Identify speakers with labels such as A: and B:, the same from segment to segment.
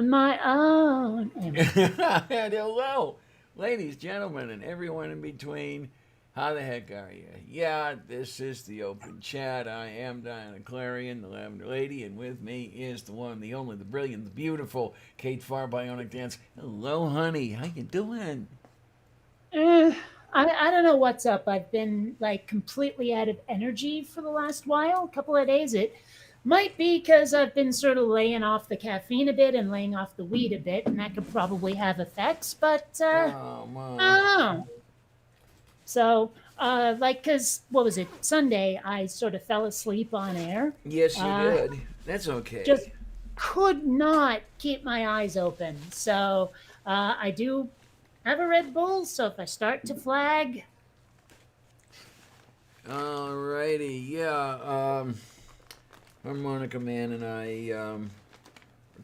A: on my own. Anyway,
B: And hello, ladies, gentlemen, and everyone in between. How the heck are you? Yeah, this is the open chat. I am Diana Clarion, the Lavender Lady, and with me is the one, the only, the brilliant, the beautiful Kate Farr Bionic Dance. Hello, honey. How you doing?
A: eh, I don't know what's up. I've been like completely out of energy for the last while, a couple of days. It might be because I've been sort of laying off the caffeine a bit and laying off the weed a bit, and that could probably have effects, but
B: Oh
A: I
B: my.
A: don't know. So, like, because what was it? Sunday, I sort of fell asleep on air.
B: Yes, you
A: Uh,
B: did. That's
A: just
B: okay.
A: could not keep my eyes open. So, I do have a Red Bull. So, if I start to flag,
B: Alrighty, yeah. Harmonica Man and I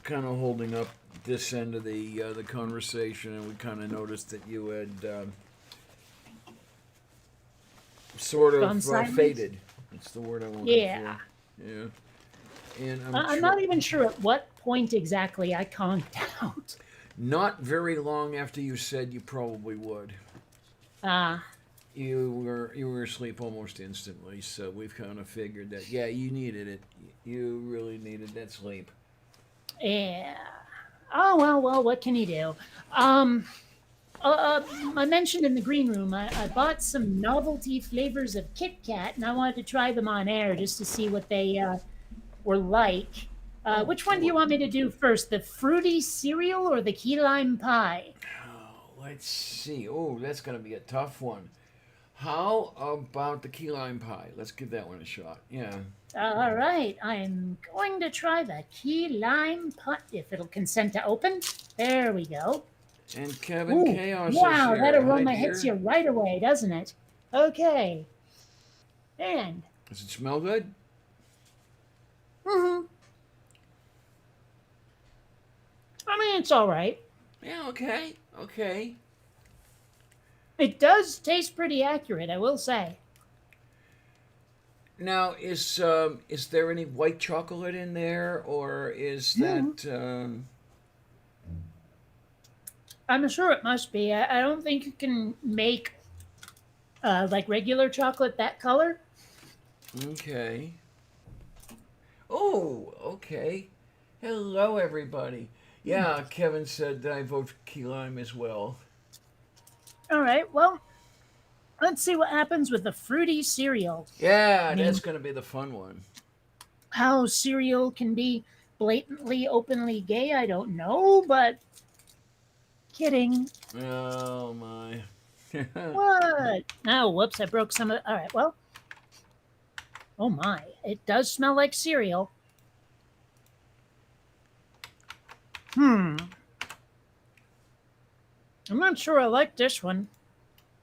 B: kind of holding up this end of the conversation, and we kind of noticed that you had sort
A: gone
B: of
A: silent.
B: faded. That's the word I'm looking
A: Yeah.
B: for. Yeah, and
A: I'm not even sure at what point exactly I conked out.
B: not very long after you said you probably would.
A: Uh,
B: You were asleep almost instantly, so we've kind of figured that yeah, you needed it. You really needed that sleep.
A: yeah. Oh, well, what can you do? Um, I mentioned in the green room, I bought some novelty flavors of Kit Kat, and I wanted to try them on air just to see what they were like.
B: Oh
A: Which one do
B: boy.
A: you want me to do first, the fruity cereal or the key lime pie?
B: Oh, let's see. Oh, that's gonna be a tough one. How about the key lime pie? Let's give that one a shot. Yeah.
A: All right, I'm going to try the key lime pie, if it'll consent to open. There we go.
B: And Kevin
A: Ooh,
B: Chaos is
A: wow, that
B: here. Hi,
A: aroma hits
B: dear.
A: you right away, doesn't it? Okay, and
B: Does it smell good?
A: mhm, I mean, it's all right.
B: Yeah, okay. Okay.
A: It does taste pretty accurate, I will say.
B: Now, is there any white chocolate in there, or is
A: Mhm.
B: that
A: I'm sure it must be. I don't think you can make like regular chocolate that color.
B: okay? Oh, okay. Hello, everybody. Yeah, Kevin said I vote for key lime as well.
A: All right, well, let's see what happens with the fruity cereal. I
B: Yeah, that's
A: mean,
B: gonna be the fun one.
A: how cereal can be blatantly, openly gay, I don't know, but kidding.
B: Oh my.
A: What? Oh, whoops, I broke some of All right, well, oh my, it does smell like cereal. Hmm, I'm not sure I like this one.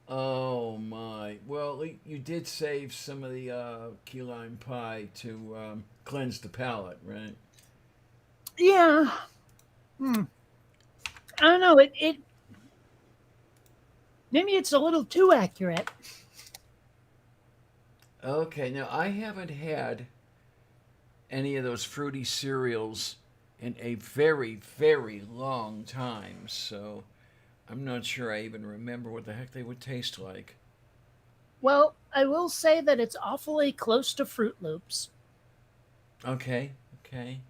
B: Oh my. Well, you did save some of the key lime pie to cleanse the palate, right?
A: Yeah, hmm. I don't know, it maybe it's a little too accurate.
B: Okay, now I haven't had any of those fruity cereals in a very, very long time, so I'm not sure I even remember what the heck they would taste like.
A: Well, I will say that it's awfully close to Fruit Loops.
B: Okay, okay.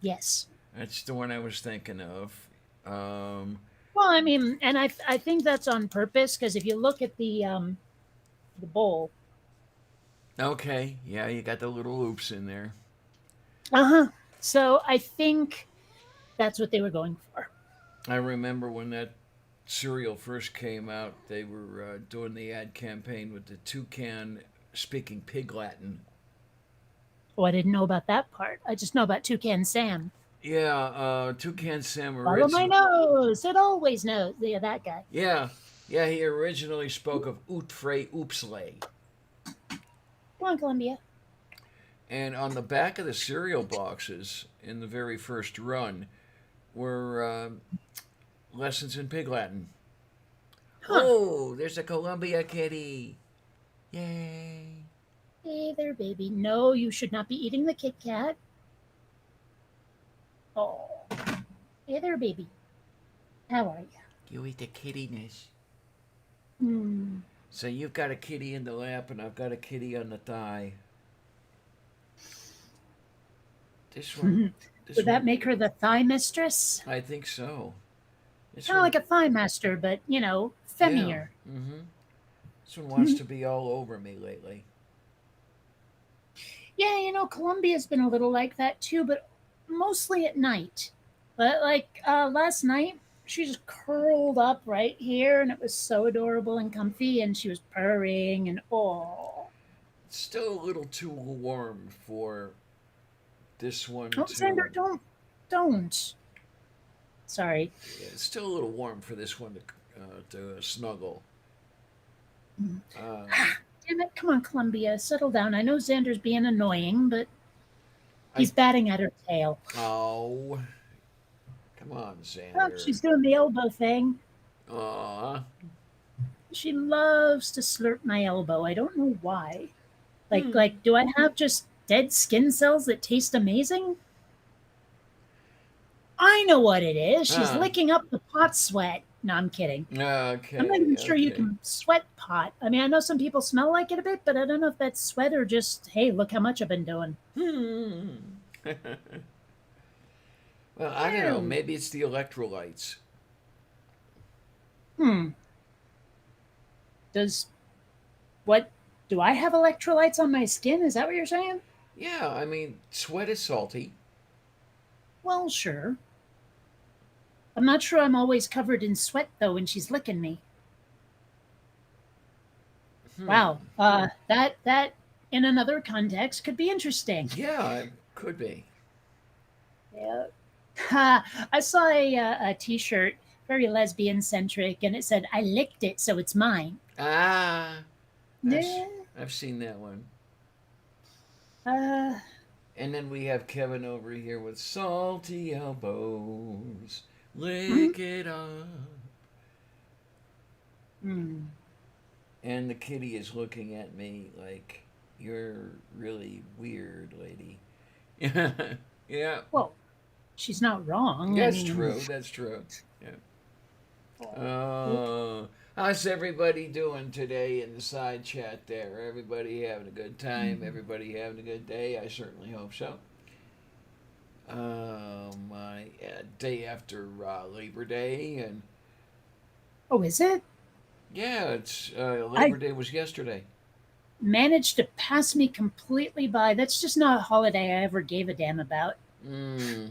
A: Yes.
B: That's the one I was thinking of. Um,
A: Well, I mean, and I think that's on purpose because if you look at the bowl,
B: okay, yeah, you got the little loops in there.
A: uh-huh. So I think that's what they were going for.
B: I remember when that cereal first came out, they were doing the ad campaign with the toucan speaking pig Latin.
A: Oh, I didn't know about that part. I just know about Toucan Sam.
B: Yeah, Toucan Sam
A: Follow my
B: originally.
A: nose. It always knows. Yeah, that guy.
B: Yeah, yeah, he originally spoke of Oot Frey Oopsley.
A: Come on, Columbia.
B: And on the back of the cereal boxes in the very first run were lessons in pig Latin.
A: Huh.
B: Oh, there's a Columbia kitty. Yay.
A: Hey there, baby. No, you should not be eating the Kit Kat. Oh. Hey there, baby. How are
B: You eat the kittiness.
A: you? Hmm.
B: So you've got a kitty in the lap, and I've got a kitty on the thigh. This one, this
A: Would that
B: one,
A: make her the thigh mistress?
B: I think so. This
A: Kind of like
B: one,
A: a thigh master, but,
B: yeah.
A: femmier.
B: Mm-hmm. This one wants to be all over me lately.
A: Yeah, Columbia's been a little like that too, but mostly at night. But like last night, she just curled up right here, and it was so adorable and comfy, and she was purring and oh,
B: It's still a little too warm for this one
A: oh,
B: to.
A: Xander, don't. Sorry.
B: Yeah, it's still a little warm for this one to snuggle. Um,
A: Damn it! Come on, Columbia, settle down. I know Xander's being annoying, but
B: I
A: he's batting at her tail.
B: oh, come on,
A: Oh,
B: Xander.
A: she's doing the elbow thing.
B: Aw.
A: She loves to slurp my elbow. I don't know why. Like,
B: Hmm.
A: like, do I have just dead skin cells that taste amazing? I know what it is. She's
B: Ah.
A: licking up the pot sweat. No, I'm kidding. I'm not
B: Okay.
A: even sure you
B: Okay.
A: can sweat pot. I mean, I know some people smell like it a bit, but I don't know if that's sweat or just, hey, look how much I've been doing.
B: Hmm. Well, I don't know.
A: Ew.
B: Maybe it's the electrolytes.
A: Hmm. Does what? Do I have electrolytes on my skin? Is that what you're saying?
B: Yeah, I mean, sweat is salty.
A: Well, sure. I'm not sure I'm always covered in sweat though when she's licking me.
B: Hmm.
A: Wow. That in another context could be interesting.
B: Yeah, it could be.
A: Yeah. I saw a T-shirt, very lesbian centric, and it said, "I licked it, so it's mine."
B: Ah, I've
A: Yeah.
B: I've seen that one.
A: Uh,
B: And then we have Kevin over here with salty elbows.
A: mm,
B: Lick it up.
A: mm.
B: And the kitty is looking at me like, you're really weird, lady. Yeah. Yeah.
A: Well, she's not wrong. I
B: That's
A: mean,
B: true. That's true. Yeah.
A: oh,
B: How's everybody doing today in the side chat there? Everybody having a good time?
A: mm.
B: Everybody having a good day? I certainly hope so. My day after Labor Day, and
A: Oh, is it?
B: yeah, it's
A: I
B: Labor Day was yesterday.
A: managed to pass me completely by. That's just not a holiday I ever gave a damn about.
B: Mm.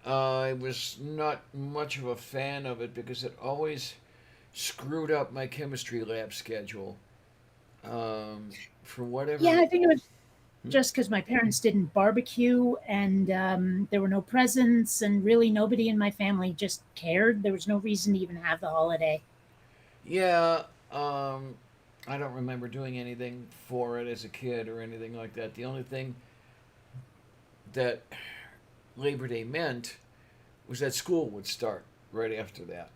B: I was not much of a fan of it because it always screwed up my chemistry lab schedule. For
A: Yeah,
B: whatever.
A: I think it was
B: Hmm?
A: just because my parents didn't barbecue and there were no presents, and really nobody in my family just cared. There was no reason to even have the holiday.
B: Yeah, um, I don't remember doing anything for it as a kid or anything like that. The only thing that Labor Day meant was that school would start right after that.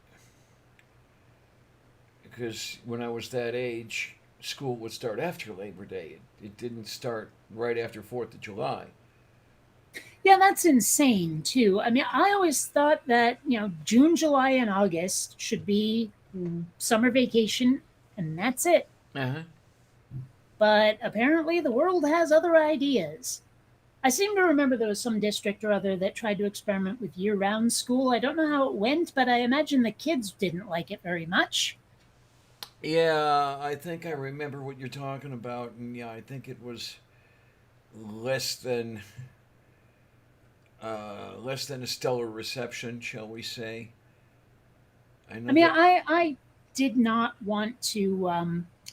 B: Because when I was that age, school would start after Labor Day. It didn't start right after 4th of July.
A: Yeah, that's insane too. I mean, I always thought that, June, July, and August should be summer vacation, and that's it.
B: Uh huh.
A: But apparently, the world has other ideas. I seem to remember there was some district or other that tried to experiment with year round school. I don't know how it went, but I imagine the kids didn't like it very much.
B: Yeah, I think I remember what you're talking about, and yeah, I think it was less than less than a stellar reception, shall we say? I
A: I
B: know
A: mean,
B: that.
A: I did not want to.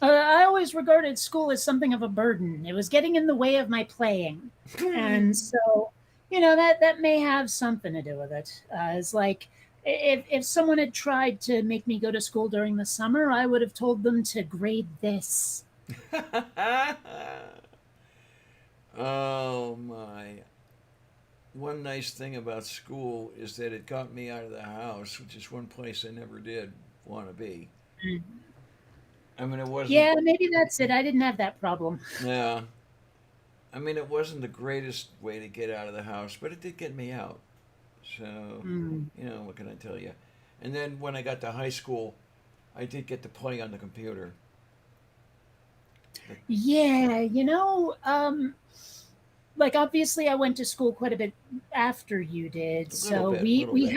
A: I always regarded school as something of a burden. It was getting in the way of my playing, and so that may have something to do with it. It's like if someone had tried to make me go to school during the summer, I would have told them to grade this.
B: Oh my. One nice thing about school is that it got me out of the house, which is one place I never did want to be. I mean, it wasn't,
A: Yeah, maybe that's it. I didn't have that problem.
B: yeah. I mean, it wasn't the greatest way to get out of the house, but it did get me out. So,
A: Mm.
B: what can I tell you? And then when I got to high school, I did get to play on the computer. But
A: Yeah, like obviously I went to school quite a bit after you did. So
B: a
A: we
B: little
A: we
B: bit.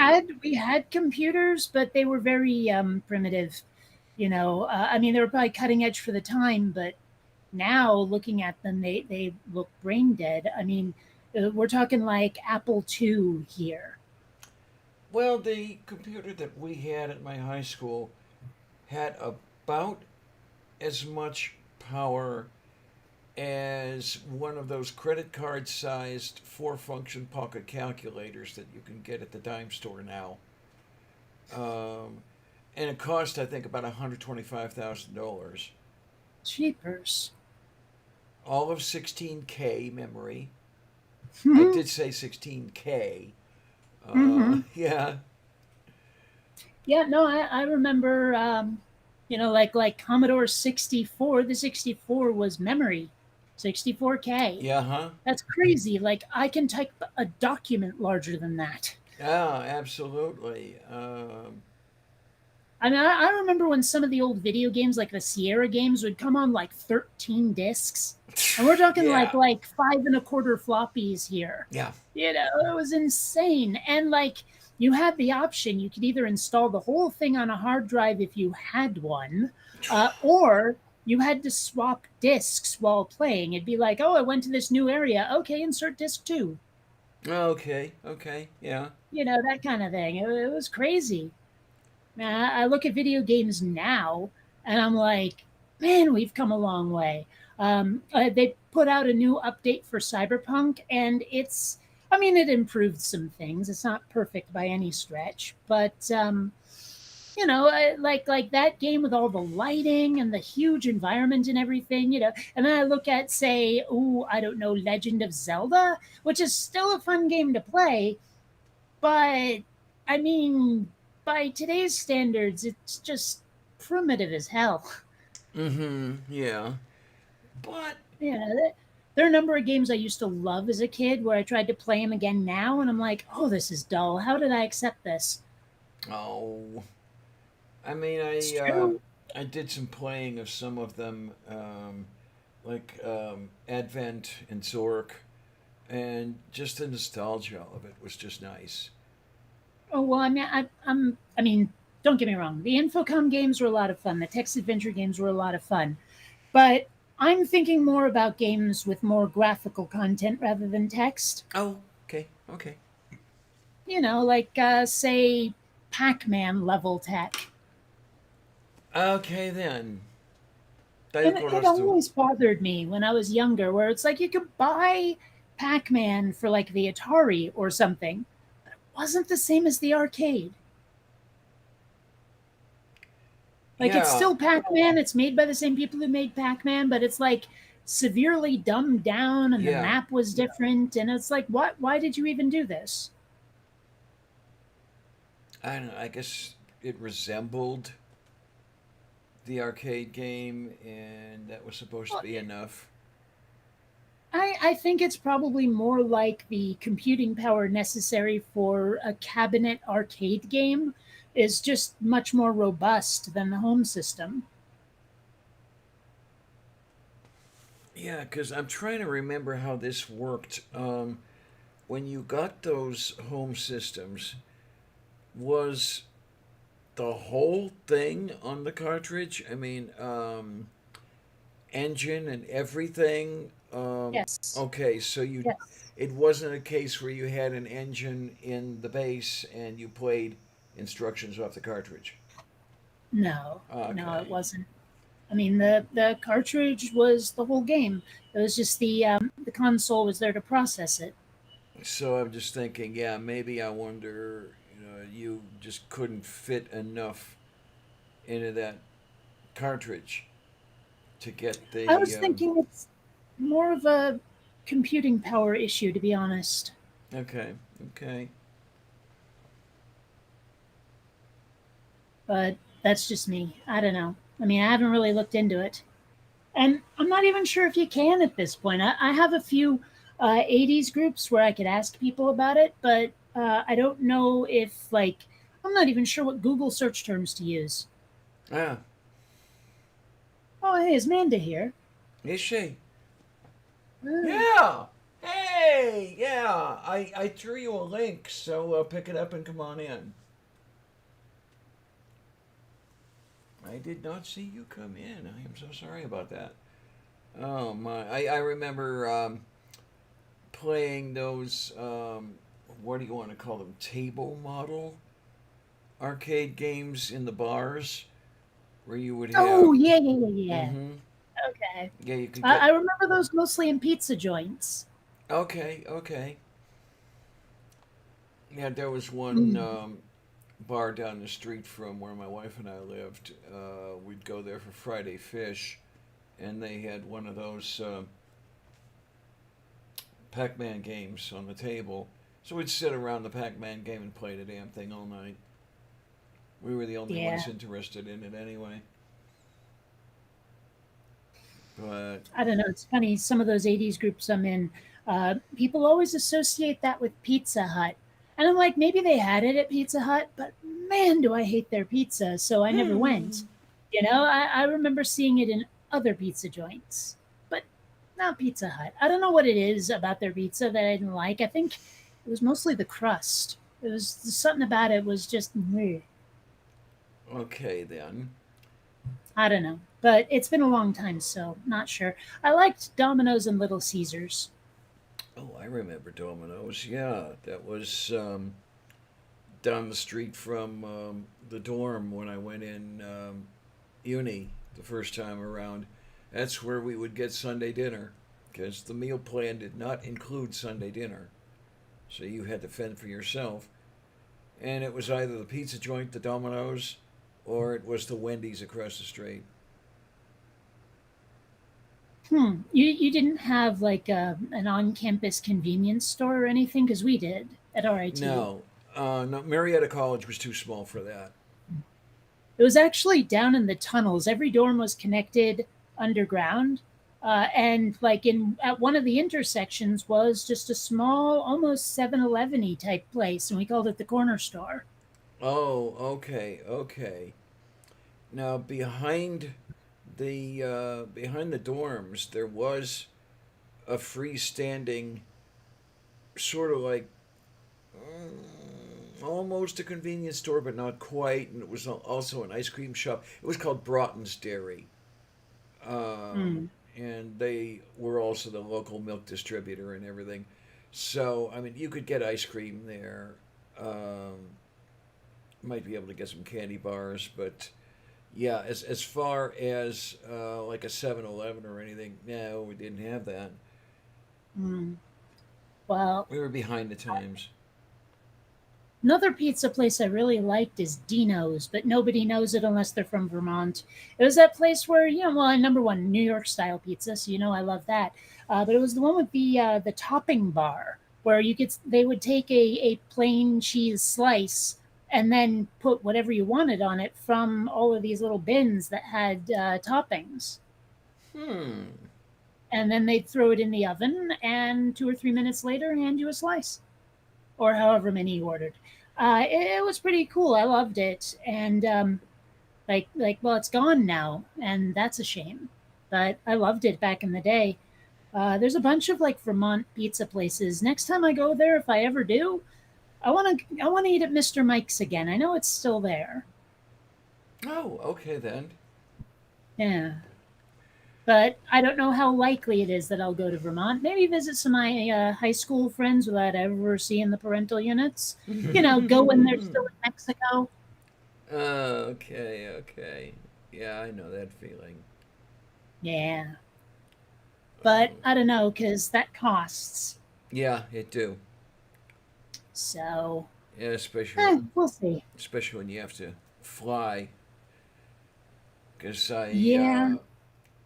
A: had computers, but they were very primitive. I mean, they were probably cutting edge for the time, but now looking at them, they look brain dead. I mean, we're talking like Apple II here.
B: Well, the computer that we had at my high school had about as much power as one of those credit card sized four function pocket calculators that you can get at the dime store now. Um, and it cost, I think, about $125,000.
A: Cheapers.
B: All of 16K memory. I
A: Hmm.
B: did say 16K.
A: Hmm.
B: Yeah.
A: Yeah, no, I remember. Like Commodore 64. The 64 was memory, 64K.
B: Yeah, huh?
A: That's crazy. Like I can type a document larger than that.
B: Yeah, absolutely.
A: I mean, I remember when some of the old video games, like the Sierra games, would come on like 13 discs, and we're talking like
B: Yeah.
A: like 5 1/4 floppies here.
B: Yeah.
A: It was insane. And like you had the option, you could either install the whole thing on a hard drive if you had one, or you had to swap discs while playing. It'd be like, oh, I went to this new area. Okay, insert disc two.
B: Okay. Okay. Yeah.
A: That kind of thing. It was crazy. Man, I look at video games now and I'm like, man, we've come a long way. They put out a new update for Cyberpunk, and I mean, it improved some things. It's not perfect by any stretch, but like that game with all the lighting and the huge environment and everything. And then I look at, say, oh, I don't know, Legend of Zelda, which is still a fun game to play, but I mean, by today's standards, it's just primitive as hell.
B: Mm-hmm. Yeah. But
A: There are a number of games I used to love as a kid where I tried to play them again now, and I'm like, oh, this is dull. How did I accept this?
B: oh, I mean,
A: It's true.
B: I did some playing of some of them, like Advent and Zork, and just the nostalgia of it was just nice.
A: Oh well, I mean, don't get me wrong. The Infocom games were a lot of fun. The text adventure games were a lot of fun, but I'm thinking more about games with more graphical content rather than text.
B: Oh, okay, okay.
A: Like say Pac-Man level tech.
B: Okay then. Dai
A: And it
B: conozco.
A: always bothered me when I was younger, where it's like you could buy Pac-Man for like the Atari or something. But it wasn't the same as the arcade. Like it's
B: Yeah,
A: still Pac-Man. It's made by the same people who made Pac-Man, but it's like severely dumbed down, and the
B: yeah.
A: map was different. And it's like, what? Why did you even do this?
B: I don't know. I guess it resembled the arcade game, and that was supposed to
A: Well,
B: be enough.
A: I think it's probably more like the computing power necessary for a cabinet arcade game is just much more robust than the home system.
B: Yeah, because I'm trying to remember how this worked. When you got those home systems, was the whole thing on the cartridge? I mean, engine and everything.
A: Yes.
B: Okay, so
A: Yes.
B: it wasn't a case where you had an engine in the base and you played instructions off the cartridge.
A: No, no, it
B: Okay,
A: wasn't. I mean, the cartridge was the whole game. It was just the console was there to process it.
B: so I'm just thinking, yeah, maybe I wonder, you just couldn't fit enough into that cartridge to get
A: I
B: the.
A: was thinking it's more of a computing power issue, to be honest.
B: Okay, okay.
A: But that's just me. I don't know. I mean, I haven't really looked into it. And I'm not even sure if you can at this point. I have a few 80s groups where I could ask people about it, but I don't know if like I'm not even sure what Google search terms to use.
B: Ah,
A: Oh, hey, is Manda here?
B: is she?
A: Uh,
B: Yeah. Hey, yeah. I threw you a link, so pick it up and come on in. I did not see you come in. I am so sorry about that. Oh my! I remember playing those. What do you want to call them? Table model arcade games in the bars where you would
A: oh,
B: have.
A: yeah, yeah, yeah, yeah.
B: Mm-hmm.
A: Okay.
B: Yeah, you could
A: I
B: get.
A: remember those mostly in pizza joints.
B: Okay, okay. Yeah, there was one
A: Mm.
B: bar down the street from where my wife and I lived. We'd go there for Friday fish, and they had one of those Pac-Man games on the table. So we'd sit around the Pac-Man game and play the damn thing all night. We were the only
A: Yeah.
B: ones interested in it anyway. But
A: I don't know. It's funny. Some of those 80s groups I'm in, people always associate that with Pizza Hut. And I'm like, maybe they had it at Pizza Hut, but man, do I hate their pizza. So I never went. I remember seeing it in other pizza joints, but not Pizza Hut. I don't know what it is about their pizza that I didn't like. I think it was mostly the crust. It was something about it was just, meh.
B: okay then.
A: I don't know. But it's been a long time, so not sure. I liked Domino's and Little Caesars.
B: Oh, I remember Domino's. Yeah, that was down the street from the dorm when I went in uni the first time around. That's where we would get Sunday dinner because the meal plan did not include Sunday dinner. So you had to fend for yourself. And it was either the pizza joint, the Domino's, or it was the Wendy's across the street.
A: You didn't have like an on-campus convenience store or anything because we did at RIT.
B: No, no, Marietta College was too small for that.
A: It was actually down in the tunnels. Every dorm was connected underground, and like in at one of the intersections was just a small, almost 7-Eleven-y type place, and we called it the corner store.
B: Oh, okay, okay. Now behind the dorms, there was a freestanding sort of like almost a convenience store, but not quite. And it was also an ice cream shop. It was called Broughton's Dairy,
A: Hmm.
B: and they were also the local milk distributor and everything. So I mean, you could get ice cream there. Um, might be able to get some candy bars, but yeah, as far as like a 7-Eleven or anything, no, we didn't have that.
A: Hmm. Well,
B: We were behind the times.
A: another pizza place I really liked is Dino's, but nobody knows it unless they're from Vermont. It was that place where, well, number one, New York style pizza, so I love that. But it was the one with the topping bar where they would take a plain cheese slice and then put whatever you wanted on it from all of these little bins that had toppings.
B: Hmm.
A: And then they'd throw it in the oven, and 2 or 3 minutes later, hand you a slice or however many you ordered. It was pretty cool. I loved it, and well, it's gone now, and that's a shame. But I loved it back in the day. There's a bunch of like Vermont pizza places. Next time I go there, if I ever do, I want to eat at Mr. Mike's again. I know it's still there.
B: Oh, okay then.
A: Yeah. But I don't know how likely it is that I'll go to Vermont. Maybe visit some of my high school friends without ever seeing the parental units. Go when they're still in Mexico.
B: Okay, okay. Yeah, I know that feeling.
A: Yeah. But
B: Oh,
A: I don't know because that costs.
B: yeah, it do.
A: So,
B: Yeah, especially
A: we'll see.
B: especially when you have to fly. Because I,
A: Yeah.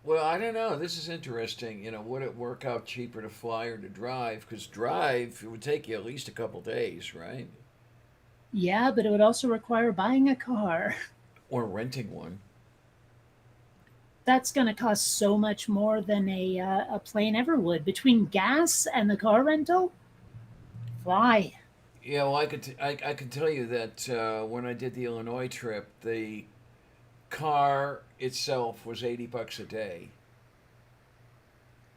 B: well, I don't know. This is interesting. Would it work out cheaper to fly or to drive? Because drive, it would take you at least a couple days, right?
A: Yeah, but it would also require buying a car.
B: Or renting one.
A: That's going to cost so much more than a plane ever would. Between gas and the car rental, fly.
B: Yeah, well, I can tell you that when I did the Illinois trip, the car itself was $80 a day.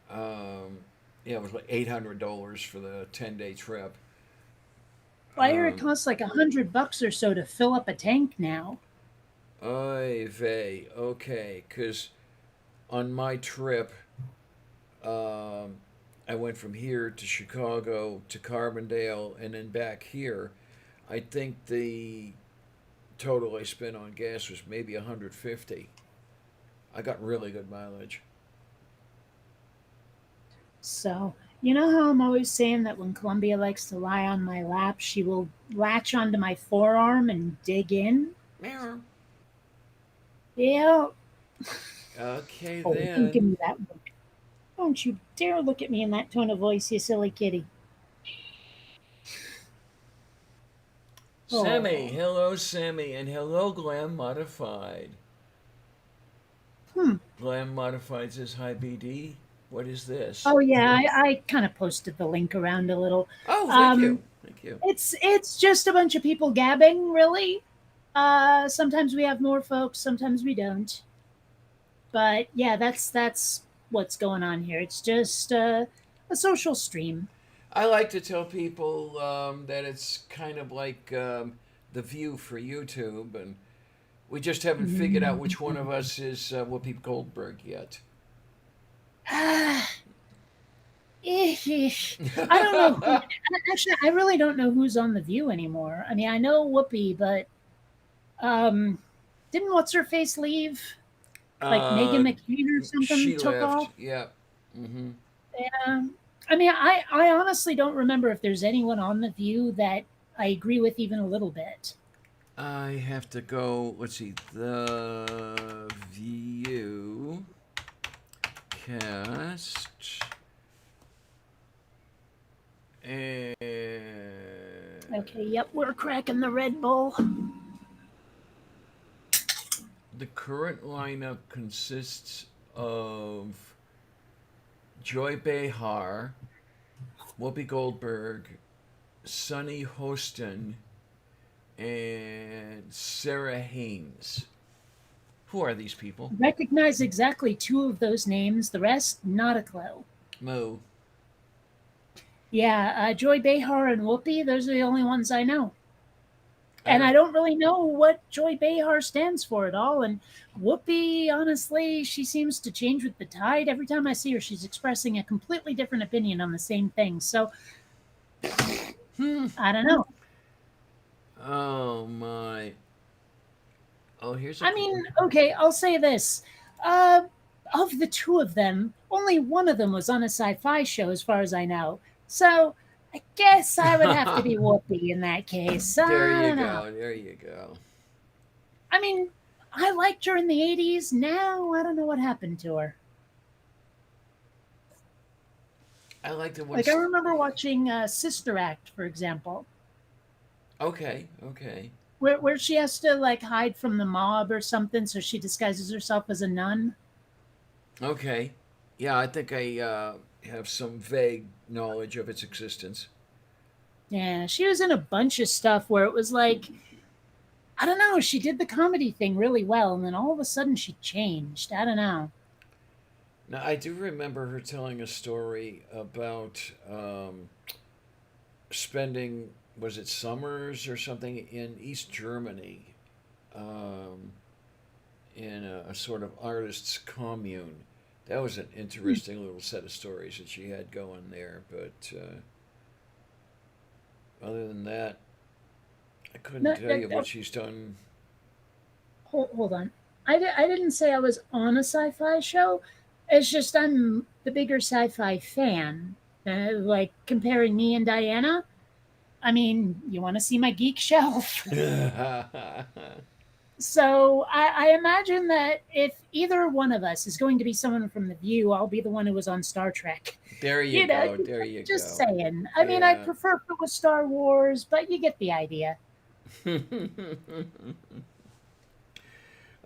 B: Um, yeah, it was like $800 for the 10-day trip.
A: Well, I hear it
B: Um,
A: costs like $100 or so to fill up a tank now.
B: Oy vey. Okay, because on my trip, um, I went from here to Chicago to Carbondale and then back here. I think the total I spent on gas was maybe 150. I got really good mileage.
A: So, you know how I'm always saying that when Columbia likes to lie on my lap, she will latch onto my forearm and dig in?
B: Meow.
A: Yeah.
B: Okay
A: Oh, don't give
B: then.
A: me that look. Don't you dare look at me in that tone of voice, you silly kitty.
B: Sammy,
A: Oh.
B: hello Sammy, and hello Glam Modified.
A: Hmm.
B: Glam Modified says hi BD. What is this?
A: Oh yeah, I kind of posted the link around a little.
B: Oh, thank
A: Um,
B: you. Thank you.
A: it's just a bunch of people gabbing, really. Sometimes we have more folks, sometimes we don't. But yeah, that's what's going on here. It's just a social stream.
B: I like to tell people that it's kind of like the view for YouTube, and we just haven't figured out which one of us is Whoopi Goldberg yet.
A: I don't know who. Actually, I really don't know who's on the View anymore. I mean, I know Whoopi, but um, didn't what's her face leave? Like Megan
B: uh,
A: McCain or something
B: she
A: took
B: left.
A: off.
B: Yeah. Mm-hmm.
A: Yeah. I mean, I honestly don't remember if there's anyone on the View that I agree with even a little bit.
B: I have to go. Let's see. The View cast and
A: Okay, yep, we're cracking the Red Bull.
B: the current lineup consists of Joy Behar, Whoopi Goldberg, Sonny Hostin, and Sarah Haynes. Who are these people?
A: Recognize exactly two of those names. The rest, not a clue.
B: Mo.
A: Yeah, Joy Behar and Whoopi, those are the only ones I know.
B: I
A: And I
B: don't.
A: don't really know what Joy Behar stands for at all. And Whoopi, honestly, she seems to change with the tide. Every time I see her, she's expressing a completely different opinion on the same thing. So
B: Hmm.
A: I don't know.
B: Oh my. Oh, here's a
A: I
B: cool.
A: mean, okay, I'll say this. Uh, of the two of them, only one of them was on a sci fi show, as far as I know. So I guess I would have to be Whoopi in that case.
B: There
A: I
B: you
A: don't know.
B: go. There you go.
A: I mean, I liked her in the 80s. Now, I don't know what happened to her.
B: I like the
A: Like, I
B: ones.
A: remember watching Sister Act, for example,
B: Okay. Okay.
A: where she has to, like, hide from the mob or something, so she disguises herself as a nun.
B: Okay. Yeah, I think I have some vague knowledge of its existence.
A: Yeah, she was in a bunch of stuff where it was like, I don't know, she did the comedy thing really well, and then all of a sudden she changed. I don't know.
B: Now, I do remember her telling a story about spending, was it summers or something, in East Germany, um, in a sort of artist's commune. That was an interesting little set of stories that she had going there. But other than that, I couldn't
A: No,
B: tell you what she's done.
A: hold on. I didn't say I was on a sci fi show. It's just I'm the bigger sci fi fan. Like comparing me and Diana. I mean, you want to see my geek shelf? So I imagine that if either one of us is going to be someone from The View, I'll be the one who was on Star Trek.
B: There you
A: You know,
B: go. There you
A: just
B: go.
A: saying. I mean, I
B: Yeah.
A: prefer if it was Star Wars, but you get the idea.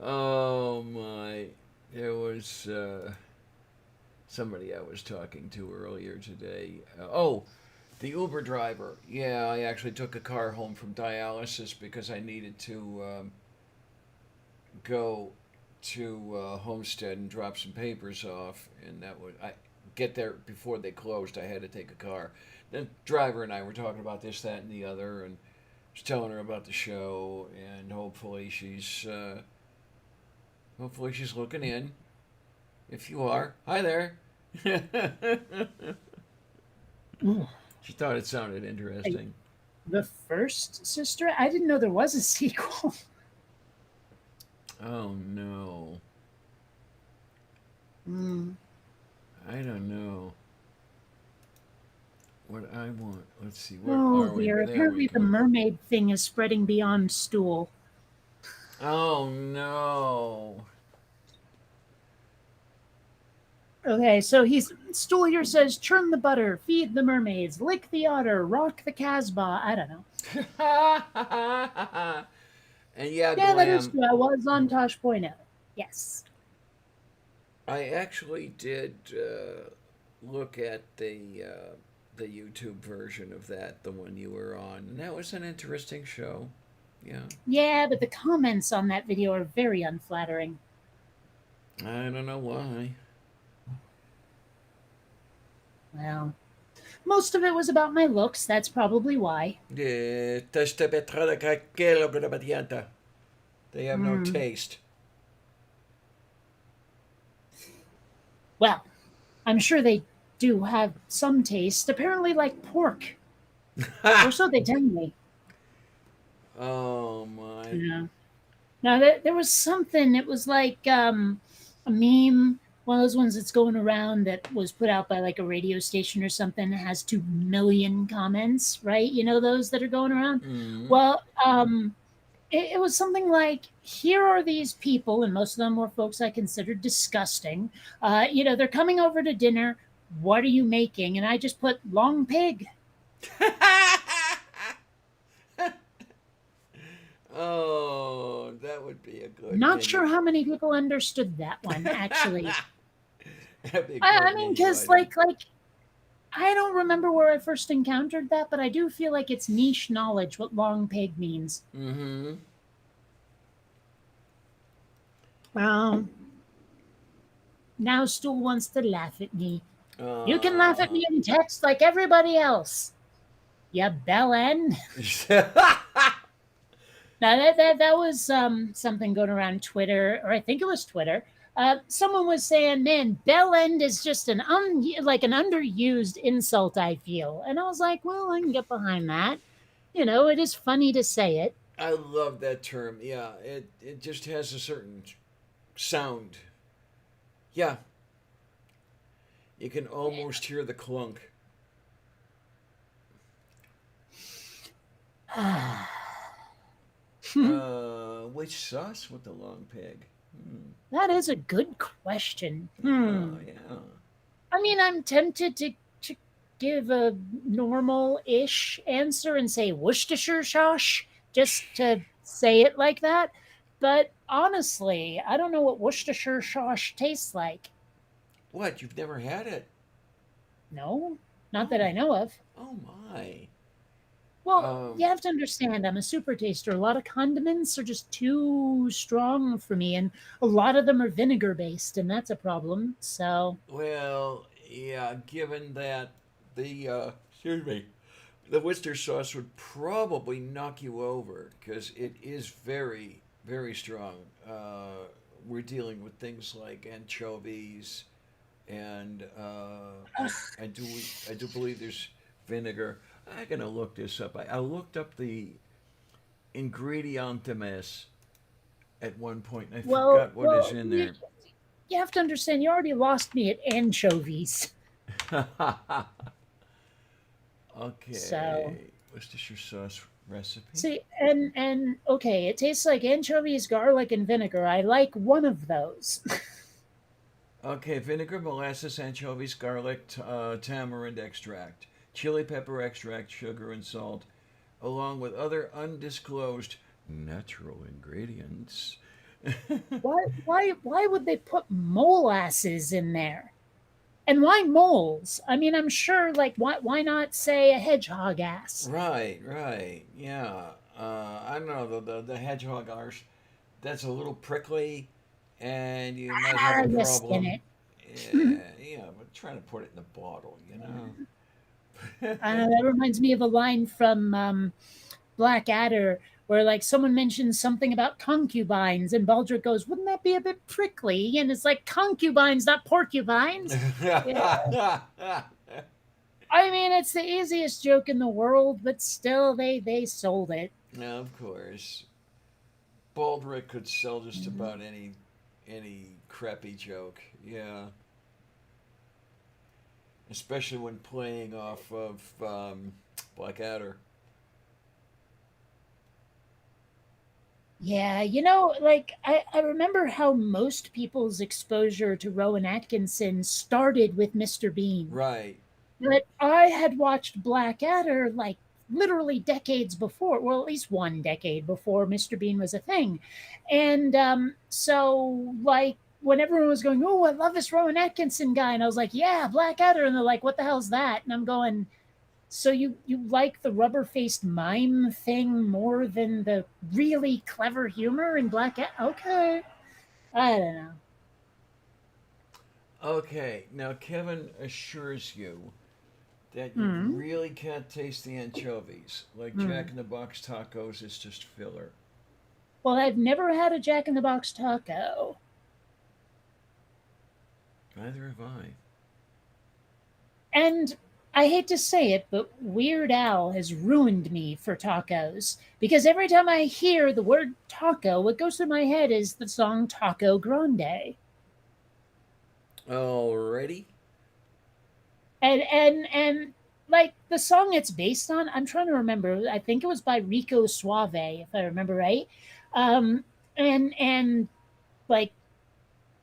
B: Oh my. There was somebody I was talking to earlier today. Oh, The Uber driver. Yeah, I actually took a car home from dialysis because I needed to go to Homestead and drop some papers off, and that would I get there before they closed. I had to take a car. The driver and I were talking about this, that, and the other, and I was telling her about the show, and hopefully she's looking in. If you are, hi there.
A: Ooh,
B: She thought it sounded
A: like
B: interesting.
A: the first sister? I didn't know there was a sequel.
B: Oh no,
A: Mm.
B: I don't know what I want. Let's see, where
A: Oh
B: are we?
A: dear.
B: There we
A: Apparently the
B: go.
A: mermaid thing is spreading beyond stool.
B: Oh no.
A: Okay, so he's stool here says churn the butter, feed the mermaids, lick the otter, rock the Casbah. I don't know.
B: And yeah,
A: Yeah, that is
B: Glam,
A: true. I was on Tosh Point out. Yes.
B: I actually did look at the YouTube version of that, the one you were on, and that was an interesting show. Yeah,
A: Yeah, but the comments on that video are very unflattering.
B: I don't know why.
A: Well, most of it was about my looks. That's probably why.
B: They have no
A: Mm.
B: taste.
A: Well, I'm sure they do have some taste. Apparently, like pork, or so they tell me.
B: Oh my.
A: Yeah. Now there was something. It was like a meme, one of those ones that's going around that was put out by like a radio station or something. That has 2 million comments, right? You know those that are going around.
B: Mm.
A: Well, it was something like, here are these people, and most of them were folks I considered disgusting. They're coming over to dinner. What are you making? And I just put long pig.
B: Oh, that would be a good
A: Not
B: menu.
A: sure how many people understood that one, actually.
B: That'd be a
A: I
B: great
A: mean,
B: menu
A: because
B: item.
A: like I don't remember where I first encountered that, but I do feel like it's niche knowledge what long pig means.
B: Mm-hmm.
A: Um, Now Stool wants to laugh at me. You can laugh at
B: Uh,
A: me in text like everybody else. You bellend. Now that was something going around Twitter, or I think it was Twitter. Someone was saying, "Man, bell end is just like an underused insult." I feel, and I was like, "Well, I can get behind that. It is funny to say it."
B: I love that term. Yeah, it just has a certain sound. Yeah, you can almost hear the clunk. Which sauce with the long pig? Hmm.
A: That is a good question.
B: Oh yeah.
A: I mean, I'm tempted to give a normal-ish answer and say Worcestershire sauce, just to say it like that. But honestly, I don't know what Worcestershire sauce tastes like.
B: What? You've never had it?
A: No, not that
B: Oh,
A: I know of.
B: oh my.
A: Well, you
B: Um,
A: have to understand, I'm a super taster. A lot of condiments are just too strong for me, and a lot of them are vinegar based, and that's a problem. So,
B: well, yeah. Given that excuse me, the Worcester sauce would probably knock you over because it is very, very strong. We're dealing with things like anchovies, and I do I do believe there's vinegar. I'm gonna look this up. I looked up the ingredientes at one point, and I
A: well,
B: forgot what is
A: well,
B: in
A: you,
B: there.
A: you have to understand, you already lost me at anchovies. So,
B: Okay, Worcestershire sauce recipe.
A: see, and okay, it tastes like anchovies, garlic, and vinegar. I like one of those.
B: Okay, vinegar, molasses, anchovies, garlic, tamarind extract, chili pepper extract, sugar, and salt, along with other undisclosed natural ingredients.
A: Why would they put molasses in there? And why moles? I mean, I'm sure, like, why not say a hedgehog ass?
B: Right, right, yeah. I don't know, the hedgehog arse, that's a little prickly, and you might have
A: Ah,
B: a
A: you spin
B: problem.
A: it.
B: Yeah, but trying to put it in a bottle, you know?
A: That reminds me of a line from Blackadder where like someone mentions something about concubines and Baldric goes, "Wouldn't that be a bit prickly?" And it's like concubines, not porcupines. Yeah. I mean, it's the easiest joke in the world, but still, they sold it.
B: Now, of course, Baldric could sell just about any crappy joke. Yeah, especially when playing off of Blackadder.
A: Yeah, like I remember how most people's exposure to Rowan Atkinson started with Mr. Bean.
B: Right.
A: But I had watched Blackadder like literally decades before, well, at least one decade before Mr. Bean was a thing. And so, like, when everyone was going, "Oh, I love this Rowan Atkinson guy," and I was like, "Yeah, Blackadder," and they're like, "What the hell's that?" And I'm going, "So you like the rubber faced mime thing more than the really clever humor in Blackadder?" Okay, I don't know.
B: Okay. Now, Kevin assures you that you
A: Hmm.
B: really can't taste the anchovies. Like
A: Hmm.
B: Jack in the Box tacos is just filler.
A: Well, I've never had a Jack in the Box taco.
B: Neither have I.
A: And I hate to say it, but Weird Al has ruined me for tacos because every time I hear the word taco, what goes through my head is the song Taco Grande.
B: Alrighty.
A: And like the song it's based on, I'm trying to remember. I think it was by Rico Suave, if I remember right. Um, and like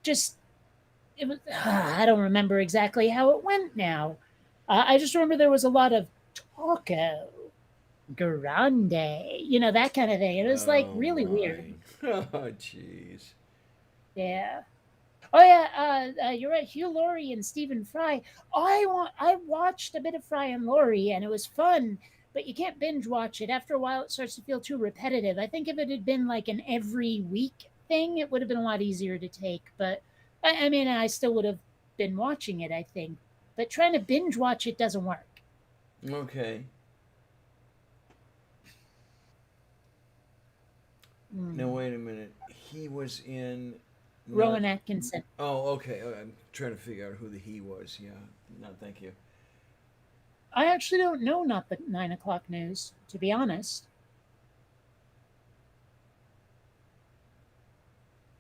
A: just it was I don't remember exactly how it went now. I just remember there was a lot of taco grande, that kind of thing. It was like
B: Oh
A: really weird.
B: my. Oh jeez.
A: Yeah. Oh yeah, you're right. Hugh Laurie and Stephen Fry. I watched a bit of Fry and Laurie, and it was fun. But you can't binge watch it. After a while, it starts to feel too repetitive. I think if it had been like an every week thing, it would have been a lot easier to take. But I mean, I still would have been watching it. I think, but trying to binge watch it doesn't work.
B: Okay. Now
A: Mm.
B: wait a minute. He was in not.
A: Rowan Atkinson.
B: Oh, okay. I'm trying to figure out who the he was. Yeah. No, thank you.
A: I actually don't know. Not the 9 o'clock news, to be honest.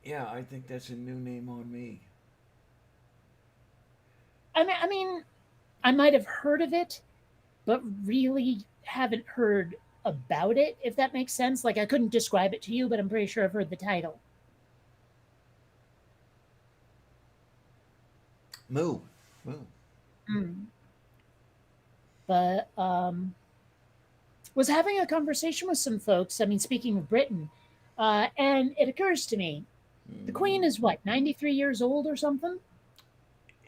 B: Yeah, I think that's a new name on me.
A: I mean, I might have heard of it, but really haven't heard about it, if that makes sense. Like, I couldn't describe it to you, but I'm pretty sure I've heard the title.
B: Moo. Moo.
A: Mm. But was having a conversation with some folks. I mean, speaking of Britain, and it occurs to me, the Queen is what, 93 years old or something,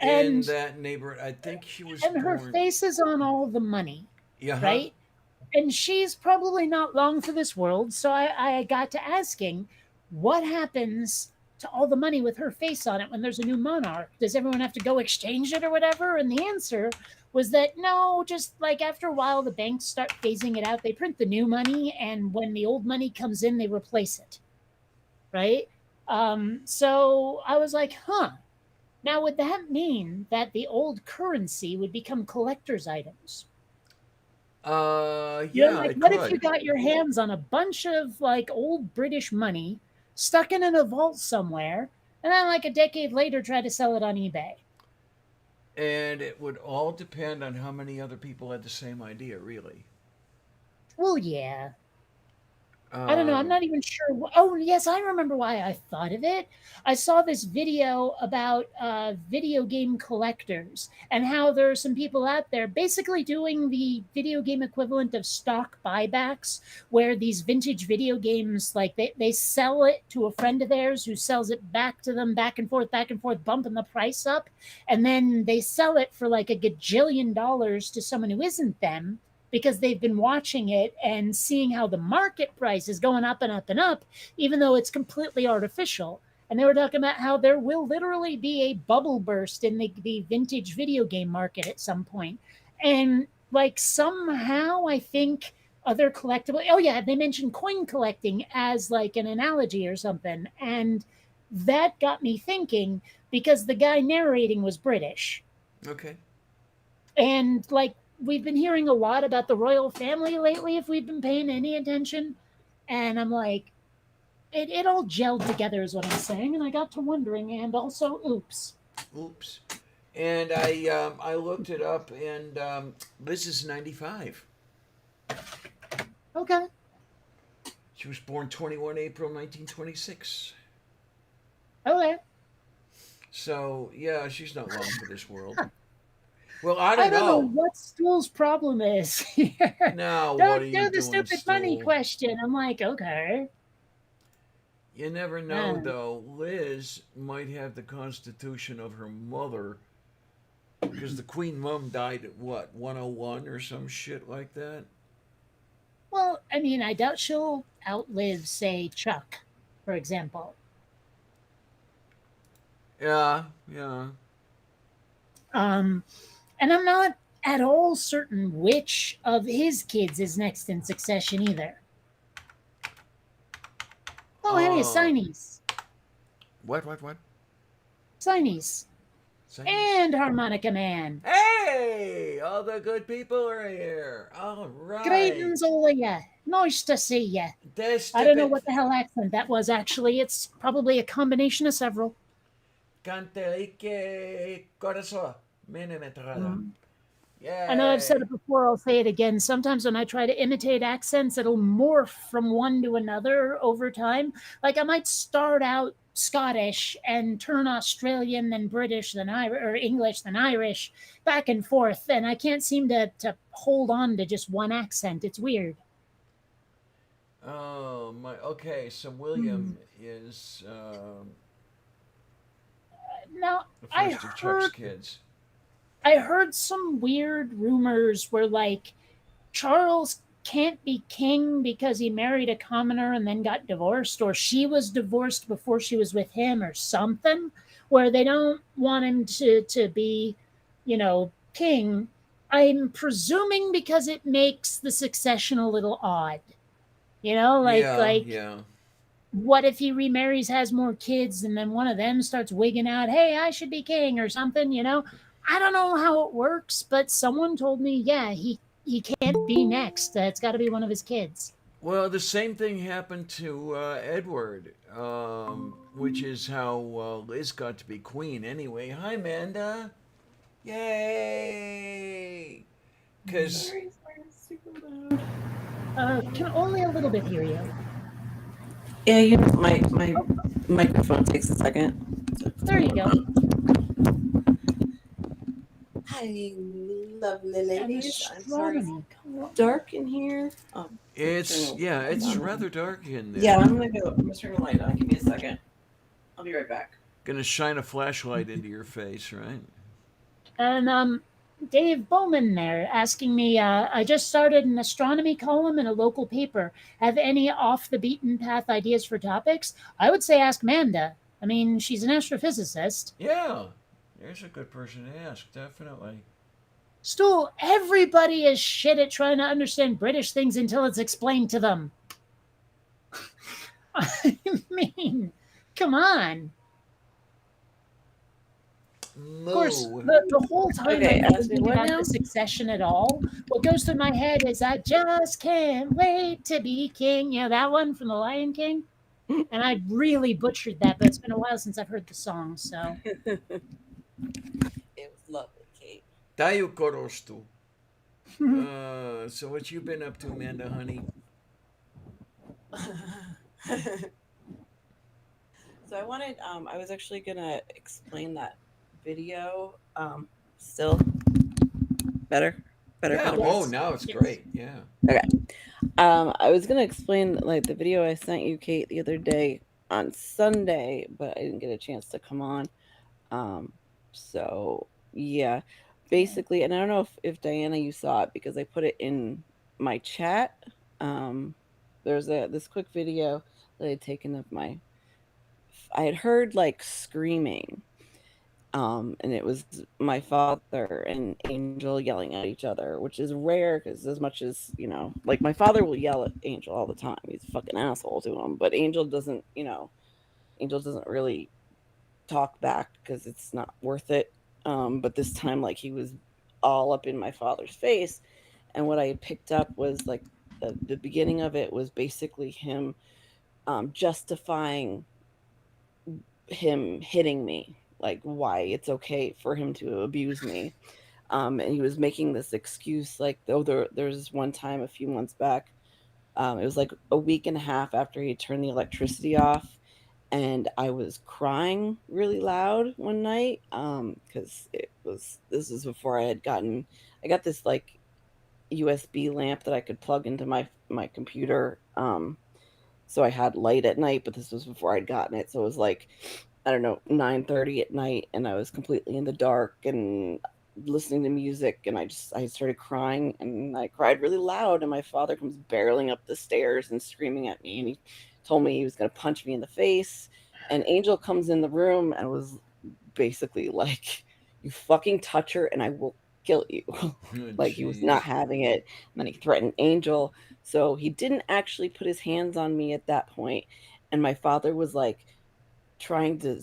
B: In
A: and
B: that neighborhood, I think she was
A: her
B: born.
A: face is on all the money,
B: Yeah, huh?
A: right? And she's probably not long for this world. So I got to asking, what happens to all the money with her face on it when there's a new monarch? Does everyone have to go exchange it or whatever? And the answer was that no, just like after a while, the banks start phasing it out. They print the new money, and when the old money comes in, they replace it. Right. So I was like, huh. Now, would that mean that the old currency would become collector's items?
B: Yeah,
A: Like,
B: it
A: what if you
B: could.
A: got your hands on a bunch of like old British money stuck in a vault somewhere, and then like a decade later try to sell it on eBay?
B: And it would all depend on how many other people had the same idea, really.
A: Well, yeah. I don't know. I'm
B: Um,
A: not even sure. Oh, yes, I remember why I thought of it. I saw this video about video game collectors and how there are some people out there basically doing the video game equivalent of stock buybacks, where these vintage video games, like they sell it to a friend of theirs who sells it back to them, back and forth, bumping the price up. And then they sell it for like a gajillion dollars to someone who isn't them because they've been watching it and seeing how the market price is going up and up and up, even though it's completely artificial. And they were talking about how there will literally be a bubble burst in the vintage video game market at some point. And like somehow I think other collectible, oh yeah, they mentioned coin collecting as like an analogy or something. And that got me thinking because the guy narrating was British.
B: okay.
A: And like we've been hearing a lot about the royal family lately, if we've been paying any attention. And I'm like, it all gelled together, is what I'm saying. And I got to wondering, and also, oops.
B: Oops. And I looked it up, and Liz is 95.
A: Okay.
B: She was born 21 April 1926.
A: Okay.
B: So yeah, she's not long for this world. Well, I
A: I
B: don't
A: don't know
B: know.
A: what Stool's problem is here.
B: Now, what are
A: Don't
B: you
A: do the
B: doing,
A: stupid money
B: Stool?
A: question. I'm like, okay.
B: You never know,
A: Uh,
B: though. Liz might have the constitution of her mother because the Queen Mum died at what, 101 or some shit like that?
A: well, I mean, I doubt she'll outlive, say, Chuck, for example.
B: Yeah, yeah.
A: Um, and I'm not at all certain which of his kids is next in succession either. Oh, hey,
B: Oh,
A: Signies.
B: what?
A: Signies.
B: Chinese?
A: And Harmonica Man.
B: Hey! All the good people are here. All right.
A: Greetings, all of ya. Nice to see ya.
B: The
A: I don't know
B: stupid
A: what the hell accent that was, actually. It's probably a combination of several.
B: Cantelike Corazon Minimetrada.
A: Mm. I know I've said
B: Yay!
A: it before, I'll say it again. Sometimes when I try to imitate accents, it'll morph from one to another over time. Like I might start out Scottish and turn Australian, then British, then Irish, or English, then Irish, back and forth. And I can't seem to hold on to just one accent. It's weird.
B: Oh my. Okay, so
A: Hmm.
B: William is
A: Now,
B: the
A: I
B: first of Chuck's
A: heard
B: kids.
A: I heard some weird rumors where like Charles can't be king because he married a commoner and then got divorced, or she was divorced before she was with him, or something, where they don't want him to be, king. I'm presuming because it makes the succession a little odd. Like
B: Yeah,
A: like
B: yeah.
A: what if he remarries, has more kids, and then one of them starts wigging out, "Hey, I should be king" or something. I don't know how it works, but someone told me, yeah, he can't be next. It's got to be one of his kids.
B: Well, the same thing happened to Edward, which is how Liz got to be queen anyway. Hi, Amanda. Yay! Because
C: Sorry, sorry, it's super loud.
A: Can only a little bit hear you.
C: Yeah, my microphone takes a second.
A: There you go.
C: Hi, lovely
A: And
C: ladies. I'm sorry.
A: astronomy.
C: Dark in here. Oh,
B: it's, yeah, it's
C: hold on.
B: rather dark in there.
C: Yeah, I'm gonna turn the light on. Give me a second. I'll be right back.
B: Gonna shine a flashlight into your face, right?
A: And Dave Bowman there asking me, I just started an astronomy column in a local paper. Have any off the beaten path ideas for topics? I would say ask Manda. I mean, she's an astrophysicist.
B: Yeah, there's a good person to ask, definitely.
A: Stool, everybody is shit at trying to understand British things until it's explained to them. I mean, come on. Of course,
B: Moo.
A: the whole time
C: Okay,
A: I'm
C: ask me
A: thinking
C: what
A: about
C: now?
A: the succession at all, what goes through my head is I just can't wait to be king. That one from The Lion King? And I really butchered that, but it's been a while since I've heard the song, so.
C: It was lovely, Kate.
B: Tayo korostu. So what you been up to, Amanda, honey?
C: So I was actually gonna explain that video. Still better, better,
B: Yeah.
C: better, better.
B: Whoa.
A: Yes.
B: Now it's
A: Yes.
B: great. Yeah.
C: Okay. I was gonna explain like the video I sent you, Kate, the other day on Sunday, but I didn't get a chance to come on. Um, so yeah, basically, and I don't know if Diana you saw it because I put it in my chat. Um, there's this quick video that I had taken of I had heard like screaming, and it was my father and Angel yelling at each other, which is rare because as much as like my father will yell at Angel all the time. He's a fucking asshole to him, but Angel doesn't. Angel doesn't really talk back because it's not worth it. But this time, like he was all up in my father's face, and what I had picked up was like the beginning of it was basically him justifying him hitting me, like why it's okay for him to abuse me. And he was making this excuse, like there's this one time a few months back. It was like a week and a half after he turned the electricity off, and I was crying really loud one night because this is before I got this like USB lamp that I could plug into my computer. So I had light at night, but this was before I'd gotten it. So it was like, I don't know, 9:30 at night, and I was completely in the dark and listening to music, and I started crying, and I cried really loud, and my father comes barreling up the stairs and screaming at me, and he told me he was going to punch me in the face. And Angel comes in the room and was basically like, "You fucking touch her, and I will kill you."
B: Oh,
C: Like he was not
B: jeez.
C: having it. And then he threatened Angel. So he didn't actually put his hands on me at that point. And my father was like trying to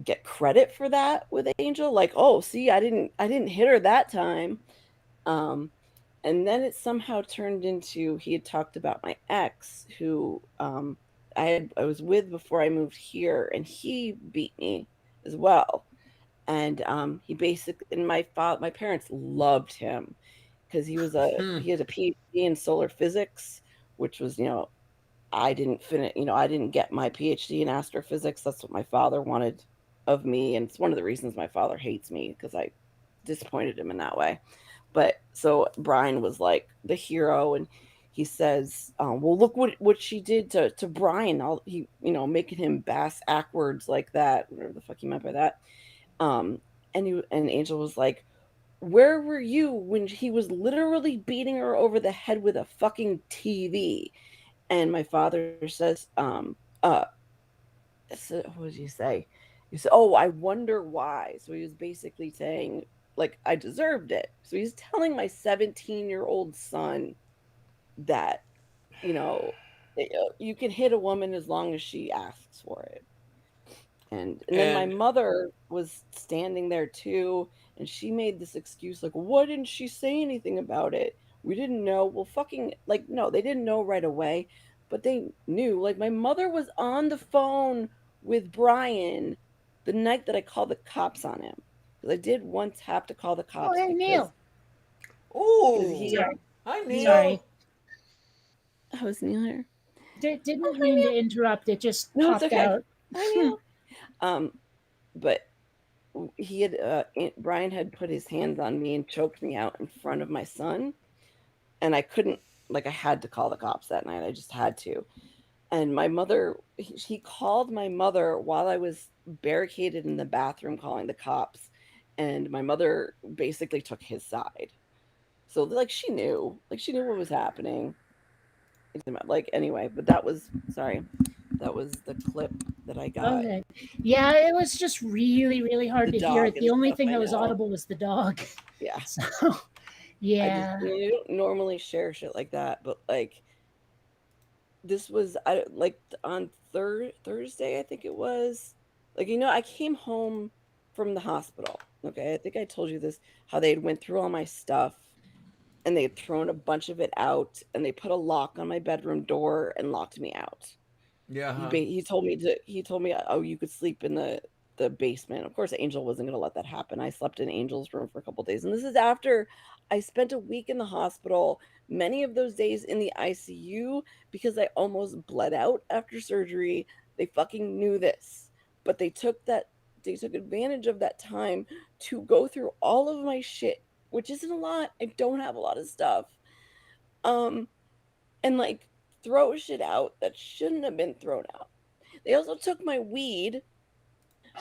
C: get credit for that with Angel. Like, oh, see, I didn't hit her that time. Um, and then it somehow turned into he had talked about my ex who I was with before I moved here, and he beat me as well. And he basically and my parents loved him because
B: Hmm.
C: he has a PhD in solar physics, which was I didn't finish, I didn't get my PhD in astrophysics. That's what my father wanted of me, and it's one of the reasons my father hates me because I disappointed him in that way. But so Brian was like the hero, and he says, "Well, look what she did to Brian. All he, making him bass backwards like that, whatever the fuck he meant by that." Um, and Angel was like, "Where were you when he was literally beating her over the head with a fucking TV?" And my father says, so what did you say? He said, "Oh, I wonder why." So he was basically saying, like, I deserved it. So he's telling my 17-year-old son that, you know, you can hit a woman as long as she asks for it. And then my
B: And
C: mother was standing there too, and she made this excuse like, "Why didn't she say anything about it? We didn't know." Well, fucking like no, they didn't know right away, but they knew. Like my mother was on the phone with Brian the night that I called the cops on him. Because I did once have to call the
A: Oh,
C: cops
A: hey,
C: because
A: Neil.
C: he
B: oh,
A: Sorry.
B: hi
A: Sorry.
B: Neil.
C: I was Neil here. Oh,
A: Didn't
C: hi
A: mean to
C: Neil.
A: interrupt. It just
C: No, it's
A: popped
C: okay.
A: out.
C: Hi Neil. Um, but he had Brian had put his hands on me and choked me out in front of my son, and I couldn't, like, I had to call the cops that night. I just had to. And my mother, he called my mother while I was barricaded in the bathroom calling the cops, and my mother basically took his side. So like she knew what was happening. Like anyway, but that was sorry, that was the clip that I got.
A: Okay. Yeah, it was just really, really hard
C: The
A: to hear
C: dog
A: it. The
C: and
A: only
C: stuff.
A: thing
C: I
A: that was
C: know.
A: audible was the dog.
C: Yeah.
A: So,
C: I just
A: yeah.
C: you don't normally share shit like that, but like this was I like on Thursday, I think it was. Like I came home from the hospital. Okay, I think I told you this how they had went through all my stuff and they had thrown a bunch of it out and they put a lock on my bedroom door and locked me out.
B: Yeah, huh?
C: He told me oh you could sleep in the the basement. Of course, Angel wasn't going to let that happen. I slept in Angel's room for a couple days. And this is after I spent a week in the hospital, many of those days in the ICU because I almost bled out after surgery. They fucking knew this, but they took advantage of that time to go through all of my shit, which isn't a lot. I don't have a lot of stuff. Um and like throw shit out that shouldn't have been thrown out. They also took my weed.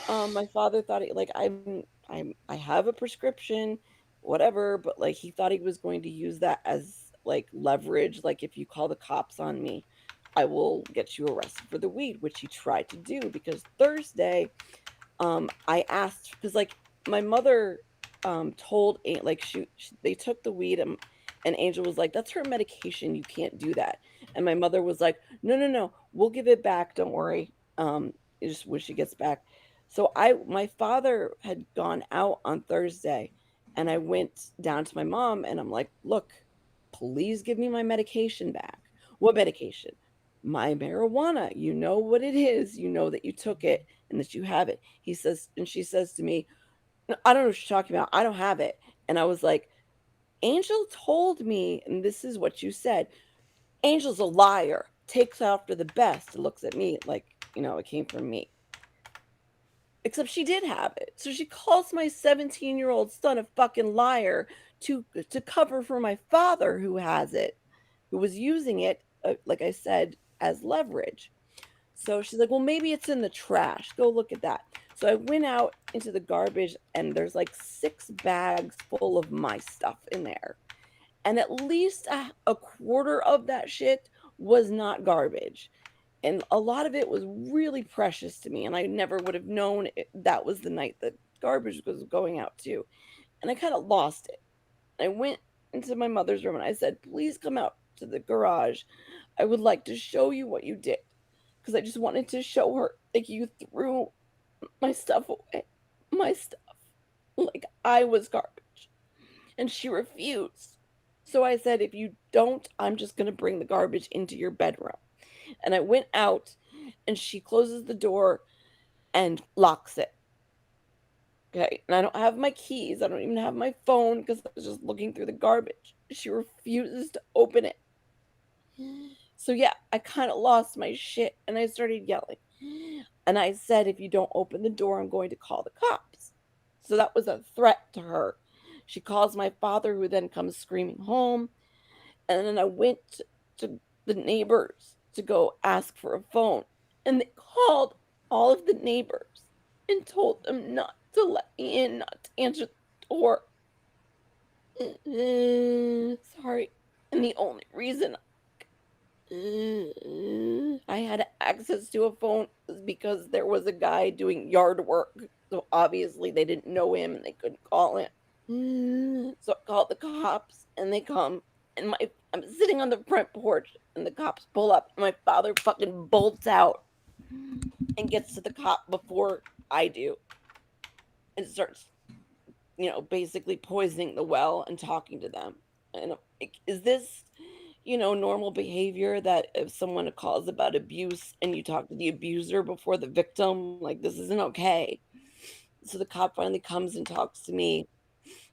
C: My father thought like I have a prescription, whatever, but like he thought he was going to use that as like leverage. Like if you call the cops on me, I will get you arrested for the weed, which he tried to do because Thursday, I asked because like my mother told like they took the weed and Angel was like, that's her medication, you can't do that. And my mother was like, no, no, no, we'll give it back, don't worry. Just when she gets back. So my father had gone out on Thursday and I went down to my mom and I'm like, look, please give me my medication back. What medication? My marijuana. You know what it is. You know that you took it and that you have it. He says, and she says to me, "No, I don't know what you're talking about. I don't have it." And I was like, Angel told me, and this is what you said. Angel's a liar, takes after the best. Looks at me like, it came from me. Except she did have it. So she calls my 17-year-old son a fucking liar to cover for my father who has it, who was using it, like I said, as leverage. So she's like, well, maybe it's in the trash. Go look at that. So I went out into the garbage and there's like 6 bags full of my stuff in there. And at least a quarter of that shit was not garbage. And a lot of it was really precious to me. And I never would have known that was the night that garbage was going out too. And I kind of lost it. I went into my mother's room and I said, please come out to the garage. I would like to show you what you did. Because I just wanted to show her, like, you threw my stuff away. My stuff. Like I was garbage. And she refused. So I said, if you don't, I'm just going to bring the garbage into your bedroom. And I went out and she closes the door and locks it. Okay. And I don't have my keys. I don't even have my phone because I was just looking through the garbage. She refuses to open it. So yeah, I kind of lost my shit and I started yelling. And I said, if you don't open the door, I'm going to call the cops. So that was a threat to her. She calls my father, who then comes screaming home. And then I went to the neighbors to go ask for a phone. And they called all of the neighbors and told them not to let me in, not to answer the door. Sorry. And the only reason I had access to a phone was because there was a guy doing yard work. So obviously they didn't know him and they couldn't call him. So I called the cops and they come and I'm sitting on the front porch and the cops pull up and my father fucking bolts out and gets to the cop before I do and starts, basically poisoning the well and talking to them. And I'm like, is this, normal behavior that if someone calls about abuse and you talk to the abuser before the victim, like this isn't okay. So the cop finally comes and talks to me.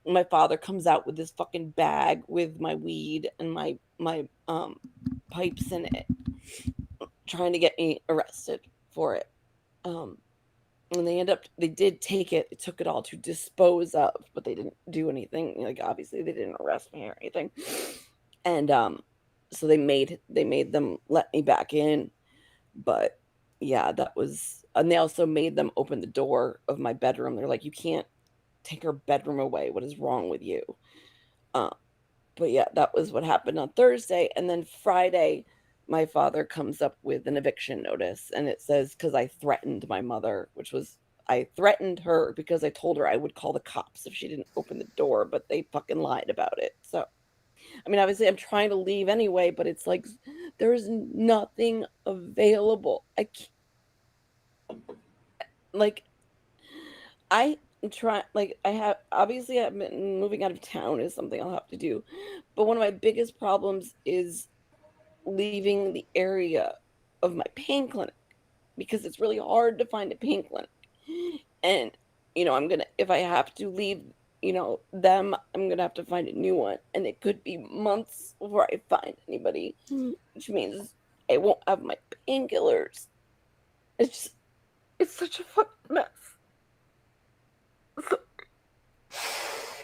C: My father comes out with this fucking bag with my weed and my pipes in it, trying to get me arrested for it. And they did take it. They took it all to dispose of, but they didn't do anything. Like obviously they didn't arrest me or anything. And so they made them let me back in. But yeah, that was, and they also made them open the door of my bedroom. They're like, you can't take her bedroom away. What is wrong with you? But yeah, that was what happened on Thursday. And then Friday, my father comes up with an eviction notice and it says, because I threatened my mother, I threatened her because I told her I would call the cops if she didn't open the door, but they fucking lied about it. So, I mean, obviously I'm trying to leave anyway, but it's like, there's nothing available. I can't, like, I try like I have obviously I've been moving out of town is something I'll have to do. But one of my biggest problems is leaving the area of my pain clinic because it's really hard to find a pain clinic. And, I'm going to, if I have to leave, them, I'm going to have to find a new one. And it could be months before I find anybody, which means I won't have my painkillers. It's such a fucking mess.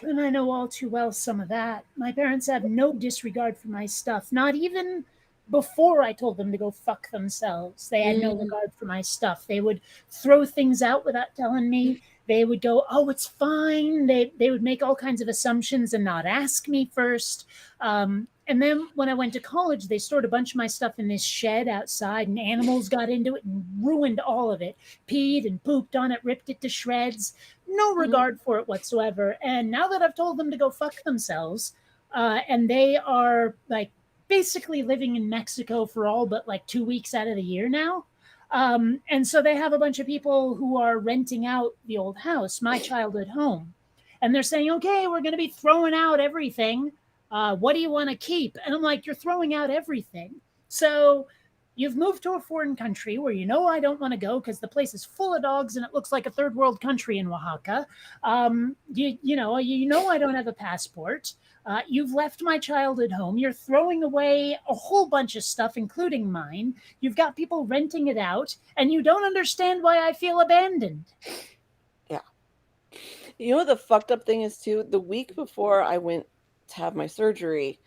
A: And I know all too well some of that. My parents have no disregard for my stuff, not even before I told them to go fuck themselves. They had no regard for my stuff. They would throw things out without telling me. They would go, "Oh, it's fine." They would make all kinds of assumptions and not ask me first. And then when I went to college, they stored a bunch of my stuff in this shed outside, and animals got into it and ruined all of it. Peed and pooped on it, ripped it to shreds. No regard for it whatsoever. And now that I've told them to go fuck themselves, and they are like basically living in Mexico for all but like 2 weeks out of the year now. And so they have a bunch of people who are renting out the old house, my childhood home. And they're saying, okay, we're going to be throwing out everything. What do you want to keep? And I'm like, you're throwing out everything. So you've moved to a foreign country where I don't want to go because the place is full of dogs and it looks like a third world country in Oaxaca. You know I don't have a passport. You've left my childhood home. You're throwing away a whole bunch of stuff, including mine. You've got people renting it out, and you don't understand why I feel abandoned.
C: Yeah. You know what the fucked up thing is, too? The week before I went to have my surgery,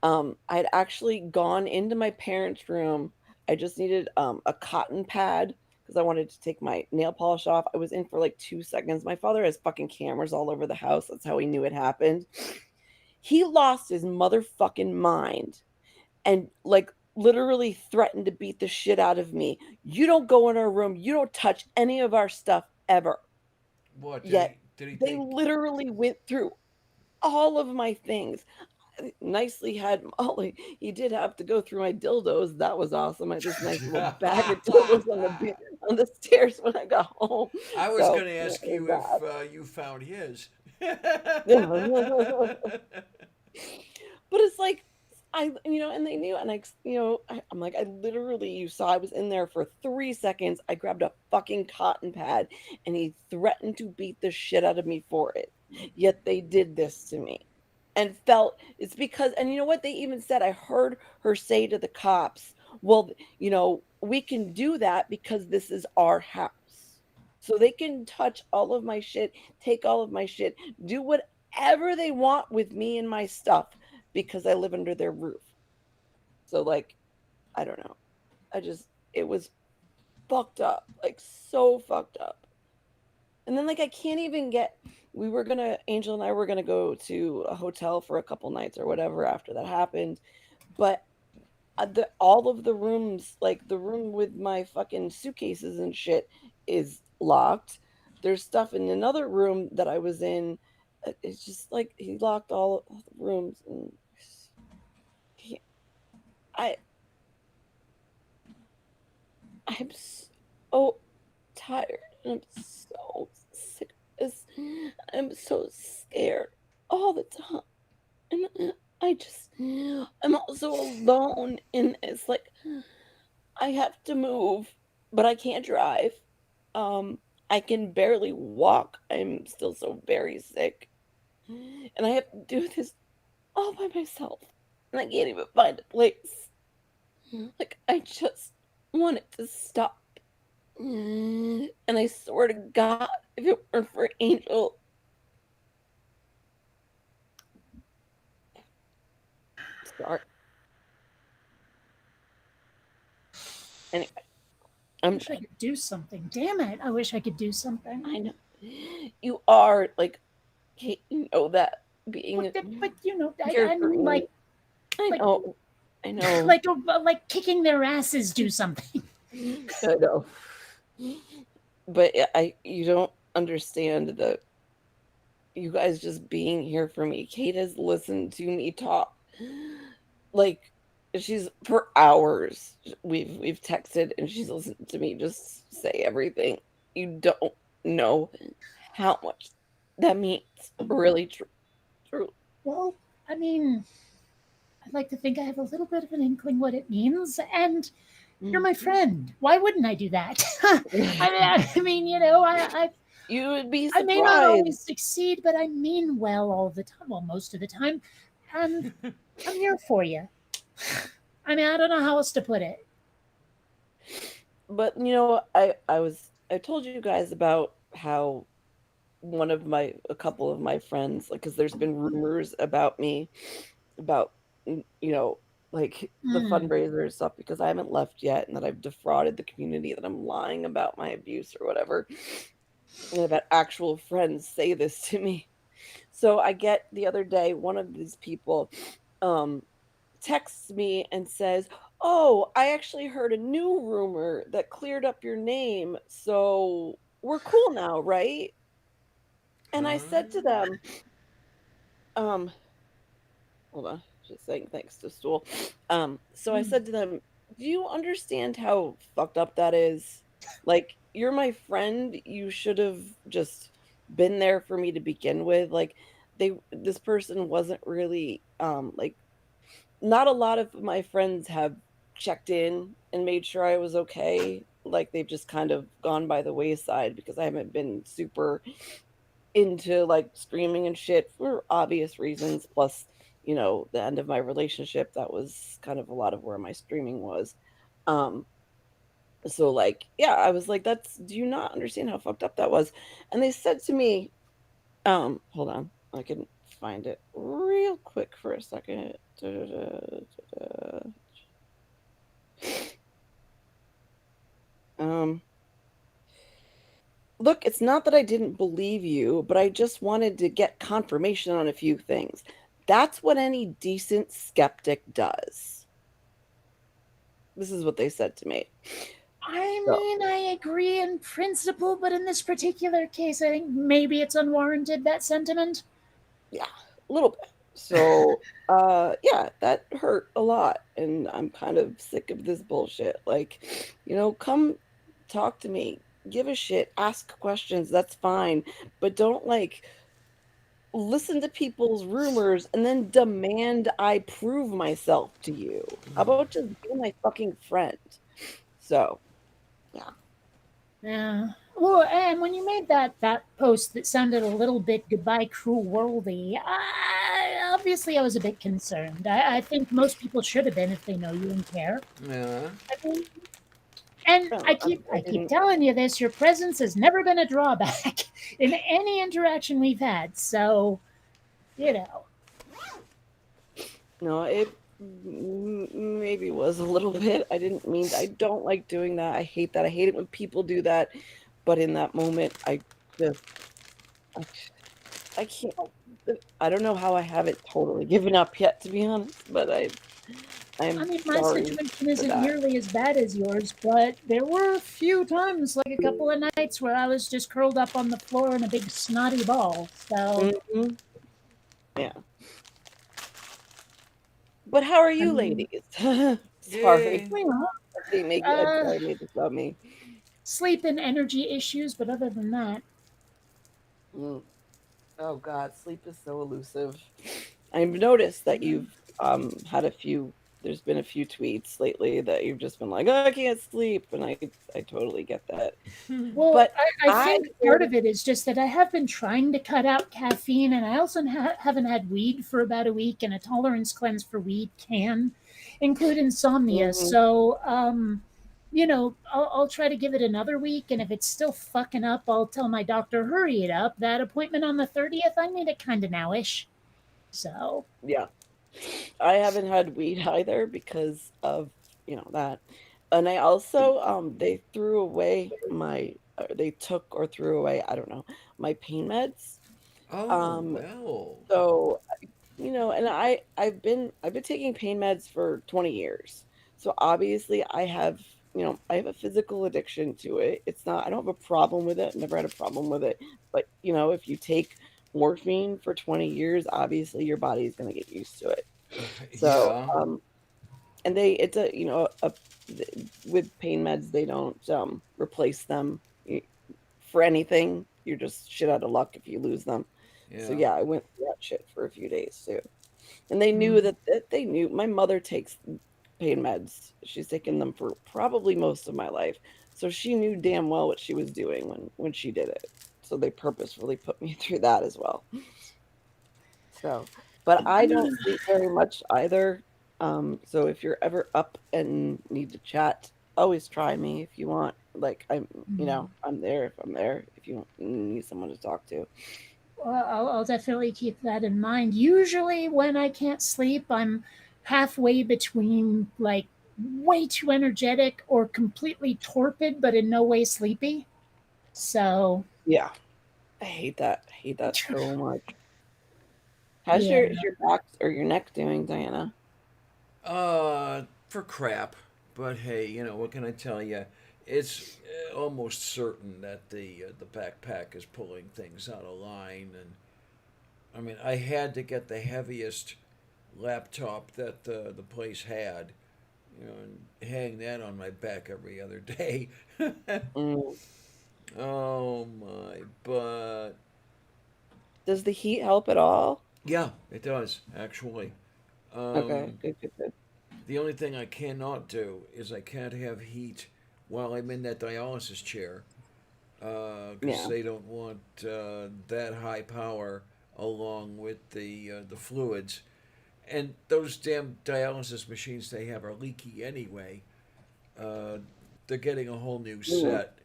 C: I'd actually gone into my parents' room. I just needed a cotton pad because I wanted to take my nail polish off. I was in for like 2 seconds. My father has fucking cameras all over the house. That's how he knew it happened. He lost his motherfucking mind and like literally threatened to beat the shit out of me. You don't go in our room. You don't touch any of our stuff ever.
B: What?
C: Yet
B: Did he
C: they literally went through all of my things. Nicely had Molly. He did have to go through my dildos. That was awesome. I had this nice little bag of dildos on the stairs when I got home.
B: I was going to ask you if you found his.
C: But it's like, and they knew, and I'm like, I literally, you saw I was in there for 3 seconds. I grabbed a fucking cotton pad, and he threatened to beat the shit out of me for it. Yet they did this to me, and it's because, and you know what they even said? I heard her say to the cops, "Well, we can do that because this is our house." So they can touch all of my shit, take all of my shit, do whatever they want with me and my stuff because I live under their roof. So, like, I don't know. It was fucked up. Like, so fucked up. And then, like, I can't even Angel and I were going to go to a hotel for a couple nights or whatever after that happened. But all of the rooms, like the room with my fucking suitcases and shit, is locked. There's stuff in another room that I was in. It's just like he locked all the rooms, and I'm so tired, and I'm so sick of this. I'm so scared all the time, and I'm also alone, and it's like I have to move, but I can't drive. I can barely walk. I'm still so very sick. And I have to do this all by myself. And I can't even find a place. Like, I just want it to stop. And I swear to God, if it weren't for Angel. Sorry. Anyway.
A: I wish I could do something. Damn it. I wish I could do something.
C: I know. You are, like, you know that being.
A: But I'm like.
C: I know.
A: Like kicking their asses do something.
C: I know. But you don't understand you guys just being here for me. Kate has listened to me talk. Like, she's for hours. We've texted and she's listened to me just say everything. You don't know how much that means. Really true.
A: Well, I mean, I'd like to think I have a little bit of an inkling what it means, and you're my friend. Why wouldn't I do that? I mean,
C: You would be
A: I may not
C: surprised.
A: always succeed, but I mean well all the time. Well, most of the time. And I'm here for you. I mean, I don't know how else to put it.
C: But I told you guys about how a couple of my friends, like, because there's been rumors about me, about like the
A: Hmm.
C: fundraiser and stuff, because I haven't left yet, and that I've defrauded the community, that I'm lying about my abuse or whatever. And I've had actual friends say this to me. So I get the other day, one of these people um texts me and says, "Oh, I actually heard a new rumor that cleared up your name, so we're cool now, right?" And I said to
B: Huh?
C: them, um, hold on, just saying thanks to Stool. So I
A: Hmm.
C: said to them, "Do you understand how fucked up that is? Like, you're my friend. You should have just been there for me to begin with. Like, this person wasn't really like, not a lot of my friends have checked in and made sure I was okay. Like, they've just kind of gone by the wayside because I haven't been super into like streaming and shit for obvious reasons. Plus, the end of my relationship, that was kind of a lot of where my streaming was. Um, so like, yeah, I was like, do you not understand how fucked up that was? And they said to me, hold on, I can find it real quick for a second. Um, Look, it's not that I didn't believe you, but I just wanted to get confirmation on a few things. That's what any decent skeptic does. This is what they said to me.
A: I
C: So,
A: mean, I agree in principle, but in this particular case, I think maybe it's unwarranted, that sentiment.
C: yeah, a little bit. So, yeah, that hurt a lot. And I'm kind of sick of this bullshit. Like, come talk to me, give a shit, ask questions. That's fine. But don't like listen to people's rumors and then demand I prove myself to you. How about just be my fucking friend? So, yeah.
A: Yeah. Well, and when you made that post that sounded a little bit goodbye cruel worldy, obviously I was a bit concerned. I think most people should have been if they know you and care.
B: Yeah.
A: I mean, and
C: No, I
A: I keep
C: didn't.
A: telling you this. Your presence has never been a drawback in any interaction we've had. So you know.
C: No, it maybe was a little bit. I didn't mean. I don't like doing that. I hate that. I hate it when people do that. But in that moment, just I, I can't. I don't know how I haven't totally given up yet, to be honest. But
A: I
C: I'm
A: mean, my
C: sorry
A: situation
C: for
A: isn't
C: that.
A: nearly as bad as yours, but there were a few times, like a couple of nights, where I was just curled up on the floor in a big snotty ball. So,
C: Hmm. Yeah. But how are
A: I
C: you
A: mean,
C: ladies? Sorry.
B: Yay.
A: you know,
C: I made this about me.
A: sleep and energy issues, but other than that,
C: Mm. Oh God, sleep is so elusive. I've noticed that you've had a few. There's been a few tweets lately that you've just been like, "Oh, I can't sleep," and I totally get that.
A: well,
C: But
A: I
C: I
A: think part of it is just that I have been trying to cut out caffeine, and I also haven't had weed for about a week, and a tolerance cleanse for weed can include insomnia.
C: Mhm.
A: So, I'll try to give it another week, and if it's still fucking up, I'll tell my doctor, hurry it up. That appointment on the 30th, I need it kind of nowish. So,
C: Yeah, I haven't had weed either because of that, and I also they took or threw away, I don't know, my pain meds.
B: Oh,
C: Um,
B: well.
C: so and I've been taking pain meds for 20 years. So obviously I have a physical addiction to it. It's not I don't have a problem with it. Never had a problem with it. But if you take morphine for 20 years, obviously your body is going to get used to it. So,
B: Yeah.
C: and it's with pain meds, they don't replace them for anything. You're just shit out of luck if you lose them. So
B: Yeah.
C: yeah, I went through that shit for a few days too. And they knew
A: mm,
C: that they knew my mother takes pain meds. She's taken them for probably most of my life. So she knew damn well what she was doing when she did it. so they purposefully put me through that as well. So, but I don't sleep very much either. So if you're ever up and need to chat, always try me if you want. Like I'm there if I'm there if you need someone to talk to.
A: Well, I'll definitely keep that in mind. Usually, when I can't sleep, I'm halfway between like way too energetic or completely torpid, but in no way sleepy. So,
C: Yeah, I hate that. I hate that so much. How's
A: yeah.
C: your back or your neck doing, Diana?
B: For crap. But hey, you know what can I tell you? It's almost certain that the backpack is pulling things out of line, and I mean I had to get the heaviest laptop that the place had, you know, and hang that on my back every other day.
C: Mm.
B: Oh my butt.
C: Does the heat help at all?
B: Yeah, it does actually.
C: Okay,
B: Um,
C: good, good, good.
B: the only thing I cannot do is I can't have heat while I'm in that dialysis chair because
C: Yeah.
B: they don't want that high power along with the fluids. And those damn dialysis machines they have are leaky anyway. Uh, they're getting a whole new
C: Mm.
B: set.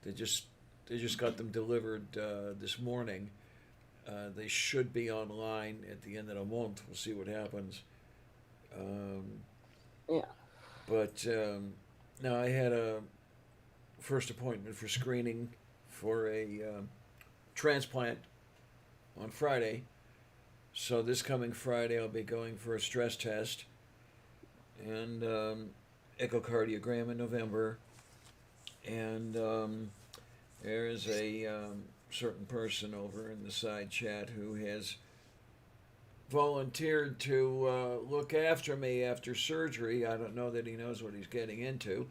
B: They just they just got them delivered this morning. They should be online at the end of the month. We'll see what happens. Um,
C: Yeah.
B: but no, I had a first appointment for screening for a transplant on Friday. So this coming Friday, I'll be going for a stress test and echocardiogram in November. And there is a certain person over in the side chat who has volunteered to look after me after surgery. I don't know that he knows what he's getting into.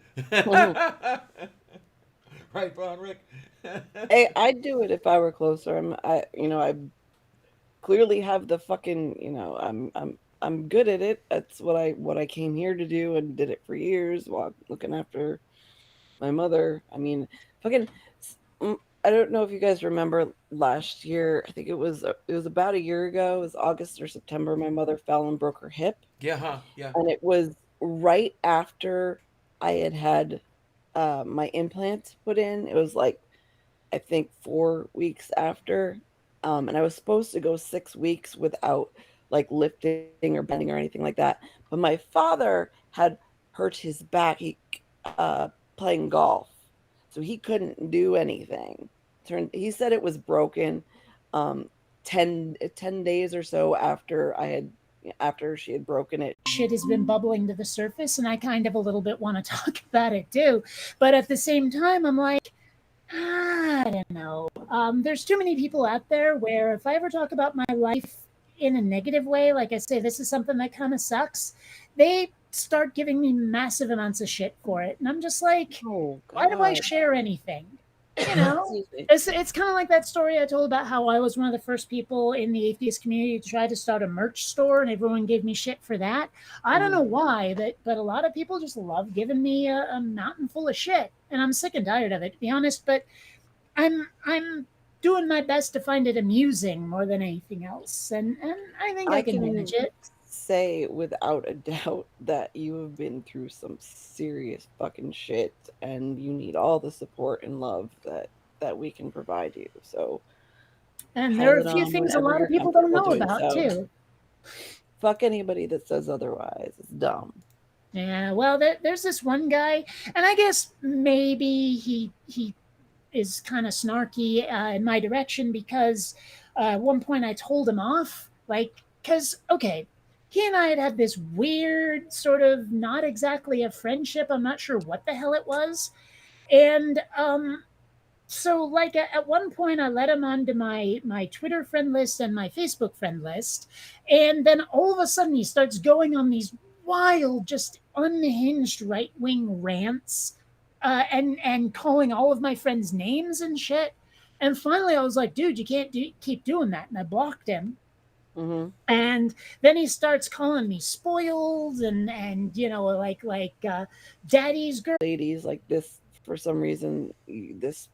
B: Right, Von Rick?
C: Hey, I'd do it if I were closer. I clearly have the fucking, I'm good at it. That's what I came here to do and did it for years while looking after my mother. I mean, fucking I don't know if you guys remember last year. I think it was about a year ago. It was August or September. My mother fell and broke her hip,
B: Yeah, huh? Yeah.
C: and it was right after I had my implant put in. It was like I think 4 weeks after, and I was supposed to go 6 weeks without like lifting or bending or anything like that. But my father had hurt his back. Playing golf, so he couldn't do anything. He said it was broken, um, 10 days or so after she had broken it.
A: Shit has been bubbling to the surface, and I kind of a little bit want to talk about it too. But at the same time, I'm like, I don't know. There's too many people out there where if I ever talk about my life in a negative way, like I say, this is something that kind of sucks, they start giving me massive amounts of shit for it. And I'm just like,
C: Oh
A: why do I
C: God.
A: share anything? You know,
C: Excuse me.
A: it's kind of like that story I told about how I was one of the first people in the atheist community to try to start a merch store, and everyone gave me shit for that. I don't know why, but a lot of people just love giving me a mountain full of shit, and I'm sick and tired of it, to be honest. But I'm doing my best to find it amusing more than anything else, and I think I
C: I
A: can
C: can
A: manage it.
C: say without a doubt that you have been through some serious fucking shit, and you need all the support and love that we can provide you. So
A: And there
C: pile
A: are
C: it
A: a few
C: on
A: things a
C: whenever
A: lot
C: you're
A: of people don't
C: comfortable
A: know
C: doing
A: about
C: so.
A: too.
C: Fuck anybody that says otherwise. It's dumb.
A: Yeah, well, there's this one guy, and I guess maybe he is kind of snarky in my direction because at one point I told him off, like, because okay, he and I had this weird sort of not exactly a friendship. I'm not sure what the hell it was, and so like at one point I let him onto my Twitter friend list and my Facebook friend list, and then all of a sudden he starts going on these wild, just unhinged right wing rants, and calling all of my friends names and shit. And finally, I was like, dude, you can't keep doing that, and I blocked him.
C: Hmm.
A: And then he starts calling me spoiled and like daddy's girl.
C: Ladies like this, for some reason, this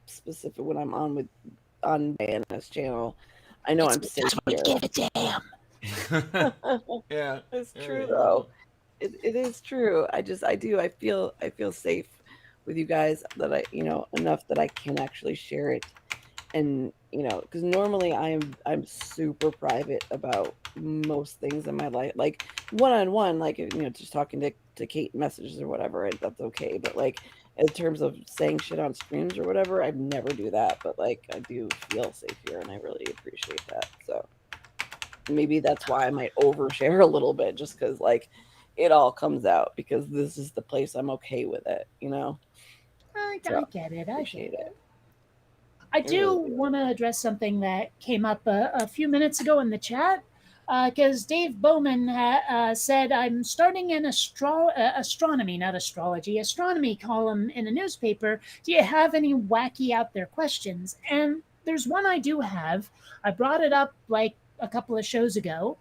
C: specific when I'm on Diana's channel. I know I'm safe here.
A: Give a damn.
B: Yeah.
C: It's
B: There
C: true
B: you
C: though.
B: go.
C: It is true. I feel safe with you guys that enough that I can actually share it. And because normally I'm super private about most things in my life, like one-on-one, like just talking to Kate messages or whatever, and that's okay. But like in terms of saying shit on streams or whatever, I'd never do that. But like I do feel safe here, and I really appreciate that. So maybe that's why I might overshare a little bit, just because like it all comes out, because this is the place I'm okay with it. So
A: I get it. I get
C: appreciate
A: it.
C: it.
A: I
C: I
A: do
C: really do.
A: want to address something that came up a few minutes ago in the chat, because Dave Bowman said, I'm starting an astronomy, not astrology, astronomy column in a newspaper. Do you have any wacky out there questions? And there's one I do have. I brought it up like a couple of shows ago.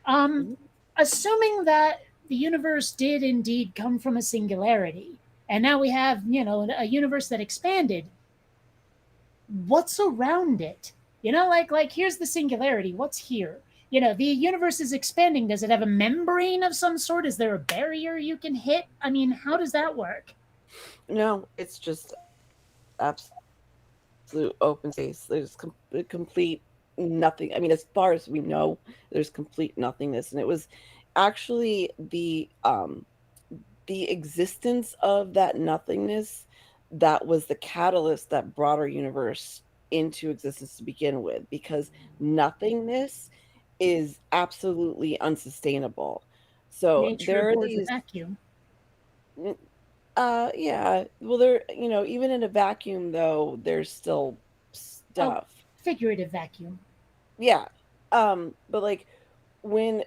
A: Um,
C: Mhm.
A: Assuming that the universe did indeed come from a singularity, and now we have, a universe that expanded, what's around it? Like here's the singularity. What's here? The universe is expanding. Does it have a membrane of some sort? Is there a barrier you can hit? I mean, how does that work?
C: No, it's just absolute open space. There's complete nothing. I mean, as far as we know, there's complete nothingness, and it was actually the existence of that nothingness that was the catalyst that brought our universe into existence to begin with, because nothingness is absolutely unsustainable. So
A: Nature
C: there are
A: abhors a
C: these
A: vacuum.
C: yeah, well there even in a vacuum though there's still
A: Oh,
C: stuff.
A: figurative vacuum.
C: Yeah. But like when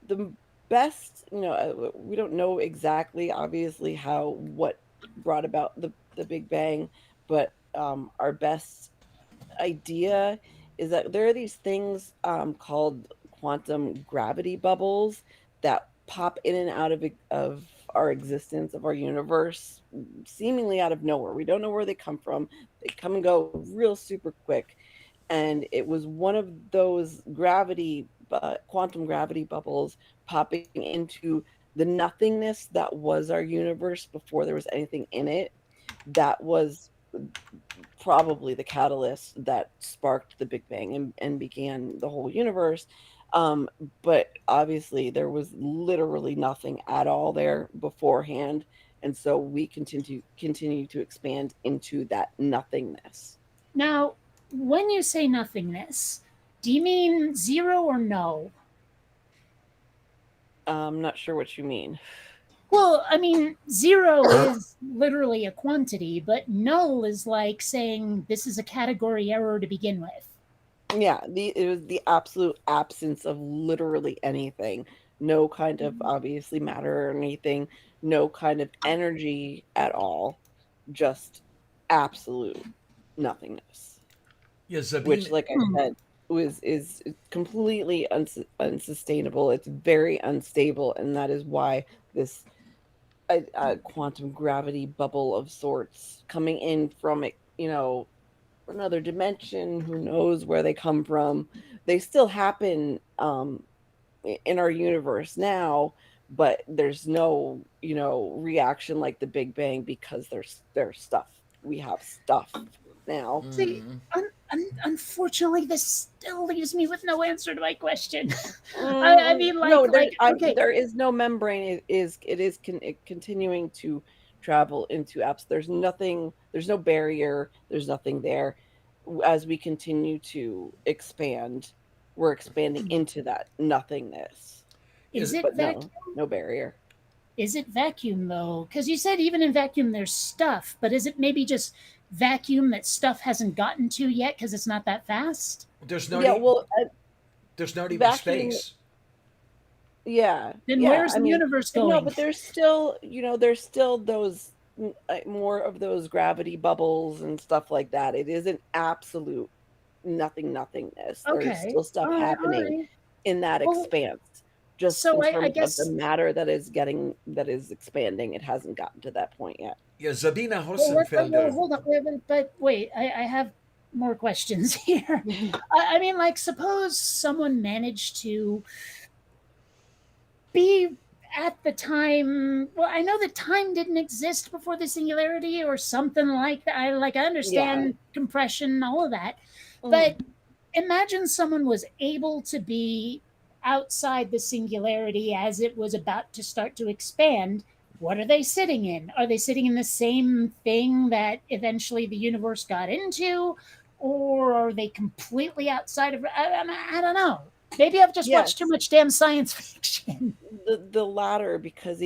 C: the best, we don't know exactly, obviously, what brought about the Big Bang, but our best idea is that there are these things called quantum gravity bubbles that pop in and out of our existence, of our universe, seemingly out of nowhere. We don't know where they come from. They come and go real super quick, and it was one of those quantum gravity bubbles popping into the nothingness that was our universe before there was anything in it, that was probably the catalyst that sparked the Big Bang and began the whole universe. But obviously there was literally nothing at all there beforehand, and so we continue to expand into that nothingness.
A: Now, when you say nothingness, do you mean zero or no?
C: I'm not sure what you mean.
A: Well, I mean, zero is literally a quantity, but null is like saying this is a category error to begin with.
C: Yeah, it was the absolute absence of literally anything. No kind of obviously matter or anything, no kind of energy at all, just absolute nothingness.
B: Yeah,
C: Which,
B: Sabine.
C: like I
A: Hmm.
C: said, is completely unsustainable. It's very unstable, and that is why this a quantum gravity bubble of sorts coming in from it, another dimension, who knows where they come from. They still happen in our universe now, but there's no reaction like the Big Bang, because there's stuff. We have stuff now.
A: See, unfortunately, this still leaves me with no answer to my question. I mean,
C: No,
A: okay,
C: there is no membrane. Continuing to travel into apps. There's nothing. There's no barrier. There's nothing there. As we continue to expand, we're expanding into that nothingness.
A: is
B: Yes.
A: it
C: But
A: vacuum?
C: no barrier.
A: Is it vacuum though? Because you said even in vacuum there's stuff, but is it maybe just vacuum that stuff hasn't gotten to yet because it's not that fast?
B: There's not
C: Yeah.
B: e-
C: Well,
B: there's not even
C: vacuum.
B: space.
C: Yeah,
A: Then
C: yeah.
A: where's
C: I
A: the
C: mean,
A: universe
C: but no,
A: going?
C: but there's still those more of those gravity bubbles and stuff like that. It isn't absolute nothingness. There's
A: Okay,
C: still stuff
A: all right, all
C: happening
A: right.
C: in that
A: Well,
C: expanse. just
A: So
C: in
A: I
C: terms of the
A: guess.
C: matter that is expanding, it hasn't gotten to that point yet.
B: Yeah, Sabina
A: Well, well,
B: Hossenfelder.
A: hold on, but wait, I have more questions here. I mean, like, suppose someone managed to be at the time. Well, I know that time didn't exist before the singularity, or something like that. I
C: Yeah.
A: understand compression, all of that,
C: Mhm.
A: but imagine someone was able to be outside the singularity as it was about to start to expand. What are they sitting in? Are they sitting in the same thing that eventually the universe got into? Or are they completely outside of? I don't know. Maybe I've just watched too
C: Yes.
A: much damn science fiction.
C: The latter, because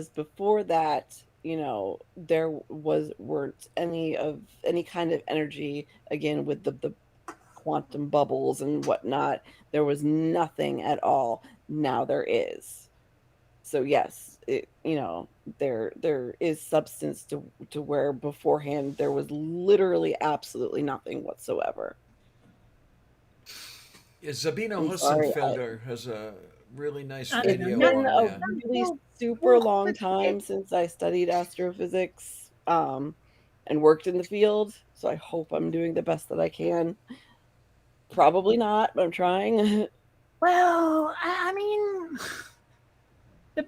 C: before that, there weren't any kind of energy, again, with the quantum bubbles and whatnot. There was nothing at all. Now there is. So yes, there is substance to where beforehand there was literally absolutely nothing whatsoever.
B: Yeah, Sabina
C: I'm sorry.
B: Hossenfelder has a really nice
A: I don't know.
C: It's
B: video
A: No,
C: been
B: on
C: a
B: that.
C: really
A: well,
C: super
A: well,
C: long
A: but
C: time since I studied astrophysics, and worked in the field, so I hope I'm doing the best that I can. Probably not, but I'm trying.
A: well, I mean, the,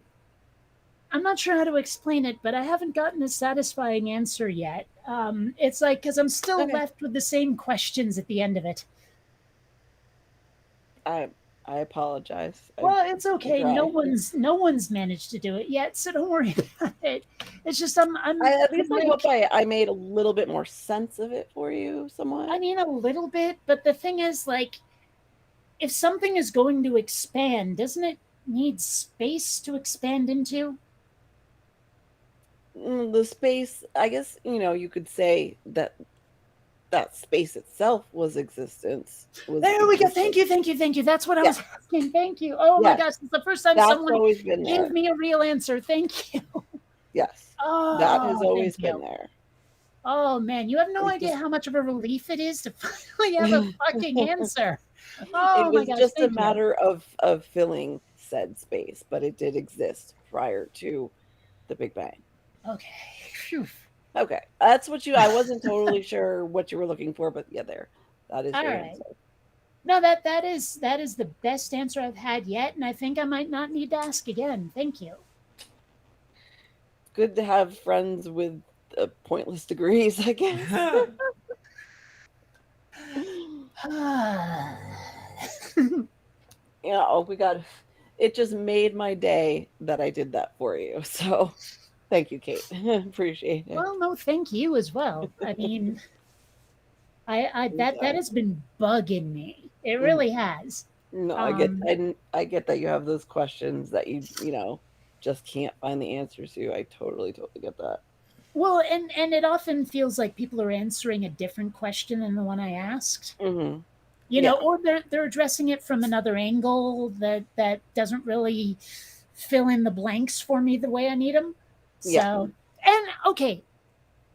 A: I'm not sure how to explain it, but I haven't gotten a satisfying answer yet. It's like because I'm still
C: Okay.
A: left with the same questions at the end of it.
C: I I apologize.
A: Well, it's
C: I
A: okay.
C: try.
A: No one's managed to do it yet, so don't worry about it. It's just
C: At
A: I'm
C: least I hope
A: like,
C: I made a little bit more sense of it for you
A: I
C: somewhat.
A: mean, a little bit, but the thing is, like, if something is going to expand, doesn't it need space to expand into?
C: The space, I guess, you could say that that space itself was existence, was
A: There we go. Thank
C: existence.
A: you, thank you, thank you. That's what I
C: Yeah.
A: was asking. Thank you. Oh my
C: Yes.
A: gosh, it's the first time
C: That's
A: someone
C: always been
A: gave
C: there.
A: me a real answer. Thank you.
C: Yes. That has
A: Oh, thank
C: always been
A: you.
C: there.
A: Oh man, you have no
C: It
A: idea
C: just
A: how much of a relief it is to finally have a fucking answer.
C: it
A: Oh my
C: was
A: gosh,
C: just a
A: thank you.
C: matter of filling said space, but it did exist prior to the Big Bang.
A: Okay. Phew.
C: Okay. That's what I wasn't totally sure what you were looking for, but yeah, there. That is
A: All
C: your
A: right.
C: answer.
A: No, that is the best answer I've had yet, and I think I might not need to ask again. Thank you.
C: Good to have friends with pointless degrees, I guess. Oh, we got it just made my day that I did that for you. So thank you, Kate. Appreciate it.
A: Well, no, thank you as well. I mean, I
C: I'm
A: that
C: sorry.
A: has been bugging me. It
C: Mhm.
A: really has.
C: No,
A: Um,
C: I get that you have those questions that you just can't find the answers to. I totally get that.
A: well, and it often feels like people are answering a different question than the one I asked.
C: Hmm.
A: Or
C: Yeah.
A: they're addressing it from another angle that doesn't really fill in the blanks for me the way I need them.
C: Yeah.
A: So, and okay,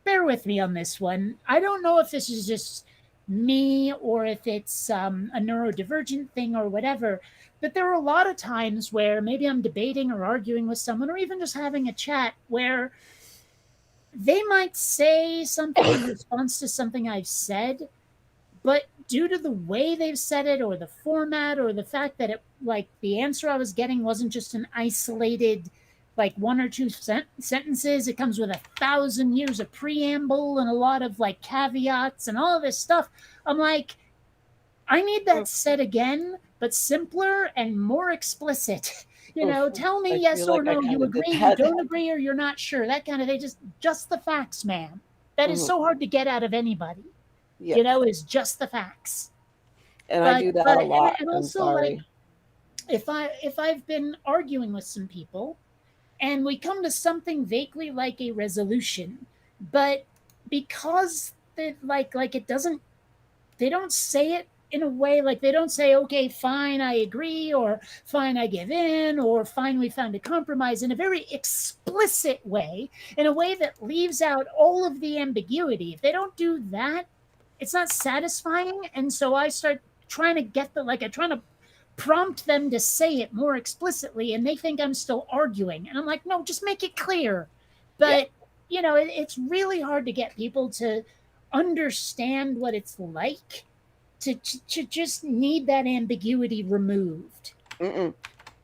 A: bear with me on this one. I don't know if this is just me or if it's a neurodivergent thing or whatever, but there are a lot of times where maybe I'm debating or arguing with someone or even just having a chat where they might say something in response to something I've said, but due to the way they've said it or the format or the fact that it like the answer I was getting wasn't just an isolated like one or two sentences, it comes with 1,000 years of preamble and a lot of like caveats and all this stuff. I'm like, I need that
C: Oof,
A: said again, but simpler and more explicit.
C: oof.
A: Tell me
C: I
A: yes
C: feel
A: or
C: like I
A: no,
C: kind
A: you
C: of did
A: agree, you
C: that.
A: don't agree, or you're not sure, that kind of thing. Just the facts, ma'am. That is
C: Mhm.
A: so hard to get out of anybody,
C: Yes.
A: is just the facts.
C: And I
A: but
C: do that
A: but
C: a lot.
A: and
C: I'm
A: also, like,
C: sorry.
A: if I've been arguing with some people and we come to something vaguely like a resolution, but because like it doesn't, they don't say it in a way, like they don't say, okay, fine, I agree, or fine, I give in, or fine, we found a compromise, in a very explicit way, in a way that leaves out all of the ambiguity. If they don't do that, it's not satisfying. And so I start trying to get the like I trying to prompt them to say it more explicitly, and they think I'm still arguing. And I'm like, no, just make it clear. But, it's really hard to get people to understand what it's like to just need that ambiguity removed.
C: Mm-mm.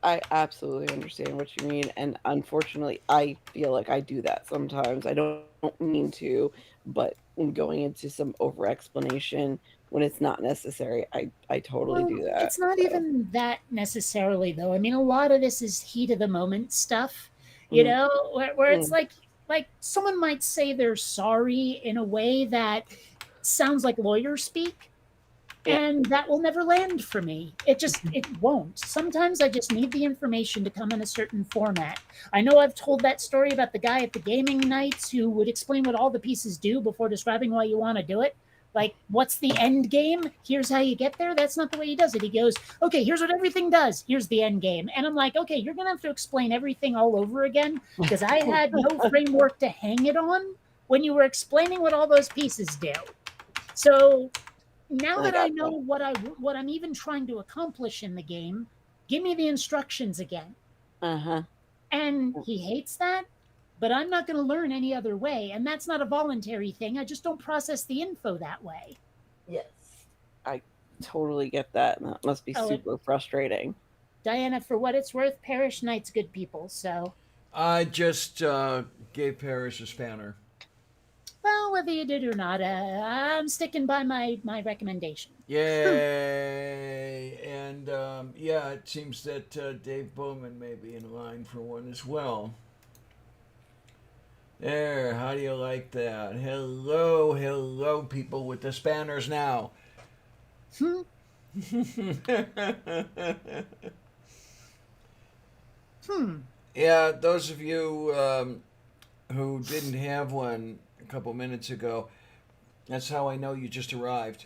C: I absolutely understand what you mean, and unfortunately, I feel like I do that sometimes. I don't mean to, but going into some over explanation when it's not necessary, I totally
A: Well,
C: do that.
A: it's not
C: So,
A: even that necessarily, though. I mean, a lot of this is heat of the moment stuff,
C: mm,
A: where it's
C: mm,
A: like someone might say they're sorry in a way that sounds like lawyer speak,
C: yeah.
A: and that will never land for me. It won't. Sometimes I just need the information to come in a certain format. I know I've told that story about the guy at the gaming nights who would explain what all the pieces do before describing why you want to do it. Like, what's the end game? Here's how you get there. That's not the way he does it. He goes, okay, here's what everything does. Here's the end game. And I'm like, okay, you're going to have to explain everything all over again because I had no framework to hang it on when you were explaining what all those pieces do. So now
C: I
A: that I
C: got
A: know
C: that.
A: what I'm even trying to accomplish in the game, give me the instructions again.
C: Uh-huh.
A: And he hates that, but I'm not going to learn any other way. And that's not a voluntary thing. I just don't process the info that way.
C: Yes. I totally get that. And that must be
A: Oh,
C: super frustrating.
A: Diana, for what it's worth, Parish Knight's good people. So,
B: I just gave Paris a spanner.
A: well, whether you did or not, I'm sticking by my recommendation.
B: Yay! And yeah, it seems that Dave Bowman may be in line for one as well. There, how do you like that? Hello, hello, people with the spanners now.
A: Hmm. Hmm.
B: Yeah, those of you who didn't have one a couple minutes ago, that's how I know you just arrived.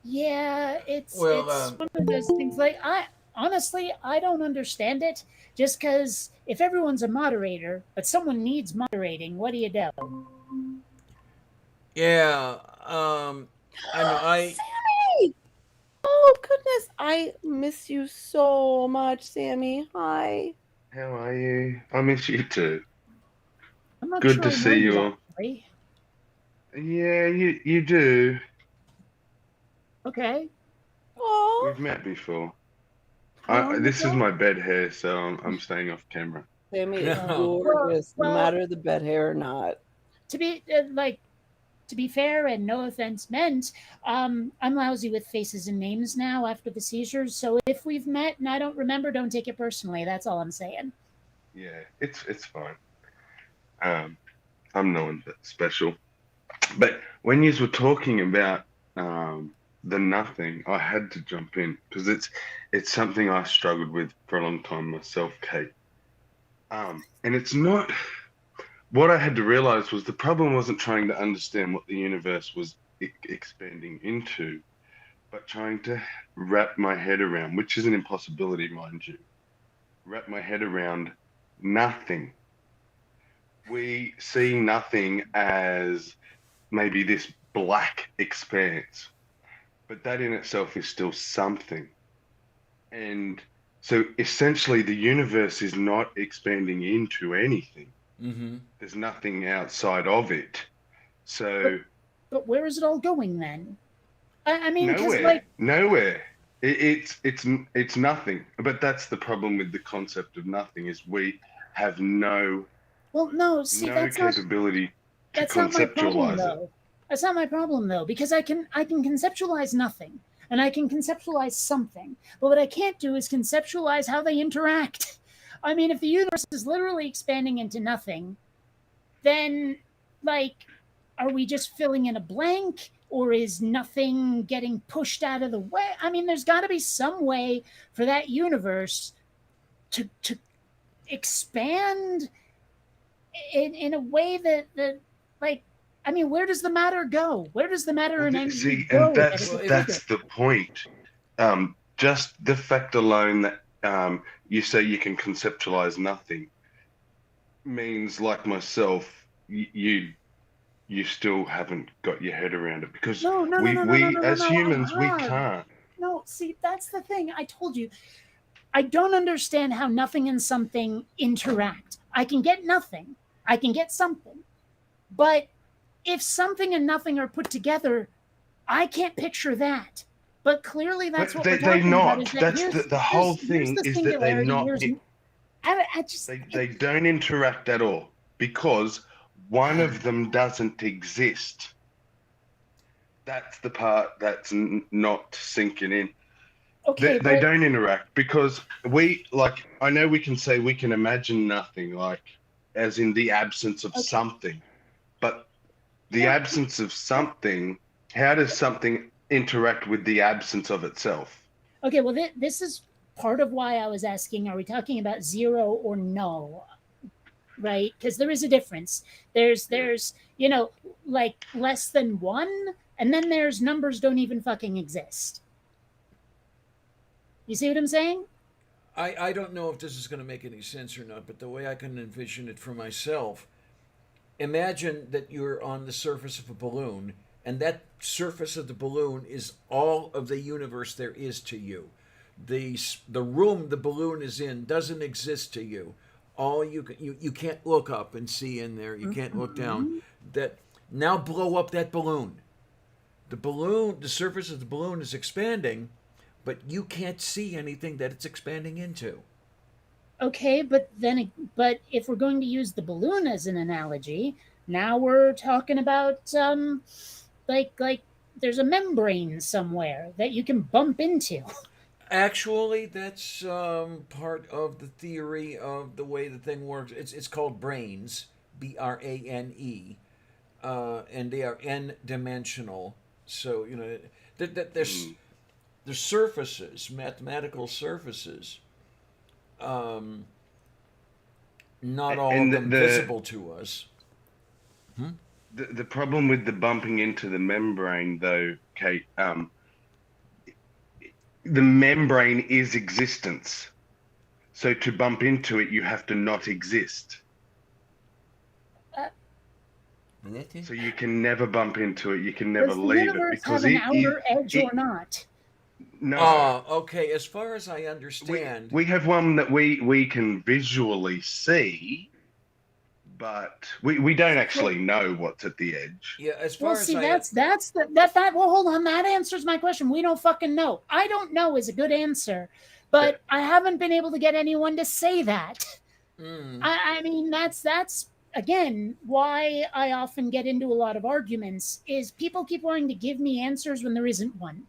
A: Yeah,
B: Well,
A: it's one of those things. Like, I honestly I don't understand it. Just because if everyone's a moderator, but someone needs moderating, what do you do?
B: yeah, I know.
C: Sammy! Oh goodness, I miss you so much, Sammy. Hi.
D: How are you? I miss you too.
A: I'm not
D: Good
A: sure
D: to
A: I know
D: see
A: you
D: you all.
A: actually.
D: Yeah, you do.
A: Okay.
C: Oh,
D: We've met before.
A: How long
D: This is
A: ago?
D: my bed hair, so I'm staying off camera.
C: Sammy is
B: No.
C: gorgeous, no
A: Well,
C: matter the bed hair or not.
A: to be to be fair and no offense meant, I'm lousy with faces and names now after the seizures. So if we've met and I don't remember, don't take it personally. That's all I'm saying.
D: Yeah, it's fine. Um, I'm no one special. But when you were talking about the nothing, I had to jump in because it's something I struggled with for a long time myself, Kate. And it's not. What I had to realize was the problem wasn't trying to understand what the universe was expanding into, but trying to wrap my head around, which is an impossibility, mind you, wrap my head around nothing. We see nothing as maybe this black expanse, but that in itself is still something. And so essentially, the universe is not expanding into anything.
B: Mm-hmm.
D: There's nothing outside of it. So
A: But where is it all going then? I mean, because
D: nowhere, nowhere. It's nothing. But that's the problem with the concept of nothing is we have no
A: well, no, see,
D: capability to
A: that's not my problem
D: conceptualize it.
A: though. That's not my problem though, because I can conceptualize nothing and I can conceptualize something, but what I can't do is conceptualize how they interact. I mean, if the universe is literally expanding into nothing, then like, are we just filling in a blank? Or is nothing getting pushed out of the way? I mean, there's got to be some way for that universe to expand in a way that like, I mean, where does the matter go? Where does the matter
D: Well,
A: and energy
D: see,
A: go
D: and
A: that
D: that's
A: it's
B: Well,
A: bigger?
D: the point. Just the fact alone that you say you can conceptualize nothing means, like myself, you you still haven't got your head around it because
A: No, no, no, no, no, no,
D: we
A: no, no,
D: as
A: no.
D: humans we
A: I have.
D: can't.
A: No, see, that's the thing. I told you. I don't understand how nothing and something interact. I can get nothing. I can get something. But if something and nothing are put together, I can't picture that. But clearly, that's
D: But
A: what we're
D: they're
A: talking about. Is
D: not.
A: that
D: That's the whole
A: here's
D: thing
A: the
D: is that they're
A: singularity.
D: not.
A: Here's I just
D: They don't interact at all because one of them doesn't exist. That's the part that's not sinking in.
A: okay,
D: They
A: but
D: don't interact because I know we can say we can imagine nothing, like as in the absence of
A: okay,
D: something, but the
A: yeah,
D: absence of something, how does something interact with the absence of itself?
A: okay. Well, this is part of why I was asking: are we talking about zero or null? Right? Because there is a difference.
D: Yeah.
A: There's like less than one, and then there's numbers don't even fucking exist. You see what I'm saying?
B: I don't know if this is going to make any sense or not, but the way I can envision it for myself, imagine that you're on the surface of a balloon, and that surface of the balloon is all of the universe there is to you. The room the balloon is in doesn't exist to you. All you can't look up and see in there. You can't look down.
A: Mhm.
B: That now blow up that balloon. The surface of the balloon is expanding, but you can't see anything that it's expanding into.
A: Okay, but if we're going to use the balloon as an analogy, now we're talking about like there's a membrane somewhere that you can bump into.
B: Actually, that's part of the theory of the way the thing works. It's called branes, Brane, and they are n-dimensional. So there's
D: Mm.
B: surfaces, mathematical surfaces, um, not all
D: And
B: of them visible to us. Hmm?
D: the problem with the bumping into the membrane, though, Kate, the membrane is existence. So to bump into it, you have to not exist.
A: Uh,
D: So you can never bump into it. You can never
A: does the
D: leave it
A: universe have
D: because
A: an outer edge or
D: it
A: not?
D: no.
B: Okay. As far as I
D: We
B: understand,
D: we have one that we can visually see, but we don't
A: Well,
D: actually know what's at the edge.
B: yeah. As
A: well,
B: far as
A: see,
B: I
A: that's that. Well, hold on. That answers my question. We don't fucking know. I don't know is a good answer,
D: That
A: but I haven't been able to get anyone to say that.
B: mm,
A: I mean, that's again why I often get into a lot of arguments. Is people keep wanting to give me answers when there isn't one,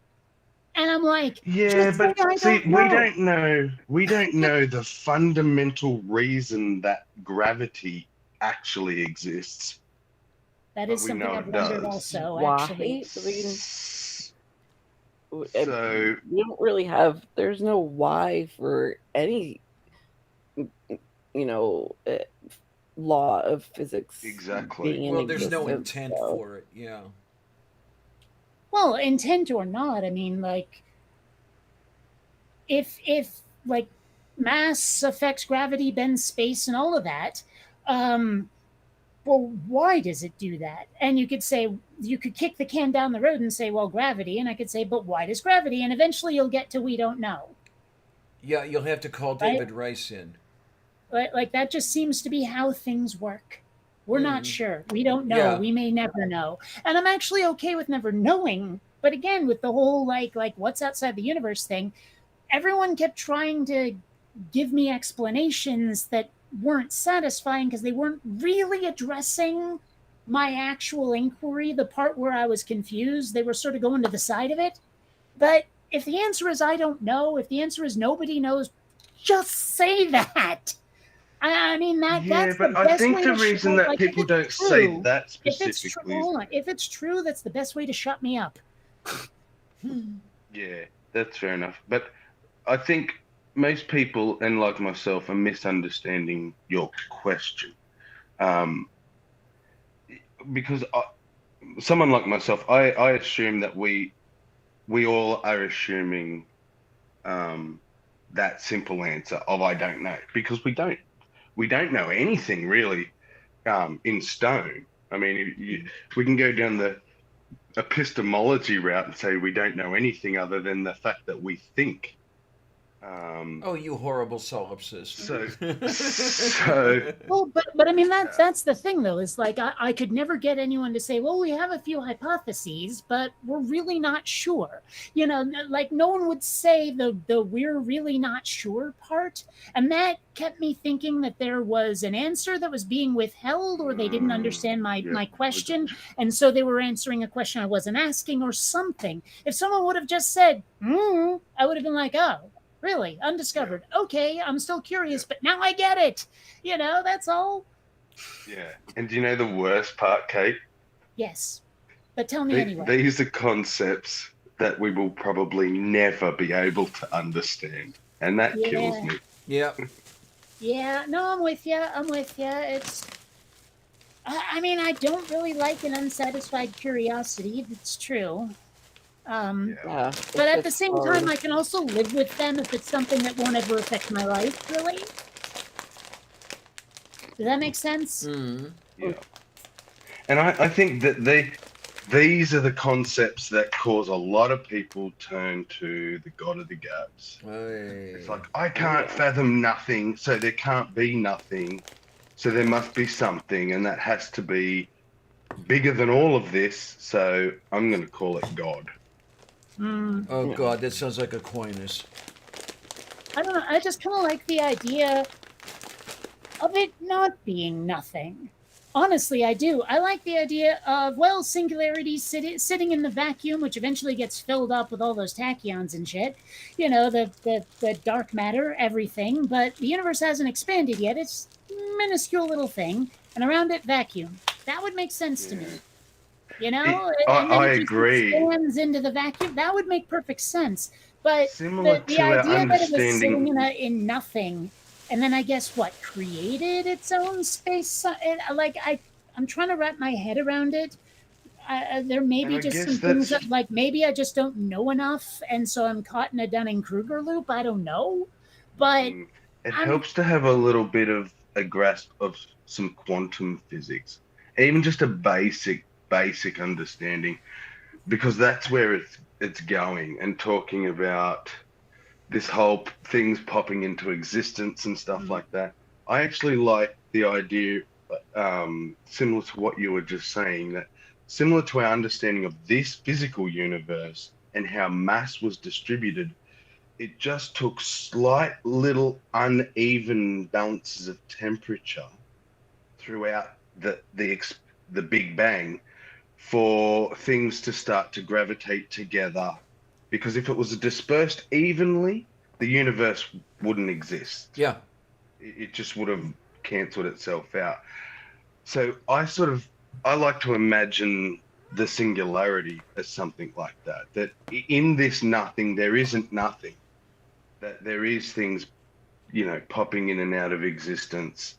A: and I'm like,
D: Yeah,
A: just say
D: but
A: I
D: see,
A: don't know.
D: we don't know the fundamental reason that gravity actually exists,
A: That
D: but
A: is
D: we
A: something
D: know
A: I've
D: it
A: wondered
D: does.
A: also,
C: Why?
A: actually.
C: I mean,
D: So
C: we don't really have. There's no why for any, you know, law of physics
D: exactly.
C: being in
B: well, there's no
C: existence.
B: intent
C: So
B: for it. Yeah.
A: Well, intent or not, I mean, like if like mass affects gravity, bends space, and all of that, um, well, why does it do that? And you could say you could kick the can down the road and say, well, gravity, and I could say, but why does gravity? And eventually you'll get to we don't know,
B: Yeah, you'll have to call
A: right?
B: David Rice in.
A: Like that just seems to be how things work. We're not
B: Hmm.
A: sure. We don't know.
B: Yeah.
A: We may never know. And I'm actually okay with never knowing. But again, with the whole like what's outside the universe thing, everyone kept trying to give me explanations that weren't satisfying because they weren't really addressing my actual inquiry, the part where I was confused. They were sort of going to the side of it. But if the answer is I don't know, if the answer is nobody knows, just say that. I mean
D: Yeah,
A: that's the
D: but I
A: best
D: think
A: way
D: the
A: to
D: reason that
A: like if
D: people
A: it's
D: don't say
A: true.
D: that
A: If it's true,
D: specifically is
A: hold on. If it's true, that's the best way to shut me up.
D: yeah, that's fair enough. But I think most people, and like myself, are misunderstanding your question. Um, because someone like myself, I assume that we all are assuming that simple answer of I don't know because we don't know anything really in stone. I mean, we can go down the epistemology route and say we don't know anything other than the fact that we think.
B: Oh, you horrible solipsist.
D: So
A: Well, but I mean that's the thing though, is like I could never get anyone to say, well, we have a few hypotheses, but we're really not sure. Like no one would say the we're really not sure part. And that kept me thinking that there was an answer that was being withheld, or they didn't understand my question. And so they were answering a question I wasn't asking or something. If someone would have just said, I would have been like, oh, really? Undiscovered. Okay, I'm still curious, but now I get it. That's all.
D: Yeah. And do you know the worst part, Kate?
A: Yes. But tell me anyway.
D: These are concepts that we will probably never be able to understand. And that kills me.
B: Yep.
A: Yeah, no, I'm with you. It's, I mean, I don't really like an unsatisfied curiosity. That's true.
C: Yeah,
A: But at the same time, I can also live with them if it's something that won't ever affect my life, really. Does that make sense?
D: Yeah. And I think that these are the concepts that cause a lot of people turn to the God of the Gaps. It's like, I can't fathom nothing, so there can't be nothing. So there must be something, and that has to be bigger than all of this. So I'm going to call it God.
B: Oh, God, that sounds like Aquinas.
A: I don't know. I just kind of like the idea of it not being nothing. Honestly, I do. I like the idea of, well, singularity sitting in the vacuum, which eventually gets filled up with all those tachyons and shit. The dark matter, everything. But the universe hasn't expanded yet. It's a minuscule little thing. And around it, vacuum. That would make sense to me.
D: I agree.
A: Expands into the vacuum. That would make perfect sense. But
D: Similar
A: the
D: to our
A: idea that it was
D: understanding.
A: sitting in nothing, and then I guess created its own space. I'm trying to wrap my head around it. There may
D: And
A: be
D: I
A: just
D: guess
A: some things
D: that's-
A: that maybe I just don't know enough, and so I'm caught in a Dunning-Kruger loop. I don't know, but
D: It helps to have a little bit of a grasp of some quantum physics, even just a basic understanding, because that's where it's going, and talking about this whole things popping into existence and stuff like that. I actually like the idea, similar to what you were just saying, that similar to our understanding of this physical universe and how mass was distributed, it just took slight little uneven bounces of temperature throughout the Big Bang for things to start to gravitate together. Because if it was dispersed evenly, the universe wouldn't exist.
B: Yeah.
D: It just would have cancelled itself out. So I like to imagine the singularity as something like that. That in this nothing, there isn't nothing. That there is things, popping in and out of existence.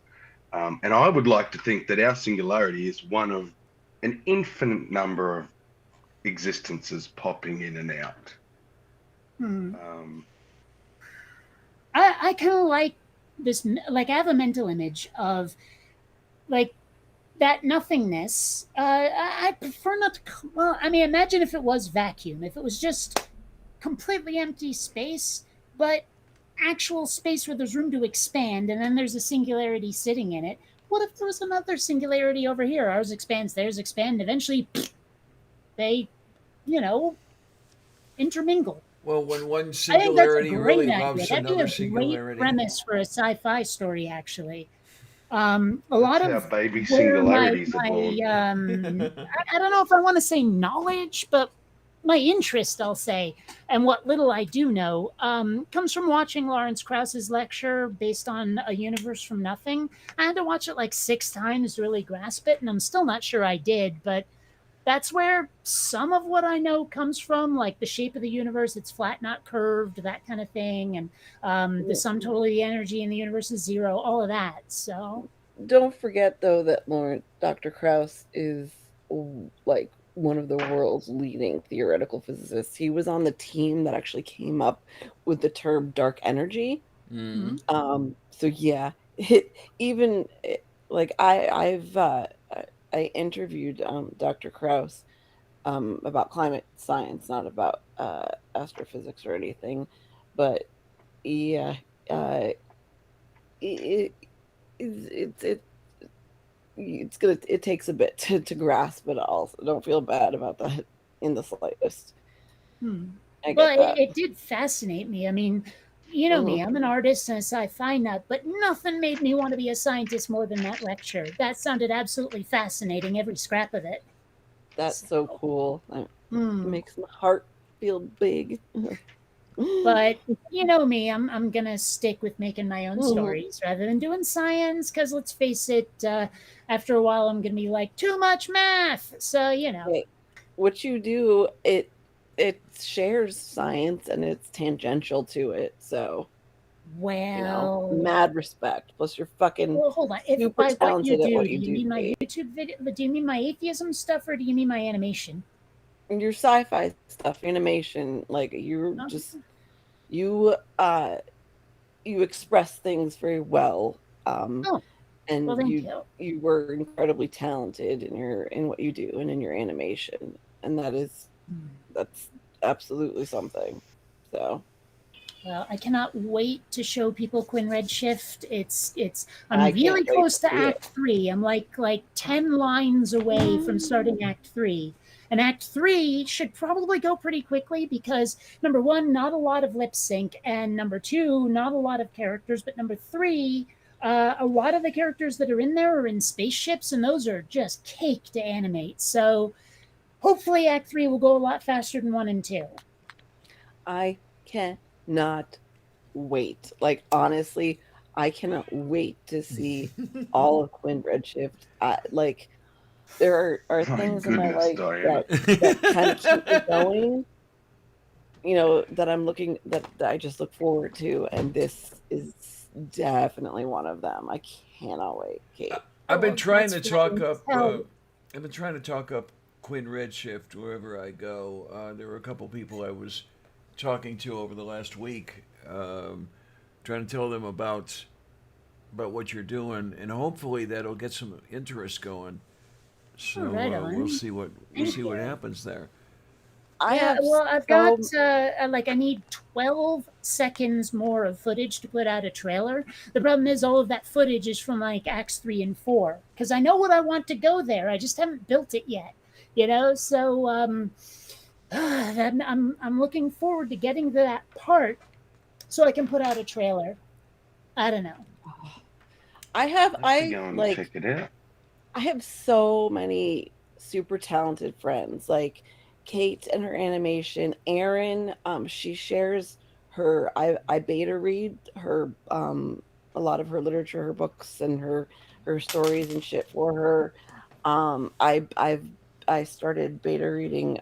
D: And I would like to think that our singularity is one of an infinite number of existences popping in and out.
A: I kind of like this. Like, I have a mental image of that nothingness. I prefer not to. Well, I mean, imagine if it was vacuum. If it was just completely empty space, but actual space where there's room to expand, and then there's a singularity sitting in it. What if there was another singularity over here? Ours expands, theirs expand. Eventually, they, intermingle.
B: Well, when one
A: I think that's a
B: singularity
A: great
B: really
A: idea.
B: loves
A: That'd be
B: another
A: a great
B: singularity.
A: premise for a sci-fi story, actually. A lot
D: That's
A: of
D: how baby
A: where
D: singularities are born.
A: I don't know if I want to say knowledge, but my interest, I'll say, and what little I do know, comes from watching Lawrence Krauss's lecture based on A Universe from Nothing. I had to watch it like 6 times to really grasp it, and I'm still not sure I did, but that's where some of what I know comes from, like the shape of the universe, it's flat, not curved, that kind of thing, and the sum total of the energy in the universe is 0, all of that. So
C: Don't forget, though, that Dr. Krauss is like one of the world's leading theoretical physicists. He was on the team that actually came up with the term dark energy. So yeah, even like I've I interviewed Dr. Krauss about climate science, not about astrophysics or anything, but yeah, uh, it, it it takes a bit to grasp it all. So don't feel bad about that in the slightest.
A: Hmm.
C: I
A: Well,
C: get that.
A: it did fascinate me. I mean, you know me,
C: Mhm.
A: I'm an artist and a sci-fi nut, but nothing made me want to be a scientist more than that lecture. That sounded absolutely fascinating, every scrap of it.
C: That's
A: So,
C: so cool. That
A: hmm.
C: makes my heart feel big.
A: But you know me, I'm gonna stick with making my own
C: Mhm.
A: stories rather than doing science. Because let's face it, after a while, I'm gonna be like too much math. So you know,
C: Hey, what you do, it shares science and it's tangential to it. So,
A: well,
C: mad respect. Plus you're fucking
A: well, hold on. If
C: super
A: by what you
C: talented at
A: do,
C: what
A: do
C: you
A: you
C: do,
A: mean my
C: Kate.
A: YouTube video? Do you mean my atheism stuff, or do you mean my animation?
C: And your sci-fi stuff, animation, like you're
A: Uh,
C: just you you express things very well.
A: oh, well,
C: And
A: thank you.
C: you were incredibly talented in what you do and in your animation. And that's absolutely something. So
A: Well, I cannot wait to show people Quinn Redshift. It's I'm
C: I can't
A: really
C: wait to
A: close to
C: see it.
A: Act 3. I'm like 10 lines away from starting Act 3. And Act 3 should probably go pretty quickly because number 1, not a lot of lip sync, and number 2, not a lot of characters, but number 3, a lot of the characters that are in there are in spaceships, and those are just cake to animate. So hopefully Act 3 will go a lot faster than 1 and 2.
C: I cannot wait. Like honestly, I cannot wait to see all of Quinn Redshift. Like there are
D: My
C: things in my
D: goodness,
C: life
D: Diana.
C: that kind of keep me going, that I'm looking that I just look forward to, and this is definitely one of them. I cannot wait, Kate.
B: I've been
A: Oh,
B: trying
A: that's
B: to
A: what I
B: talk
A: can
B: up.
A: tell.
B: I've been trying to talk up Quinn Redshift wherever I go. There were a couple people I was talking to over the last week, trying to tell them about what you're doing, and hopefully that'll get some interest going. So
A: Oh, right on.
B: we'll
A: Thank
B: see what
A: you.
B: happens there.
C: I
A: Yeah,
C: have
A: well, I've got
C: so
A: like I need 12 seconds more of footage to put out a trailer. The problem is all of that footage is from like Acts 3 and 4 because I know what I want to go there. I just haven't built it yet, you know? So I'm looking forward to getting to that part so I can put out a trailer. I don't know.
D: I have to go and check it out.
C: I have so many super talented friends, like Kate and her animation. Erin, she shares I beta read her a lot of her literature, her books, and her stories and shit for her. I started beta reading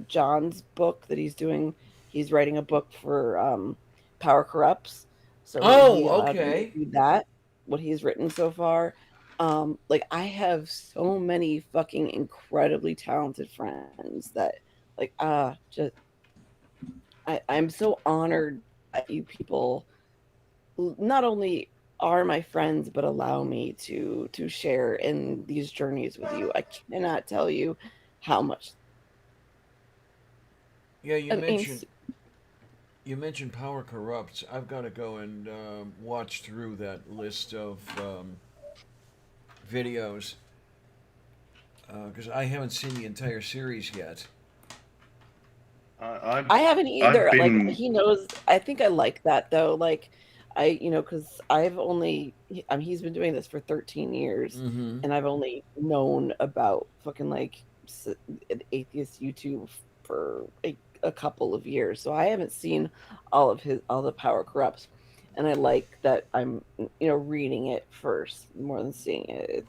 C: John's book that he's doing. He's writing a book for Power Corrupts, so he
B: Oh,
C: allowed me to
B: okay.
C: read that, what he's written so far. Like I have so many fucking incredibly talented friends that like just I'm so honored that you people not only are my friends but allow me to share in these journeys with you. I cannot tell you how much.
B: Yeah,
C: I mean,
B: you mentioned Power Corrupts. I've got to go and watch through that list of videos because I haven't seen the entire series yet.
C: I haven't
D: I've
C: either. Like
D: been
C: he knows. I think I like that though. Like because he's been doing this for 13 years,
B: Mm-hmm.
C: and I've only known about fucking like atheist YouTube for a couple of years, so I haven't seen all the Power Corrupts, and I like that I'm reading it first more than seeing it.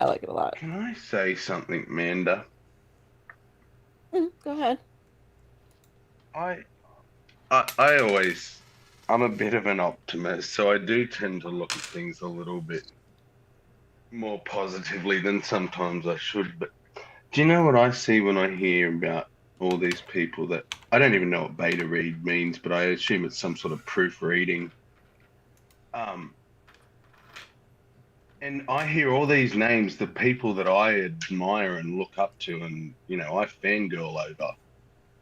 C: I like it a lot.
D: Can I say something, Manda?
C: Go ahead.
D: I I always I'm a bit of an optimist, so I do tend to look at things a little bit more positively than sometimes I should. But do you know what I see when I hear about all these people that I don't even know what beta read means, but I assume it's some sort of proofreading. Um, And I hear all these names, the people that I admire and look up to, and I fangirl over.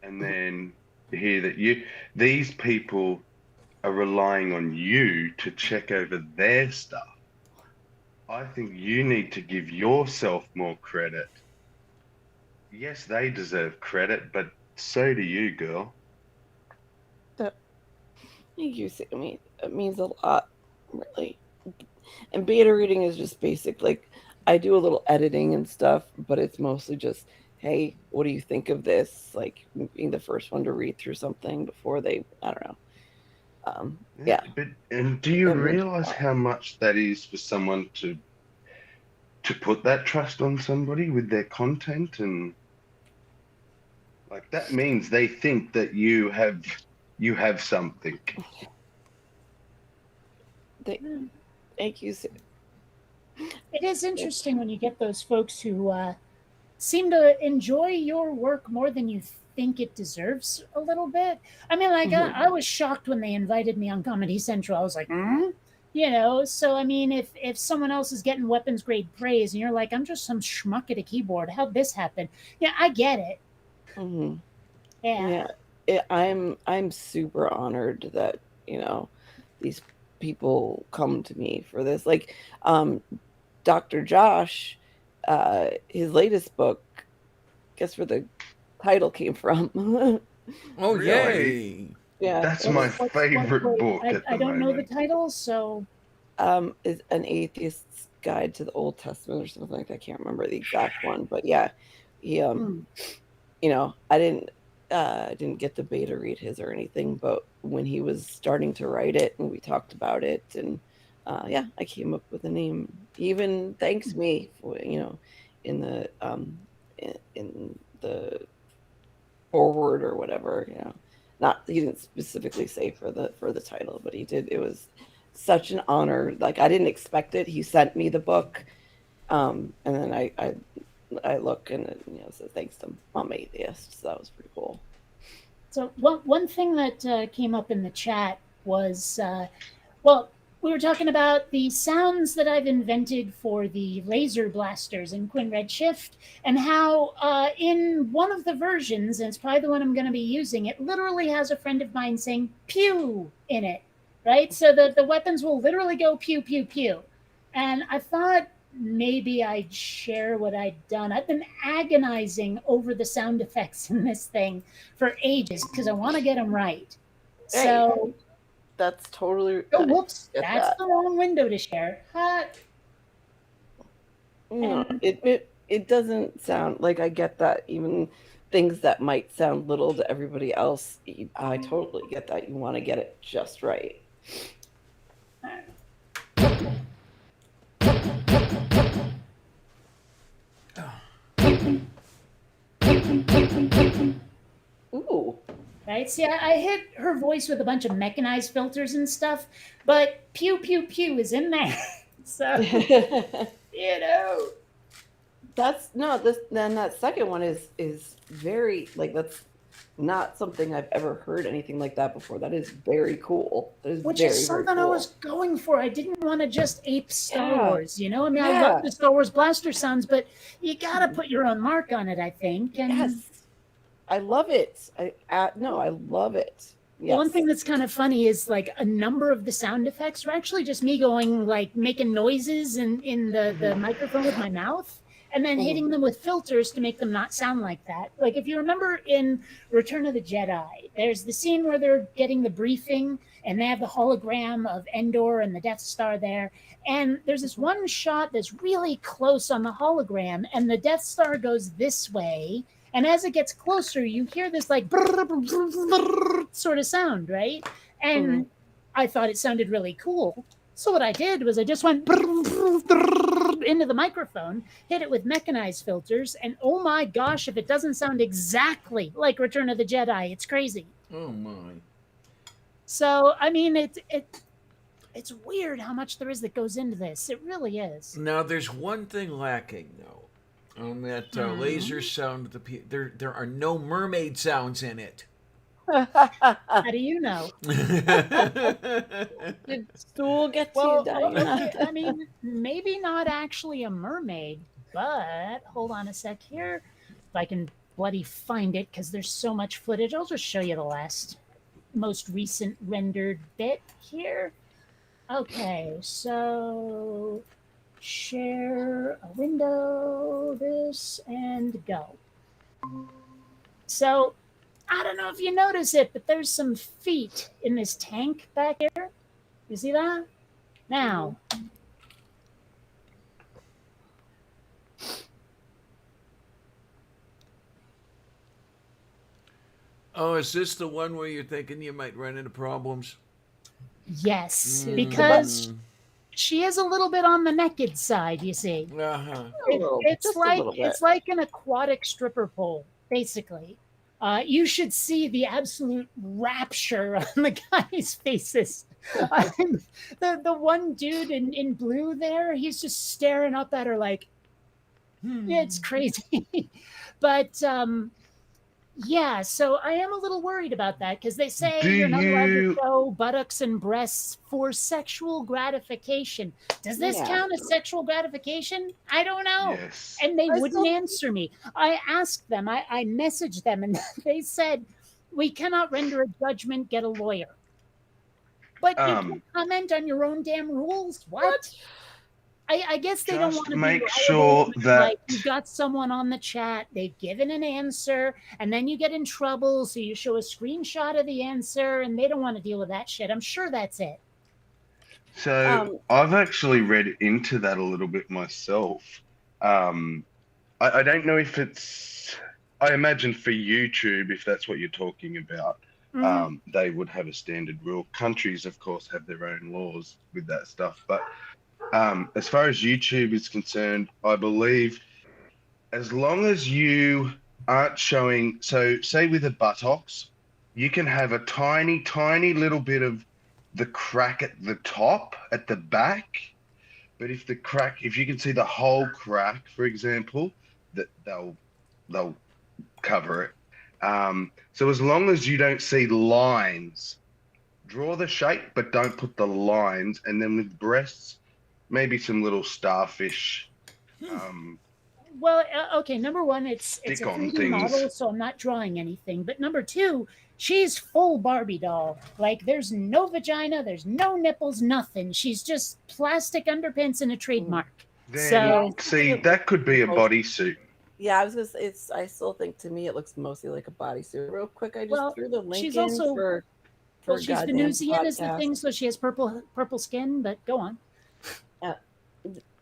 D: And then hear that these people are relying on you to check over their stuff. I think you need to give yourself more credit. Yes, they deserve credit, but so do you, girl.
C: Thank you, Sammy. It means a lot, really. And beta reading is just basic. Like, I do a little editing and stuff, but it's mostly just, hey, what do you think of this? Like, being the first one to read through something before they, I don't know. Yeah.
D: And do you
C: That means a
D: realize
C: lot.
D: how much that is for someone to put that trust on somebody with their content? And like, that means they think that you have something.
C: Thank you, Sammy.
A: It is interesting when you get those folks who seem to enjoy your work more than you think it deserves a little bit. I mean, like, I was shocked when they invited me on Comedy Central. I was like, so I mean, if someone else is getting weapons grade praise and you're like, I'm just some schmuck at a keyboard, how'd this happen? Yeah, I get it.
C: Mhm.
A: Yeah.
C: Yeah, I'm super honored that these people come to me for this. Like, Dr. Josh, his latest book. Guess where the title came from?
B: Oh,
D: Really?
B: yay!
C: Yeah,
D: That's my
A: What-
D: favorite
A: wait,
D: book at the
A: I don't know the
D: moment.
A: title, so
C: is An Atheist's Guide to the Old Testament or something like that. I can't remember the exact one, but yeah, he I didn't get the beta read his or anything, but when he was starting to write it and we talked about it, and yeah, I came up with a name. He even thanked me for in the in the forward or whatever. Not, he didn't specifically say for the title, but he did. It was such an honor. Like, I didn't expect it. He sent me the book, and then I look and it says thanks to Mom Atheist. So that was pretty cool.
A: So one thing that came up in the chat was, well, we were talking about the sounds that I've invented for the laser blasters in Quinn Redshift, and how in one of the versions, and it's probably the one I'm going to be using, it literally has a friend of mine saying "pew" in it, right? So the weapons will literally go pew pew pew, and I thought maybe I'd share what I'd done. I've been agonizing over the sound effects in this thing for ages because I want to get them right.
C: Hey,
A: So,
C: that's totally.
A: oh, whoops,
C: get
A: that's
C: that.
A: the wrong window to share.
C: No,
A: And-
C: it doesn't sound like, I get that. Even things that might sound little to everybody else, I totally get that. You want to get it just right. Ooh.
A: Right? See, I hit her voice with a bunch of mechanized filters and stuff, but pew pew pew is in there. So,
C: That's no, this then that second one is very, like, that's not something I've ever heard anything like that before. That is very cool. That is
A: which
C: very,
A: is
C: very
A: something I
C: cool.
A: was going for. I didn't want to just ape Star
C: Yeah.
A: Wars, I mean, I
C: Yeah.
A: love the Star Wars blaster sounds, but you gotta put your own mark on it, I think. And
C: Yes. I love it. No, I love it. Yes.
A: one thing that's kind of funny is, like, a number of the sound effects are actually just me going, like, making noises in the microphone with my mouth, and then hitting them with filters to make them not sound like that. Like, if you remember in Return of the Jedi, there's the scene where they're getting the briefing and they have the hologram of Endor and the Death Star there. And there's this one shot that's really close on the hologram, and the Death Star goes this way. And as it gets closer, you hear this, like, sort of sound, right? And I thought it sounded really cool. So what I did was I just went into the microphone, hit it with mechanized filters, and oh my gosh, if it doesn't sound exactly like Return of the Jedi, it's crazy.
B: Oh my!
A: So I mean, it's weird how much there is that goes into this. It really is.
B: Now there's one thing lacking though. On that laser sound, there are no mermaid sounds in it.
A: How do you know?
C: Did stool get to you,
A: Well,
C: Diana?
A: okay, I mean, maybe not actually a mermaid, but hold on a sec here. If I can bloody find it, because there's so much footage, I'll just show you the most recent rendered bit here. Okay, so share a window, this, and go. So I don't know if you notice it, but there's some feet in this tank back here. You see that? Now,
B: Oh, is this the one where you're thinking you might run into problems?
A: yes,
B: Mm.
A: because she is a little bit on the naked side, you see.
B: Uh-huh.
C: Just a little bit.
A: It's like an aquatic stripper pole, basically. You should see the absolute rapture on the guys' faces. The one dude in blue there, he's just staring up at her like, it's crazy. But yeah, so I am a little worried about that because they say
D: Do
A: you're not allowed to
D: you-
A: show buttocks and breasts for sexual gratification. Does this
C: Yeah.
A: count as sexual gratification? I don't know.
D: Yes.
A: And they
C: I
A: wouldn't
C: still-
A: answer me. I asked them, I messaged them, and they said, we cannot render a judgment, get a lawyer. But you can comment on your own damn rules. What? I guess they don't
D: Just
A: want to
D: make
A: be
D: sure
A: liable.
D: that-
A: Like, you've got someone on the chat, they've given an answer, and then you get in trouble, so you show a screenshot of the answer, and they don't want to deal with that shit. I'm sure that's it.
D: So I've actually read into that a little bit myself. I don't know if it's. I imagine for YouTube, if that's what you're talking about,
A: Mhm.
D: they would have a standard rule. Countries, of course, have their own laws with that stuff. But as far as YouTube is concerned, I believe as long as you aren't showing, so say with the buttocks, you can have a tiny, tiny little bit of the crack at the top, at the back. But if you can see the whole crack, for example, that they'll cover it. So as long as you don't see lines, draw the shape, but don't put the lines. And then with breasts, maybe some little starfish.
A: Well, okay. Number one, it's a
D: Stick on
A: 3D
D: things.
A: model, so I'm not drawing anything. But number two, she's full Barbie doll. Like, there's no vagina, there's no nipples, nothing. She's just plastic underpants and a trademark.
D: Then,
A: So-
D: see, that could be a bodysuit.
C: Yeah, I was gonna say I still think to me it looks mostly like a bodysuit. Real quick, I just
A: Well,
C: threw the link
A: she's
C: in
A: also-
C: for
A: Well, she's
C: goddamn
A: Venusian is the
C: podcast.
A: thing, so she has purple skin. But go on.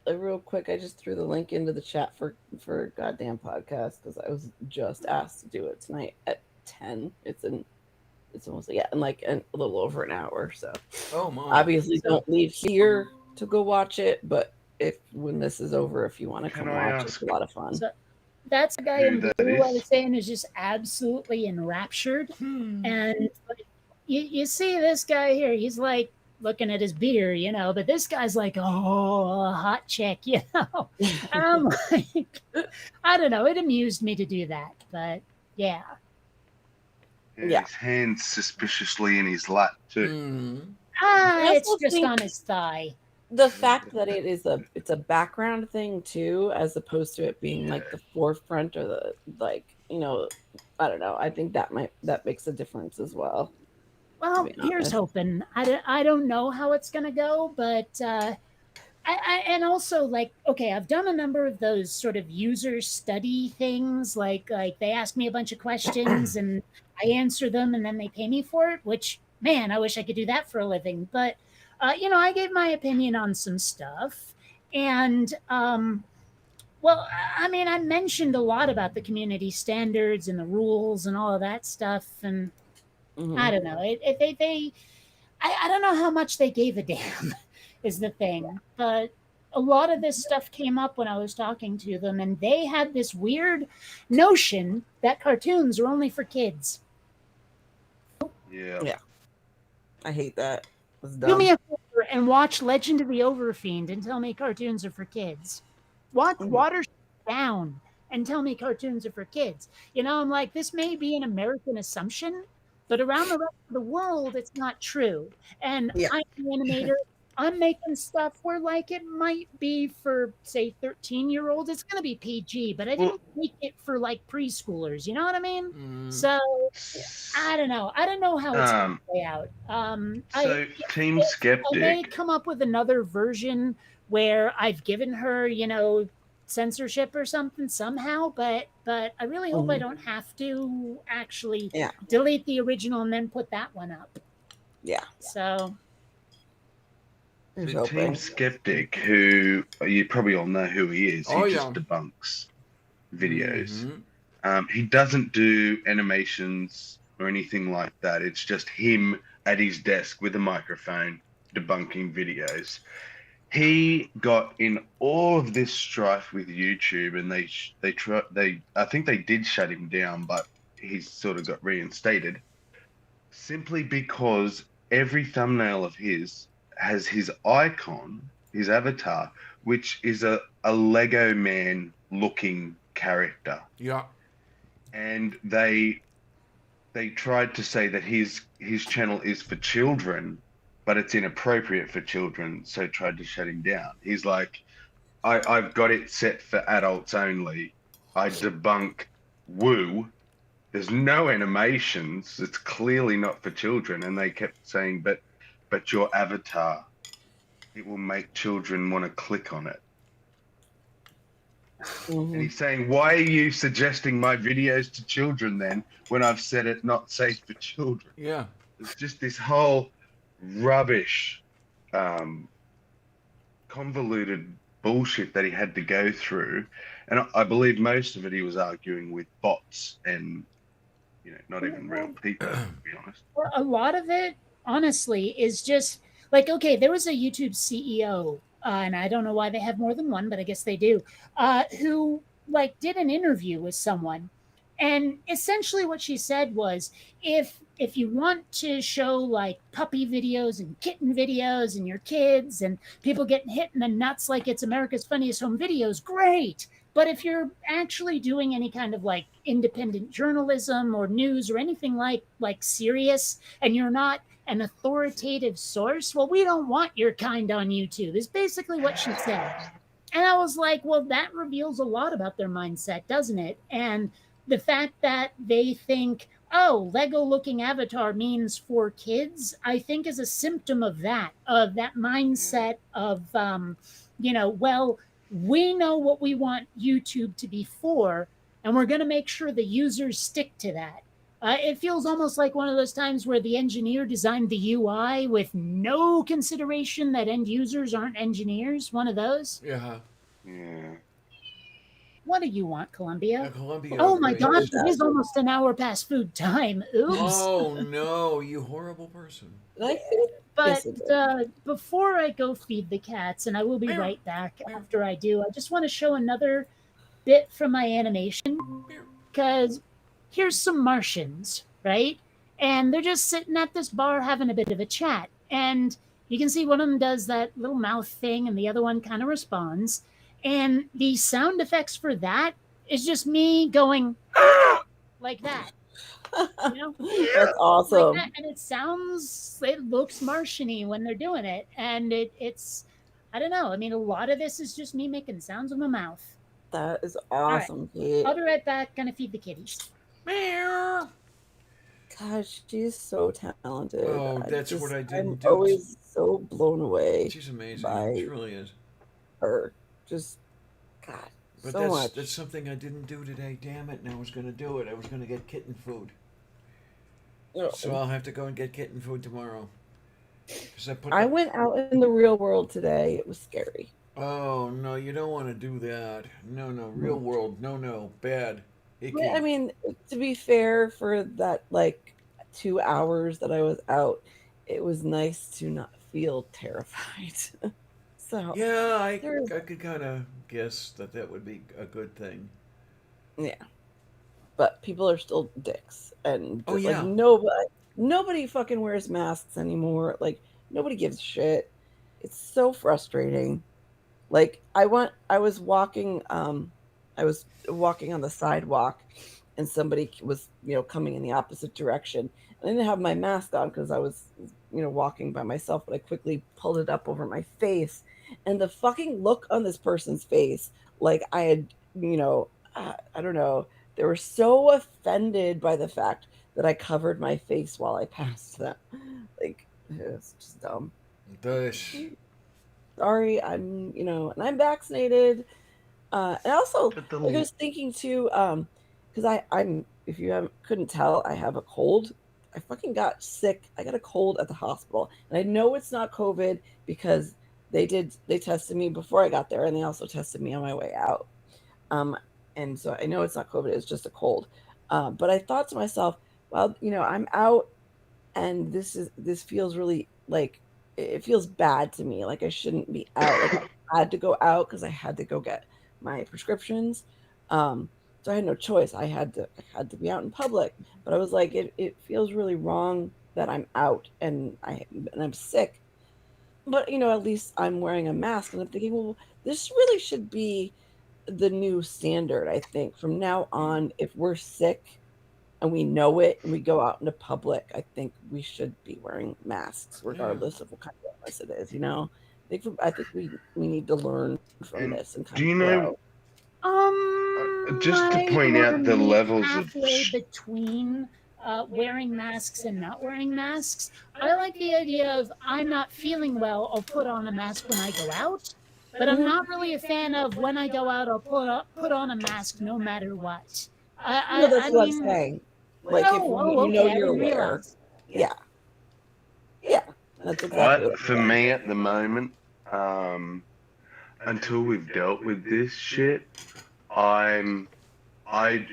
C: Real quick, I just threw the link into the chat for goddamn podcast because I was just asked to do it tonight at 10. It's almost in like a little over an hour. So
B: Oh my.
C: obviously don't leave here to go watch it, but when this is over, if you want to
D: Can
C: come
D: I
C: watch, it's
D: ask-
C: a lot of fun.
A: So that's the guy in
D: Who that
A: blue I
D: is?
A: was saying is just absolutely enraptured. And you see this guy here, he's like looking at his beer, but this guy's like, oh, a hot chick, And I'm like, I don't know. It amused me to do that, but yeah.
C: Yeah.
D: His hands suspiciously in his lap too.
B: Mhm.
C: I
A: It's
C: also
A: just
C: think-
A: on his thigh.
C: The fact that it's a background thing too, as opposed to it being like the forefront or the I don't know. I think that makes a difference as well.
A: Well,
C: be
A: here's
C: honest.
A: hoping. I don't know how it's gonna go, but I and also like, okay, I've done a number of those sort of user study things, like they ask me a bunch of questions and I answer them and then they pay me for it, which, man, I wish I could do that for a living. But I gave my opinion on some stuff, and well, I mean, I mentioned a lot about the community standards and the rules and all of that stuff, and
C: Mhm.
A: I don't know. I don't know how much they gave a damn is the thing. But a lot of this stuff came up when I was talking to them, and they had this weird notion that cartoons are only for kids.
D: Yeah.
C: Yeah. I hate that. It's
A: Do
C: dumb.
A: me a favor and watch Legend of the Overfiend and tell me cartoons are for kids. Watch
C: Mhm.
A: Watership Down and tell me cartoons are for kids. I'm like, this may be an American assumption, But around the rest of the world, it's not true. And
C: Yeah.
A: I'm an animator. I'm making stuff where, like, it might be for, say, 13-year-olds. It's going to be PG, but I
D: Well,
A: didn't make it for, like, preschoolers. You know what I mean?
B: Mm,
A: So I don't know. I don't know how it's going
D: um,
A: to play out.
D: so Team
A: I may
D: Skeptic.
A: come up with another version where I've given her, censorship or something somehow, but I really hope I
C: Mhm.
A: don't have to actually
C: Yeah.
A: delete the original and then put that one up.
C: Yeah.
A: So
C: Here's
D: The Team
C: hoping.
D: Skeptic, who you probably all know who he is.
B: Oh,
D: He
B: yeah.
D: just debunks videos.
B: mhm.
D: He doesn't do animations or anything like that. It's just him at his desk with a microphone debunking videos. He got in all of this strife with YouTube, and they I think they did shut him down, but he's sort of got reinstated simply because every thumbnail of his has his icon, his avatar, which is a Lego man looking character.
B: Yeah.
D: And they tried to say that his channel is for children, but it's inappropriate for children, so tried to shut him down. He's like, I've got it set for adults only. I debunk woo. There's no animations. It's clearly not for children. And they kept saying, but your avatar, it will make children want to click on it. And
C: Mhm.
D: he's saying, why are you suggesting my videos to children then when I've said it not safe for children?
B: Yeah.
D: It's just this whole rubbish, convoluted bullshit that he had to go through. And I believe most of it he was arguing with bots and, not even real people, to be honest.
A: a lot of it, honestly, is just like, okay, there was a YouTube CEO, and I don't know why they have more than one, but I guess they do, who like did an interview with someone, and essentially what she said was, if you want to show like puppy videos and kitten videos and your kids and people getting hit in the nuts like it's America's Funniest Home Videos, great. But if you're actually doing any kind of like independent journalism or news or anything like serious, and you're not an authoritative source, well, we don't want your kind on YouTube, is basically what she said. And I was like, well, that reveals a lot about their mindset, doesn't it? And the fact that they think, oh, Lego looking avatar means for kids, I think is a symptom of that mindset of, well, we know what we want YouTube to be for, and we're going to make sure the users stick to that. It feels almost like one of those times where the engineer designed the UI with no consideration that end users aren't engineers. One of those.
B: Yeah.
D: Yeah.
A: What do you want, Columbia?
B: Columbia.
A: Oh my
B: please.
A: gosh, it is almost an hour past food time. Oops.
B: Oh no, you horrible person.
C: Like it?
A: But
C: Yes, it did.
A: before I go feed the cats, and I will be
B: Meow.
A: right back
B: Meow.
A: after I do, I just want to show another bit from my animation because here's some Martians, right? And they're just sitting at this bar having a bit of a chat. And you can see one of them does that little mouth thing, and the other one kind of responds. And the sound effects for that is just me going like that. You know?
C: That's awesome.
A: Like that. And it looks Martian-y when they're doing it. And it's, I don't know. I mean, a lot of this is just me making sounds with my mouth.
C: That is awesome, Kate.
A: I'll be right back. Gonna feed the kitties.
B: Meow.
C: Gosh, she's so talented.
B: Oh, that's what I didn't
C: I'm
B: do.
C: always so blown away
B: She's amazing.
C: by
B: She really is.
C: her. Just, God,
B: But
C: so much.
B: that's something I didn't do today. Damn it! And I was gonna do it. I was gonna get kitten food.
C: Oh.
B: So I'll have to go and get kitten food tomorrow. 'Cause
C: I went out in the real world today. It was scary.
B: Oh no, you don't want to do that. No, real world. No, bad. Icky.
C: But, I mean, to be fair, for that like 2 hours that I was out, it was nice to not feel terrified. So
B: yeah, I
C: there's-
B: could kind of guess that would be a good thing.
C: yeah, but people are still dicks, and
B: Oh,
C: just,
B: yeah.
C: like nobody fucking wears masks anymore. Like nobody gives a shit. It's so frustrating. Like I was walking on the sidewalk, and somebody was, coming in the opposite direction. And I didn't have my mask on because I was, walking by myself, but I quickly pulled it up over my face. And the fucking look on this person's face, like I had, I don't know, they were so offended by the fact that I covered my face while I passed them. Like, it's just dumb.
B: This.
C: Sorry, and I'm vaccinated. And also,
D: But the
C: like I was thinking too, because I'm, if you couldn't tell, I have a cold. I fucking got sick. I got a cold at the hospital, and I know it's not COVID because they tested me before I got there, and they also tested me on my way out. And so I know it's not COVID. It's just a cold. But I thought to myself, well, I'm out, and this feels really like it feels bad to me. Like I shouldn't be out. Like I had to go out because I had to go get my prescriptions. So I had no choice. I had to be out in public. But I was like, it feels really wrong that I'm out and I'm sick. But at least I'm wearing a mask, and I'm thinking, well, this really should be the new standard. I think from now on, if we're sick and we know it and we go out into public, I think we should be wearing masks regardless of what kind of illness it is. I think we need to learn from this and kind
D: Do you
C: of
D: know? Just to
A: I
D: point out the
A: meet
D: levels of
A: halfway between wearing masks and not wearing masks. I like the idea of I'm not feeling well, I'll put on a mask when I go out. But I'm not really a fan of when I go out, I'll put on a mask no matter what.
C: No, that's what I'm saying. Like if
A: okay,
C: you're aware.
A: realize.
C: Yeah. That's exactly what
D: for me at the moment, until we've dealt with this shit, I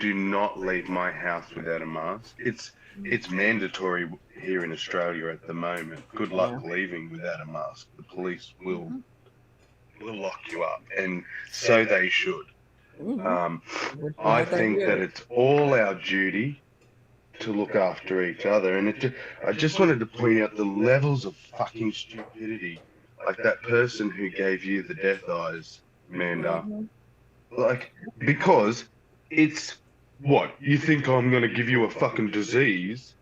D: do not leave my house without a mask. It's mandatory here in Australia at the moment. Good luck leaving without a mask. The police will lock you up, and so they should. I think that it's all our duty to look after each other, and I just wanted to point out the levels of fucking stupidity, like that person who gave you the death eyes, Amanda. Like, because it's what you think I'm going to give you a fucking disease.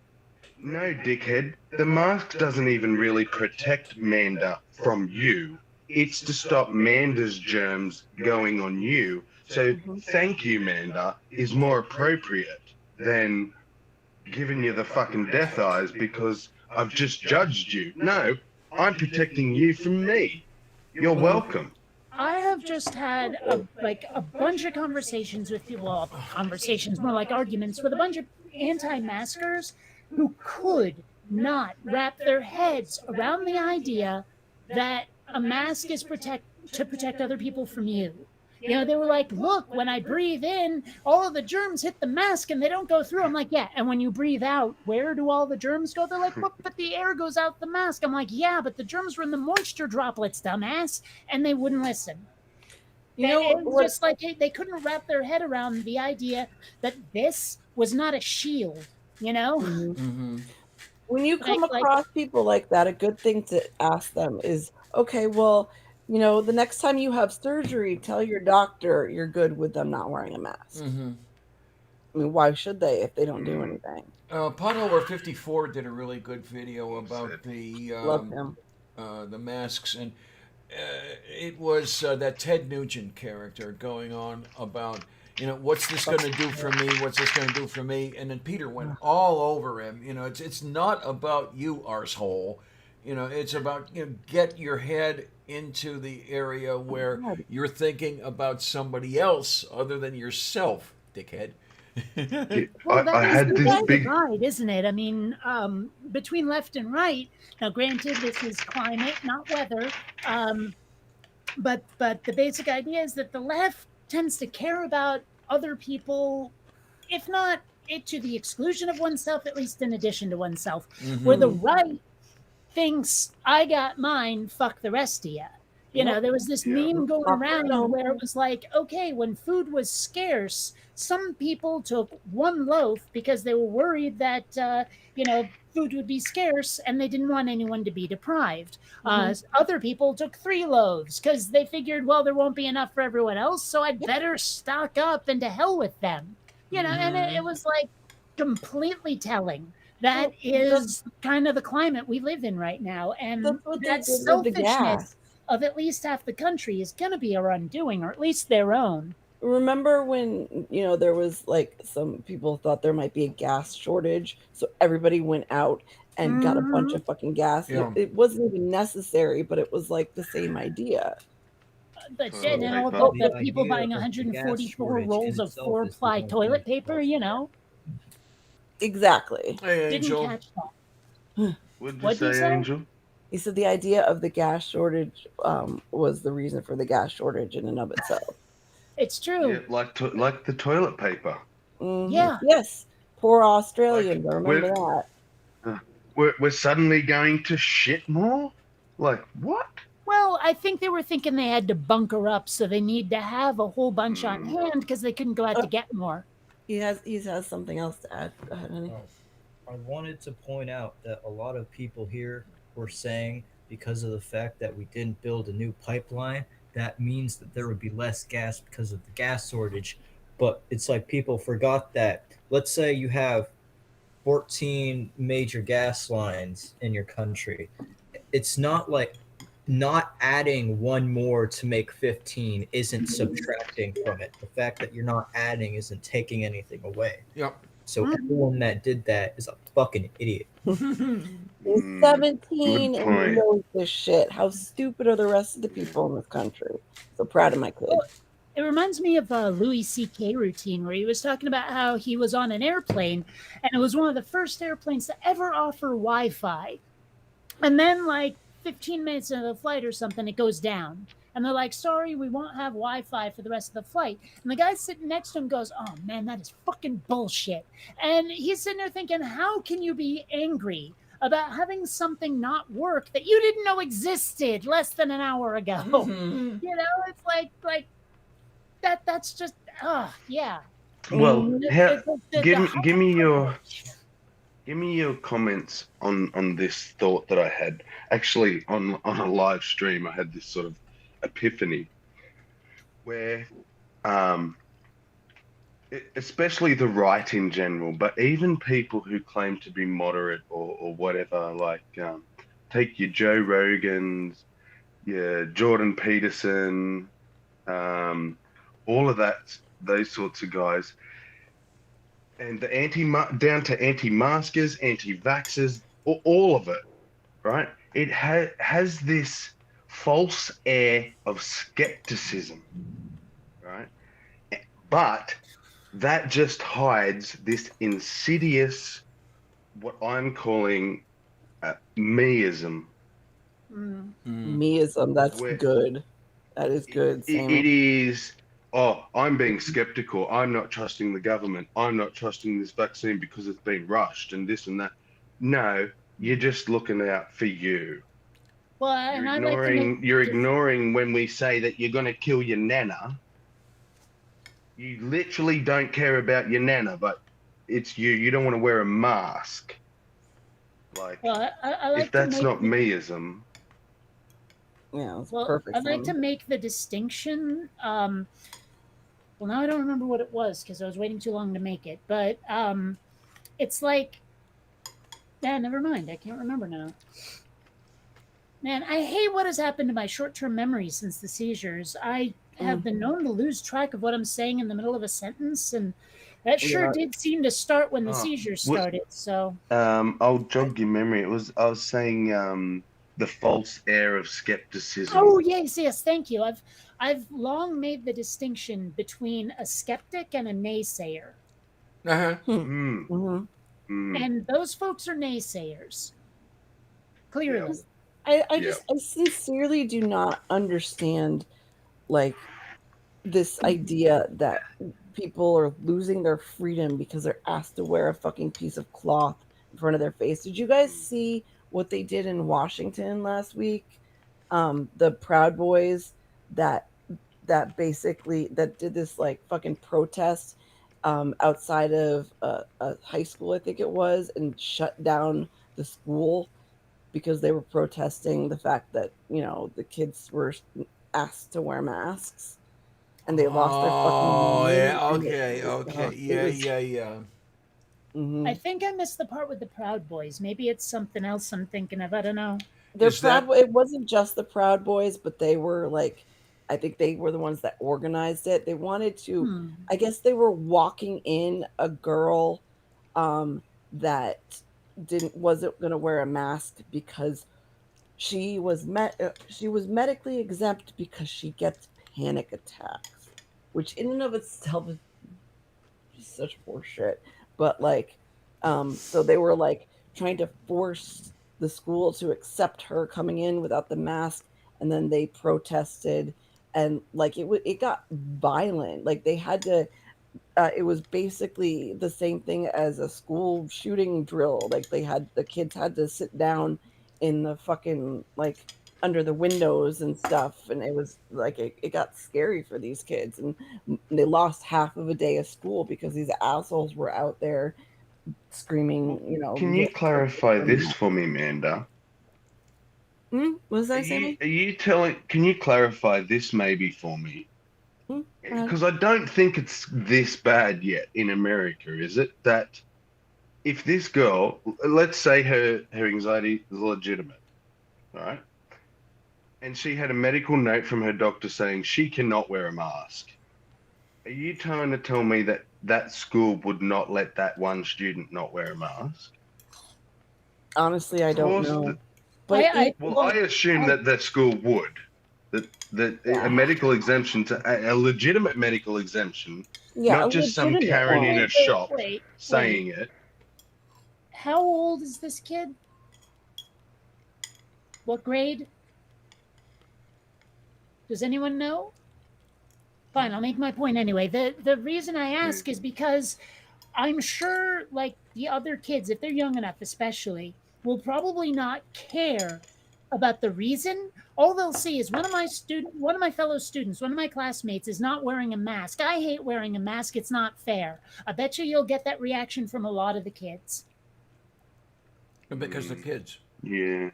D: No, dickhead. The mask doesn't even really protect Manda from you. It's to stop Manda's germs going on you. So thank you, Manda, is more appropriate than giving you the fucking death eyes because I've just judged you. No, I'm protecting you from me. You're welcome.
A: I have just had a bunch of conversations with people, well, conversations, more like arguments, with a bunch of anti-maskers who could not wrap their heads around the idea that a mask is to protect other people from you. They were like, look, when I breathe in, all of the germs hit the mask and they don't go through. I'm like, yeah. And when you breathe out, where do all the germs go? They're like, but the air goes out the mask. I'm like, yeah, but the germs were in the moisture droplets, dumbass. And they wouldn't listen. Just like they couldn't wrap their head around the idea that this was not a shield,
C: When you come across people like that, a good thing to ask them is, okay, well, the next time you have surgery, tell your doctor you're good with them not wearing a mask. I mean, why should they if they don't do anything?
B: Potholer 54 did a really good video about
C: Love him.
B: The masks, and it was that Ted Nugent character going on about, what's this going to do for me? What's this going to do for me? And then Peter went all over him. It's not about you, arsehole. It's about, get your head into the area where you're thinking about somebody else other than yourself, dickhead.
A: Well,
D: I had this big
A: divide, isn't it? I mean, between left and right. Now, granted, this is climate, not weather. But the basic idea is that the left tends to care about other people, if not to the exclusion of oneself, at least in addition to oneself. Where the right thinks, I got mine, fuck the rest of you. There was this meme going around where it was like, okay, when food was scarce, some people took one loaf because they were worried that, food would be scarce and they didn't want anyone to be deprived. Other people took 3 loaves because they figured, well, there won't be enough for everyone else, so I'd better stock up and to hell with them. And it was like completely telling. That
C: Well,
A: is kind of the climate we live in right now. And
C: that's what they
A: that
C: did with the
A: selfishness
C: gas.
A: of at least half the country is going to be our undoing, or at least their own.
C: Remember when, there was like some people thought there might be a gas shortage, so everybody went out and got a bunch
A: Mhm.
C: of fucking gas.
B: Yeah.
C: It wasn't even necessary, but it was like the same idea.
A: But
D: Toilet
A: now
D: paper.
A: the
E: The
A: people
E: idea
A: buying
E: of the gas
A: 144
E: shortage in
A: rolls of
E: itself is the
A: 4-ply
E: one thing
A: toilet
E: that
A: paper,
E: caused that.
C: Exactly.
B: Hey,
A: didn't
B: Angel.
A: catch that.
D: What did you
A: What'd you
D: say,
A: say?
D: Angel?
C: He said the idea of the gas shortage was the reason for the gas shortage in and of itself.
A: It's
D: Yeah,
A: true.
D: like the toilet paper.
A: Yeah.
C: Yes, poor
D: Like
C: Australians. I remember that.
D: we're suddenly going to shit more. Like what?
A: Well, I think they were thinking they had to bunker up, so they need to have a whole bunch on
D: Hmm.
A: hand because they couldn't go out to get more.
C: He has something else to add. Go ahead, honey.
E: I wanted to point out that a lot of people here were saying because of the fact that we didn't build a new pipeline, that means that there would be less gas because of the gas shortage. But it's like people forgot that. Let's say you have 14 major gas lines in your country. It's not like not adding one more to make 15 isn't subtracting from it. The fact that you're not adding isn't taking anything away.
B: Yep.
E: So everyone that did that is a fucking idiot.
C: He's
D: Mm,
C: 17
D: good
C: and he
D: point.
C: knows this shit. How stupid are the rest of the people in this country? So proud of my kid.
A: It reminds me of a Louis C.K. routine where he was talking about how he was on an airplane and it was one of the first airplanes to ever offer Wi Fi. And then, like 15 minutes into the flight or something, it goes down. And they're like, sorry, we won't have Wi Fi for the rest of the flight. And the guy sitting next to him goes, oh man, that is fucking bullshit. And he's sitting there thinking, how can you be angry about having something not work that you didn't know existed less than an hour ago?
B: Mhm.
A: It's like that's just, yeah.
D: Well,
A: The
D: give me your comments on this thought that I had. Actually, on a live stream, I had this sort of epiphany where, especially the right in general, but even people who claim to be moderate or whatever, like take your Joe Rogans, your Jordan Peterson, all of that, those sorts of guys, and the down to anti-maskers, anti-vaxxers, all of it, right? It has this false air of skepticism, right? But that just hides this insidious, what I'm calling meism.
A: Mm.
C: Meism, that's
D: Where-
C: good. That is good, Sammy.
D: It is, oh, I'm being skeptical. I'm not trusting the government. I'm not trusting this vaccine because it's been rushed and this and that. No, you're just looking out for you.
A: Well, and I'd like to make
D: You're ignoring when we say that you're going to kill your nana. You literally don't care about your nana, but it's you. You don't want to wear a mask. Like,
A: well, I like
D: if that's
A: to make
D: not meism,
C: Yeah, it's
A: well,
C: perfect.
A: I'd like to
C: Sammy.
A: make the distinction. Well, now I don't remember what it was because I was waiting too long to make it. But it's like, never mind. I can't remember now. Man, I hate what has happened to my short-term memory since the seizures. I have been known to lose track of what I'm saying in the middle of a sentence, and that sure
C: Yeah.
A: did seem to start when the
D: Oh,
A: seizures
D: what-
A: started. So
D: I'll jog your memory. I was saying the false air of skepticism.
A: oh yes, thank you. I've long made the distinction between a skeptic and a naysayer.
B: Uh-huh.
D: Mm,
C: Mhm.
D: mm.
A: And those folks are naysayers. Clearly.
D: Yeah.
C: I sincerely do not understand like this idea that people are losing their freedom because they're asked to wear a fucking piece of cloth in front of their face. Did you guys see what they did in Washington last week? The Proud Boys that basically that did this like fucking protest outside of a high school, I think it was, and shut down the school because they were protesting the fact that the kids were asked to wear masks. and they lost their fucking
B: Oh
C: meaning.
B: yeah,
C: And
B: okay, okay, yeah, yeah.
A: I think I missed the part with the Proud Boys. Maybe it's something else I'm thinking of. I don't know.
C: They're
B: Is
C: proud.
B: that
C: It wasn't just the Proud Boys, but they were like, I think they were the ones that organized it. They wanted to.
A: Hmm.
C: I guess they were walking in a girl um, that didn't wasn't going to wear a mask because she was medically exempt because she gets panic attacks, which in and of itself is just such horseshit. But like, so they were like trying to force the school to accept her coming in without the mask, and then they protested, and like it got violent. Like they had to. It was basically the same thing as a school shooting drill. Like the kids had to sit down in the fucking like under the windows and stuff, and it was like it got scary for these kids, and they lost half of a day of school because these assholes were out there screaming,
D: Can you clarify this for me, Manda?
C: What was
D: Are
C: I
D: you,
C: saying?
D: are you telling? Can you clarify this maybe for me?
C: Go ahead.
D: Because I don't think it's this bad yet in America, is it? That if this girl, let's say her anxiety is legitimate, right? And she had a medical note from her doctor saying she cannot wear a mask. Are you trying to tell me that that school would not let that one student not wear a mask?
C: Honestly, I
D: Of
C: don't
D: course,
C: know. But
D: I assume that the school would. That a medical exemption to a legitimate medical exemption,
C: yeah, a
D: not just some
C: legitimate
D: Karen in
C: one.
D: a shop
A: Wait.
D: saying it.
A: How old is this kid? What grade? Does anyone know? Fine, I'll make my point anyway. The reason I ask is because I'm sure like the other kids, if they're young enough especially, will probably not care about the reason. All they'll see is one of my fellow students, one of my classmates is not wearing a mask. I hate wearing a mask. It's not fair. I bet you'll get that reaction from a lot of the kids.
B: because the kids.
D: Yeah.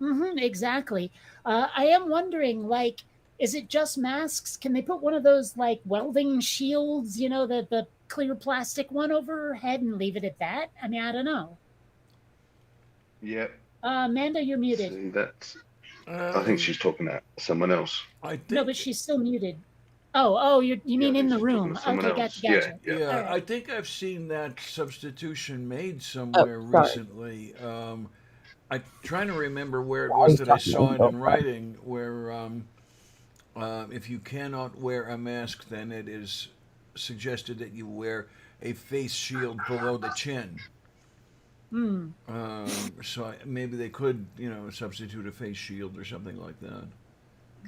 A: Exactly. I am wondering, like, is it just masks? Can they put one of those like welding shields, the clear plastic one over her head and leave it at that? I mean, I don't know.
D: Yep.
A: Amanda, you're muted.
D: See, that's. I think she's talking to someone else.
B: I think,
A: No, but she's still muted. Oh, you
D: Yeah,
A: mean
D: I
A: in
D: think
A: the
D: she's talking
A: room?
D: to someone
A: Okay,
D: else.
A: gotcha.
D: Yeah.
B: yeah,
A: All right.
B: I think I've seen that substitution made
C: Oh,
B: somewhere
C: sorry.
B: recently. I'm trying to remember where it
C: I
B: was
C: was
B: that I
C: talking
B: saw it
C: about
B: in
C: that.
B: writing, where if you cannot wear a mask, then it is suggested that you wear a face shield below the chin.
A: Hmm.
B: Maybe they could, substitute a face shield or something like that.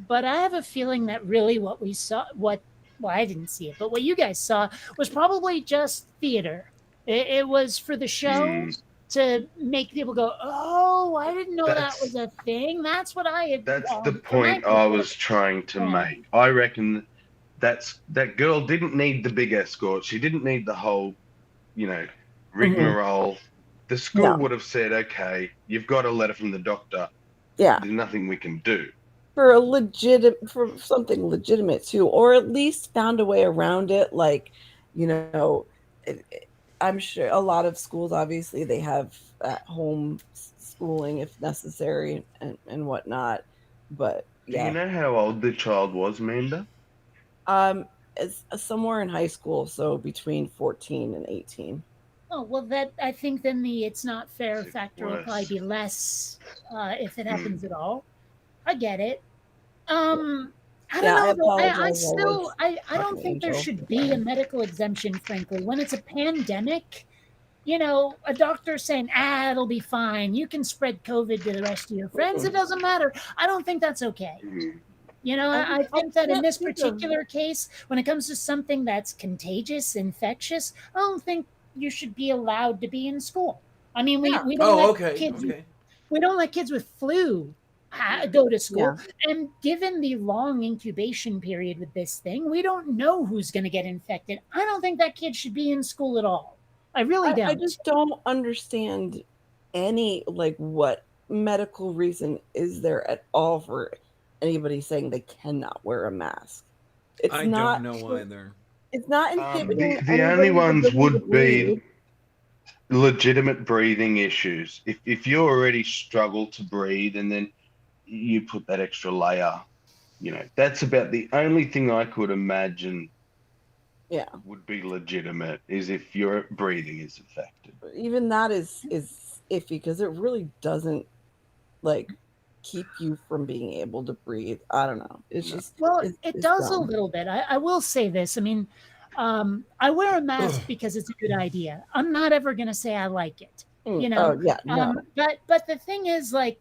A: But I have a feeling that really what we saw, well, I didn't see it, but what you guys saw was probably just theater. It was for the show to make people go, "Oh, I didn't know that was a thing." That's what I had.
D: That's the
A: From my
D: point I was
A: perspective.
D: trying to
A: Yeah.
D: make. I reckon that girl didn't need the big escort. She didn't need the whole, rigmarole. The school
C: No.
D: would have said, "Okay, you've got a letter from the doctor.
C: Yeah,
D: There's nothing we can do."
C: for something legitimate too, or at least found a way around it. Like, I'm sure a lot of schools obviously they have at home schooling if necessary and whatnot. But
D: Do you
C: yeah,
D: know how old the child was, Amanda?
C: it's somewhere in high school, so between 14 and 18.
A: Oh well, that I think then the it's not fair
D: It's
A: factor will probably
D: worse.
A: be less if it
D: Hmm.
A: happens at all. I get it. I
C: Yeah, I
A: don't know though. I
C: apologize.
A: still I don't
C: Fucking
A: think there
C: Angel.
A: should be a medical exemption, frankly. When it's a pandemic, a doctor saying, it'll be fine. You can spread COVID to the rest of your friends. It doesn't matter. I don't think that's okay.
D: Hmm.
A: I think that in
C: can't
A: this
C: think of-
A: particular case, when it comes to something that's contagious, infectious, I don't think you should be allowed to be in school. I mean, we don't
B: Oh,
A: let
B: okay,
A: kids
B: okay.
A: we don't let kids with flu go to school.
C: Yeah.
A: And given the long incubation period with this thing, we don't know who's going to get infected. I don't think that kid should be in school at all. I really don't.
C: I just don't understand any what medical reason is there at all for anybody saying they cannot wear a mask. It's
B: I
C: not.
B: don't know either.
C: It's not
D: The
C: inhibiting.
D: the only
C: anybody's
D: ones
C: ability to
D: would be
C: breathe.
D: legitimate breathing issues. If you already struggle to breathe and then you put that extra layer, that's about the only thing I could imagine
C: Yeah,
D: would be legitimate is if your breathing is affected.
C: even that is iffy because it really doesn't like keep you from being able to breathe. I don't know. It's
D: No.
C: just
A: Well,
C: it's,
A: it
C: it's
A: does a
C: dumb.
A: little bit. I will say this. I mean, I wear a mask because it's a good idea. I'm not ever going to say I like it, you know.
C: Oh yeah, no.
A: But the thing is, like,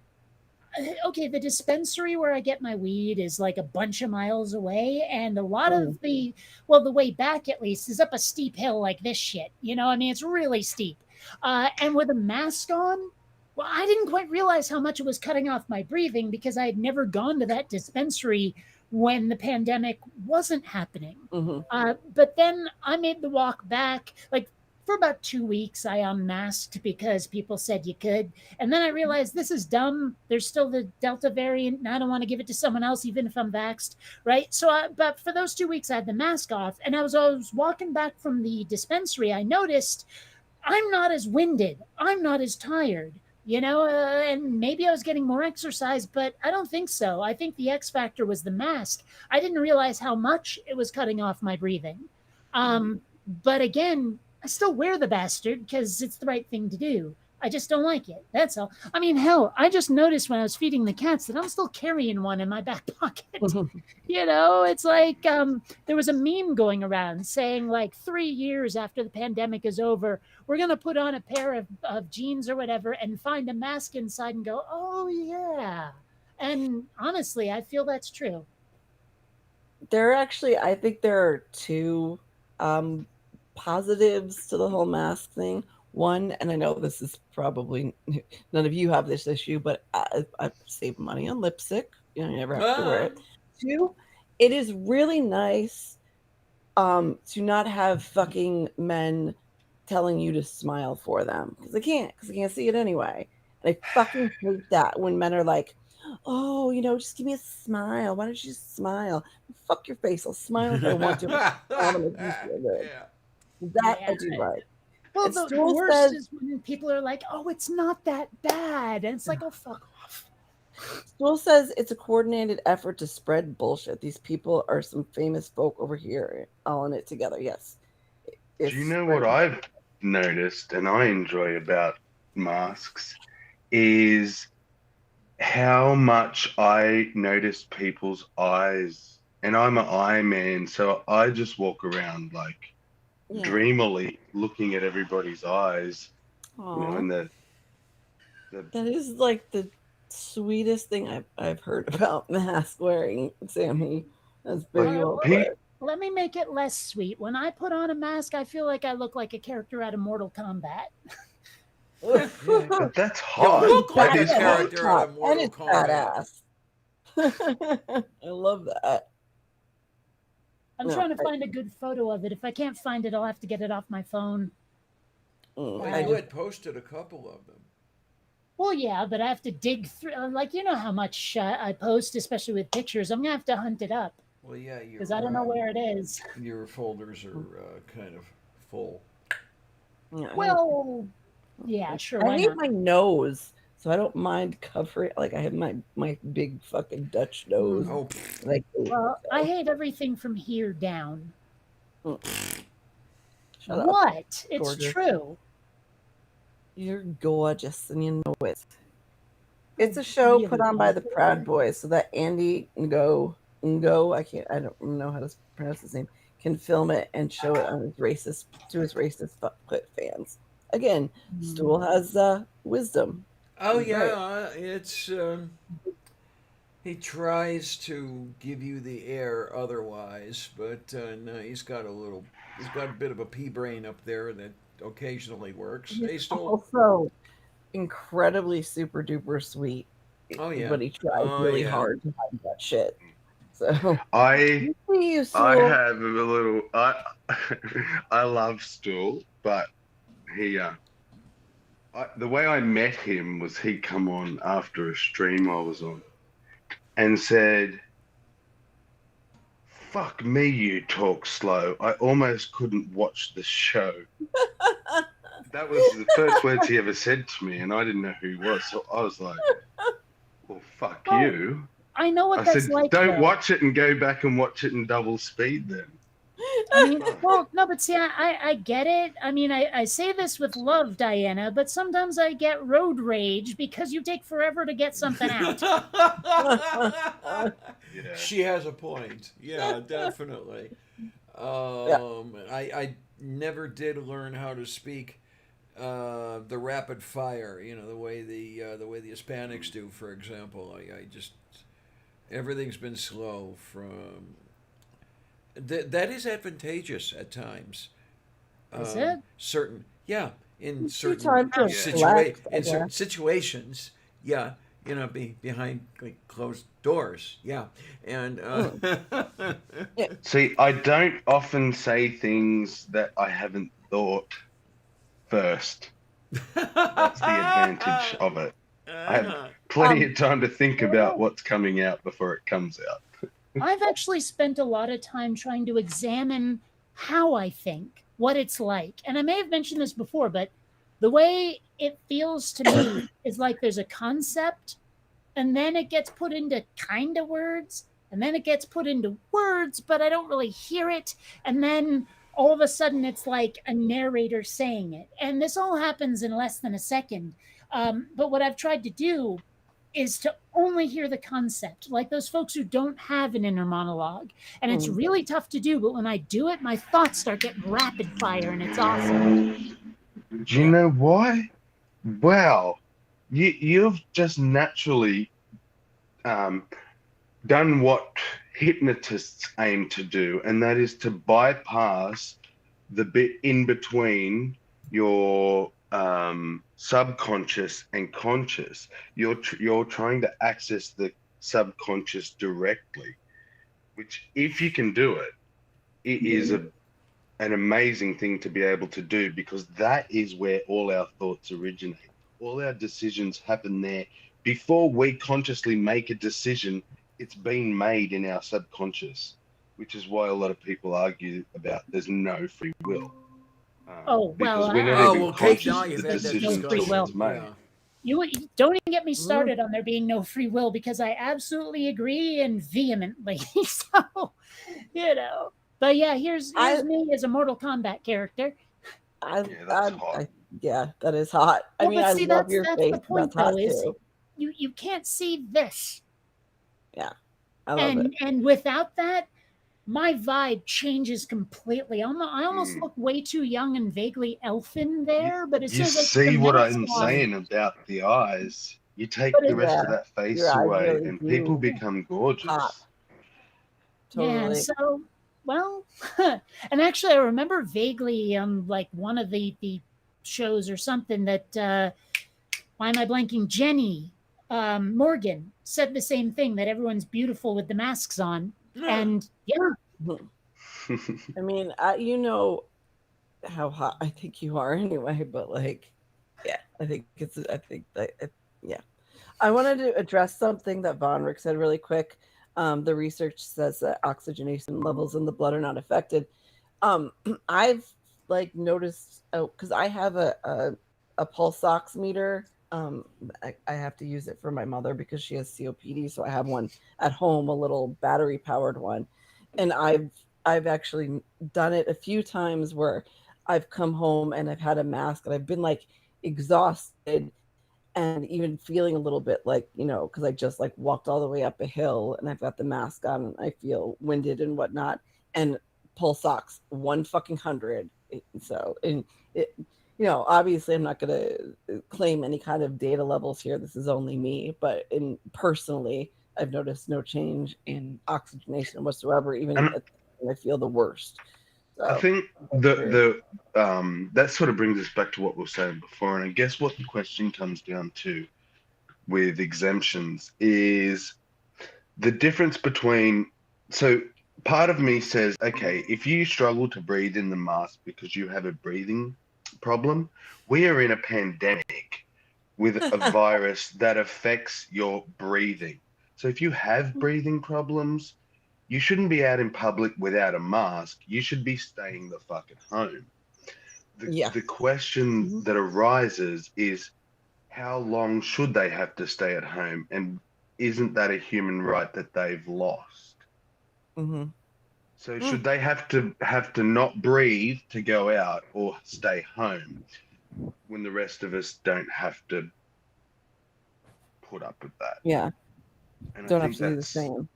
A: okay, the dispensary where I get my weed is like a bunch of miles away, and a lot of the way back at least is up a steep hill like this shit. You know, I mean, it's really steep. And with a mask on, well, I didn't quite realize how much it was cutting off my breathing because I had never gone to that dispensary when the pandemic wasn't happening. But then I made the walk back, like for about 2 weeks, I unmasked because people said you could. And then I realized this is dumb. There's still the Delta variant, and I don't want to give it to someone else, even if I'm vaxxed, right? So, but for those 2 weeks, I had the mask off. And I was walking back from the dispensary, I noticed I'm not as winded. I'm not as tired, and maybe I was getting more exercise, but I don't think so. I think the X factor was the mask. I didn't realize how much it was cutting off my breathing. But again, I still wear the bastard because it's the right thing to do. I just don't like it. That's all. I mean, hell, I just noticed when I was feeding the cats that I'm still carrying one in my back pocket. It's like there was a meme going around saying like 3 years after the pandemic is over, we're going to put on a pair of jeans or whatever and find a mask inside and go, oh, yeah. And honestly, I feel that's true.
C: I think there are two positives to the whole mask thing. One, and I know this is probably none of you have this issue, but I save money on lipstick. You never have to wear it. Two, it is really nice to not have fucking men telling you to smile for them because they can't see it anyway. And I fucking hate that when men are like, oh, just give me a smile. Why don't you just smile? Fuck your face. I'll smile if I want to. Smile to make you feel good. That I do like.
A: Well,
C: And
A: the
C: Stool
A: worst
C: says,
A: is when people are like, oh, it's not that bad. And it's like, oh, fuck off.
C: Stool says it's a coordinated effort to spread bullshit. These people are some famous folk over here all in it together. Yes.
D: Do you know what I've noticed and I enjoy about masks is how much I notice people's eyes. And I'm an eye man, so I just walk around like dreamily looking at everybody's eyes. And
C: that is like the sweetest thing I've heard about mask wearing, Sammy. That's very well put.
A: Let me make it less sweet. When I put on a mask, I feel like I look like a character out of Mortal Kombat.
D: But that's hot.
B: You look like a
D: That is
B: character out of Mortal
C: and it's
B: Kombat.
C: badass. I love that.
A: I'm trying to find a good photo of it. If I can't find it, I'll have to get it off my phone.
B: Well, you had posted a couple of them.
A: Well, yeah, but I have to dig through. Like, you know how much I post, especially with pictures. I'm going to have to hunt it up.
B: Well, yeah,
A: because I don't know where it is.
B: Your folders are kind of full.
A: Well, yeah, sure.
C: I hate my nose, so I don't mind covering. Like I have my big fucking Dutch nose.
B: Oh,
A: well, I hate everything from here down.
C: Shut
A: what?
C: Up,
A: it's true.
C: You're gorgeous, and you know it. It's a show put on by the Proud Boys, so that Andy Ngo, I don't know how to pronounce his name, can film it and show it on his racist fans. Again, Stool has wisdom.
B: Oh yeah, it's he tries to give you the air otherwise, but no, he's got a bit of a pea brain up there that occasionally works.
C: He's also incredibly super duper sweet.
B: Oh yeah,
C: but he tries really hard to hide that shit. So
D: I have a little. I love Stool, but he. The way I met him was he'd come on after a stream I was on, and said, fuck me, you talk slow. I almost couldn't watch the show. That was the first words he ever said to me, and I didn't know who he was. So I was like, well, fuck
A: Well,
D: you.
A: I know what
D: I
A: that's
D: said,
A: like.
D: don't
A: though.
D: watch it and go back and watch it in double speed then.
A: I mean, well, no, but see, I get it. I mean, I say this with love, Diana, but sometimes I get road rage because you take forever to get something out.
D: Yeah.
B: She has a point. Yeah, definitely. I never did learn how to speak the rapid fire. You know, the way the Hispanics do, for example. I just everything's been slow from. That is advantageous at times.
A: Is it?
B: Certain, yeah, in
C: Few
B: certain
C: times to relax, I
B: in certain
C: guess.
B: situations, yeah, behind like, closed doors, yeah, and
D: See, I don't often say things that I haven't thought first. That's the advantage of it. I have plenty of time to think about what's coming out before it comes out.
A: I've actually spent a lot of time trying to examine how I think, what it's like. And I may have mentioned this before, but the way it feels to me is like there's a concept, and then it gets put into kind of words, and then it gets put into words, but I don't really hear it. And then all of a sudden it's like a narrator saying it. And this all happens in less than a second. But what I've tried to do is to only hear the concept, like those folks who don't have an inner monologue. And it's really tough to do, but when I do it, my thoughts start getting rapid fire, and it's awesome.
D: Do you know why? Wow, you've just naturally done what hypnotists aim to do, and that is to bypass the bit in between your subconscious and conscious. You're trying to access the subconscious directly, which, if you can do it, it is an amazing thing to be able to do, because that is where all our thoughts originate. All our decisions happen there. Before we consciously make a decision, it's been made in our subconscious, which is why a lot of people argue about there's no free will. Because we're not even
B: Kate,
D: conscious
B: now
D: of
B: you've
D: the
B: had that
D: decision
A: free
B: discussion.
A: will.
D: until it's made.
B: Yeah.
A: You don't even get me started on there being no free will, because I absolutely agree, and vehemently. So, But yeah, here's me as a Mortal Kombat character.
D: Yeah, that's hot.
C: Yeah, that is hot.
A: Well,
C: I mean,
A: but
C: I
A: see,
C: love your
A: that's
C: face.
A: the point,
C: That's hot
A: though, is
C: too.
A: you can't see this.
C: Yeah, I love it.
A: And without that, my vibe changes completely. I almost look way too young and vaguely elfin there, but as
D: You
A: soon as I take
D: see
A: the
D: what
A: mask
D: I'm
A: off,
D: saying about the eyes. You take
A: But
D: the rest of that face
C: your eyes
D: away,
C: really
D: and
C: do
D: people become gorgeous.
C: pop.
A: yeah.
C: Totally.
A: So, well, and actually, I remember vaguely, like one of the shows or something that. Why am I blanking? Jenny Morgan said the same thing, that everyone's beautiful with the masks on, and yeah.
C: I mean, you know how hot I think you are anyway, but like, yeah, I think yeah. I wanted to address something that Von Rick said really quick. The research says that oxygenation levels in the blood are not affected. I've like noticed, because I have a pulse ox meter. I have to use it for my mother because she has COPD, so I have one at home, a little battery powered one, and I've actually done it a few times where I've come home and I've had a mask and I've been like exhausted and even feeling a little bit like, because I just like walked all the way up a hill and I've got the mask on and I feel winded and whatnot. And pulse ox 100. So, and it, obviously I'm not going to claim any kind of data levels here. This is only me, but personally, I've noticed no change in oxygenation whatsoever, even when I feel the worst. So,
D: I think that sort of brings us back to what we were saying before, and I guess what the question comes down to with exemptions is the difference between. So part of me says, okay, if you struggle to breathe in the mask because you have a breathing problem, we are in a pandemic with a virus that affects your breathing. So if you have breathing problems, you shouldn't be out in public without a mask. You should be staying the fuck at home.
C: Yeah.
D: The question
C: Mhm.
D: that arises is, how long should they have to stay at home? And isn't that a human right that they've lost?
C: Hmm.
D: So should they have to not breathe to go out or stay home when the rest of us don't have to put up with that?
C: Yeah.
D: And
C: Don't
D: I
C: have
D: think
C: to do the same.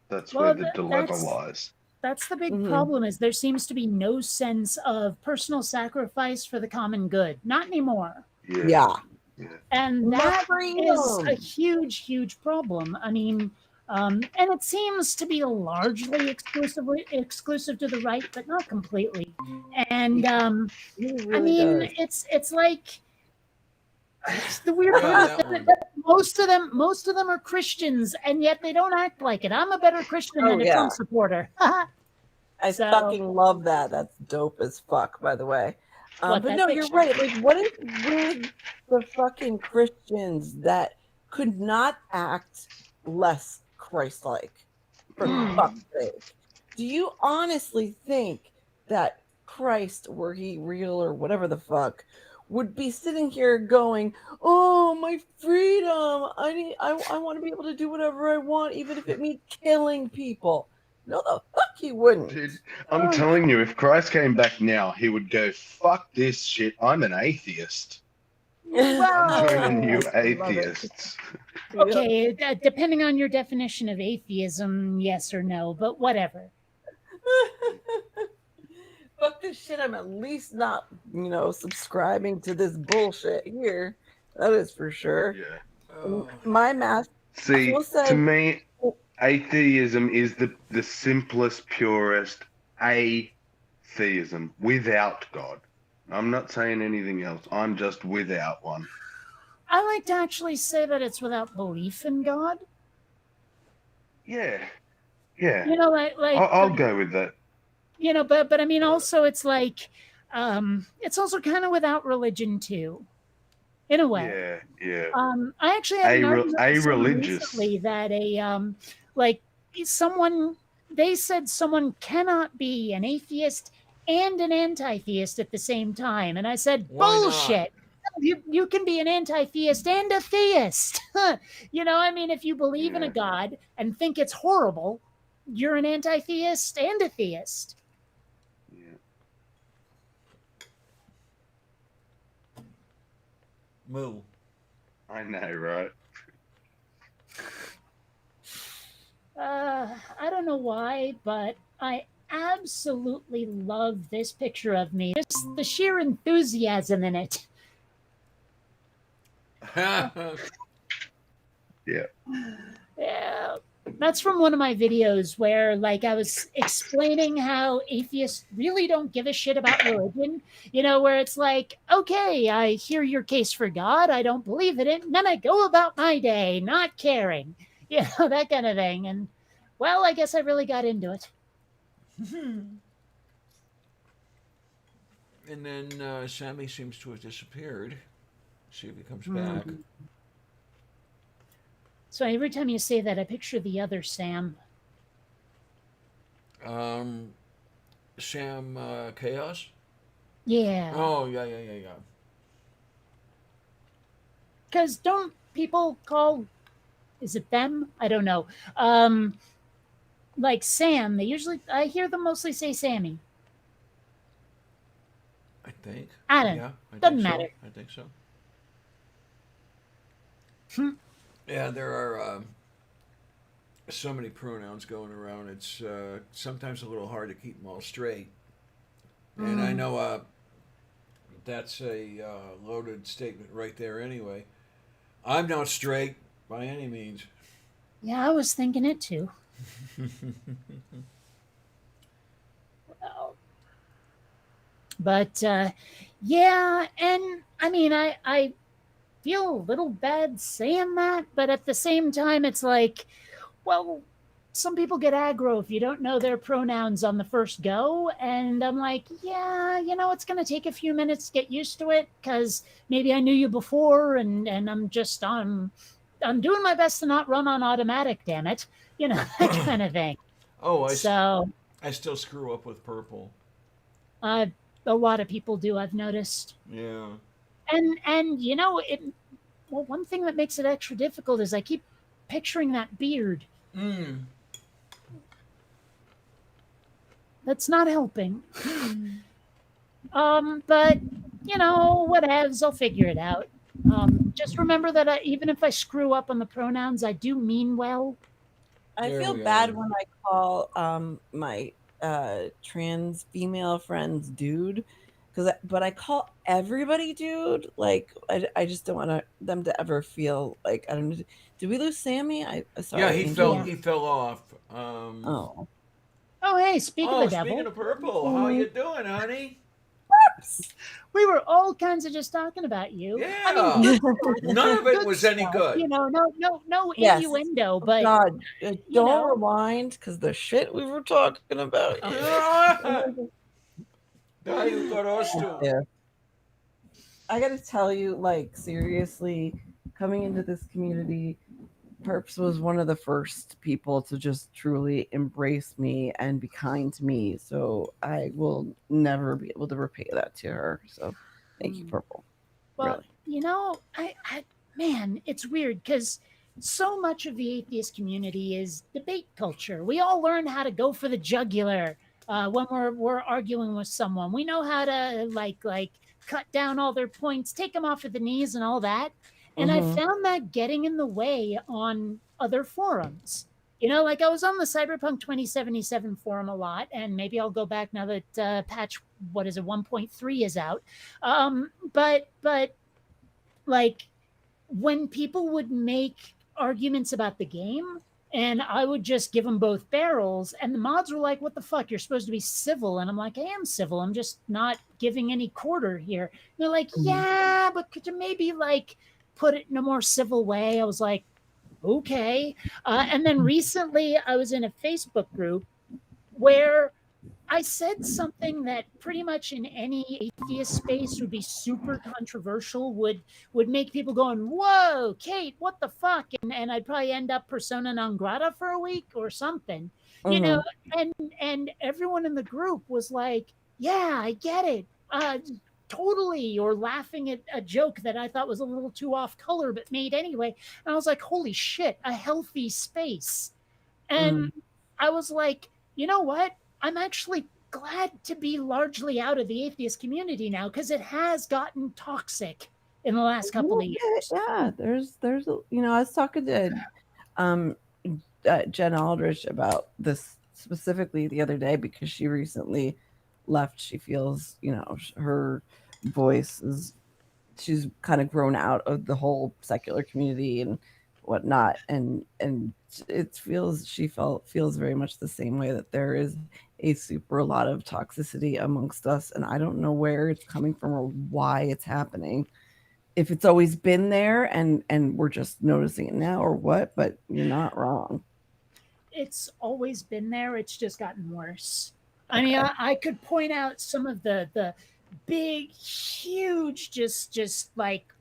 D: that's
A: Well,
D: where the dilemma
A: that's
D: lies.
A: that's the big
C: Mhm.
A: problem. Is there seems to be no sense of personal sacrifice for the common good. Not anymore.
C: Yeah.
A: And that is a
C: Freedom.
A: huge problem. I mean, and it seems to be largely exclusive to the right, but not completely. And
C: It
A: I
C: really
A: mean,
C: does.
A: it's like the weird
B: Yeah,
A: part is
B: that one.
A: that most of them are Christians, and yet they don't act like it. I'm a better Christian
C: Oh,
A: than a
C: yeah.
A: Trump supporter.
C: I
A: So-
C: fucking love that. That's dope as fuck, by the way.
A: What,
C: But
A: that
C: no, you're
A: picture?
C: right. Like, what is with the fucking Christians that could not act less Christ-like? For fuck's sake. Do you honestly think that Christ, were he real or whatever the fuck, would be sitting here going, "Oh, my freedom! I want to be able to do whatever I want, even if it means killing people." No, the fuck he wouldn't.
D: Dude, I'm telling you, if Christ came back now, he would go, "Fuck this shit. I'm an atheist. I'm joining you
C: Love it.
D: atheists."
A: Okay, depending on your definition of atheism, yes or no, but whatever.
C: Fuck this shit. I'm at least not, subscribing to this bullshit here. That is for sure.
D: Yeah.
B: Oh,
C: My math.
D: See,
C: will say-
D: to me, atheism is the simplest, purest atheism without God. I'm not saying anything else. I'm just without one.
A: I like to actually say that it's without belief in God.
D: Yeah. Yeah.
A: You know, like
D: I'll go with that.
A: you know, but I mean, also it's like, it's also kind of without religion too, in a way.
D: Yeah.
A: I actually had an argument with someone
D: religious.
A: recently that they said someone cannot be an atheist and an anti-theist at the same time, and I said
B: Why not?
A: bullshit. You can be an anti-theist and a theist. I mean, if you believe in a
D: Yeah.
A: god and think it's horrible, you're an anti-theist and a theist.
D: Yeah.
B: moo.
D: I know, right?
A: I don't know why, but I absolutely love this picture of me. Just the sheer enthusiasm in it.
D: Yeah.
A: Yeah. That's from one of my videos where I was explaining how atheists really don't give a shit about religion, where it's like, okay, I hear your case for God, I don't believe in it, and then I go about my day not caring, that kind of thing. And well, I guess I really got into it.
B: And then Sammy seems to have disappeared. See if he comes back.
A: So every time you say that, I picture the other Sam.
B: Sam Chaos?
A: Yeah.
B: Oh, yeah.
A: Because don't people call, is it them? I don't know. Like Sam, I hear them mostly say Sammy.
B: I think.
A: I don't know.
B: Yeah, I
A: Doesn't
B: think so.
A: matter.
B: I think so.
A: Hmm.
B: Yeah, there are so many pronouns going around. It's sometimes a little hard to keep them all straight. And I know that's a loaded statement right there anyway. I'm not straight by any means.
A: Yeah, I was thinking it too. Well, but yeah, and I mean, I feel a little bad saying that, but at the same time, it's like, well, some people get aggro if you don't know their pronouns on the first go. And I'm like, yeah, it's going to take a few minutes to get used to it because maybe I knew you before and I'm I'm doing my best to not run on automatic, damn it. You know, that kind of thing.
B: Oh,
A: So
B: I still screw up with purple.
A: uh, a lot of people do, I've noticed.
B: Yeah.
A: And you know, well, one thing that makes it extra difficult is I keep picturing that beard.
B: Mm.
A: That's not helping. But you know, whatevs, I'll figure it out. Just remember that even if I screw up on the pronouns, I do mean well.
C: I
B: There
C: feel
B: we
C: bad
B: are.
C: when I call my trans female friends dude, but I call everybody dude. Like I just don't want them to ever feel like I don't know. Did we lose Sammy? I
B: Yeah,
C: sorry,
B: he
C: Angel.
A: Yeah.
B: fell off.
C: Oh,
A: Oh, hey, speak of
B: Oh,
A: the
B: speaking
A: devil,
B: of purple, how you doing, honey?
A: we were all kinds of just talking about you. I mean,
B: Yeah.
A: good,
B: None of it
A: good
B: was any
A: stuff.
B: good.
A: You know, no
C: yes.
A: innuendo,
C: Oh,
A: but
C: God,
A: you
C: don't
A: know.
C: rewind because the shit we were talking about.
B: Daju Korostu.
C: Yeah. I gotta tell you, like, seriously, coming into this community, Perps was one of the first people to just truly embrace me and be kind to me. So I will never be able to repay that to her. So thank you, Purple.
A: Well,
C: Really.
A: you know, man, it's weird because so much of the atheist community is debate culture. We all learn how to go for the jugular when we're arguing with someone. We know how to like cut down all their points, take them off at the knees, and all that. And I
C: Mhm.
A: found that getting in the way on other forums. You know, like I was on the Cyberpunk 2077 forum a lot, and maybe I'll go back now that patch, what is it, 1.3 is out. But like when people would make arguments about the game and I would just give them both barrels, and the mods were like, "What the fuck? You're supposed to be civil." And I'm like, "I am civil. I'm just not giving any quarter here." And they're like,
C: Mhm.
A: "Yeah, but could you maybe like put it in a more civil way?" I was like, "Okay." And then recently, I was in a Facebook group where I said something that pretty much in any atheist space would be super controversial, would make people going, "Whoa, Kate, what the fuck?" And I'd probably end up persona non grata for a week or something, you know.
C: Mhm.
A: And everyone in the group was like, "Yeah, I get it, totally," or laughing at a joke that I thought was a little too off color, but made anyway. And I was like, "Holy shit, a healthy space." And
C: Mhm.
A: I was like, you know what? I'm actually glad to be largely out of the atheist community now because it has gotten toxic in the last couple of years.
C: Yeah, there's I was talking to um Jen Aldrich about this specifically the other day because she recently left. She feels, her voice is she's kind of grown out of the whole secular community and whatnot, and it feels feels very much the same way, that there is a super lot of toxicity amongst us, and I don't know where it's coming from or why it's happening. If it's always been there and we're just noticing it now or what, but you're not wrong.
A: It's always been there. It's just gotten worse. I mean,
C: Okay.
A: I could point out some of the big, huge, just like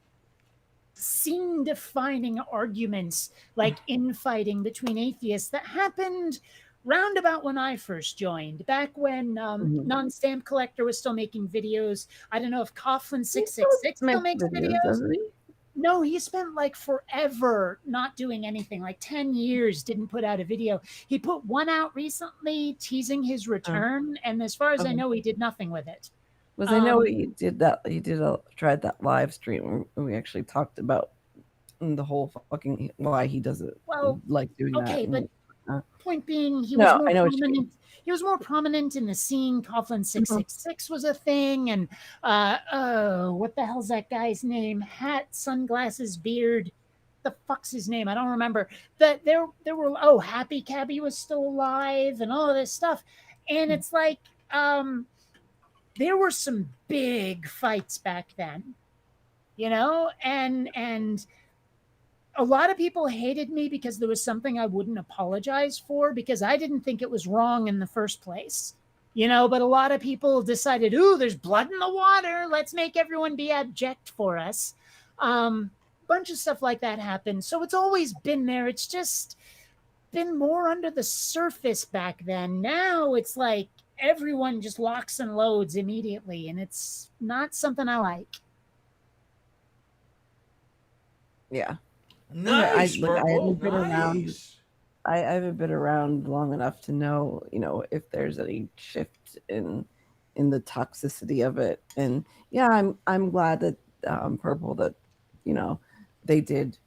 A: scene defining arguments, like infighting between atheists that happened roundabout when I first joined, back when
C: Mhm.
A: Non Stamp Collector was still making videos. I don't know if Coughlin
C: He still
A: 666 still
C: makes
A: makes
C: videos,
A: videos.
C: doesn't he?
A: No, he spent like forever not doing anything, like 10 years didn't put out a video. He put one out recently teasing his
C: Oh,
A: return, and as far as I
C: okay.
A: know, he did nothing with it.
C: Was I know
A: Um,
C: he did that. He tried that live stream where we actually talked about the whole fucking why he doesn't
A: well,
C: like doing that.
A: okay, but point being, he was
C: No,
A: more
C: I know what you mean.
A: prominent. He was more prominent in the scene. Coughlin
C: Mhm.
A: 666 was a thing, and oh, what the hell's that guy's name? Hat, sunglasses, beard. The fuck's his name? I don't remember. That there were, oh, Happy Cabby was still alive, and all of this stuff, and it's like there were some big fights back then, you know, and a lot of people hated me because there was something I wouldn't apologize for because I didn't think it was wrong in the first place. You know, but a lot of people decided, ooh, there's blood in the water. Let's make everyone be abject for us. Um, bunch of stuff like that happened. So it's always been there. It's just been more under the surface back then. Now it's like everyone just locks and loads immediately, and it's not something I like.
C: Yeah.
B: Nice,
C: I
B: Purple.
C: haven't been around.
B: Nice.
C: I haven't been around long enough to know, if there's any shift in the toxicity of it. And yeah, I'm glad that Purple, that they did,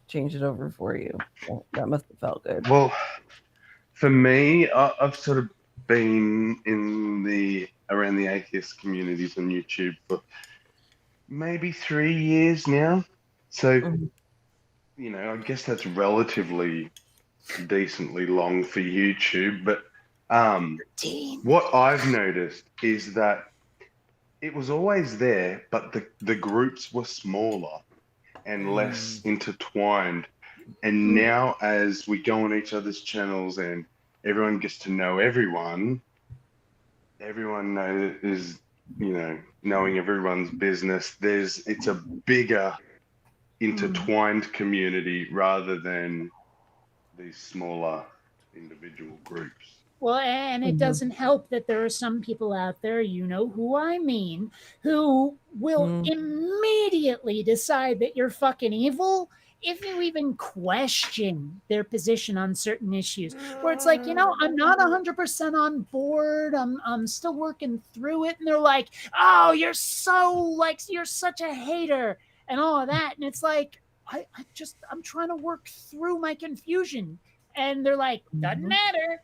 C: change it over for you. That must have felt good.
D: Well, for me, I've sort of been around the atheist communities on YouTube for maybe 3 years now. So,
C: Mhm.
D: I guess that's relatively decently long for YouTube. But what I've noticed is that it was always there, but the groups were smaller and less intertwined. And now, as we go on each other's channels and everyone gets to know everyone is, knowing everyone's business. It's a bigger intertwined community rather than these smaller individual groups.
A: Well, and it
C: Mhm.
A: doesn't help that there are some people out there, you know who I mean, who will
C: Mhm.
A: immediately decide that you're fucking evil if you even question their position on certain issues. Where it's like, I'm not 100% on board. I'm still working through it. And they're like, oh, you're such a hater and all of that. And it's like, I'm trying to work through my confusion. And they're like, doesn't
C: Mhm.
A: matter.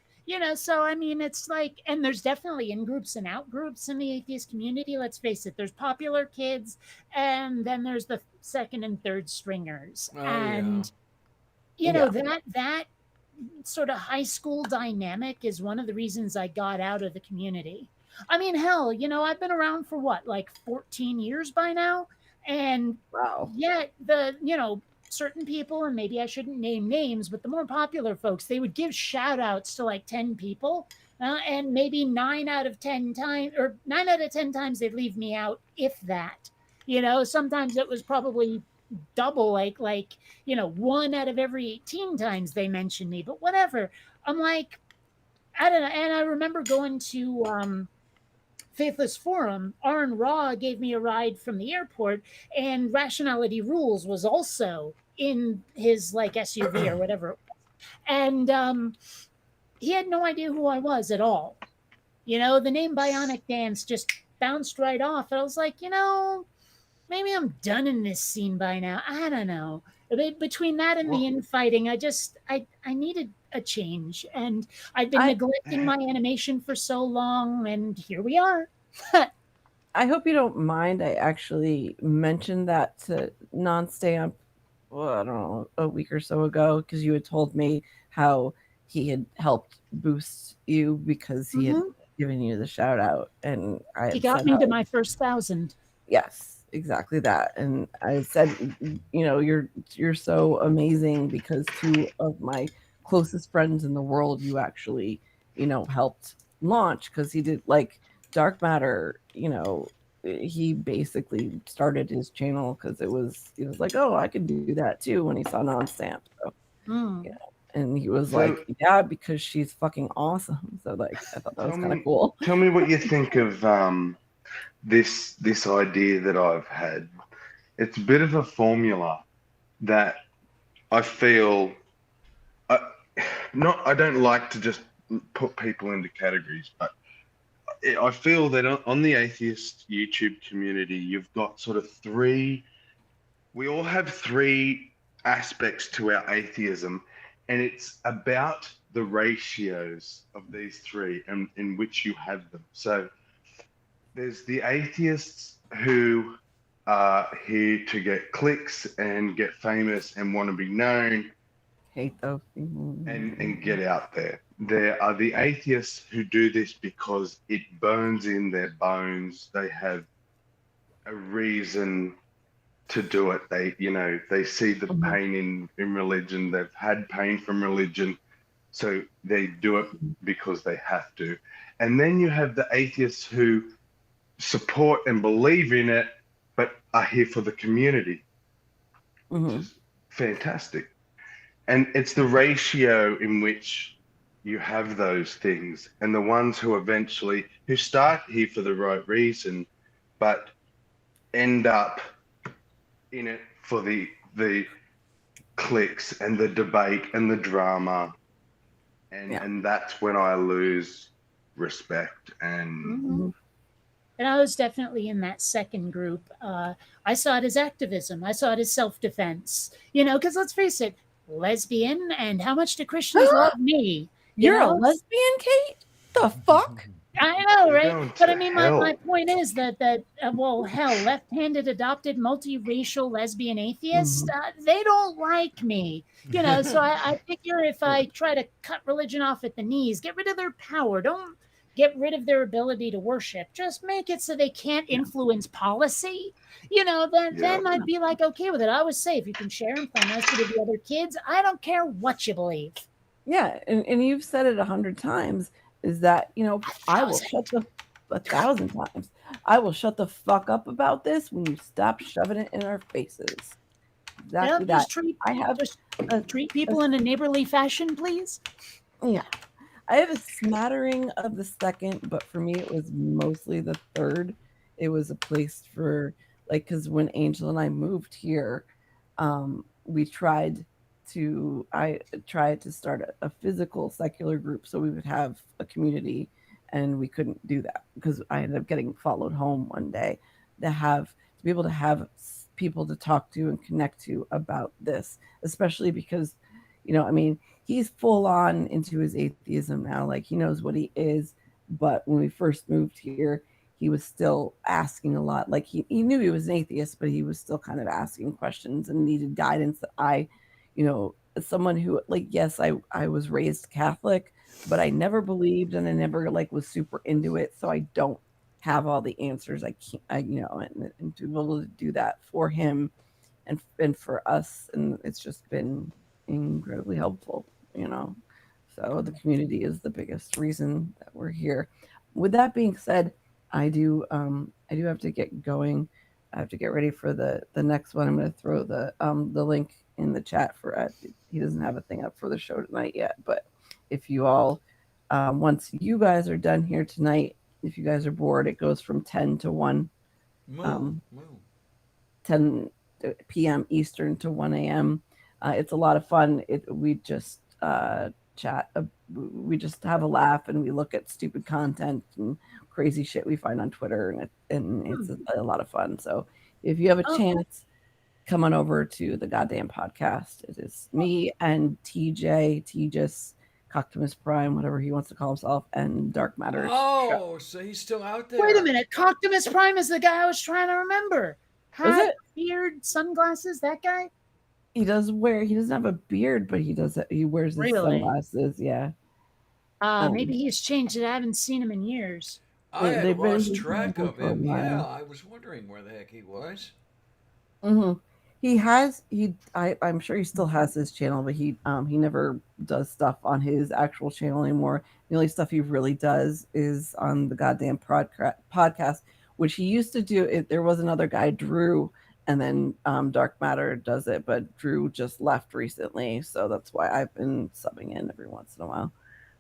A: So I mean, it's like, and there's definitely in groups and out groups in the atheist community. Let's face it, there's popular kids, and then there's the second and third stringers.
B: Oh,
A: And
C: Yeah.
A: that sort of high school dynamic is one of the reasons I got out of the community. I mean, hell, I've been around for what, like 14 years by now, and
C: Wow.
A: yet certain people, and maybe I shouldn't name names, but the more popular folks, they would give shout outs to like 10 people. And maybe 9 out of 10 times they'd leave me out, if that. Sometimes it was probably double, like 1 out of every 18 times they mentioned me, but whatever. I'm like, I don't know. And I remember going to Faithless Forum. Aaron Raw gave me a ride from the airport, and Rationality Rules was also in his like SUV or whatever. And he had no idea who I was at all. The name Bionic Dance just bounced right off. And I was like, maybe I'm done in this scene by now. I don't know. Between that and the infighting, I needed a change, and I've been neglecting my animation for so long, and here we are.
C: I hope you don't mind. I actually mentioned that to Non-Stamp, I don't know, a week or so ago, because you had told me how he had helped boost you because he had given you the shout out, and
A: He got me to my first 1,000.
C: Yes, exactly that. And I said, you're so amazing because 2 of my closest friends in the world you actually, helped launch, because he did like Dark Matter, he basically started his channel because he was like, oh, I could do that too, when he saw Non-Stamp. So and he was like, yeah, because she's fucking awesome. So like, I thought that was kind of cool.
D: Tell me what you think of this idea that I've had. It's a bit of a formula that I feel I don't like to just put people into categories, but I feel that on the atheist YouTube community, you've got sort of we all have 3 aspects to our atheism, and it's about the ratios of these 3 and in which you have them. So there's the atheists who are here to get clicks and get famous and want to be known.
C: Hate those people.
D: And get out there. There are the atheists who do this because it burns in their bones. They have a reason to do it. They see the pain in religion. They've had pain from religion, so they do it because they have to. And then you have the atheists who support and believe in it, but are here for the community.
C: Mhm.
D: which is fantastic. And it's the ratio in which you have those things, and the ones who start here for the right reason, but end up in it for the clicks and the debate and the drama,
C: Yeah.
D: and that's when I lose respect. And
A: Mhm.
C: Mhm.
A: And I was definitely in that second group. I saw it as activism. I saw it as self defense. Because let's face it, lesbian, and how much do Christians love me? You
C: You're a
A: know,
C: lesbian, Kate? The fuck?
A: I know,
D: you're
A: right?
D: going
A: But I
D: to
A: mean, my
D: hell.
A: point is that well, hell, left-handed adopted multiracial lesbian atheists,
C: Mhm.
A: they don't like me. So I figure if I try to cut religion off at the knees, get rid of their power, don't get rid of their ability to worship, just make it so they can't
C: Yeah.
A: influence policy. Then
D: Yeah.
A: I'd be like okay with it. I was safe. You can share and play nicely with the other kids. I don't care what you believe.
C: Yeah, and you've said it 100 times, is that, I will
A: 1,000.
C: shut the 1,000 times. I will shut the fuck up about this when you stop shoving it in our faces. Exactly
A: Yep,
C: that. I have
A: just
C: a,
A: treat
C: a
A: people in a neighborly fashion, please.
C: yeah, I have a smattering of the second, but for me, it was mostly the third. It was a place for, like, because when Angel and I moved here, we I tried to start a physical secular group so we would have a community, and we couldn't do that because I ended up getting followed home one day to be able to have people to talk to and connect to about this, especially because, I mean, he's full on into his atheism now. Like, he knows what he is. But when we first moved here, he was still asking a lot. Like, he knew he was an atheist, but he was still kind of asking questions and needed guidance that as someone who, like, yes, I was raised Catholic, but I never believed and I never like was super into it. So I don't have all the answers. I can't, and to be able to do that for him and for us, and it's just been incredibly helpful, you know. So the community is the biggest reason that we're here. With that being said, I do have to get going. I have to get ready for the next one. I'm going to throw the link in the chat for he doesn't have a thing up for the show tonight yet, but if you all once you guys are done here tonight, if you guys are bored, it goes from 10 to 1
B: Moo,
C: um,
B: moo.
C: 10 p.m. Eastern to 1 a.m. It's a lot of fun. We just chat. We just have a laugh and we look at stupid content and crazy shit we find on Twitter, and it's a lot of fun. So if you have a
A: Oh,
C: chance, come on over to the goddamn podcast. It is me and TJ, Tejas, Coctimus Prime, whatever he wants to call himself, and Dark Matters show.
B: Oh, so he's still out there.
A: wait a minute. Coctimus Prime is the guy I was trying to remember.
C: Is
A: Hat,
C: it?
A: beard, sunglasses. That guy.
C: He doesn't have a beard, but he wears his
A: Really?
C: sunglasses. Yeah.
A: Maybe
C: Um,
A: he's changed it. I haven't seen him in years.
B: I had
C: they've been
B: lost
C: he's been
B: track
C: around
B: of
C: for a
B: him. Yeah,
C: while.
B: I was wondering where the heck he was.
C: Hmm. I'm sure he still has his channel, but he never does stuff on his actual channel anymore. The only stuff he really does is on the goddamn podcast, which he used to do. There was another guy, Drew, and then Dark Matter does it, but Drew just left recently, so that's why I've been subbing in every once in a while.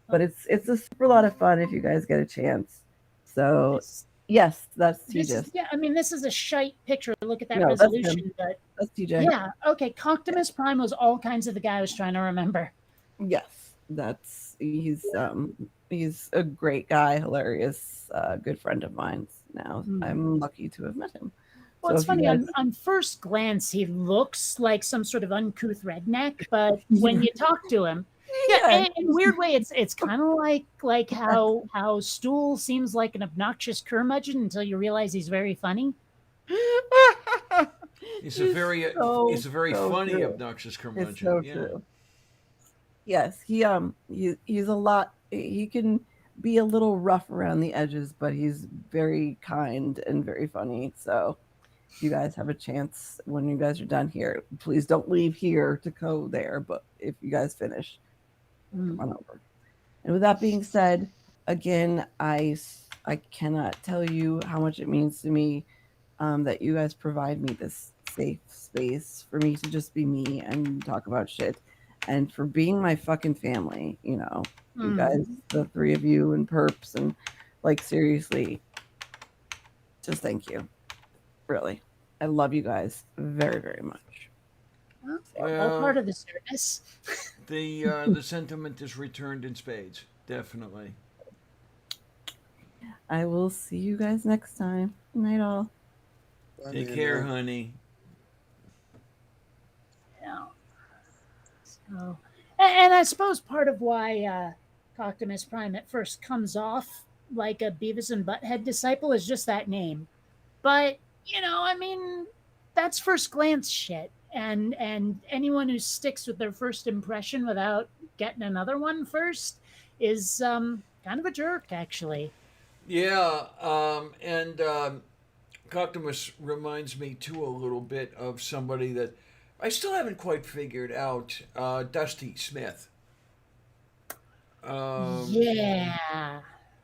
C: But it's a super lot of fun if you guys get a chance. So
A: This,
C: yes, that's
A: this is
C: TJ.
A: yeah. I mean, this is a shite picture. Look at that
C: No, that's him.
A: resolution, but
C: That's TJ.
A: yeah. Okay, Coctimus Prime was all kinds of the guy I was trying to remember.
C: Yes, he's a great guy, hilarious, good friend of mine. Now I'm lucky to have met him.
A: Well,
C: So
A: it's
C: if you
A: funny.
C: guys,
A: On first glance, he looks like some sort of uncouth redneck, but when you talk to him, yeah,
C: yeah,
A: in a weird way, it's kind of like how Stool seems like an obnoxious curmudgeon until you realize he's very funny.
B: He's a very
C: so
B: funny,
C: true.
B: obnoxious
C: It's
B: curmudgeon.
C: so
B: Yeah.
C: true. Yes, he's a lot. He can be a little rough around the edges, but he's very kind and very funny. So if you guys have a chance when you guys are done here, please don't leave here to go there. But if you guys finish, come on over. And with that being said, again, I cannot tell you how much it means to me that you guys provide me this safe space for me to just be me and talk about shit, and for being my fucking family. You know, you guys, the three of you and Perps, and like seriously, just thank you. Really, I love you guys very, very much.
A: All
B: Well,
A: part of the service.
B: the sentiment is returned in spades. Definitely.
C: I will see you guys next time. Good night, all.
B: Take care, honey.
A: Yeah. So, and I suppose part of why Coctimus Prime at first comes off like a Beavis and Butthead disciple is just that name. But I mean, that's first glance shit, and anyone who sticks with their first impression without getting another one first is kind of a jerk, actually.
B: Yeah, and Coctimus reminds me too a little bit of somebody that I still haven't quite figured out. Dusty Smith.
A: Yeah.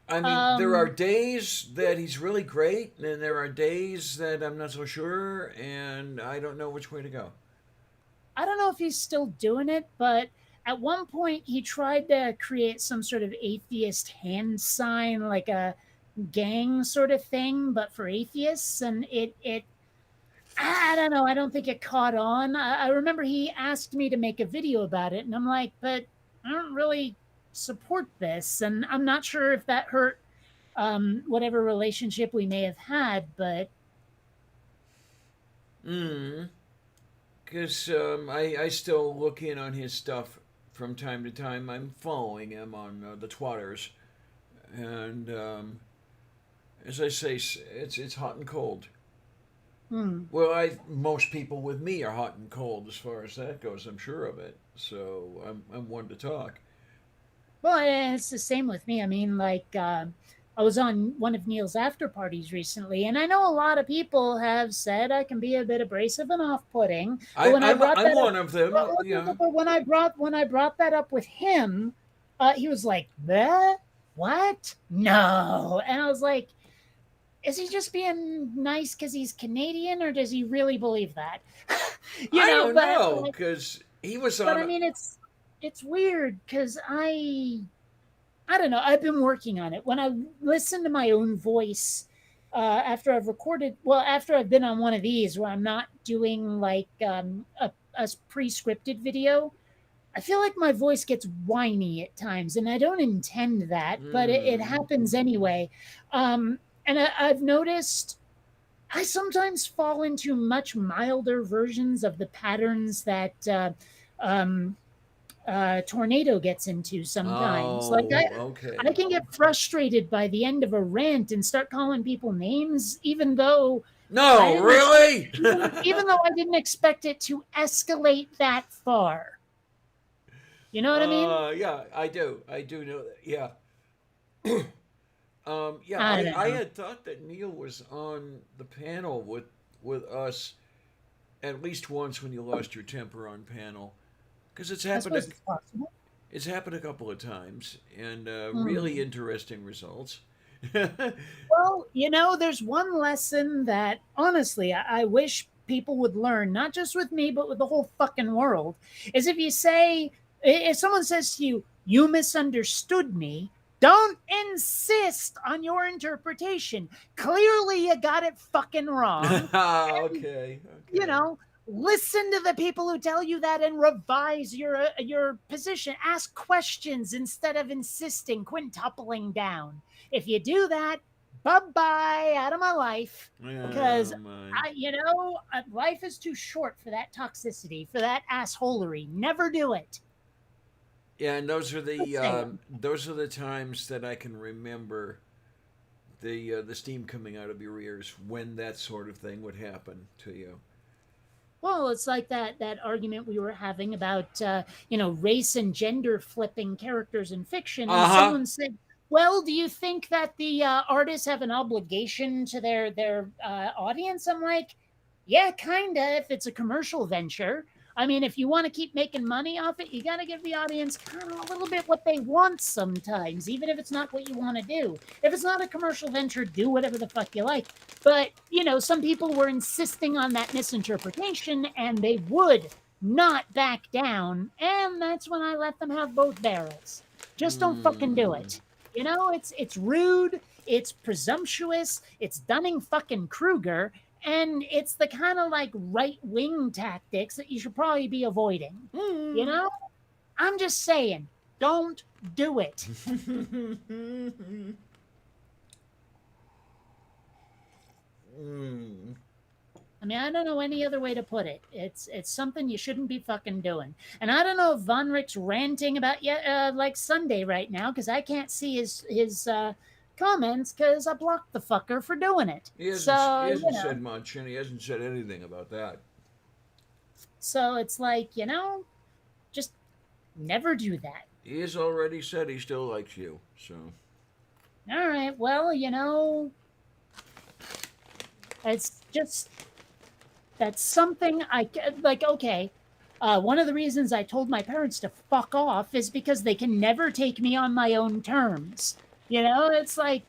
B: I mean, there are days that he's really great, and there are days that I'm not so sure, and I don't know which way to go.
A: I don't know if he's still doing it, but at one point he tried to create some sort of atheist hand sign, like a gang sort of thing, but for atheists, and it I don't know. I don't think it caught on. I remember he asked me to make a video about it, and I'm like, but I don't really support this, and I'm not sure if that hurt whatever relationship we may have had, but
B: Because I still look in on his stuff from time to time. I'm following him on the Twatters, and as I say, it's hot and cold. Well, most people with me are hot and cold as far as that goes. I'm sure of it. So I'm one to talk.
A: well, it's the same with me. I mean, like I was on one of Neil's after parties recently, and I know a lot of people have said I can be a bit abrasive and off-putting. But
B: I'm one of them. Yeah.
A: but when I brought that up with him, he was like, "That what? No," and I was like, "Is he just being nice because he's Canadian, or does he really believe that?"
B: I don't know
A: but
B: because he was on.
A: I mean, it's weird because I don't know. I've been working on it. When I listen to my own voice after I've recorded, well, after I've been on one of these where I'm not doing like a pre-scripted video, I feel like my voice gets whiny at times, and I don't intend that, but it happens anyway. And I've noticed I sometimes fall into much milder versions of the patterns that Tornado gets into sometimes.
B: Oh,
A: Like
B: okay.
A: I can get frustrated by the end of a rant and start calling people names, even though
B: No, really?
A: even though I didn't expect it to escalate that far. You know what I mean?
B: Yeah, I do. I do know that. Yeah. Yeah,
A: I don't
B: I
A: know.
B: had thought that Neil was on the panel with us at least once when you lost your temper on panel, because
A: I suppose it's possible.
B: it's happened a couple of times and really interesting results.
A: Well, there's one lesson that honestly I wish people would learn, not just with me, but with the whole fucking world, is if someone says to you, "You misunderstood me," don't insist on your interpretation. Clearly, you got it fucking wrong.
B: Okay.
A: Listen to the people who tell you that and revise your position. Ask questions instead of insisting, quintupling down. If you do that, bye-bye, out of my life. Because life is too short for that toxicity, for that assholery. Never do it.
B: Yeah, and those are
A: Let's say
B: the times that I can remember the steam coming out of your ears when that sort of thing would happen to you.
A: Well, it's like that argument we were having about race and gender flipping characters in fiction, and someone said, "Well, do you think that the artists have an obligation to their audience?" I'm like, "Yeah, kinda. If it's a commercial venture, I mean, if you want to keep making money off it, you got to give the audience kind of a little bit what they want sometimes, even if it's not what you want to do. If it's not a commercial venture, do whatever the fuck you like. But, some people were insisting on that misinterpretation, and they would not back down. And that's when I let them have both barrels. Just don't fucking do it. It's rude, it's presumptuous, it's Dunning fucking Kruger, and it's the kind of like right-wing tactics that you should probably be avoiding. I'm just saying, don't do it. I mean, I don't know any other way to put it. It's something you shouldn't be fucking doing. And I don't know if Von Rick's ranting about like Sunday right now, because I can't see his comments because I blocked the fucker for doing it.
B: He hasn't said much, and he hasn't said anything about that.
A: So it's like, just never do that.
B: He has already said he still likes you, so.
A: All right, well, it's just, that's something like, okay. One of the reasons I told my parents to fuck off is because they can never take me on my own terms. It's like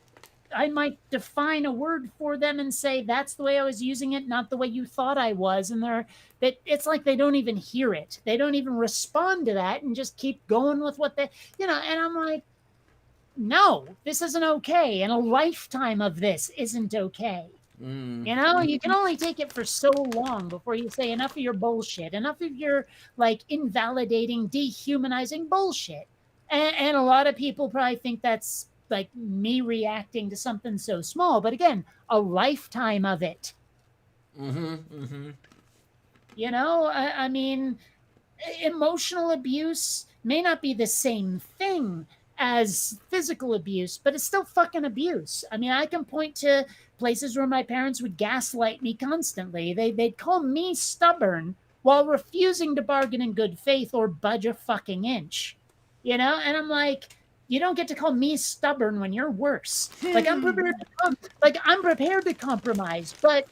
A: I might define a word for them and say that's the way I was using it, not the way you thought I was. And it's like they don't even hear it. They don't even respond to that and just keep going with what they, and I'm like, no, this isn't okay. And a lifetime of this isn't okay. You can only take it for so long before you say enough of your bullshit, enough of your like invalidating, dehumanizing bullshit. And a lot of people probably think that's like me reacting to something so small, but again, a lifetime of it. I mean, emotional abuse may not be the same thing as physical abuse, but it's still fucking abuse. I mean, I can point to places where my parents would gaslight me constantly. They'd call me stubborn while refusing to bargain in good faith or budge a fucking inch. And I'm like, you don't get to call me stubborn when you're worse. Like I'm prepared to compromise, but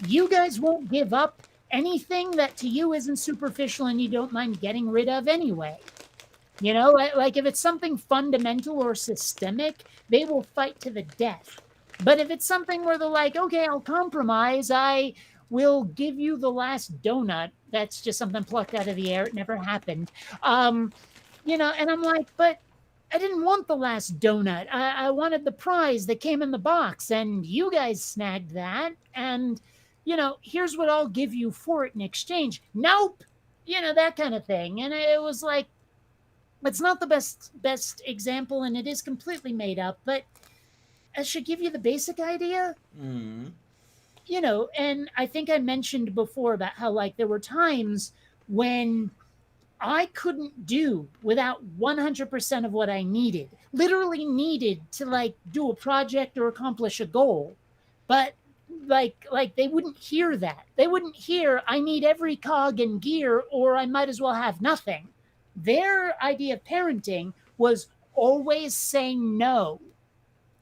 A: you guys won't give up anything that to you isn't superficial and you don't mind getting rid of anyway. Like if it's something fundamental or systemic, they will fight to the death. But if it's something where they're like, okay, I'll compromise, I will give you the last donut. That's just something plucked out of the air. It never happened. And I'm like, but I didn't want the last donut. I wanted the prize that came in the box, and you guys snagged that. And, here's what I'll give you for it in exchange. Nope. That kind of thing. And it was like, it's not the best example, and it is completely made up, but I should give you the basic idea. And I think I mentioned before about how, like, there were times when I couldn't do without 100% of what I literally needed to, like, do a project or accomplish a goal. But, like they wouldn't hear that. They wouldn't hear, I need every cog and gear, or I might as well have nothing. Their idea of parenting was always saying no.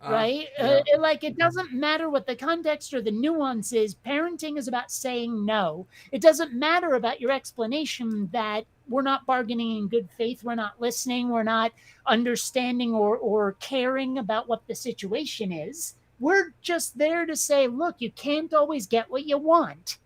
A: Right?
B: Yeah.
A: It doesn't matter what the context or the nuance is. Parenting is about saying no. It doesn't matter about your explanation that we're not bargaining in good faith. We're not listening. We're not understanding or caring about what the situation is. We're just there to say, look, you can't always get what you want.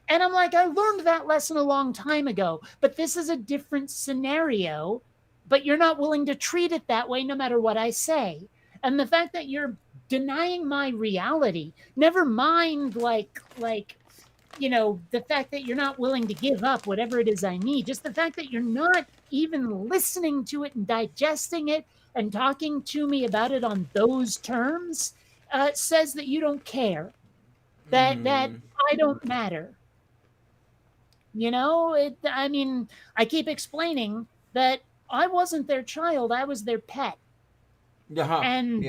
A: And I'm like, I learned that lesson a long time ago, but this is a different scenario, but you're not willing to treat it that way no matter what I say. And the fact that you're denying my reality, never mind the fact that you're not willing to give up whatever it is I need, just the fact that you're not even listening to it and digesting it and talking to me about it on those terms says that you don't care, that I don't matter. I keep explaining that I wasn't their child, I was their pet. And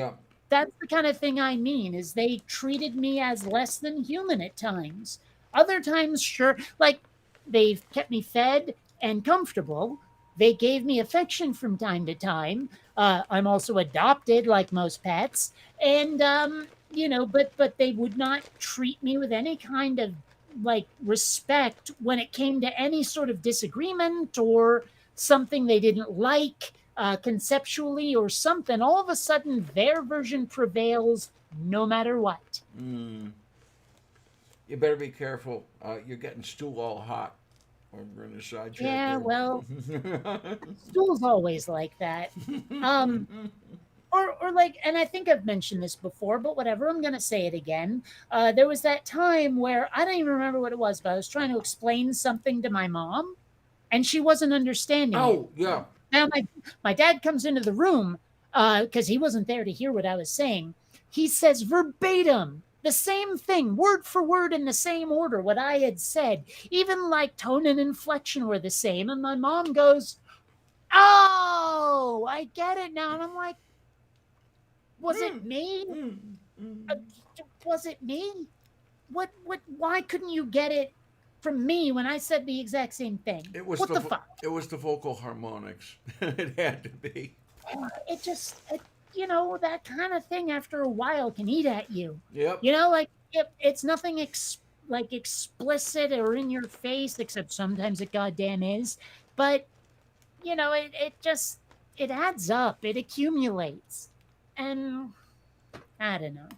A: that's the kind of thing I mean, is they treated me as less than human at times. Other times, sure, like they've kept me fed and comfortable. They gave me affection from time to time. I'm also adopted like most pets. And, but they would not treat me with any kind of like respect when it came to any sort of disagreement or something they didn't like conceptually or something. All of a sudden, their version prevails no matter what.
B: Mm. You better be careful. You're getting stool all hot. We're in the side chat
A: Yeah,
B: there.
A: well, school's always like that. Um, or like, and I think I've mentioned this before, but whatever, I'm gonna say it again. There was that time where I don't even remember what it was, but I was trying to explain something to my mom, and she wasn't understanding it.
B: Oh, yeah.
A: Now my dad comes into the room because he wasn't there to hear what I was saying. He says verbatim the same thing, word for word in the same order, what I had said. Even like tone and inflection were the same. And my mom goes, "Oh, I get it now." And I'm like, "Was it me? Was it me? What? Why couldn't you get it from me when I said the exact same thing?
B: It was
A: What
B: the
A: the fuck?"
B: it was the vocal harmonics. It had to be.
A: It just, that kind of thing after a while can eat at you.
B: Yep.
A: Like it's nothing like explicit or in your face, except sometimes it goddamn is. But it just it adds up, it accumulates, and I don't know.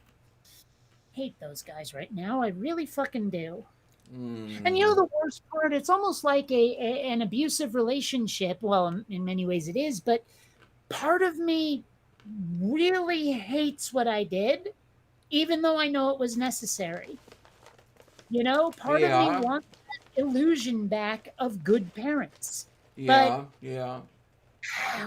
A: Hate those guys right now. I really fucking do. And the worst part, it's almost like an abusive relationship. Well, in many ways it is, but part of me really hates what I did, even though I know it was necessary. Part of
B: Yeah.
A: me wants that illusion back of good parents.
B: Yeah. Yeah.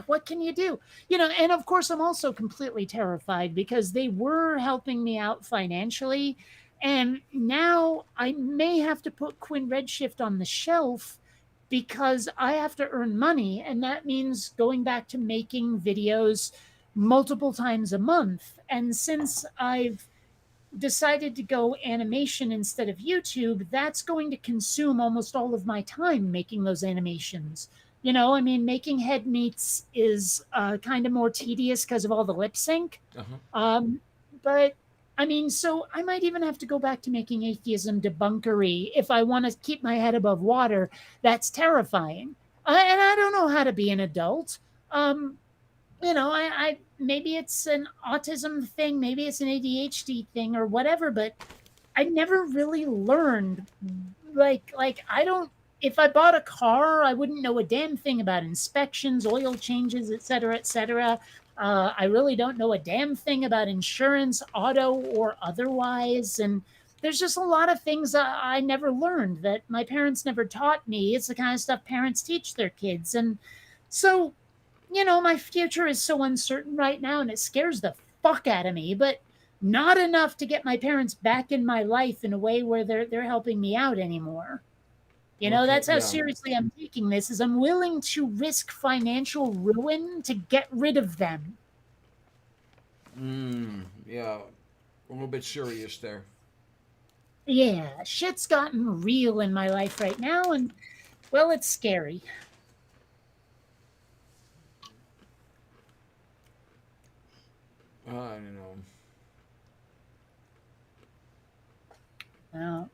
A: What can you do? And of course, I'm also completely terrified because they were helping me out financially. And now I may have to put Quinn Redshift on the shelf because I have to earn money. And that means going back to making videos multiple times a month. And since I've decided to go animation instead of YouTube, that's going to consume almost all of my time making those animations. Making head meets is kind of more tedious because of all the lip sync.
B: Uh-huh.
A: But so I might even have to go back to making atheism debunkery if I want to keep my head above water. That's terrifying. And I don't know how to be an adult. I maybe it's an autism thing, maybe it's an ADHD thing or whatever, but I never really learned. Like I don't. If I bought a car, I wouldn't know a damn thing about inspections, oil changes, et cetera, et cetera. I really don't know a damn thing about insurance, auto or otherwise. And there's just a lot of things I never learned that my parents never taught me. It's the kind of stuff parents teach their kids. And so, my future is so uncertain right now and it scares the fuck out of me, but not enough to get my parents back in my life in a way where they're helping me out anymore.
B: Okay,
A: That's how
B: yeah.
A: seriously I'm taking this, is I'm willing to risk financial ruin to get rid of them.
B: Yeah. A little bit serious there.
A: Yeah, shit's gotten real in my life right now, and, well, it's scary.
B: I don't know.
A: Well,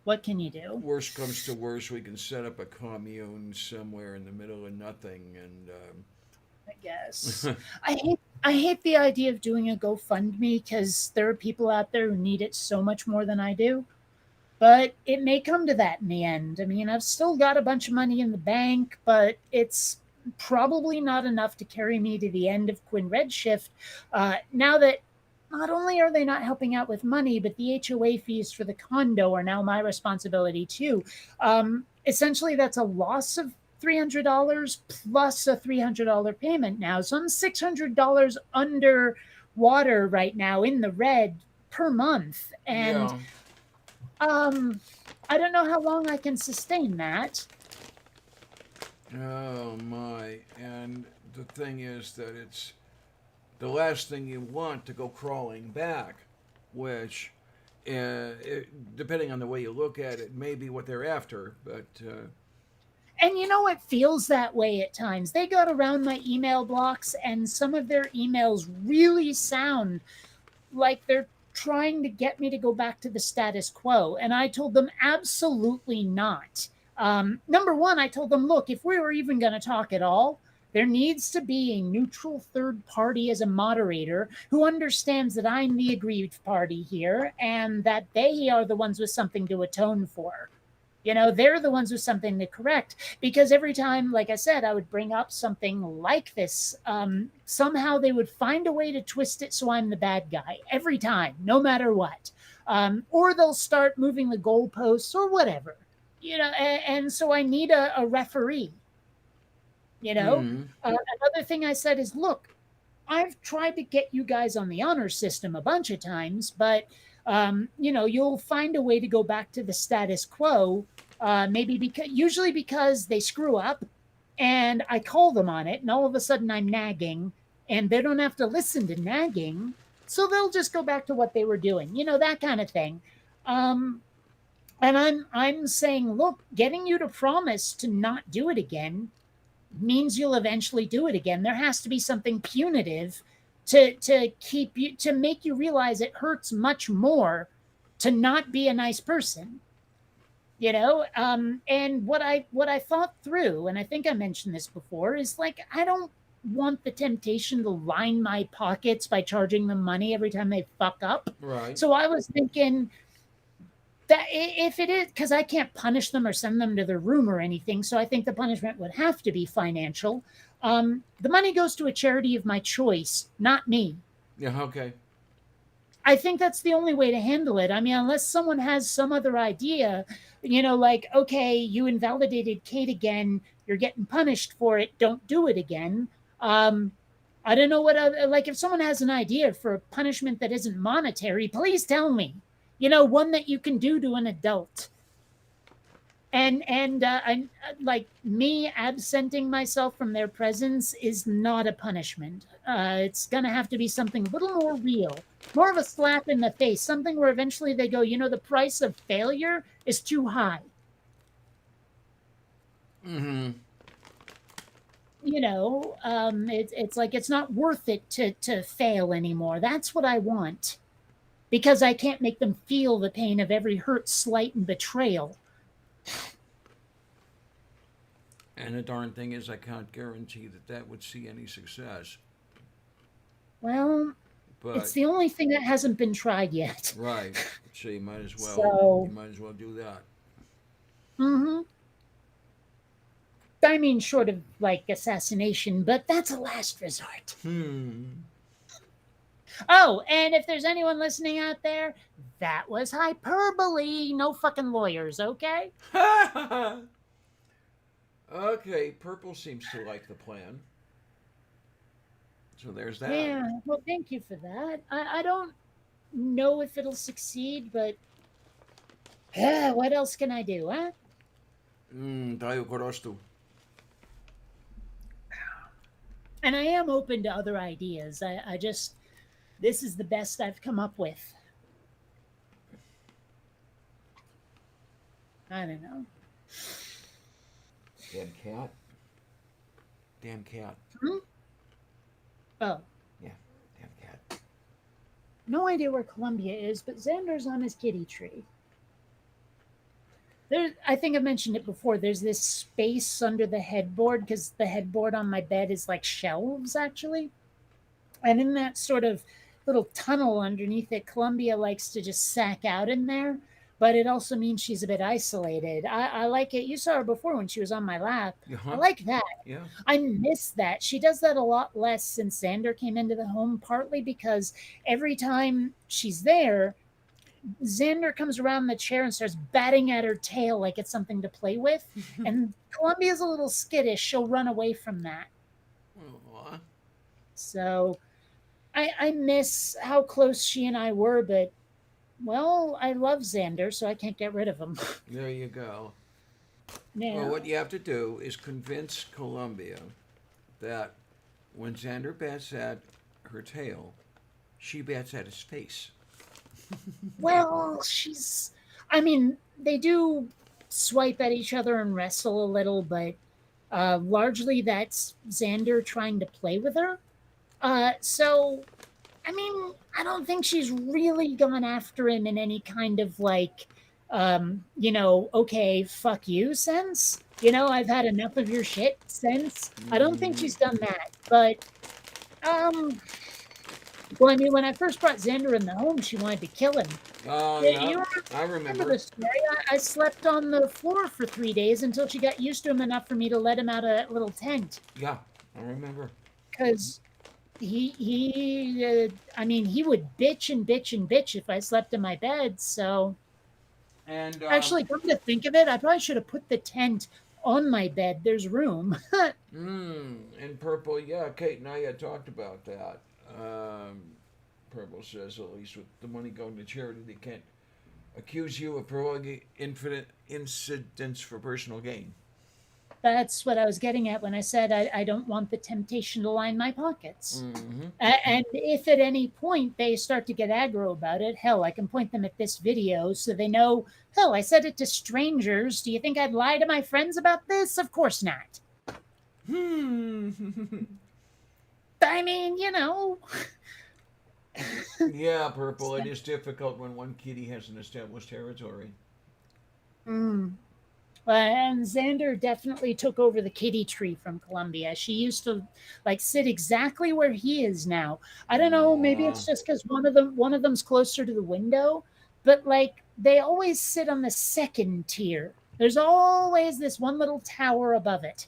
A: what can you do?
B: Worst comes to worst, we can set up a commune somewhere in the middle of nothing, and
A: I guess. I hate the idea of doing a GoFundMe because there are people out there who need it so much more than I do. But it may come to that in the end. I've still got a bunch of money in the bank, but it's probably not enough to carry me to the end of Quinn Redshift. Now that not only are they not helping out with money, but the HOA fees for the condo are now my responsibility too. Essentially, that's a loss of $300 plus a $300 payment now. So I'm $600 under water right now, in the red, per month. And
B: yeah.
A: I don't know how long I can sustain that.
B: Oh my! And the thing is that it's the last thing you want to go crawling back, which, depending on the way you look at it, may be what they're after. But
A: And it feels that way at times. They got around my email blocks, and some of their emails really sound like they're trying to get me to go back to the status quo. And I told them absolutely not. Number one, I told them, look, if we were even going to talk at all, there needs to be a neutral third party as a moderator who understands that I'm the aggrieved party here and that they are the ones with something to atone for. You know, they're the ones with something to correct. Because every time, like I said, I would bring up something like this, somehow they would find a way to twist it so I'm the bad guy every time, no matter what. Or they'll start moving the goalposts or whatever. You know, and so I need a referee. You know, another thing I said is, look, I've tried to get you guys on the honor system a bunch of times, but you know, you'll find a way to go back to the status quo. Maybe usually because they screw up, and I call them on it, and all of a sudden I'm nagging, and they don't have to listen to nagging, so they'll just go back to what they were doing. You know, that kind of thing. And I'm saying, look, getting you to promise to not do it again means you'll eventually do it again. There has to be something punitive to keep you, to make you realize it hurts much more to not be a nice person. You know, and what I thought through, and I think I mentioned this before, is like, I don't want the temptation to line my pockets by charging them money every time they fuck up.
B: Right.
A: So I was thinking that if it is, because I can't punish them or send them to their room or anything, so I think the punishment would have to be financial. The money goes to a charity of my choice, not me.
B: Yeah, okay.
A: I think that's the only way to handle it. I mean, unless someone has some other idea, you know, like, okay, you invalidated Kate again, you're getting punished for it, don't do it again. I don't know what other, like, if someone has an idea for a punishment that isn't monetary, please tell me. You know, one that you can do to an adult. And I, like, me absenting myself from their presence is not a punishment. It's going to have to be something a little more real, more of a slap in the face, something where eventually they go, you know, the price of failure is too high.
B: Mm-hmm.
A: You know, it's like it's not worth it to fail anymore. That's what I want. Because I can't make them feel the pain of every hurt, slight, and betrayal.
B: And the darn thing is, I can't guarantee that would see any success.
A: Well,
B: But
A: it's the only thing that hasn't been tried yet.
B: right, so you might as well.
A: So,
B: you might as well do that.
A: mm-hmm. I mean, short of like assassination, but that's a last resort. Oh, and if there's anyone listening out there, that was hyperbole. No fucking lawyers, okay?
B: Okay, Purple seems to like the plan. So there's that.
A: Yeah, well, thank you for that. I don't know if it'll succeed, but what else can I do, huh?
B: Tayo korostu.
A: And I am open to other ideas. I just, this is the best I've come up with. I don't know.
B: Damn cat. Damn cat.
A: Hmm? Oh.
B: Yeah, damn cat.
A: No idea where Columbia is, but Xander's on his kitty tree. There, I think I mentioned it before. There's this space under the headboard because the headboard on my bed is like shelves, actually. And in that sort of little tunnel underneath it, Columbia likes to just sack out in there. But it also means she's a bit isolated. I like it. You saw her before when she was on my lap.
B: Uh-huh.
A: I like that.
B: Yeah.
A: I miss that. She does that a lot less since Xander came into the home, partly because every time she's there, Xander comes around the chair and starts batting at her tail like it's something to play with. And Columbia's a little skittish. She'll run away from that.
B: Aw.
A: So I miss how close she and I were, but, well, I love Xander, so I can't get rid of him.
B: There you go.
A: Yeah.
B: Well, what you have to do is convince Columbia that when Xander bats at her tail, she bats at his face.
A: Well, I mean, they do swipe at each other and wrestle a little, but largely that's Xander trying to play with her. So I mean, I don't think she's really gone after him in any kind of like, okay, fuck you sense. I've had enough of your shit sense. I don't think she's done that. But, um, well, I mean, when I first brought Xander in the home, she wanted to kill him.
B: Oh,
A: Yeah,
B: yeah,
A: you
B: I
A: remember
B: remember.
A: the story? I slept on the floor for 3 days until she got used to him enough for me to let him out of that little tent.
B: Yeah, I remember.
A: Because I mean, he would bitch and bitch and bitch if I slept in my bed. So
B: And
A: actually, come to think of it, I probably should have put the tent on my bed. There's room.
B: in Purple, yeah, Kate and I had talked about that. Purple says, at least with the money going to charity, they can't accuse you of prolonging infinite incidents for personal gain.
A: That's what I was getting at when I said I don't want the temptation to line my pockets.
B: Mm-hmm.
A: And if at any point they start to get aggro about it, hell, I can point them at this video so they know, hell, I said it to strangers. Do you think I'd lie to my friends about this? Of course not. I mean,
B: Yeah, Purple, it is difficult when one kitty has an established territory.
A: And Xander definitely took over the kitty tree from Columbia. She used to like sit exactly where he is now. I don't know, maybe it's just because one of them's closer to the window, but like they always sit on the second tier. There's always this one little tower above it.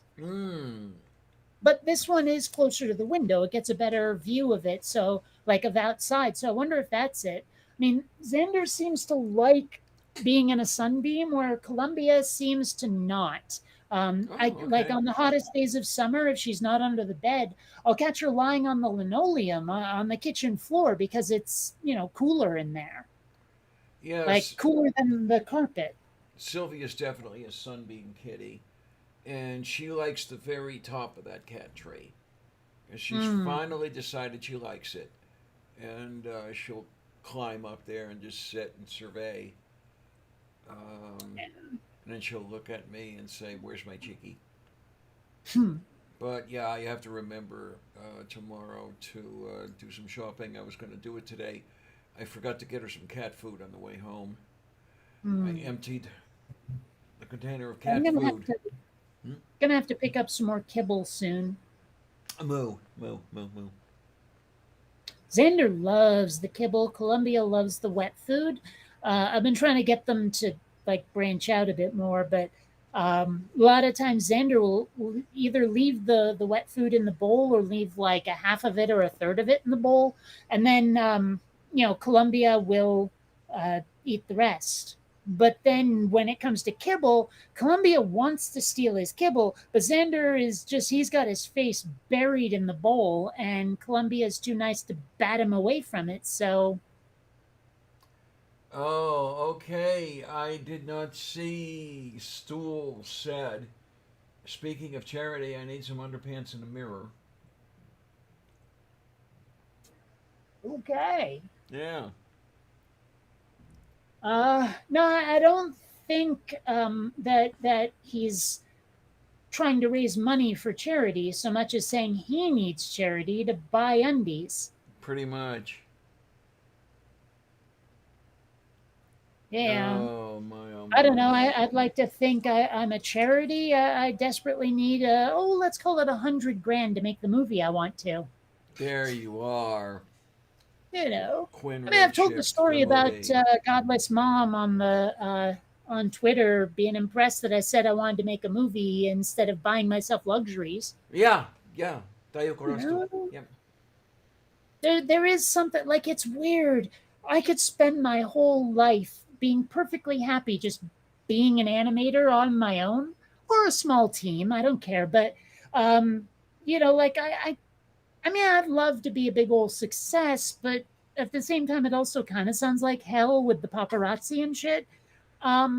A: But this one is closer to the window. It gets a better view of it, so like of outside. So I wonder if that's it. I mean, Xander seems to like being in a sunbeam where Columbia seems to not. Like on the hottest days of summer, if she's not under the bed, I'll catch her lying on the linoleum on the kitchen floor because it's cooler in there.
B: Yes.
A: Like cooler than the carpet.
B: Sylvia's definitely a sunbeam kitty, and she likes the very top of that cat tree. And she's finally decided she likes it, and she'll climb up there and just sit and survey. And then she'll look at me and say, "Where's my chickie?" But yeah, you have to remember tomorrow to do some shopping. I was going to do it today. I forgot to get her some cat food on the way home. I emptied the container of cat food.
A: Gonna have to pick up some more kibble soon.
B: Moo, moo, moo, moo.
A: Xander loves the kibble. Columbia loves the wet food. I've been trying to get them to like branch out a bit more, but a lot of times Xander will either leave the wet food in the bowl or leave like a half of it or a third of it in the bowl, and then Columbia will eat the rest. But then when it comes to kibble, Columbia wants to steal his kibble, but Xander he's got his face buried in the bowl, and Columbia's too nice to bat him away from it, so.
B: Oh, okay. I did not see. Stool said, speaking of charity, I need some underpants and a mirror.
A: Okay.
B: Yeah.
A: No, I don't think that he's trying to raise money for charity so much as saying he needs charity to buy undies.
B: Pretty much.
A: Yeah.
B: Oh my!
A: I don't know. I'd like to think I'm a charity. I desperately need let's call it $100,000 to make the movie I want to.
B: There you are.
A: Quinn. I mean, I've told the story about Godless Mom on Twitter being impressed that I said I wanted to make a movie instead of buying myself luxuries.
B: Yeah. Tayo Corosto. Yep.
A: There is something like it's weird. I could spend my whole life being perfectly happy just being an animator on my own or a small team. I don't care, but like I mean, I'd love to be a big old success, but at the same time, it also kind of sounds like hell with the paparazzi and shit. I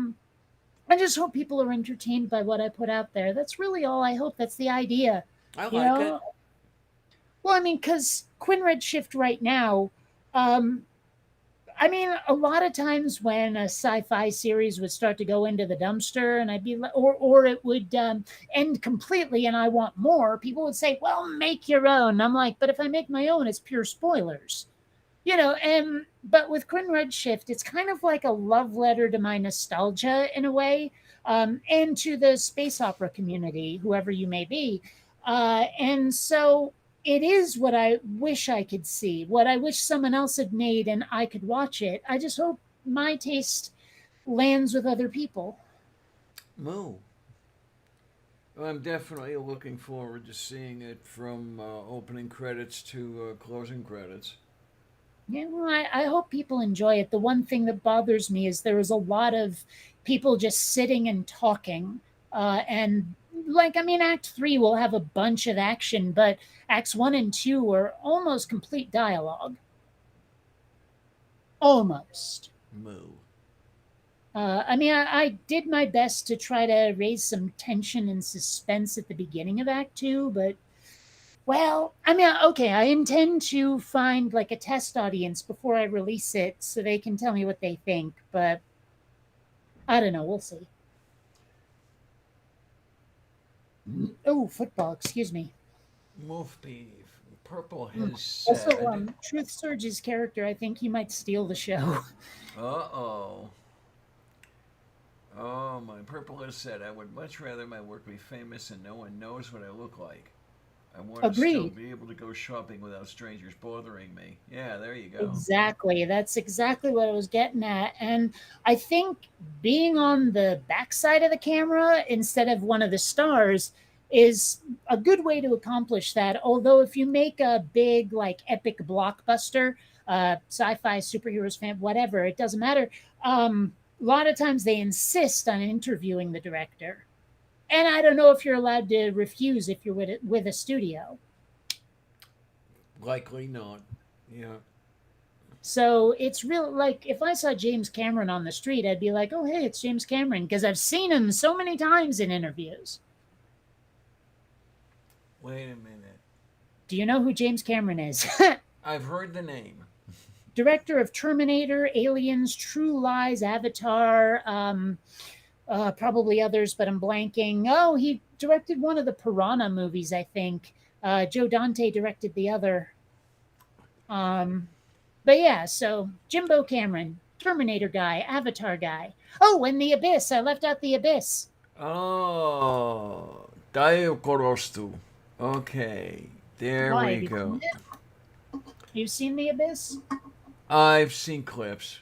A: just hope people are entertained by what I put out there. That's really all I hope. That's the idea.
B: I like it.
A: Well, I mean, because Quinn Redshift right now, I mean, a lot of times when a sci-fi series would start to go into the dumpster and I'd be like, or it would end completely and I want more, people would say, well, make your own. I'm like, but if I make my own, it's pure spoilers. And but with Quinn Redshift, it's kind of like a love letter to my nostalgia in a way, and to the space opera community, whoever you may be. And so it is what I wish I could see, what I wish someone else had made and I could watch it. I just hope my taste lands with other people.
B: Moo. Well, I'm definitely looking forward to seeing it from opening credits to closing credits.
A: Yeah, well, I hope people enjoy it. The one thing that bothers me is there is a lot of people just sitting and talking. And like, I mean, Act Three will have a bunch of action, but Acts One and Two are almost complete dialogue. Almost.
B: Moo.
A: I mean, I did my best to try to raise some tension and suspense at the beginning of Act Two, but well, I mean, okay, I intend to find like a test audience before I release it so they can tell me what they think, but I don't know. We'll see. Oh, football, excuse me.
B: Wolf beef. Purple has
A: Also,
B: said.
A: Truth Surge's character, I think he might steal the show.
B: Uh-oh. Oh, my Purple has said, I would much rather my work be famous and no one knows what I look like. I want to still
A: Agreed.
B: be able to go shopping without strangers bothering me. Yeah, there you go.
A: Exactly. That's exactly what I was getting at. And I think being on the backside of the camera instead of one of the stars is a good way to accomplish that. Although, if you make a big, like, epic blockbuster, sci fi, superheroes, fan, whatever, it doesn't matter. A lot of times they insist on interviewing the director. And I don't know if you're allowed to refuse if you're with a studio.
B: Likely not. Yeah.
A: So it's real, like, if I saw James Cameron on the street, I'd be like, oh, hey, it's James Cameron, because I've seen him so many times in interviews.
B: Wait a minute.
A: Do you know who James Cameron is?
B: I've heard the name.
A: Director of Terminator, Aliens, True Lies, Avatar, probably others, but I'm blanking. Oh, he directed one of the Piranha movies, I think. Joe Dante directed the other. But yeah, so Jimbo Cameron, Terminator guy, Avatar guy. Oh, and The Abyss. I left out The Abyss.
B: Oh, Daio Korostu. Okay, there
A: Why?
B: we
A: Have you
B: go.
A: seen it? You've seen The Abyss?
B: I've seen clips,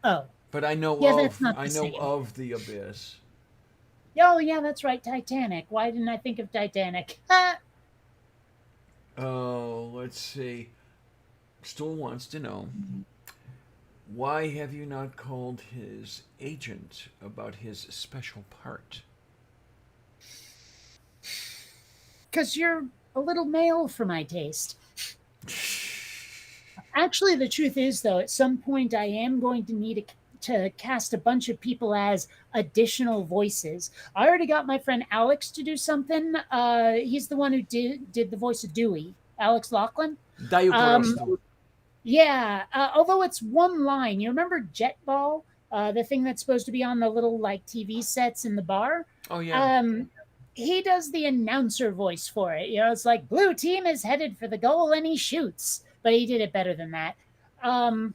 A: Oh,
B: but I know
A: yeah, that's not
B: I
A: the
B: know
A: same.
B: of the Abyss.
A: Oh, yeah, that's right, Titanic. Why didn't I think of Titanic?
B: Oh, let's see. Stool wants to know, why have you not called his agent about his special part?
A: Because you're a little male for my taste. Actually, the truth is, though, at some point I am going to need to cast a bunch of people as additional voices. I already got my friend Alex to do something. He's the one who did the voice of Dewey, Alex Lachlan.
B: Daio Korostu.
A: Yeah, although it's one line. You remember Jetball, the thing that's supposed to be on the little like TV sets in the bar?
B: Oh yeah.
A: He does the announcer voice for it. It's like blue team is headed for the goal and he shoots, but he did it better than that. And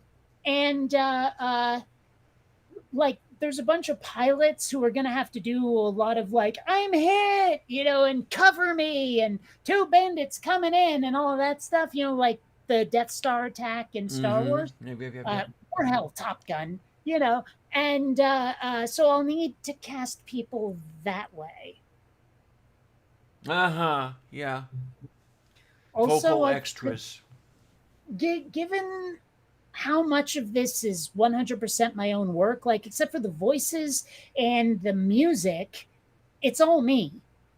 A: like there's a bunch of pilots who are going to have to do a lot of like I'm hit, and cover me and two bandits coming in and all of that stuff. Like the Death Star attack in Star Wars,
B: Yep.
A: or hell, Top Gun. And so I'll need to cast people that way.
B: Yeah.
A: Also,
B: Vocal extras.
A: Given how much of this is 100% my own work, like except for the voices and the music, it's all me,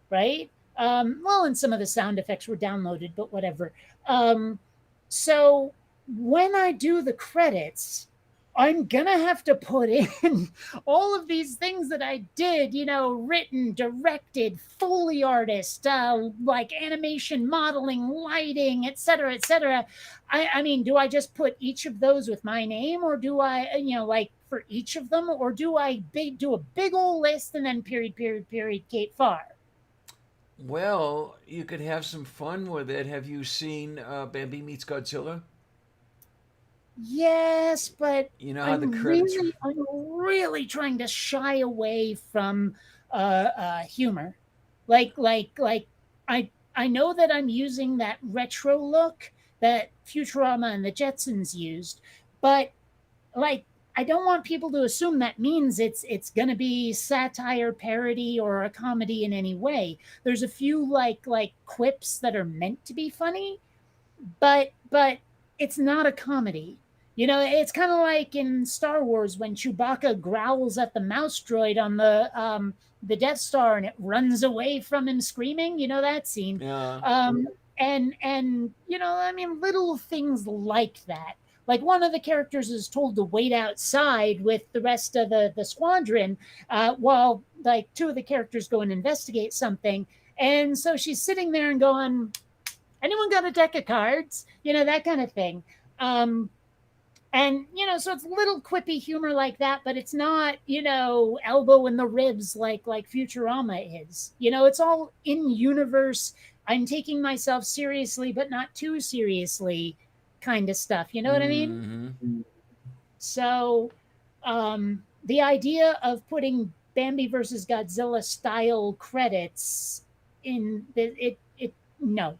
A: right? Well, and some of the sound effects were downloaded, but whatever. So when I do the credits, I'm gonna have to put in all of these things that I did, written, directed, Foley artist, like animation, modeling, lighting, etc., etc. I mean, do I just put each of those with my name, or do I, like for each of them, or do I do a big old list and then period, Kate Farr?
B: Well, you could have some fun with it. Have you seen Bambi Meets Godzilla?
A: Yes, but
B: You know how the credits.
A: I'm really trying to shy away from humor. Like I know that I'm using that retro look that Futurama and the Jetsons used, but like I don't want people to assume that means it's going to be satire, parody, or a comedy in any way. There's a few like quips that are meant to be funny, but it's not a comedy. You know, it's kind of like in Star Wars when Chewbacca growls at the mouse droid on the Death Star and it runs away from him screaming. You know that scene.
B: Yeah.
A: And you know, I mean, little things like that. Like one of the characters is told to wait outside with the rest of the squadron while like two of the characters go and investigate something. And so she's sitting there and going, anyone got a deck of cards? You know, that kind of thing. Um, and you know, so it's little quippy humor like that, but it's not, you know, elbow in the ribs like Futurama is. You know, it's all in universe. I'm taking myself seriously, but not too seriously, kind of stuff. You know what I mean?
B: Mm-hmm.
A: So, the idea of putting Bambi versus Godzilla style credits in it no.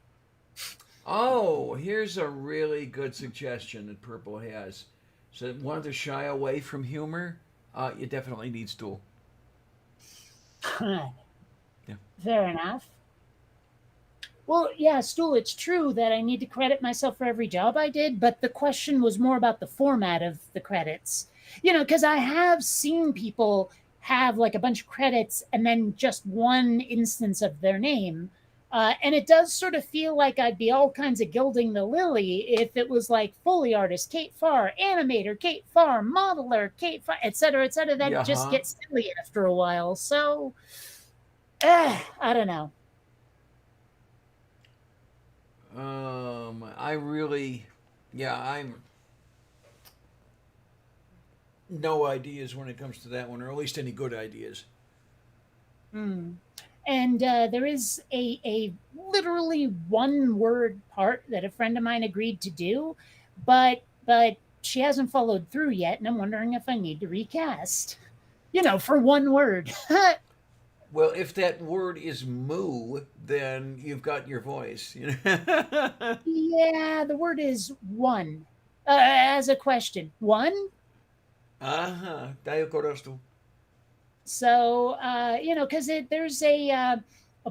B: Oh, here's a really good suggestion that Purple has. So, wanted to shy away from humor? You definitely need stool. Yeah.
A: Fair enough. Well, yeah, Stool, it's true that I need to credit myself for every job I did, but the question was more about the format of the credits. You know, because I have seen people have like a bunch of credits and then just one instance of their name. And it does sort of feel like I'd be all kinds of gilding the lily if it was like Foley artist, Kate Farr, animator, Kate Farr, modeler, Kate Farr, et cetera, et cetera. That
B: Yeah.
A: just gets silly after a while. So, I don't know.
B: I really, yeah, I'm no ideas when it comes to that one, or at least any good ideas.
A: Hmm. And there is a literally one word part that a friend of mine agreed to do, but she hasn't followed through yet, and I'm wondering if I need to recast. You know, for one word.
B: Well, if that word is moo, then you've got your voice. You know?
A: Yeah, the word is one. As a question, one.
B: Aha, tayo korostu.
A: So you know, because there's a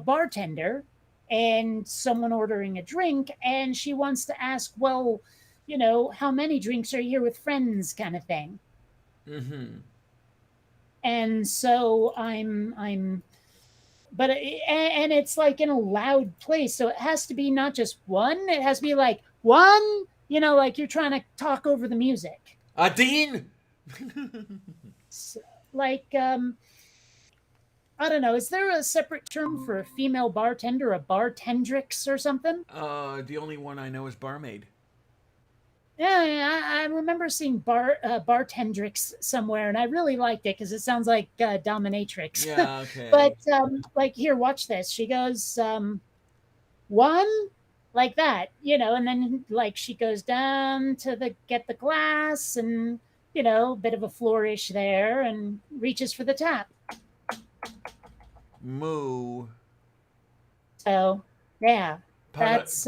A: bartender and someone ordering a drink, and she wants to ask, well, you know, how many drinks are you here with friends, kind of thing.
B: Mm-hmm.
A: And so but and it's like in a loud place, so it has to be not just one. It has to be like one. You know, like you're trying to talk over the music.
B: Adin.
A: So, like I don't know. Is there a separate term for a female bartender, a bartendrix or something?
B: The only one I know is barmaid.
A: Yeah, I remember seeing bartendrix somewhere, and I really liked it because it sounds like dominatrix.
B: Yeah, okay.
A: But like, here, watch this. She goes one like that, you know, and then like she goes down to the get the glass, and you know, a bit of a flourish there, and reaches for the tap.
B: Moo.
A: So yeah,
B: Para-
A: that's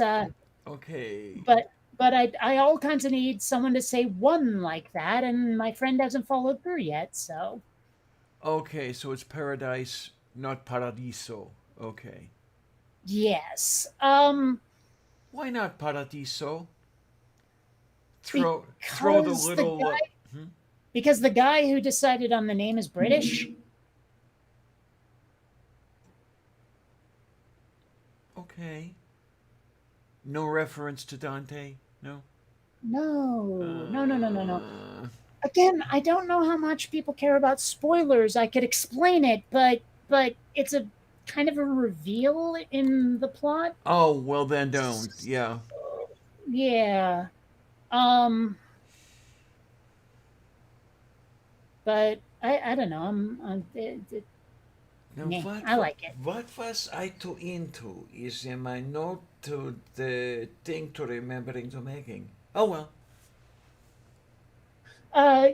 B: okay.
A: but I all kinds of need someone to say one like that, and my friend hasn't followed through yet. So
B: Okay, so it's paradise, not paradiso. Okay.
A: yes,
B: Why not paradiso? Throw the
A: because
B: little.
A: because the guy who decided on the name is British.
B: Okay. No reference to Dante. No.
A: No. Again, I don't know how much people care about spoilers. I could explain it, but it's a kind of a reveal in the plot.
B: Oh well, then don't. Yeah.
A: Yeah. Um. But I don't know.
B: Now,
A: Nah, I like it.
B: What was I too into? Is in my note to the thing to remembering to making. Oh well.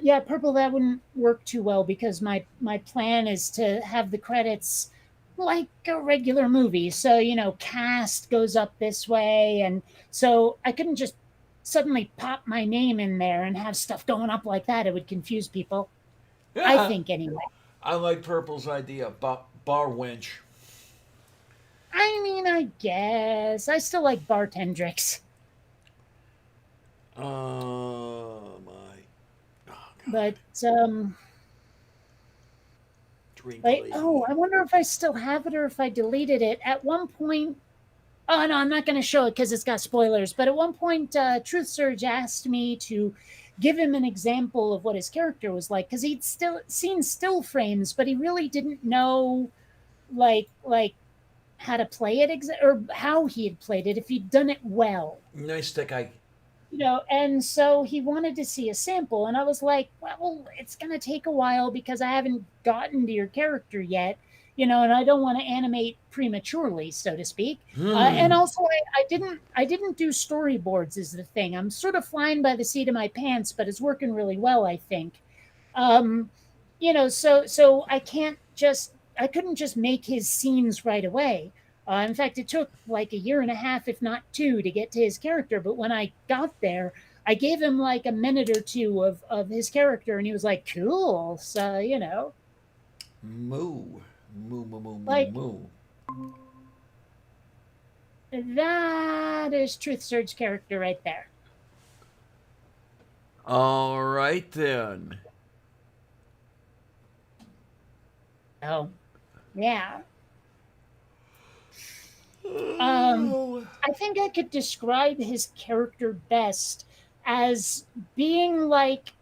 A: Yeah, purple, that wouldn't work too well because my plan is to have the credits like a regular movie. So, cast goes up this way, and so I couldn't just suddenly pop my name in there and have stuff going up like that. It would confuse people. I
B: Yeah,
A: think anyway.
B: I like Purple's idea. Bar wench.
A: I mean, I guess I still like bartendrix,
B: Oh my. Oh God.
A: but
B: Drink
A: like,
B: lady.
A: oh, I wonder if I still have it or if I deleted it. At one point, oh no, I'm not going to show it because it's got spoilers. But at one point, Truth Surge asked me to give him an example of what his character was like because he'd still seen still frames, but he really didn't know like how to play it or how he had played it if he'd done it well.
B: Nice stick eye.
A: And so he wanted to see a sample, and I was like, well, it's going to take a while because I haven't gotten to your character yet, and I don't want to animate prematurely, so to speak. And also, I didn't do storyboards is the thing. I'm sort of flying by the seat of my pants, but it's working really well, I think. um so I couldn't just make his scenes right away. In fact, it took like a year and a half, if not two, to get to his character. But when I got there, I gave him like a minute or two of his character, and he was like, cool. So,
B: Moo. Moo, moo, moo, moo,
A: like,
B: moo.
A: that is Truth Surge character right there.
B: All right then.
A: Oh, yeah.
B: Oh.
A: I think I could describe his character best as being like,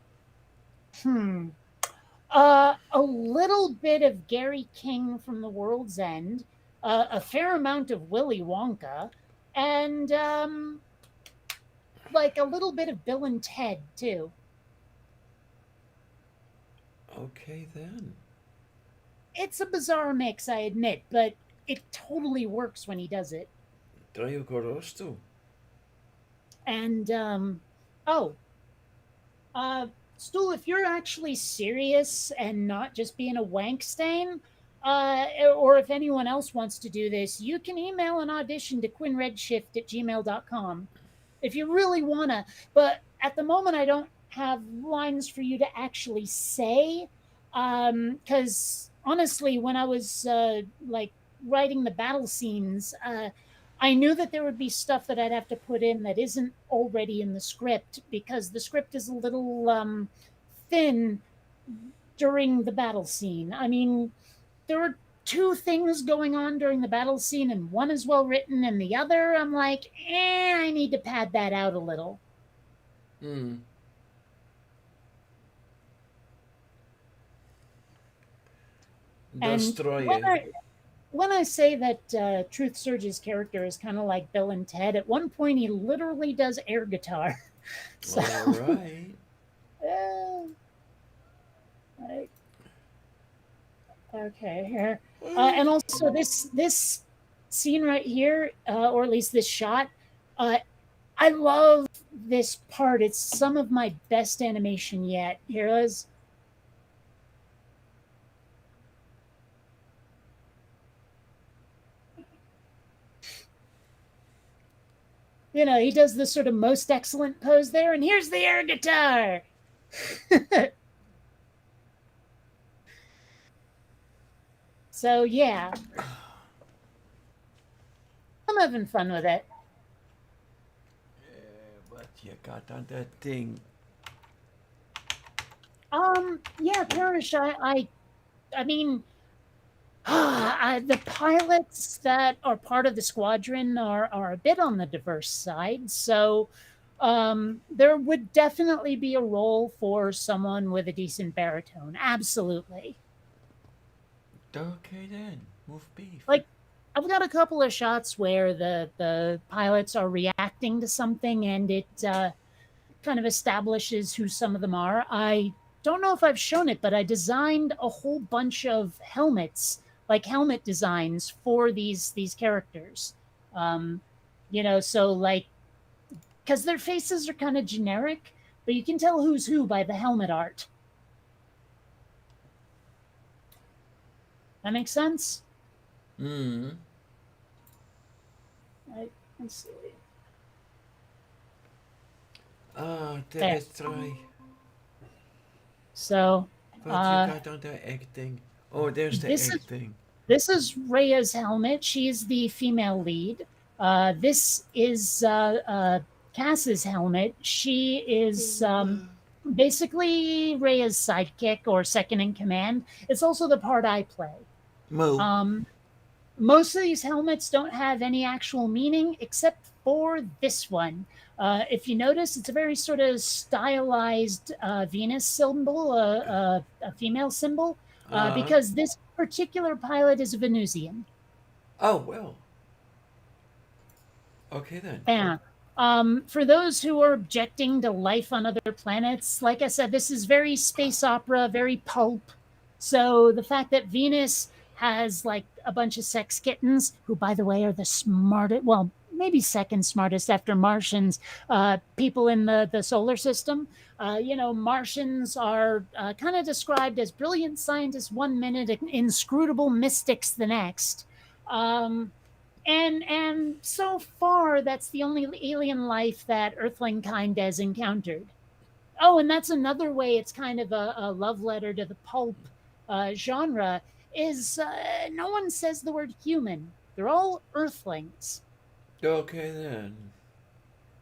A: a little bit of Gary King from The World's End, a fair amount of Willy Wonka, and like a little bit of Bill and Ted too.
B: Okay then.
A: It's a bizarre mix, I admit, but it totally works when he does it.
B: Dayo Gorostu.
A: And oh, Stool, if you're actually serious and not just being a wank stain, or if anyone else wants to do this, you can email an audition to quinnredshift@gmail.com if you really want to. But at the moment, I don't have lines for you to actually say. Because honestly, when I was like writing the battle scenes, I knew that there would be stuff that I'd have to put in that isn't already in the script because the script is a little thin during the battle scene. I mean, there are two things going on during the battle scene, and one is well written, and the other, I'm like, I need to pad that out a little.
B: Hmm.
A: And
B: Destroy
A: when
B: it.
A: I say that Truth Surge's character is kind of like Bill and Ted, at one point he literally does air guitar. So,
B: All right.
A: uh, like, okay, here. And also this scene right here, or at least this shot, I love this part. It's some of my best animation yet. Here it is. He does the sort of most excellent pose there, and here's the air guitar. So yeah, I'm having fun with it.
B: What you got on that thing?
A: Yeah, Parrish, I mean, the pilots that are part of the squadron are a bit on the diverse side. So there would definitely be a role for someone with a decent baritone. Absolutely.
B: Okay then. Move beef.
A: Like, I've got a couple of shots where the pilots are reacting to something, and it kind of establishes who some of them are. I don't know if I've shown it, but I designed a whole bunch of helmets, like helmet designs for these characters. So like, because their faces are kind of generic, but you can tell who's who by the helmet art. That makes sense?
B: Mm.
A: Let's see.
B: Ah,
A: There.
B: let's try.
A: So
B: What
A: Uh,
B: you got on the egg thing? Oh, there's the
A: this
B: egg
A: is
B: thing.
A: this is Rhea's helmet. She's the female lead. This is Cass's helmet. She is basically Rhea's sidekick or second in command. It's also the part I play.
B: Moo.
A: Most of these helmets don't have any actual meaning except for this one. If you notice, it's a very sort of stylized Venus symbol, a female symbol, because this particular pilot is a Venusian.
B: Oh, well. Okay, then.
A: Yeah. For those who are objecting to life on other planets, like I said, this is very space opera, very pulp. So the fact that Venus has like a bunch of sex kittens, who, by the way, are the smartest, well, maybe second smartest after Martians, people in the solar system. Martians are kind of described as brilliant scientists one minute, inscrutable mystics the next. And so far, that's the only alien life that Earthling kind has encountered. Oh, and that's another way it's kind of a love letter to the pulp genre. Is no one says the word human? They're all Earthlings.
B: Okay, then.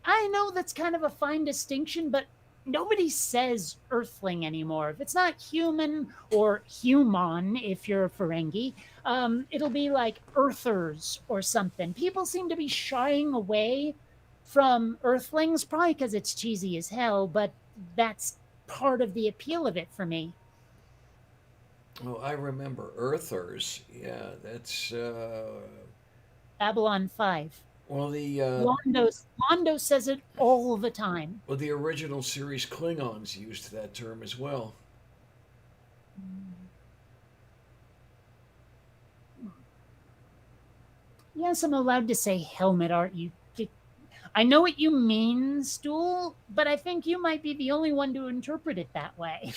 A: I know that's kind of a fine distinction, but nobody says Earthling anymore. If it's not human or human, if you're a Ferengi, it'll be like Earthers or something. People seem to be shying away from Earthlings, probably because it's cheesy as hell, but that's part of the appeal of it for me.
B: Oh, I remember Earthers. Yeah, that's
A: Babylon 5.
B: well the
A: Londo says it all the time.
B: well the original series Klingons used that term as well.
A: Yes, I'm allowed to say helmet art. I know what you mean, Stool, but I think you might be the only one to interpret it that way.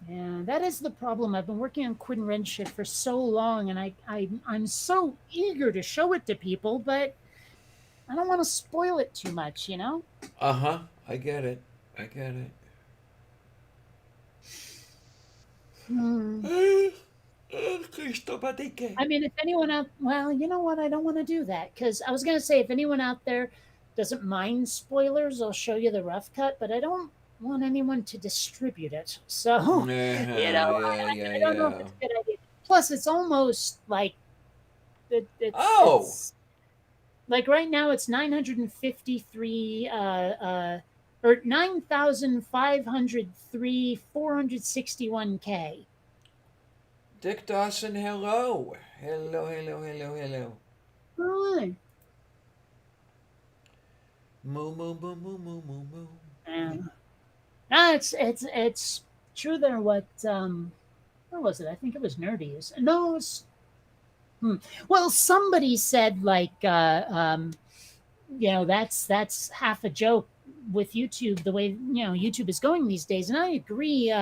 A: Yeah, that is the problem. I've been working on Quinn Redshift for so long, and I'm so eager to show it to people, but I don't want to spoil it too much, you know?
B: Uh-huh. I get it. I get it.
A: I mean, if anyone out, well, you know what? I don't want to do that because I was going to say if anyone out there doesn't mind spoilers, I'll show you the rough cut, but I don't want anyone to distribute it. So, I don't know if it's a good idea. Plus, it's almost like it's like right now it's 953 or 9,503 461K.
B: Dick Dawson, hello. Hello.
A: Hi.
B: Moo moo moo moo moo moo moo.
A: It's true there. What where was it? I think it was Nerdies. No, it's well, somebody said like that's half a joke with YouTube, the way YouTube is going these days, and I agree.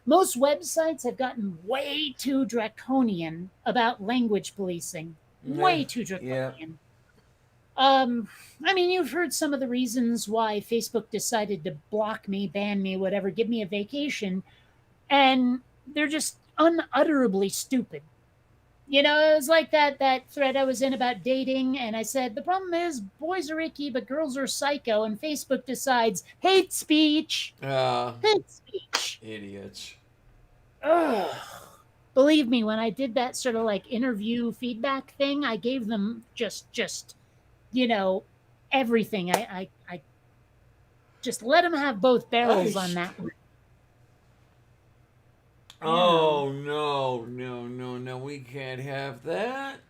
A: Most websites have gotten way too draconian about language policing. Way too draconian. I mean, you've heard some of the reasons why Facebook decided to block me, ban me, whatever, give me a vacation, and they're just unutterably stupid. It was like that thread I was in about dating, and I said the problem is boys are icky, but girls are psycho, and Facebook decides hate speech. Hate speech.
B: Idiots.
A: Ugh. Believe me, when I did that sort of like interview feedback thing, I gave them just everything. I just let them have both barrels on that one.
B: Oh, no, we can't have that.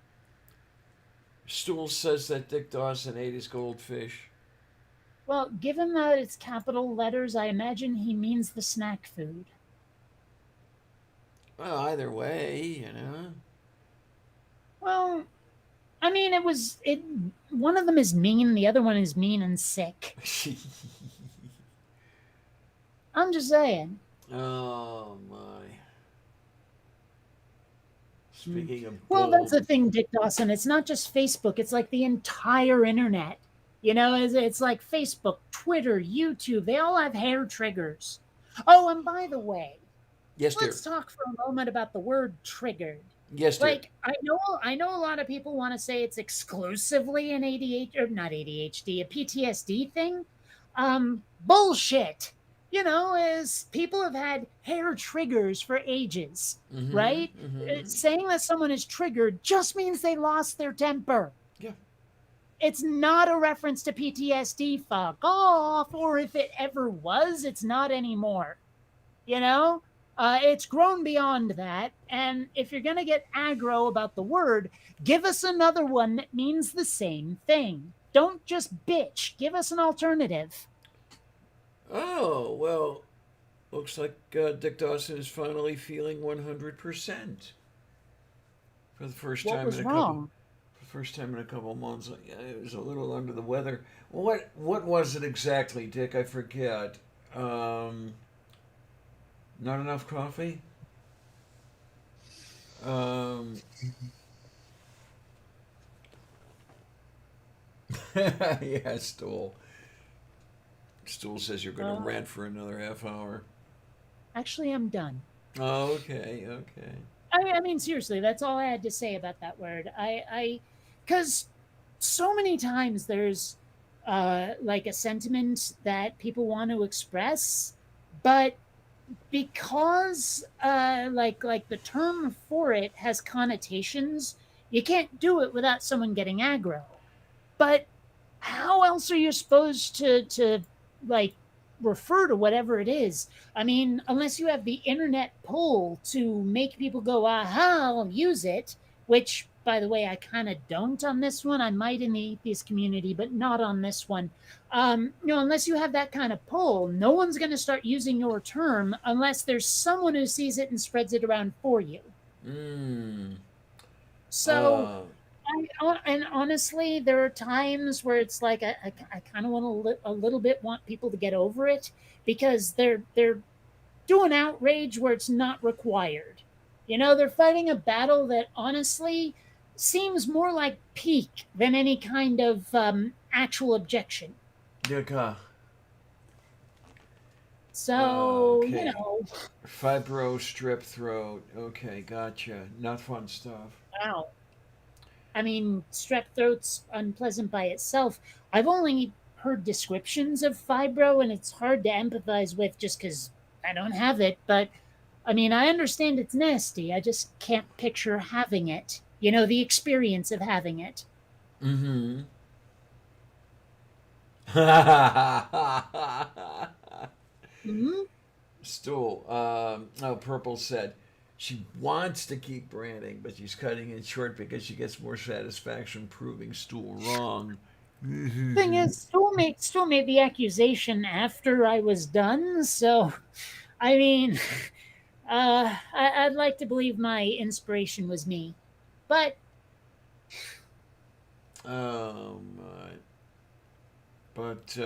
B: Stool says that Dick Dawson ate his goldfish.
A: Well, given that it's capital letters, I imagine he means the snack food.
B: Well, either way,
A: Well, I mean, it. One of them is mean, the other one is mean and sick. I'm just saying.
B: Oh my. Speaking of
A: Well, that's
B: bold,
A: the thing, Dick Dawson. It's not just Facebook. It's like the entire internet. It's like Facebook, Twitter, YouTube. They all have hair triggers. Oh, and by the way,
B: yes, dear.
A: let's talk for a moment about the word triggered.
B: Yes, dear.
A: Like I know a lot of people want to say it's exclusively an ADHD or not ADHD, a PTSD thing. Bullshit. Is people have had hair triggers for ages, right? Saying that someone is triggered just means they lost their temper.
B: Yeah.
A: It's not a reference to PTSD, fuck off, or if it ever was, it's not anymore. You know? It's grown beyond that. And if you're going to get aggro about the word, give us another one that means the same thing. Don't just bitch. Give us an alternative.
B: Oh, well, looks like Dick Dawson is finally feeling 100% for the first
A: What
B: time
A: was
B: in
A: wrong?
B: the first time in a couple months. Yeah, it was a little under the weather. What was it exactly, Dick? I forget. Not enough coffee? Yeah, Stool. Stool says you're going to rant for another half hour.
A: Actually, I'm done.
B: Oh, okay, okay.
A: I mean, seriously, that's all I had to say about that word. Because so many times there's like a sentiment that people want to express, but because like the term for it has connotations, you can't do it without someone getting aggro. But how else are you supposed to like refer to whatever it is? I mean, unless you have the internet pull to make people go, aha, I'll use it, which by the way, I kind of don't on this one. I might in the atheist community, but not on this one. Unless you have that kind of pull, no one's going to start using your term unless there's someone who sees it and spreads it around for you.
B: Mm.
A: So, and honestly, there are times where it's like I kind of want a little bit want people to get over it because they're doing outrage where it's not required. They're fighting a battle that honestly seems more like pique than any kind of actual objection.
B: Dick,
A: So,
B: okay. Fibro, strep throat. Okay, gotcha. Not fun stuff.
A: Wow. I mean, strep throat's unpleasant by itself. I've only heard descriptions of fibro, and it's hard to empathize with just because I don't have it. But I mean, I understand it's nasty. I just can't picture having it. The experience of having it.
B: Mm-hmm.
A: Hmm?
B: Stool. Purple said she wants to keep branding, but she's cutting it short because she gets more satisfaction proving Stool wrong.
A: Thing is, Stool made the accusation after I was done, so I mean, I'd like to believe my inspiration was me, but
B: Oh my. But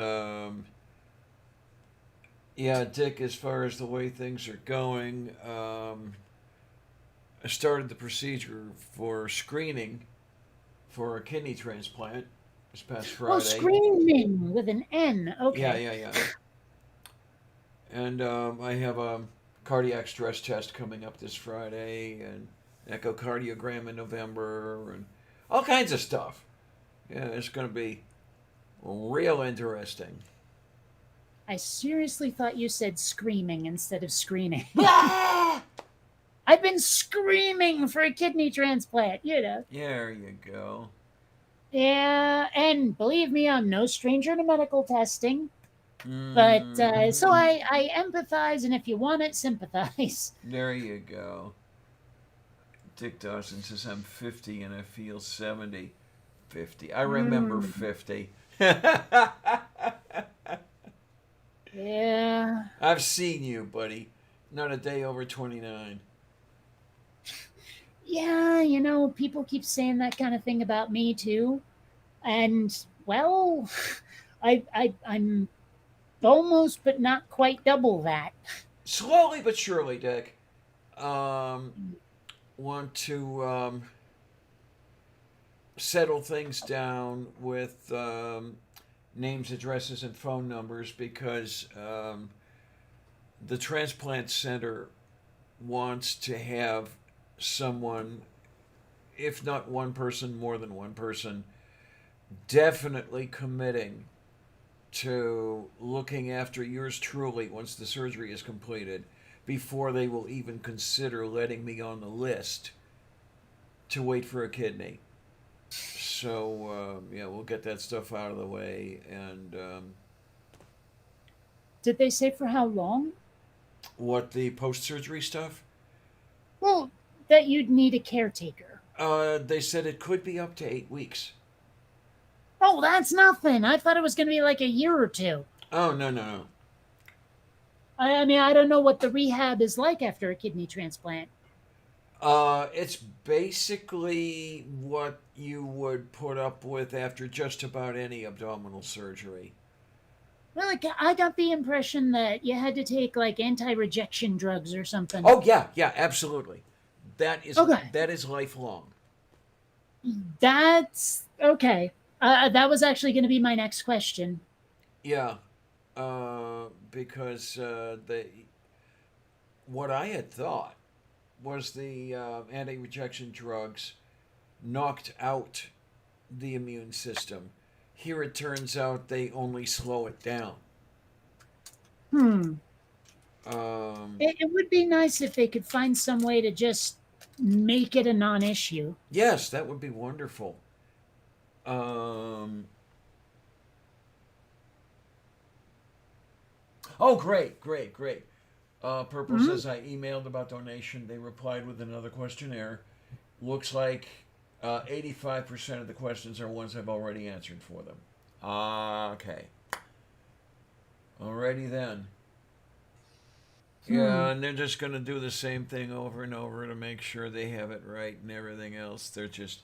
B: yeah, Dick. As far as the way things are going, I started the procedure for screening for a kidney transplant this past Friday.
A: screaming with an N. Okay.
B: Yeah. And I have a cardiac stress test coming up this Friday, and echocardiogram in November, and all kinds of stuff. Yeah, it's going to be real interesting.
A: I seriously thought you said screaming instead of screening. I've been screaming for a kidney transplant,
B: There you go.
A: Yeah, and believe me, I'm no stranger to medical testing. But so I empathize, and if you want it, sympathize.
B: There you go. Dick Dawson says, I'm 50 and I feel 70. 50. I remember 50.
A: Yeah.
B: I've seen you, buddy. Not a day over 29.
A: yeah, people keep saying that kind of thing about me too. And well, I'm almost, but not quite double that.
B: Slowly but surely, Dick. Um, want to settle things down with names, addresses, and phone numbers because the transplant center wants to have someone, if not one person, more than one person, definitely committing to looking after yours truly once the surgery is completed before they will even consider letting me on the list to wait for a kidney. So, yeah, we'll get that stuff out of the way. And
A: Did they say for how long?
B: what, the post surgery stuff?
A: Well, that you'd need a caretaker.
B: They said it could be up to 8 weeks.
A: Oh, that's nothing. I thought it was going to be like a year or two.
B: Oh, no, no, no.
A: I mean, I don't know what the rehab is like after a kidney transplant.
B: It's basically what you would put up with after just about any abdominal surgery.
A: Well, like, I got the impression that you had to take like anti-rejection drugs or something.
B: Oh yeah, yeah, absolutely.
A: Okay.
B: That is lifelong.
A: That's okay. That was actually going to be my next question.
B: Yeah, because what I had thought was the anti-rejection drugs knocked out the immune system. Here it turns out they only slow it down.
A: Hmm.
B: Um,
A: It would be nice if they could find some way to just make it a non-issue.
B: yes, that would be wonderful. Um, oh, great, great, great. Purple
A: Mhm.
B: says I emailed about donation. They replied with another questionnaire. Looks like 85% of the questions are ones I've already answered for them. Okay. Alrighty then. Yeah, and they're just going to do the same thing over and over to make sure they have it right and everything else. They're just.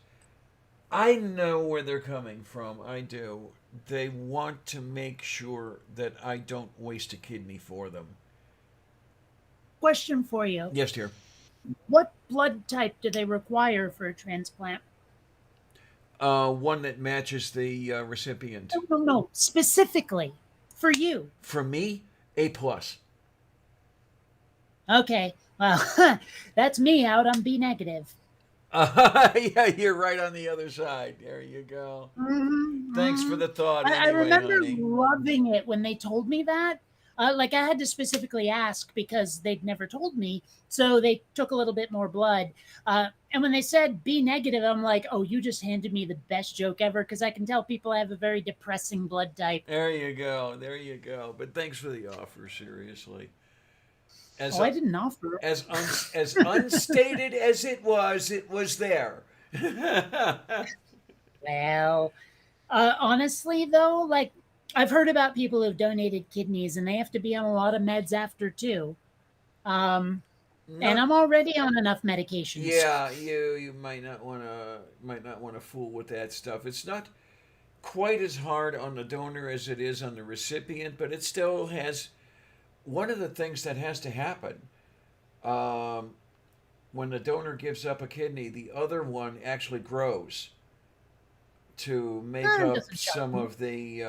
B: I know where they're coming from. I do. They want to make sure that I don't waste a kidney for them.
A: Question for you.
B: Yes, dear.
A: What blood type do they require for a transplant?
B: One that matches the recipient.
A: No. Specifically for you.
B: For me, A plus.
A: Okay. Well, that's me out on B negative.
B: Yeah, you're right on the other side. There you go.
A: Mhm,
B: Thanks for
A: mhm.
B: the thought.
A: I
B: Anyway,
A: remember
B: honey.
A: loving it when they told me that. Like I had to specifically ask because they'd never told me, so they took a little bit more blood. And when they said B negative, I'm like, oh, you just handed me the best joke ever because I can tell people I have a very depressing blood type.
B: There you go. There you go. But thanks for the offer. Seriously. As
A: Oh, I didn't offer.
B: as unstated as it was there.
A: Well, honestly, though, like I've heard about people who've donated kidneys and they have to be on a lot of meds after too. And
B: Not,
A: I'm already on enough medications.
B: yeah, you might not want to fool with that stuff. It's not quite as hard on the donor as it is on the recipient, but it still has one of the things that has to happen um, when the donor gives up a kidney, the other one actually grows to make
A: That
B: up
A: doesn't shock
B: some
A: me.
B: of the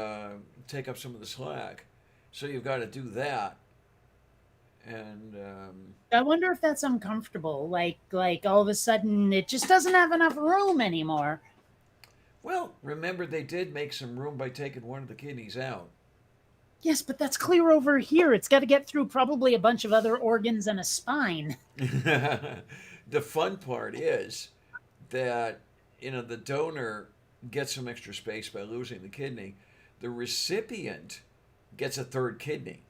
B: take up some of the slack. So you've got to do that, and
A: I wonder if that's uncomfortable. Like all of a sudden it just doesn't have enough room anymore.
B: well, remember they did make some room by taking one of the kidneys out.
A: Yes, but that's clear over here. It's got to get through probably a bunch of other organs and a spine.
B: The fun part is that the donor gets some extra space by losing the kidney. The recipient gets a third kidney.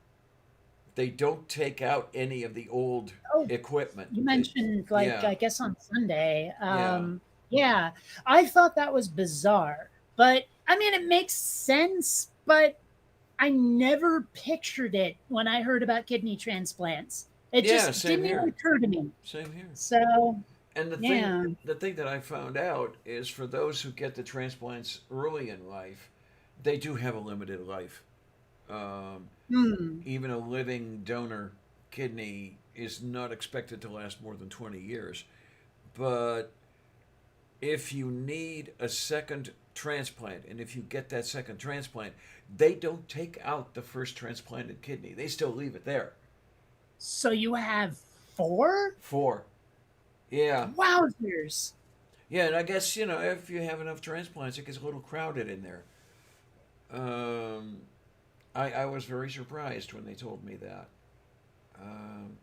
B: They don't take out any of the old
A: Oh,
B: equipment.
A: you mentioned like
B: yeah.
A: I guess on Sunday.
B: Yeah.
A: Yeah, I thought that was bizarre, but I mean it makes sense. But I never pictured it when I heard about kidney transplants. It
B: Yeah,
A: just
B: same
A: didn't even
B: here.
A: occur to me.
B: Same here.
A: So
B: And
A: Yeah.
B: the thing that I found out is for those who get the transplants early in life, they do have a limited life. Um,
A: Hmm.
B: Even a living donor kidney is not expected to last more than 20 years. But if you need a second transplant, and if you get that second transplant, they don't take out the first transplanted kidney. They still leave it there.
A: So you have 4?
B: Four. Yeah.
A: Wowzers.
B: Yeah, and I guess, if you have enough transplants, it gets a little crowded in there. Um, I was very surprised when they told me that. Um,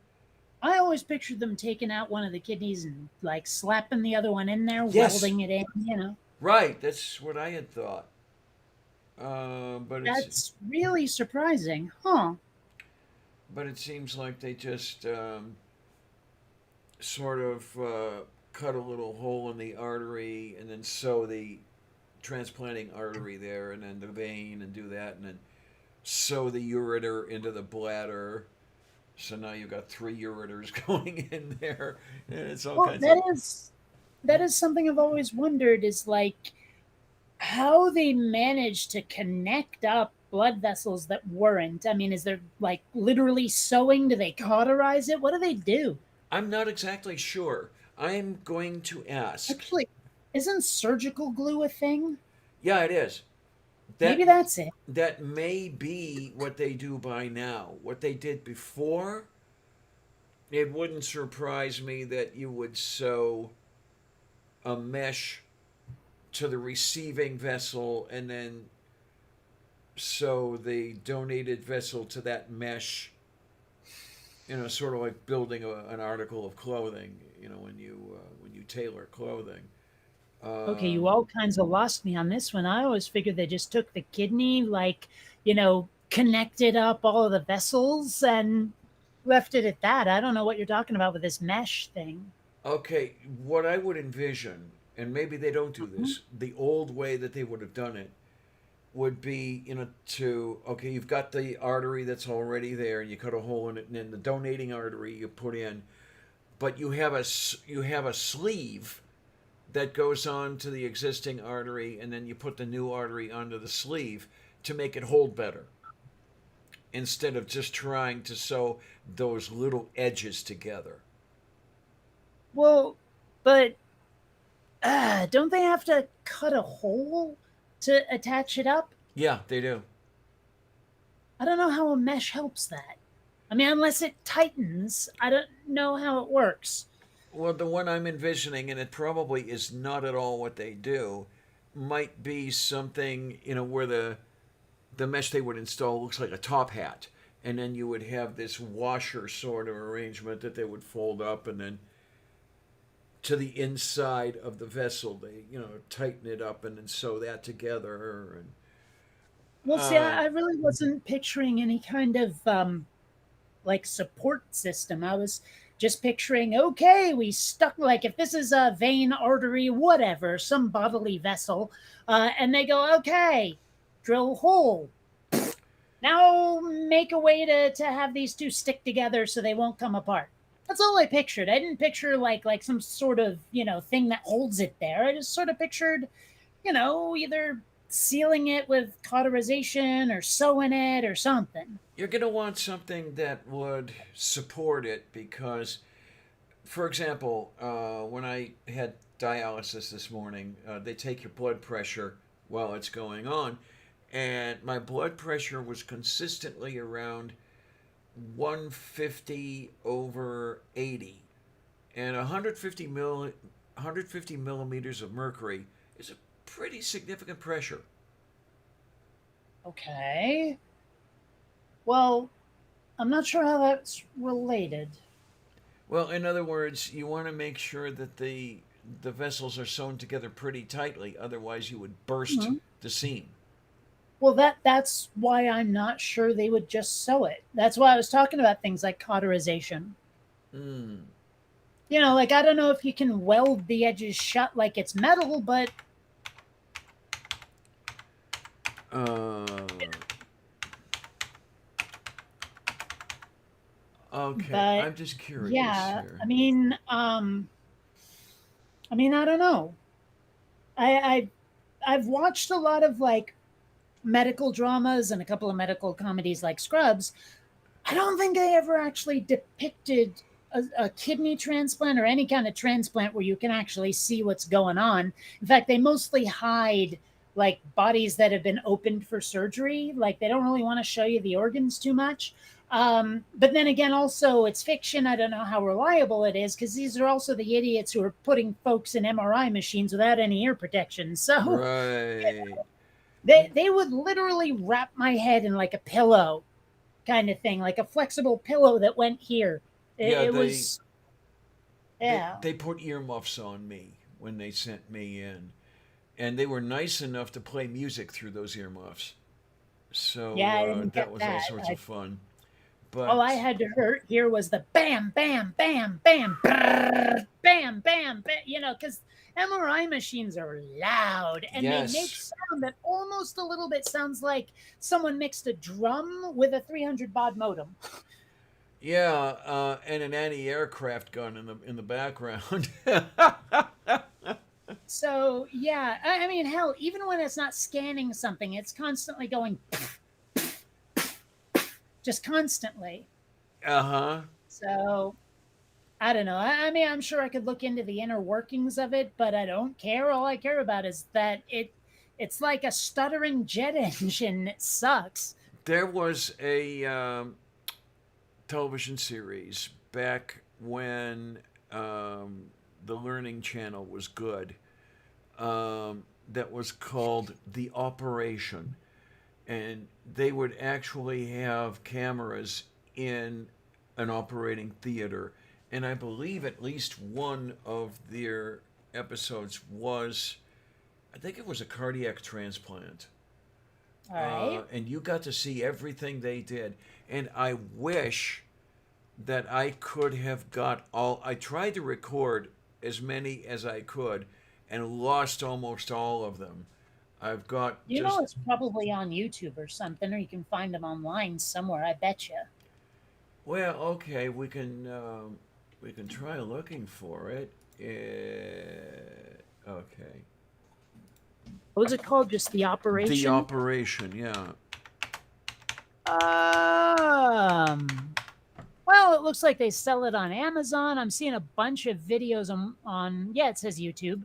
A: I always pictured them taking out one of the kidneys and like slapping the other one in there,
B: yes,
A: welding it in.
B: right. That's what I had thought.
A: That's really surprising, huh?
B: But it seems like they just sort of cut a little hole in the artery and then sew the transplanting artery there, and then the vein, and do that, and then sew the ureter into the bladder. So now you've got 3 ureters going in there, and it's all
A: Well,
B: kinds of.
A: that is something I've always wondered is like how they managed to connect up blood vessels that weren't. I mean, is there like literally sewing? Do they cauterize it? What do they do?
B: I'm not exactly sure. I'm going to ask.
A: Actually, isn't surgical glue a thing?
B: Yeah, it is.
A: Maybe
B: That
A: that's it.
B: that may be what they do by now. What they did before, it wouldn't surprise me that you would sew a mesh to the receiving vessel and then sew the donated vessel to that mesh. Sort of like building an article of clothing. When you tailor clothing.
A: Okay, you
B: Um,
A: all kinds of lost me on this one. I always figured they just took the kidney, like, connected up all of the vessels and left it at that. I don't know what you're talking about with this mesh thing.
B: okay, what I would envision, and maybe they don't do
A: Mhm.
B: this, the old way that they would have done it would be, okay, you've got the artery that's already there, and you cut a hole in it, and then the donating artery you put in, but you have a sleeve that goes on to the existing artery, and then you put the new artery onto the sleeve to make it hold better, instead of just trying to sew those little edges together.
A: Well, but don't they have to cut a hole to attach it up?
B: Yeah, they do.
A: I don't know how a mesh helps that. I mean, unless it tightens, I don't know how it works.
B: Well, the one I'm envisioning, and it probably is not at all what they do, might be something, where the mesh they would install looks like a top hat. And then you would have this washer sort of arrangement that they would fold up, and then to the inside of the vessel, they, tighten it up and then sew that together. And
A: Well, see,
B: uh,
A: I really wasn't picturing any kind of like support system. I was just picturing, okay, we stuck like if this is a vein, artery, whatever, some bodily vessel, and they go, okay, drill hole. Now make a way to have these two stick together so they won't come apart. That's all I pictured. I didn't picture like some sort of thing that holds it there. I just sort of pictured either sealing it with cauterization or sewing it or something.
B: you're going to want something that would support it because, for example, when I had dialysis this morning, they take your blood pressure while it's going on, and my blood pressure was consistently around 150 over 80, and 150 millimeters of mercury is a pretty significant pressure.
A: Okay. Well, I'm not sure how that's related.
B: Well, in other words, you want to make sure that the vessels are sewn together pretty tightly, otherwise you would burst
A: Mhm.
B: the seam.
A: Well, that's why I'm not sure they would just sew it. That's why I was talking about things like cauterization.
B: Mm.
A: Like I don't know if you can weld the edges shut like it's metal, but
B: Uh, okay,
A: but
B: I'm just curious
A: yeah,
B: here.
A: I mean, I mean, I don't know. I I've watched a lot of like medical dramas and a couple of medical comedies like Scrubs. I don't think they ever actually depicted a kidney transplant or any kind of transplant where you can actually see what's going on. In fact, they mostly hide like bodies that have been opened for surgery. Like they don't really want to show you the organs too much. But then again, also it's fiction. I don't know how reliable it is because these are also the idiots who are putting folks in MRI machines without any ear protection. So
B: Right.
A: they would literally wrap my head in like a pillow kind of thing, like a flexible pillow that went here.
B: Yeah,
A: It was, yeah.
B: they put earmuffs on me when they sent me in, and they were nice enough to play music through those earmuffs. So
A: Yeah, I didn't
B: that
A: get
B: was all
A: that.
B: sorts of fun.
A: All I
B: But
A: had to hear was the bam, bam, bam, bam, brrr, bam, bam, bam, because MRI machines are loud and they make
B: yes,
A: sound that almost a little bit sounds like someone mixed a drum with a 300 baud modem.
B: yeah, and an anti-aircraft gun in the background.
A: So, yeah, I mean, hell, even when it's not scanning something, it's constantly going just constantly.
B: Uh huh.
A: So, I don't know. I mean, I'm sure I could look into the inner workings of it, but I don't care. All I care about is that it's like a stuttering jet engine. It sucks.
B: There was a television series back when the Learning Channel was good. That was called The Operation, and they would actually have cameras in an operating theater, and I believe at least one of their episodes was, I think it was a cardiac transplant.
A: All right.
B: And you got to see everything they did. And I wish that I could have got all. I tried to record as many as I could, and lost almost all of them. I've got
A: You know,
B: just
A: it's probably on YouTube or something, or you can find them online somewhere. I bet you.
B: well, okay. We can try looking for it. Okay,
A: What was it called? Just the
B: the
A: operation?
B: operation. Yeah.
A: Um. Well, it looks like they sell it on Amazon. I'm seeing a bunch of videos on yeah, it says YouTube.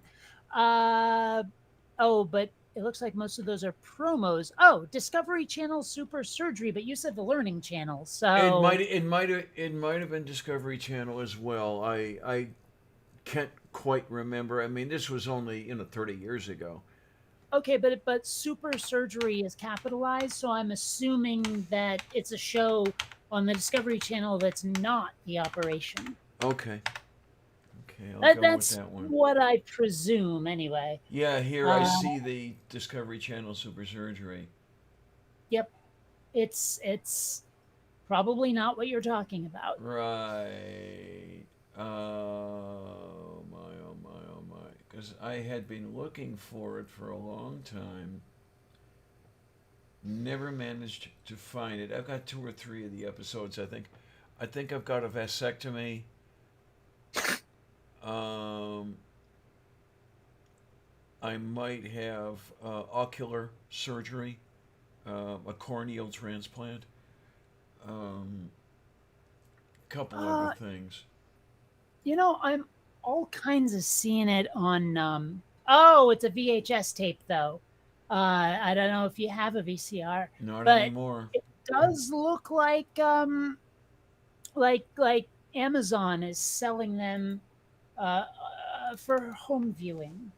A: Uh oh, but it looks like most of those are promos. Oh, Discovery Channel Super Surgery, but you said the Learning Channel. So,
B: It might have been Discovery Channel as well. I can't quite remember. I mean, this was only 30 years ago.
A: okay, but Super Surgery is capitalized, so I'm assuming that it's a show on the Discovery Channel that's not the operation.
B: Okay. Okay, I'll go with
A: That's
B: that one.
A: what I presume anyway.
B: Yeah, here I
A: Uh,
B: see the Discovery Channel Super Surgery.
A: yep, it's probably not what you're talking about.
B: Right. Oh my, oh my, oh my. Because I had been looking for it for a long time. Never managed to find it. I've got two or three of the episodes, I think. I think I've got a vasectomy. Um, I might have ocular surgery, a corneal transplant, um, couple other
A: Uh,
B: things.
A: I'm all kinds of seeing it on. Oh, it's a VHS tape though. I don't know if you have a VCR,
B: Not
A: but
B: anymore.
A: it does look like Amazon is selling them for home viewing.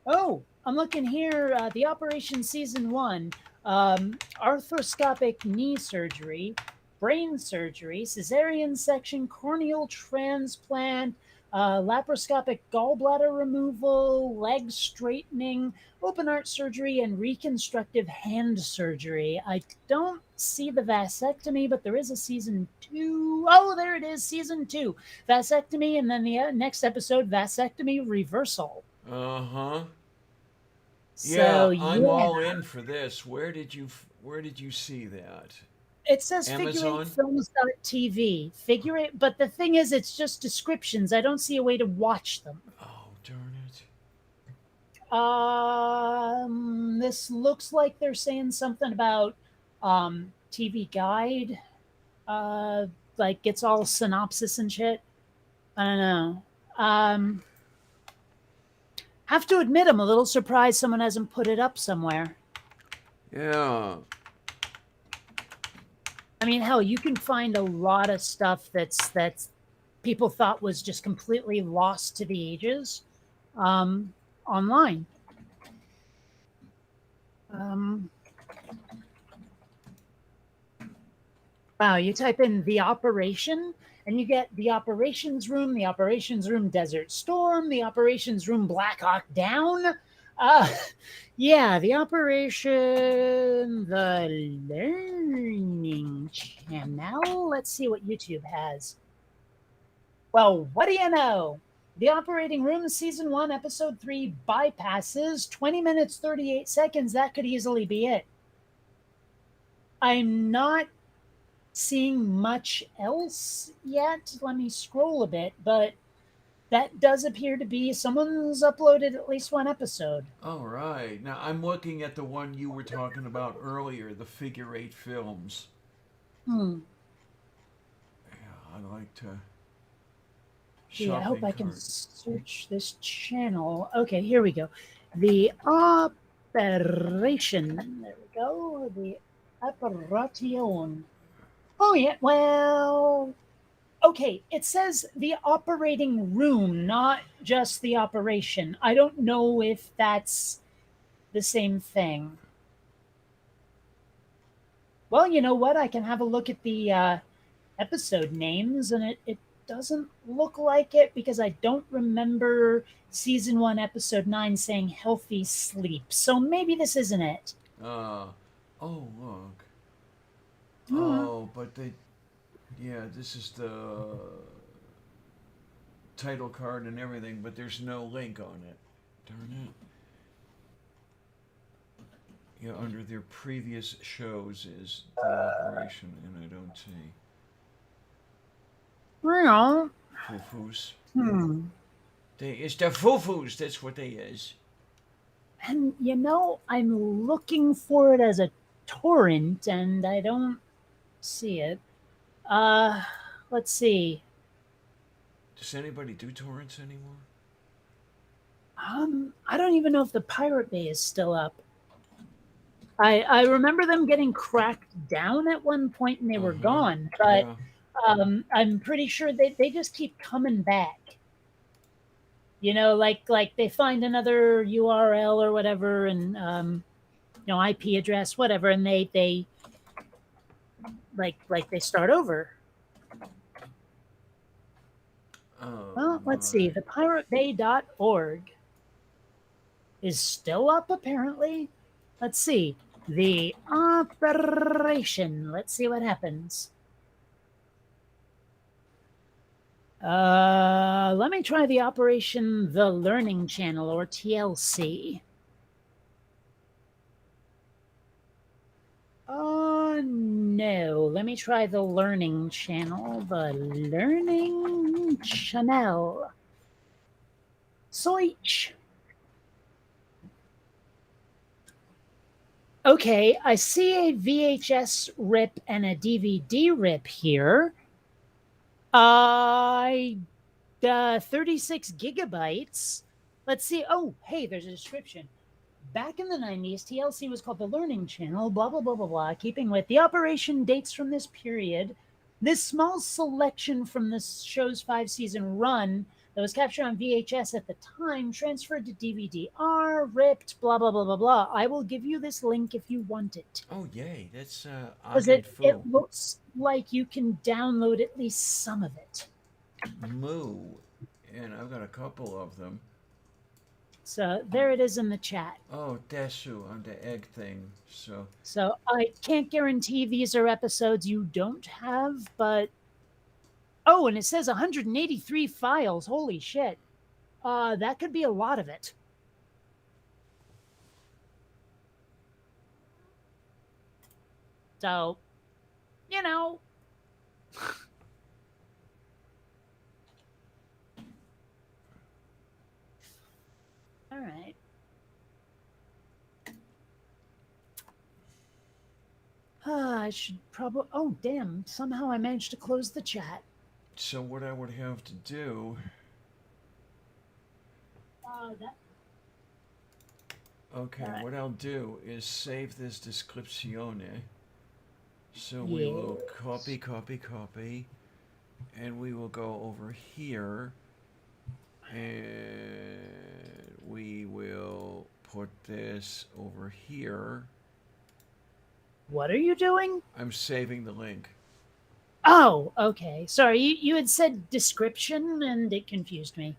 A: Oh, I'm looking here. The Operation Season 1, arthroscopic knee surgery, brain surgery, cesarean section, corneal transplant, laparoscopic gallbladder removal, leg straightening, open heart surgery, and reconstructive hand surgery. I don't see the vasectomy, but there is a season 2. Oh, there it is, season 2. Vasectomy, and then the next episode, vasectomy reversal.
B: Uh huh.
A: So
B: Yeah, I'm
A: yeah,
B: all in for this. Where did you see that?
A: It says
B: Amazon?
A: figure8films.tv. Figure it, but the thing is, it's just descriptions. I don't see a way to watch them.
B: Oh, darn it.
A: This looks like they're saying something about TV Guide. Like it's all synopsis and shit. I don't know. Have to admit, I'm a little surprised someone hasn't put it up somewhere.
B: Yeah.
A: I mean, hell, you can find a lot of stuff that's people thought was just completely lost to the ages online. Wow, you type in the operation and you get the operations room Desert Storm, the operations room Black Hawk Down. Yeah, the operation, the learning channel. Let's see what YouTube has. Well, what do you know? The Operating Room Season 1, Episode 3 bypasses 20 minutes, 38 seconds. That could easily be it. I'm not seeing much else yet. Let me scroll a bit, but that does appear to be someone's uploaded at least one episode.
B: All right. Now, I'm looking at the one you were talking about earlier, the Figure8 Films.
A: Yeah,
B: I'd like to...
A: I hope I can
B: cart.
A: search this channel. Okay, here we go. The operation. There we go. The operation. Oh, yeah. Well, okay. It says the operating room, not just the operation. I don't know if that's the same thing. Well, you know what? I can have a look at the episode names, and it doesn't look like it because I don't remember Season 1, Episode 9 saying healthy sleep. So maybe this isn't it.
B: Oh, look. Oh, but this is the title card and everything, but there's no link on it. Darn it. Yeah, under their previous shows is the operation, and I don't see.
A: Well,
B: Foo-foos. It's the foo-foos, that's what they is.
A: and I'm looking for it as a torrent, and I don't see it. Let's see.
B: Does anybody do torrents anymore?
A: I don't even know if the Pirate Bay is still up. I remember them getting cracked down at one point and they were gone, but
B: Yeah.
A: I'm pretty sure they just keep coming back. Like they find another URL or whatever, and IP address, whatever, and they they start over. Well, let's see. The piratebay.org is still up, apparently. Let's see. The operation. Let's see what happens. Let me try the Operation The Learning Channel, or TLC. Oh, no. Let me try the Learning Channel. The Learning Channel. Search. Okay, I see a VHS rip and a DVD rip here. 36 gigabytes. Let's see. Oh, hey, there's a description. Back in the 90s, TLC was called the Learning Channel, blah, blah, blah, blah, blah. Keeping with the operation dates from this period. This small selection from the show's 5-season run that was captured on VHS at the time transferred to DVD-R, ripped, blah, blah, blah, blah, blah. I will give you this link if you want it.
B: Oh, yay. That's
A: Because it looks like you can download at least some of it.
B: Moo. And I've got a couple of them.
A: So there it is in the chat.
B: Oh, Desu on the egg thing. So
A: I can't guarantee these are episodes you don't have, but... Oh, and it says 183 files. Holy shit. That could be a lot of it. So, you know. All right. I should probably. Oh, damn. Somehow I managed to close the chat.
B: So what I would have to do,
A: That.
B: okay,
A: Alright.
B: what I'll do is save this descripzione. So we will copy, and we will go over here, and we will put this over here.
A: What are you doing?
B: I'm saving the link.
A: Oh, okay. Sorry, you had said description and it confused me.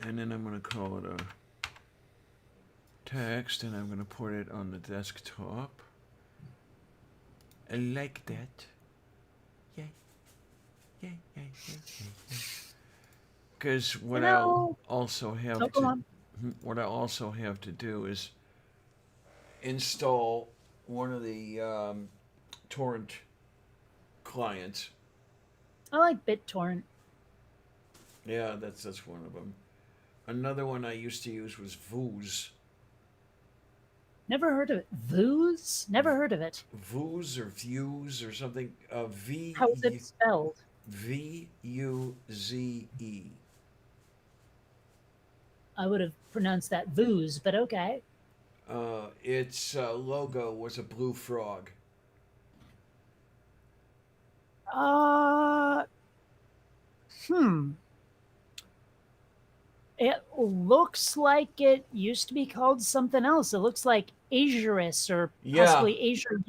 B: And then I'm going to call it a text, and I'm going to put it on the desktop. Like that. Yeah. Because what I'll also have what I also have to do is install one of the torrent clients.
A: I like BitTorrent.
B: Yeah, that's one of them. Another one I used to use was Vooz.
A: Never heard of it. Vooz? Never heard of it.
B: Vooz or Views or something. V.
A: How is it spelled?
B: VUZE.
A: I would have pronounced that Vooz, but okay.
B: Its logo was a blue frog.
A: It looks like it used to be called something else. It looks like Azurus or possibly Azure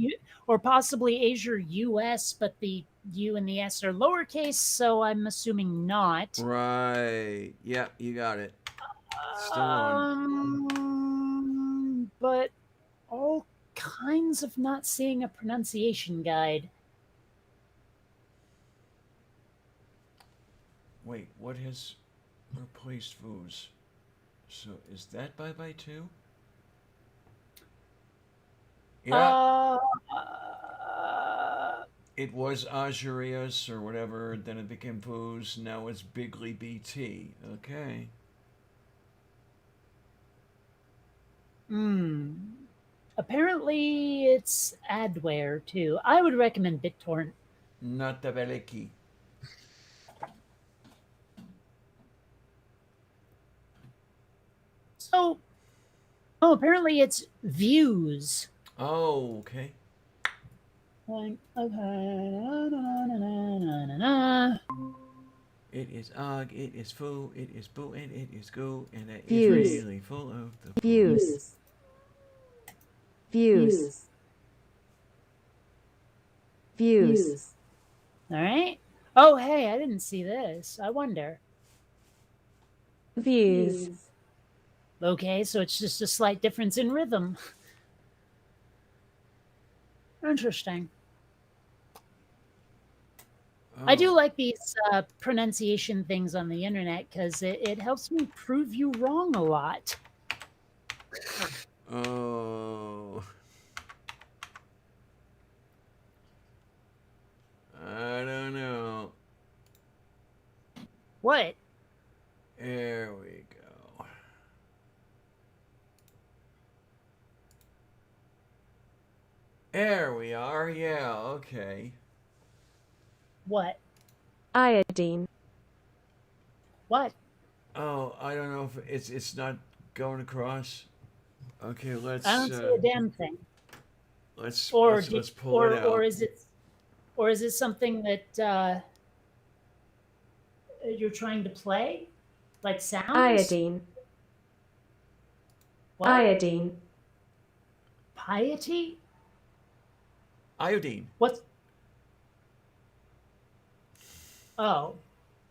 A: or possibly Azure US, but the U and the S are lowercase, so I'm assuming not.
B: Right. Yeah, you got it. Still on.
A: But all kinds of not seeing a pronunciation guide.
B: Wait, what has replaced Vooz? So is that bye too? Yeah. It was Azurius or whatever, then it became Vooz, now it's Bigly BT. Okay.
A: Apparently it's adware too. I would recommend BitTorrent.
B: Not the Veliki.
A: So, apparently it's views.
B: Oh, okay.
A: Like, okay.
B: It is Og, it is Foo, it is Boo, and it is Goo, and it
F: Views.
B: is really full of the
F: Views. Views. Views.
A: All right. Oh, hey, I didn't see this. I wonder.
F: Views.
A: Okay, so it's just a slight difference in rhythm. Interesting. I do like these pronunciation things on the internet because it helps me prove you wrong a lot.
B: Oh. I don't know.
A: What?
B: There we go. There we are. Yeah, okay.
A: What?
F: Iodine.
A: What?
B: Oh, I don't know if it's not going across. Okay, let's.
A: I don't see a damn thing.
B: Let's pull it out.
A: Or is it something that you're trying to play, like sounds?
F: Iodine.
A: What?
F: Iodine.
A: Piety?
B: Iodine.
A: What's? Oh,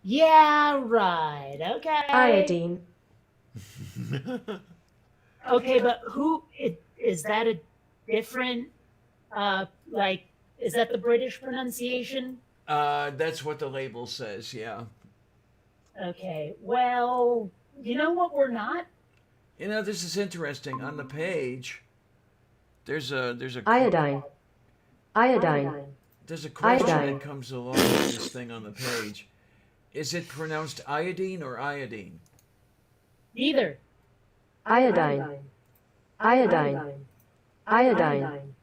A: yeah, right. Okay.
F: Iodine.
A: Okay, but is that a different? Like, is that the British pronunciation?
B: That's what the label says. Yeah.
A: Okay. Well, You know what we're not?
B: You know, this is interesting. On the page, there's a
F: Iodine. Iodine.
B: there's a question
F: Iodine.
B: that comes along with this thing on the page. Is it pronounced iodine or iodine?
A: Either.
F: Iodine. Iodine. Iodine.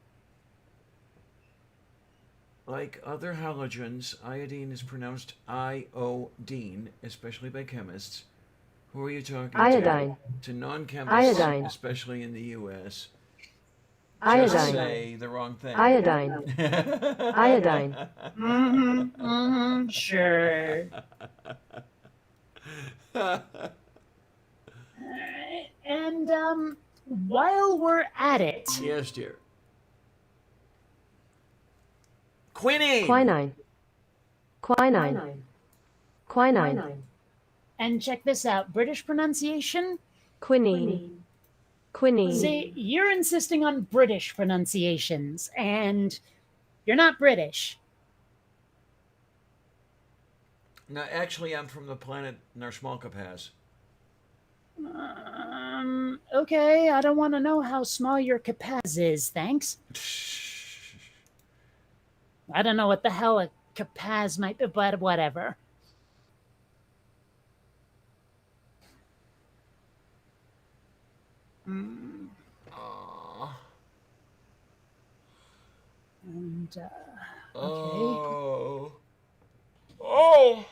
B: Like other halogens, iodine is pronounced iodine, especially by chemists. Who are you talking
F: Iodine.
B: to? To non-chemists,
F: Iodine.
B: especially in the U.S. Just
F: Iodine.
B: say the wrong thing.
F: Iodine. Iodine.
A: Sure. And while we're at it,
B: Yes, dear. Quinine.
F: Quinine. Quinine. Quinine.
A: and check this out, British pronunciation.
F: Quinine. Quinine.
A: See, you're insisting on British pronunciations, and you're not British.
B: No, actually, I'm from the planet Narsmalkapaz.
A: Okay, I don't want to know how small your capaz is, thanks. I don't know what the hell a capaz might be, but whatever.
B: Aw.
A: And,
B: Oh. Oh.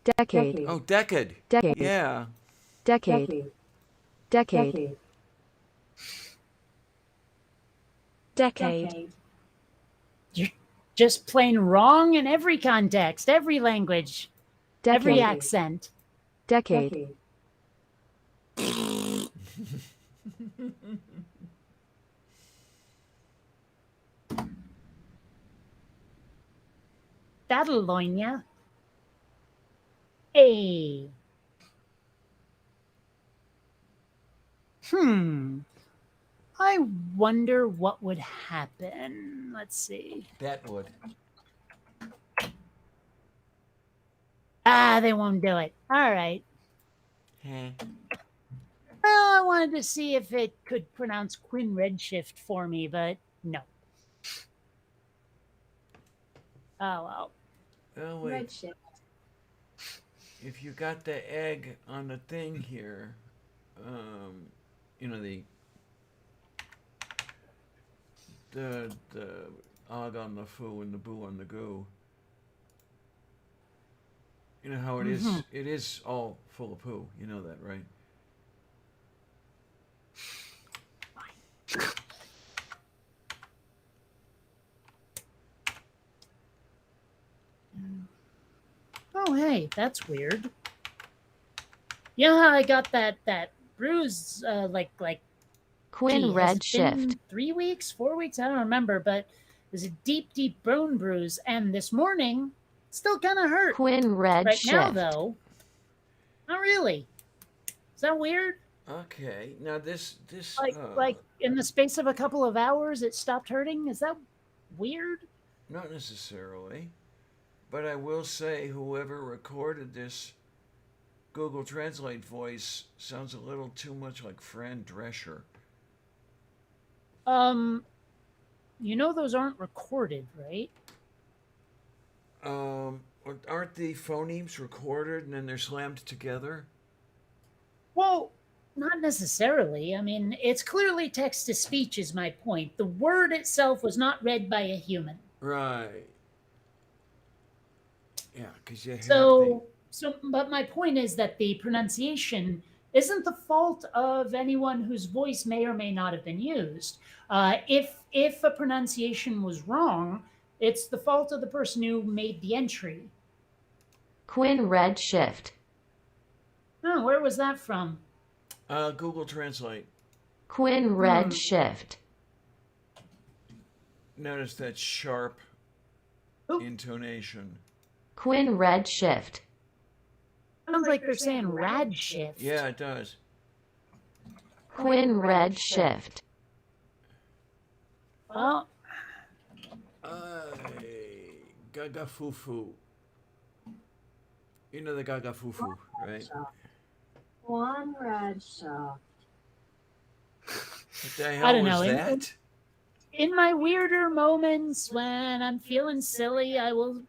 F: Decade.
B: Oh, decade.
F: Decade.
B: Yeah.
F: Decade. Decade. Decade.
A: you're just plain wrong in every context, every language, every
F: Decade.
A: accent.
F: Decade.
A: That'll loin ya. Hey. I wonder what would happen. Let's see.
B: That would.
A: Ah, they won't do it. All right.
B: Huh.
A: Well, I wanted to see if it could pronounce Quinn Redshift for me, but no. Oh, well.
B: Oh, wait.
F: Redshift.
B: If you got the egg on the thing here, you know, the og on the foo and the boo on the goo. You know how it is. It is all full of poo. You know that, right?
A: Oh, hey, that's weird. You know how I got that bruise, like
F: Quinn
A: gee, has it
F: Redshift.
A: been 3 weeks, 4 weeks? I don't remember, but it was a deep bone bruise, and this morning, it still kind of hurt.
F: Quinn
A: Right now,
F: Redshift.
A: though, not really. Is that weird?
B: Okay. Now this
A: Like in the space of a couple of hours, it stopped hurting. Is that weird?
B: not necessarily, but I will say whoever recorded this Google Translate voice sounds a little too much like Fran Drescher.
A: You know those aren't recorded, right?
B: Aren't the phonemes recorded and then they're slammed together?
A: Well, not necessarily. I mean, it's clearly text to speech is my point. The word itself was not read by a human.
B: Right. Yeah, because you have
A: But my point is that the pronunciation isn't the fault of anyone whose voice may or may not have been used. If a pronunciation was wrong, it's the fault of the person who made the entry.
F: Quinn Redshift.
A: Oh, where was that from?
B: Google Translate.
F: Quinn Redshift.
B: Notice that sharp
A: Oop.
B: intonation.
F: Quinn Redshift.
A: Sounds like they're saying rad shift.
B: Yeah, it does.
F: Quinn Red Shift.
A: Well,
B: Gaga Fufu. You know the Gaga Fufu, right?
G: Juan Bradshaw.
B: What the hell
A: I don't
B: was
A: know.
B: that?
A: In my weirder moments when I'm feeling silly, I will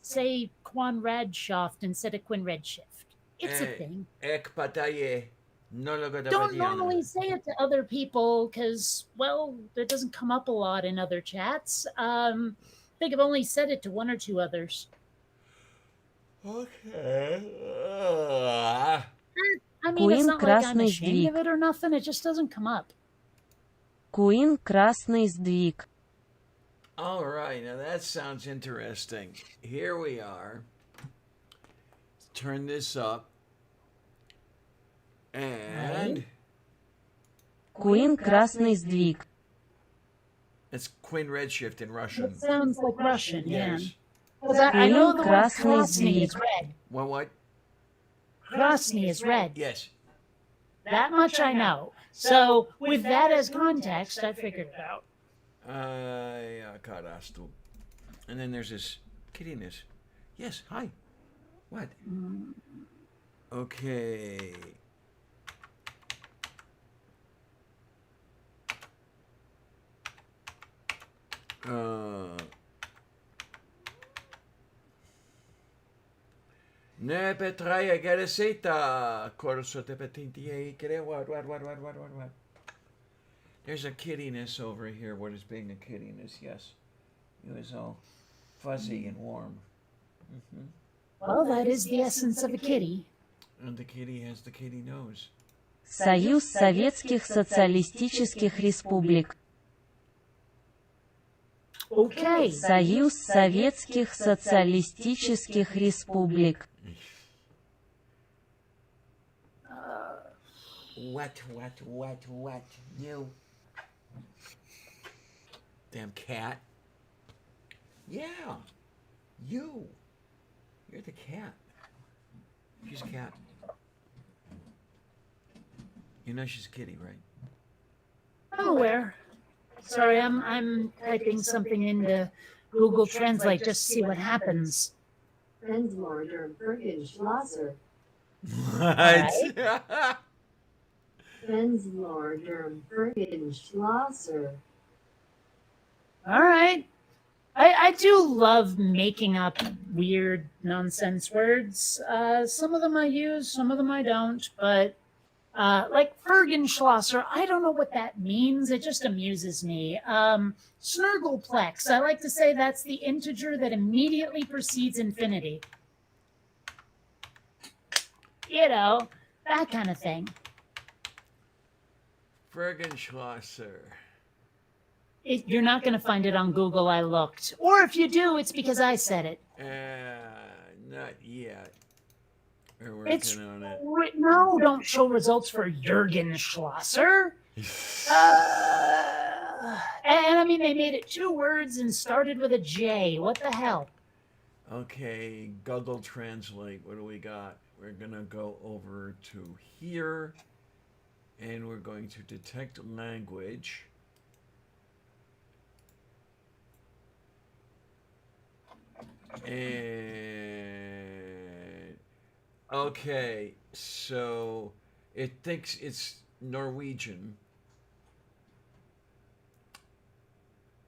A: say Quan Radshaft instead of Quinn Redshift. It's a thing.
B: Ek pataye. No lo
A: Don't normally say it to other people because, well, it doesn't come up a lot in other chats. I think I've only said it to one or two others.
B: Okay.
A: I mean, it's
H: Queen
A: not like I'm
H: Krasny
A: ashamed of
H: Zdvig.
A: it or nothing. It just doesn't come up.
H: Queen Krasny Zdvig.
B: All right, now that sounds interesting. Here we are. Turn this up. And
H: Queen Krasny Zdvig.
B: it's Quinn Redshift in Russian.
A: It sounds like Russian, yeah.
B: Yes.
A: 'Cause I know the word
H: Krasny
A: Krasny is
H: Zdvig.
A: red.
B: What?
A: Krasny is red.
B: Yes.
A: That much I know. So with that as context, I figured it out.
B: Karastu. And then there's this kiddiness. Yes, hi. What? Okay. Ne petraia gereseta corso te petintie kere what. There's a kiddiness over here. What is being a kiddiness? Yes. It was all fuzzy and warm.
A: Well, that is the essence of a kitty.
B: And the kitty has the kitty nose.
H: Союз Советских Социалистических Республик.
A: Okay.
H: Союз Советских Социалистических Республик.
B: What? You. Damn cat. Yeah. You. You're the cat. She's a cat. You know she's a kitty, right?
A: I'm aware. Sorry, I'm typing something into Google Translate just to see what happens.
G: Rensmorder Bergenschlosser.
B: What?
G: Rensmorder Bergenschlosser.
A: All right. I do love making up weird nonsense words. Some of them I use, some of them I don't. But like Fergenschlosser, I don't know what that means. It just amuses me. Snurgleplex, I like to say that's the integer that immediately precedes infinity. You know, that kind of thing.
B: Fergenschlosser.
A: You're not going to find it on Google. I looked. Or if you do, it's because I said it.
B: Not yet. We're working
A: It's
B: on it.
A: no, don't show results for Jurgen Schlosser. And I mean, they made it 2 words and started with a J. What the hell?
B: Okay, Google Translate. What do we got? We're going to go over to here. And we're going to detect language. And okay, so it thinks it's Norwegian,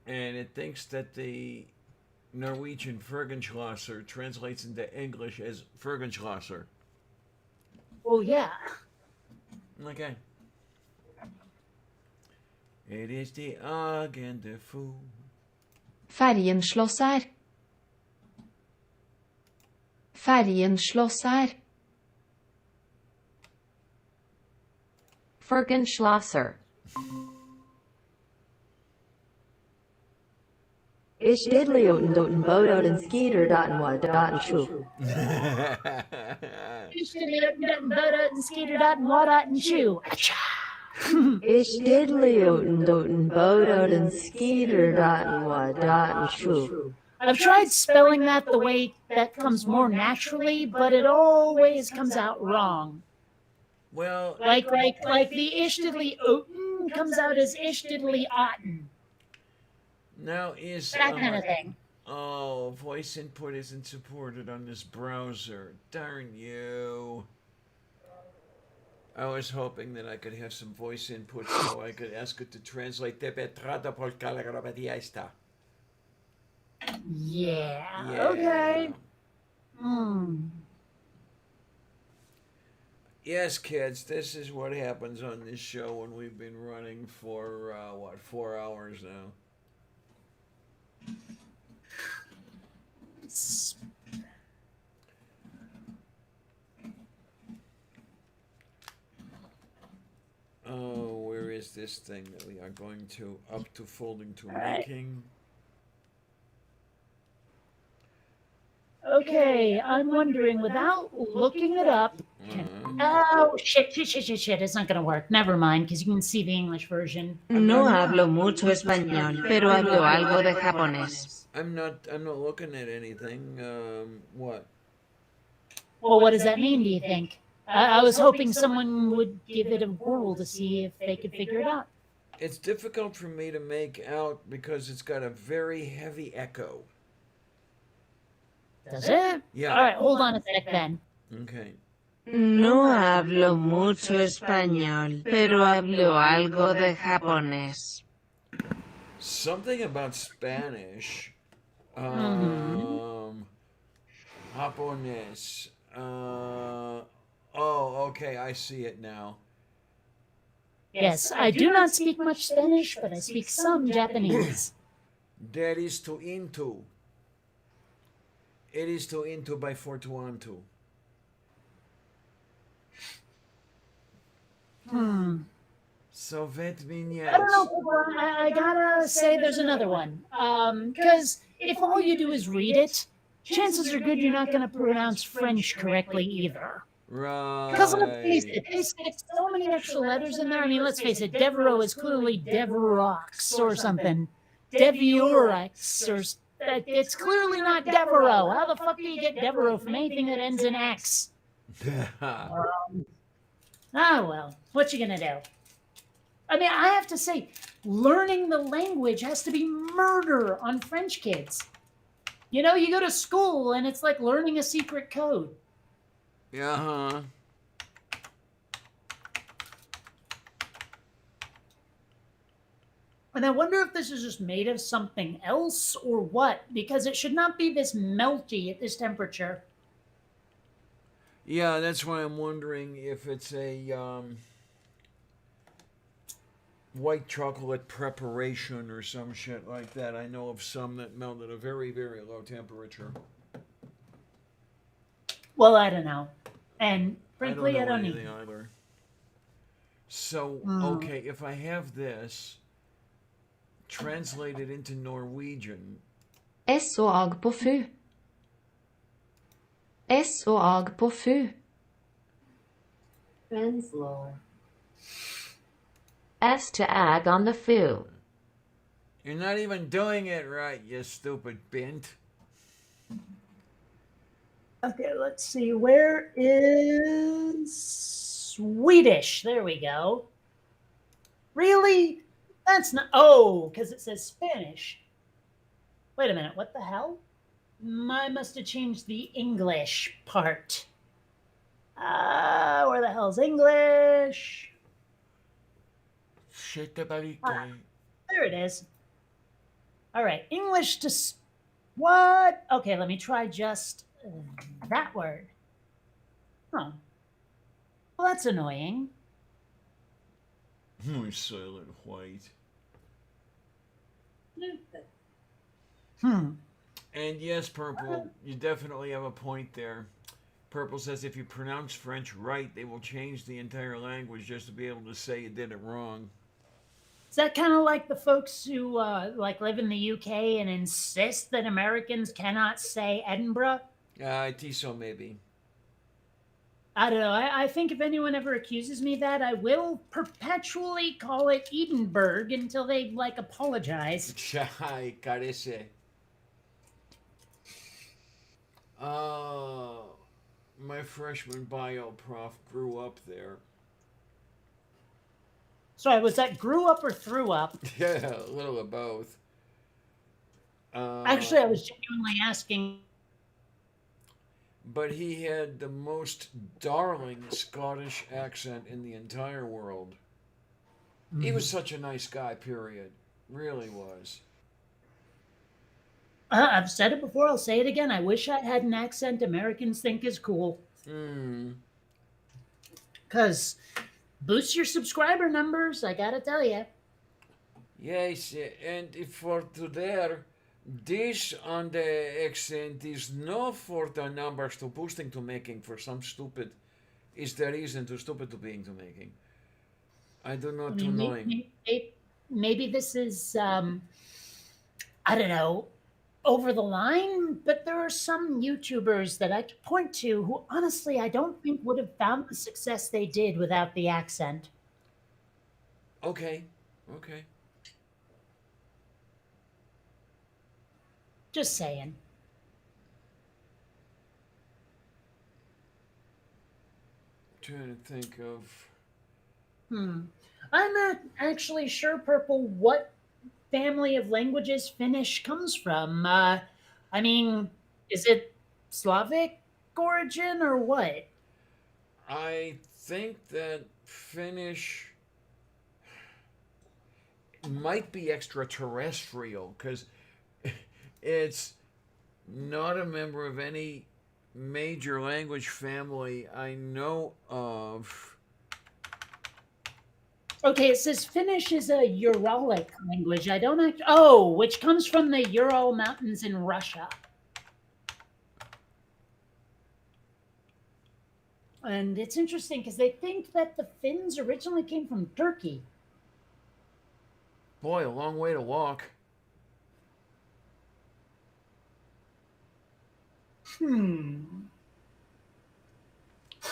B: and it thinks that the Norwegian Fergenschlosser translates into English as Fergenschlosser.
A: Well, yeah.
B: Okay. It is the agenda fool.
F: Färgenschlossar. Färgenschlossar. Fergenschlosser.
G: Ich diddly doten boat and skeeter doten what doten shoo. Ich diddly doten boat and skeeter doten what doten shoo.
A: I've tried spelling that the way that comes more naturally, but it always comes out wrong.
B: Well,
A: Like the Ishtidly Oten comes out as Ishtidly Otten.
B: now is
A: That kind of thing.
B: oh, voice input isn't supported on this browser. Darn you. I was hoping that I could have some voice input so I could ask it to translate Te Petrada por Calarabadiaista.
A: Yeah. Okay. Hmm.
B: Yes, kids, this is what happens on this show when we've been running for, 4 hours now. Oh, where is this thing that we are going to up to folding to making?
A: Okay, I'm wondering without looking it up. Oh, shit. It's not going to work. Never mind, because you can see the English version.
G: No hablo mucho español, pero hablo algo de japonés.
B: I'm not looking at anything. What?
A: Well, what does that mean, do you think? I was hoping someone would give it a whirl to see if they could figure it out.
B: It's difficult for me to make out because it's got a very heavy echo.
A: Does it?
B: Yeah.
A: All right, hold on a sec then.
B: Okay.
G: No hablo mucho español, pero hablo algo de japonés.
B: Something about Spanish. Japonés. Oh, okay, I see it now.
A: Yes, I do not speak much Spanish, but I speak some Japanese.
B: That is to into. It is to into by fortuanto. So that means
A: I don't know. I gotta say there's another one. Because if all you do is read it, chances are good you're not going to pronounce French correctly either.
B: Right.
A: Because let's face it, they stick so many extra letters in there. I mean, let's face it, Devereaux is clearly Deverox or something. Deverox or it's clearly not Devereaux. How the fuck do you get Devereaux from anything that ends in X? Well, what you gonna do? I mean, I have to say, learning the language has to be murder on French kids. You know, you go to school and it's like learning a secret code.
B: Yeah.
A: And I wonder if this is just made of something else or what, because it should not be this melty at this temperature.
B: Yeah, that's why I'm wondering if it's a white chocolate preparation or some shit like that. I know of some that melt at a very, very low temperature.
A: Well, I don't know. And frankly, I don't
B: know anything
A: either.
B: either. So, okay, if I have this translated into Norwegian.
F: SOG på fu. SOG på fu.
G: Translate.
F: S to ag on the fu.
B: You're not even doing it right, you stupid bint.
A: Okay, let's see. Where is Swedish? There we go. Really? That's not. Oh, because it says Spanish. Wait a minute. What the hell? I must have changed the English part. Where the hell's English? There it is. All right. English to. What? Okay, let me try just that word. Huh. Well, that's annoying.
B: Silent white. And yes, Purple, you definitely have a point there. Purple says if you pronounce French right, they will change the entire language just to be able to say you did it wrong.
A: Is that kind of like the folks who like live in the UK and insist that Americans cannot say Edinburgh?
B: I think so, maybe.
A: I don't know. I think if anyone ever accuses me of that, I will perpetually call it Edinburgh until they like apologize.
B: Chai, carece. My freshman bio prof grew up there.
A: Sorry, was that grew up or threw up?
B: Yeah, a little of both.
A: Actually, I was genuinely asking.
B: But he had the most darling Scottish accent in the entire world. He was such a nice guy, period. Really was.
A: I've said it before, I'll say it again. I wish I had an accent Americans think is cool. Because boosts your subscriber numbers, I gotta tell you.
B: Yes, and for today, this on the accent is not for the numbers to boosting to making for some stupid, is the reason to stupid to being to making. I do not to knowing.
A: Maybe this is, I don't know, over the line, but there are some YouTubers that I could point to who honestly I don't think would have found the success they did without the accent.
B: Okay.
A: Just saying.
B: Trying to think of.
A: I'm not actually sure, Purple, what family of languages Finnish comes from. I mean, is it Slavic origin or what?
B: I think that Finnish might be extraterrestrial because it's not a member of any major language family I know of.
A: Okay, it says Finnish is a Uralic language. I don't which comes from the Ural Mountains in Russia. And it's interesting because they think that the Finns originally came from Turkey.
B: Boy, a long way to walk.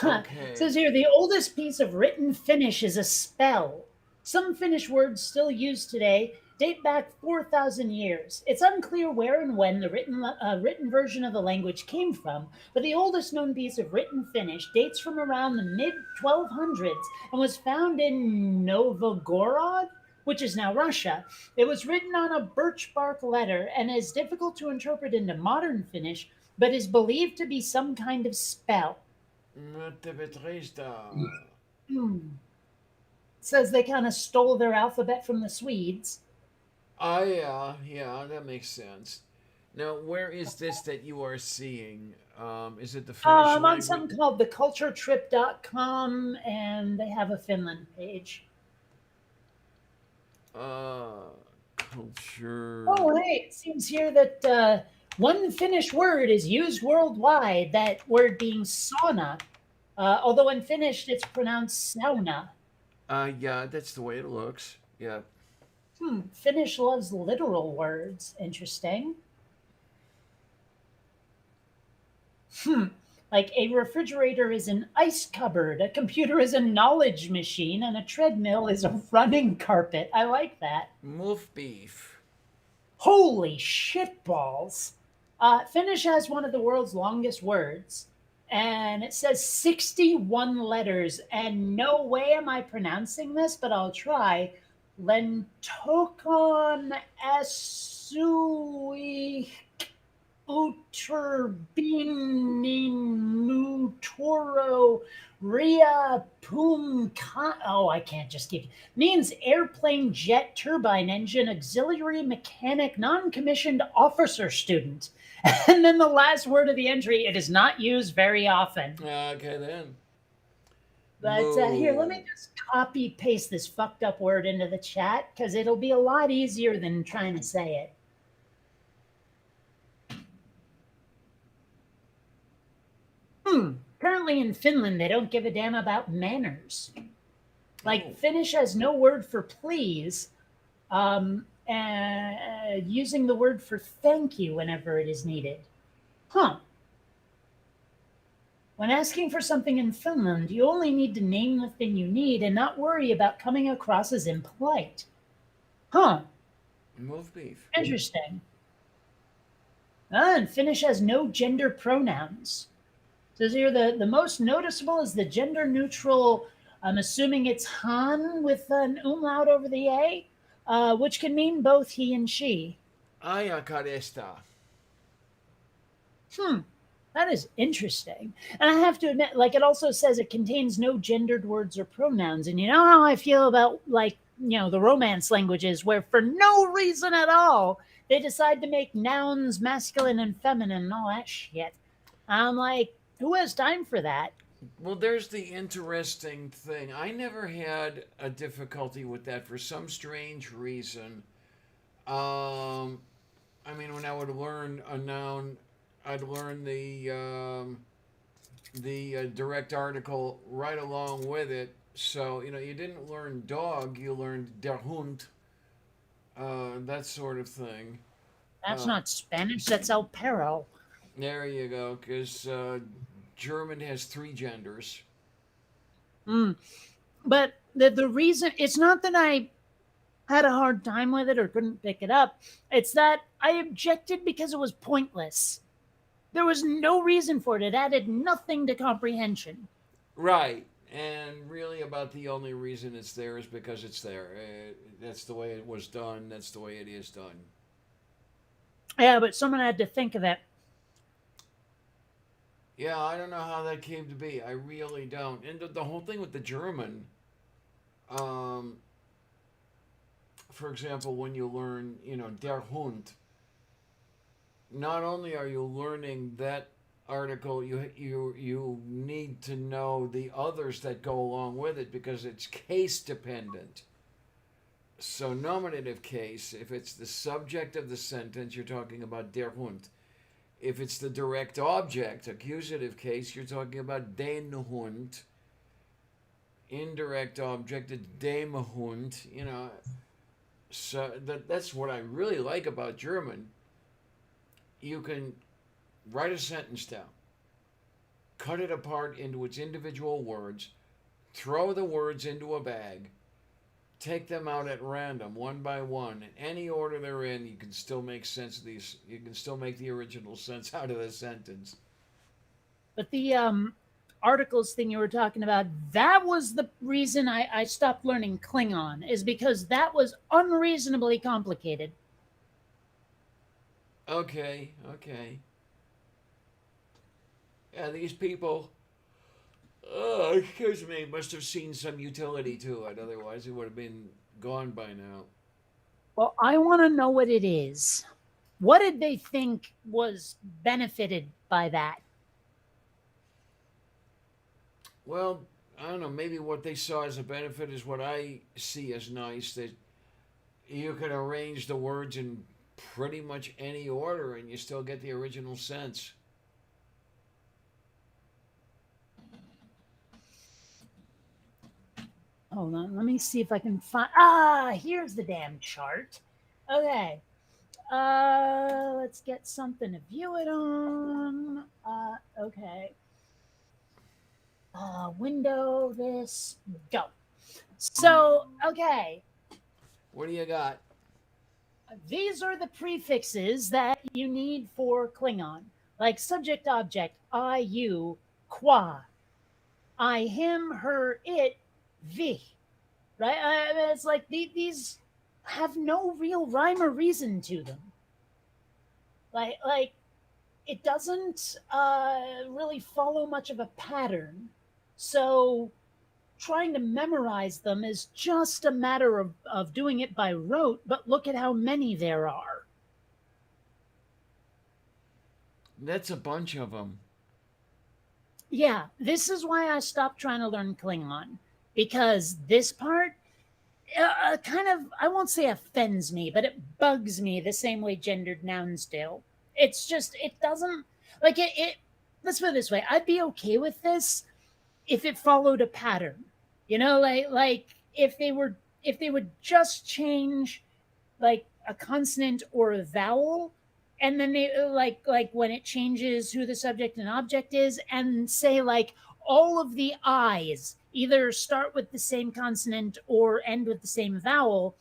B: Okay.
A: It says here, the oldest piece of written Finnish is a spell. Some Finnish words still used today date back 4,000 years. It's unclear where and when the written version of the language came from, but the oldest known piece of written Finnish dates from around the mid-1200s and was found in Novgorod, which is now Russia. It was written on a birch bark letter and is difficult to interpret into modern Finnish, but is believed to be some kind of spell. Says they kind of stole their alphabet from the Swedes.
B: Yeah, that makes sense. Now, where is this that you are seeing? Is it the Finnish
A: I'm on
B: language?
A: something called theculturetrip.com, and they have a Finland page.
B: Culture.
A: Oh, hey, it seems here that one Finnish word is used worldwide, that word being sauna. Although in Finnish, it's pronounced sauna.
B: Yeah, that's the way it looks. Yeah.
A: Finnish loves literal words. Interesting. Like a refrigerator is an ice cupboard, a computer is a knowledge machine, and a treadmill is a running carpet. I like that.
B: Moof beef.
A: Holy shitballs. Finnish has one of the world's longest words, and it says 61 letters, and no way am I pronouncing this, but I'll try. Lentokon Asui Uturbinin Mutoro Ria Pum. Oh, I can't just keep. Means airplane jet turbine engine auxiliary mechanic non-commissioned officer student. And then the last word of the entry, it is not used very often.
B: Okay, then.
A: But here, let me just copy paste this fucked up word into the chat because it'll be a lot easier than trying to say it. Apparently in Finland, they don't give a damn about manners. Like, Finnish has no word for please, using the word for thank you whenever it is needed. When asking for something in Finland, you only need to name the thing you need and not worry about coming across as impolite.
B: Moof beef.
A: Interesting. And Finnish has no gender pronouns. Says here the most noticeable is the gender-neutral I'm assuming it's Han with an umlaut over the A, which can mean both he and she.
B: Acá está.
A: That is interesting. And I have to admit, like, it also says it contains no gendered words or pronouns. And you know how I feel about, like, the romance languages where for no reason at all, they decide to make nouns masculine and feminine and all that shit. I'm like, who has time for that?
B: Well, there's the interesting thing. I never had a difficulty with that for some strange reason. I mean, when I would learn a noun, I'd learn the direct article right along with it. So you didn't learn dog, you learned der Hund, that sort of thing.
A: That's not Spanish, that's El Perro.
B: There you go, because German has 3 genders.
A: But the reason, it's not that I had a hard time with it or couldn't pick it up. It's that I objected because it was pointless. There was no reason for it. It added nothing to comprehension.
B: Right. And really, about the only reason it's there is because it's there. That's the way it was done. That's the way it is done.
A: Yeah, but someone had to think of it.
B: Yeah, I don't know how that came to be. I really don't. And the whole thing with the German, for example, when you learn, der Hund, not only are you learning that article, you need to know the others that go along with it because it's case dependent. So nominative case, if it's the subject of the sentence, you're talking about der Hund. If it's the direct object, accusative case, you're talking about den Hund. Indirect object, it's dem Hund. So that's what I really like about German. You can write a sentence down, cut it apart into its individual words, throw the words into a bag, take them out at random, one by one. In any order they're in, you can still make sense of these. You can still make the original sense out of the sentence.
A: But the articles thing you were talking about, that was the reason I stopped learning Klingon, is because that was unreasonably complicated.
B: Okay. Yeah, these people, excuse me, must have seen some utility to it. Otherwise, it would have been gone by now.
A: Well, I want to know what it is. What did they think was benefited by that?
B: Well, I don't know. Maybe what they saw as a benefit is what I see as nice, that you can arrange the words in pretty much any order and you still get the original sense.
A: Hold on, let me see if I can find. Here's the damn chart. Okay. Let's get something to view it on. Okay. Window this, go. So, okay.
B: What do you got?
A: These are the prefixes that you need for Klingon, like subject, object, I, you, qua, I, him, her, it, vi. Right? I mean, it's like these have no real rhyme or reason to them. Like it doesn't really follow much of a pattern. So trying to memorize them is just a matter of doing it by rote, but look at how many there are.
B: That's a bunch of them.
A: Yeah, this is why I stopped trying to learn Klingon, because this part kind of, I won't say offends me, but it bugs me the same way gendered nouns do. It's just, it doesn't, like it let's put it this way, I'd be okay with this if it followed a pattern. Like if they would just change like a consonant or a vowel, and then they like when it changes who the subject and object is, and say like all of the I's either start with the same consonant or end with the same vowel,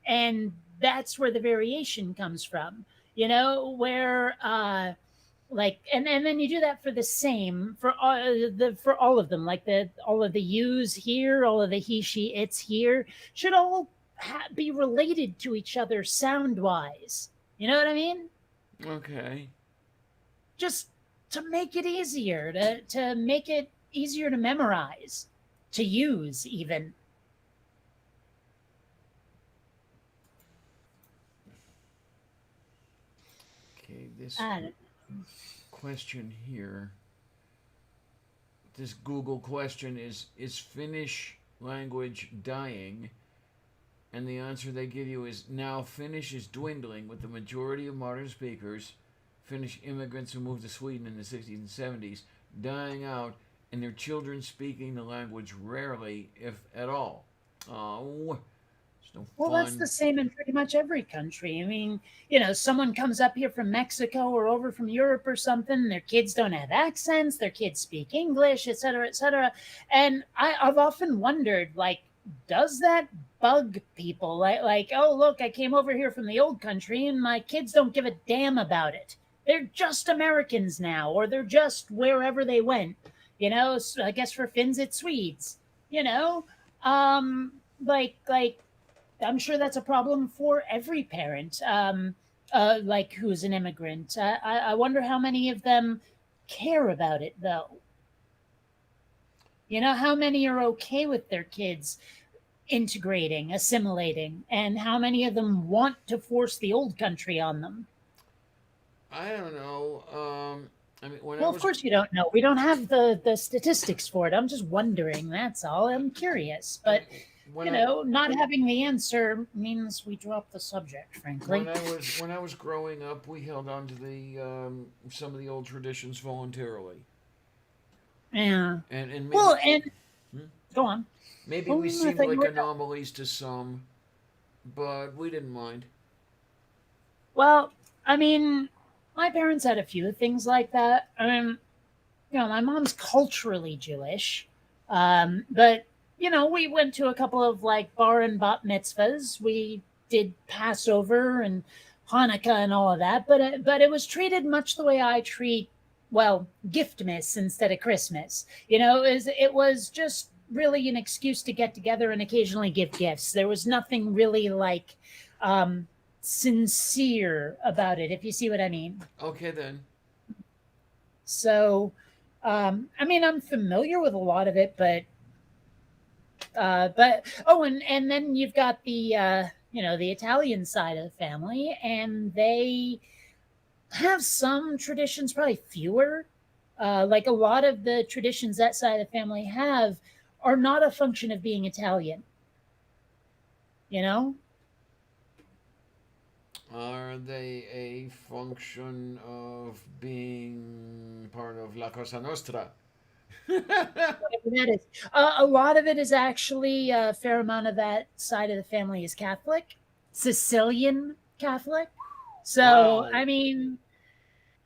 A: and that's where the variation comes from. Where like, and then you do that for the same for all of them, like all of the yous here, all of the he, she, it's here should all be related to each other sound wise. You know what I mean?
B: Okay.
A: Just to make it easier, to make it easier to memorize, to use even.
B: Okay, this
A: I
B: question here. This Google question is Finnish language dying? And the answer they give you is now Finnish is dwindling with the majority of modern speakers, Finnish immigrants who moved to Sweden in the 60s and 70s, dying out and their children speaking the language rarely, if at all. Oh, it's no
A: Well,
B: fun.
A: that's the same in pretty much every country. I mean, someone comes up here from Mexico or over from Europe or something, their kids don't have accents, their kids speak English, et cetera, et cetera. And I've often wondered, like, does that bug people? Like, oh, look, I came over here from the old country and my kids don't give a damn about it. They're just Americans now, or they're just wherever they went. So I guess for Finns, it's Swedes, like I'm sure that's a problem for every parent, like who's an immigrant. I wonder how many of them care about it, though. How many are okay with their kids integrating, assimilating, and how many of them want to force the old country on them?
B: I don't know. I mean, when I
A: Well,
B: was
A: of course you don't know. We don't have the statistics for it. I'm just wondering. That's all. I'm curious, but
B: when
A: not having the answer means we drop the subject. Frankly,
B: when I was growing up, we held on to the some of the old traditions voluntarily.
A: yeah.
B: And maybe,
A: Well, and
B: Hmm?
A: go on.
B: maybe
A: Oh,
B: we
A: I
B: seemed
A: thought you
B: like
A: were-
B: anomalies to some, but we didn't mind.
A: Well, I mean, my parents had a few things like that. I mean, my mom's culturally Jewish, but we went to a couple of like bar and bat mitzvahs. We did Passover and Hanukkah and all of that, but it was treated much the way I treat, well, Giftmas instead of Christmas. It was just really an excuse to get together and occasionally give gifts. There was nothing really like sincere about it, if you see what I mean.
B: Okay then.
A: So, I mean, I'm familiar with a lot of it, but oh, and then you've got the Italian side of the family, and they have some traditions, probably fewer. Like a lot of the traditions that side of the family have are not a function of being Italian.
B: Are they a function of being part of La Cosa Nostra?
A: Whatever that is. A lot of it is actually a fair amount of that side of the family is Catholic, Sicilian Catholic. So,
B: Wow.
A: I mean,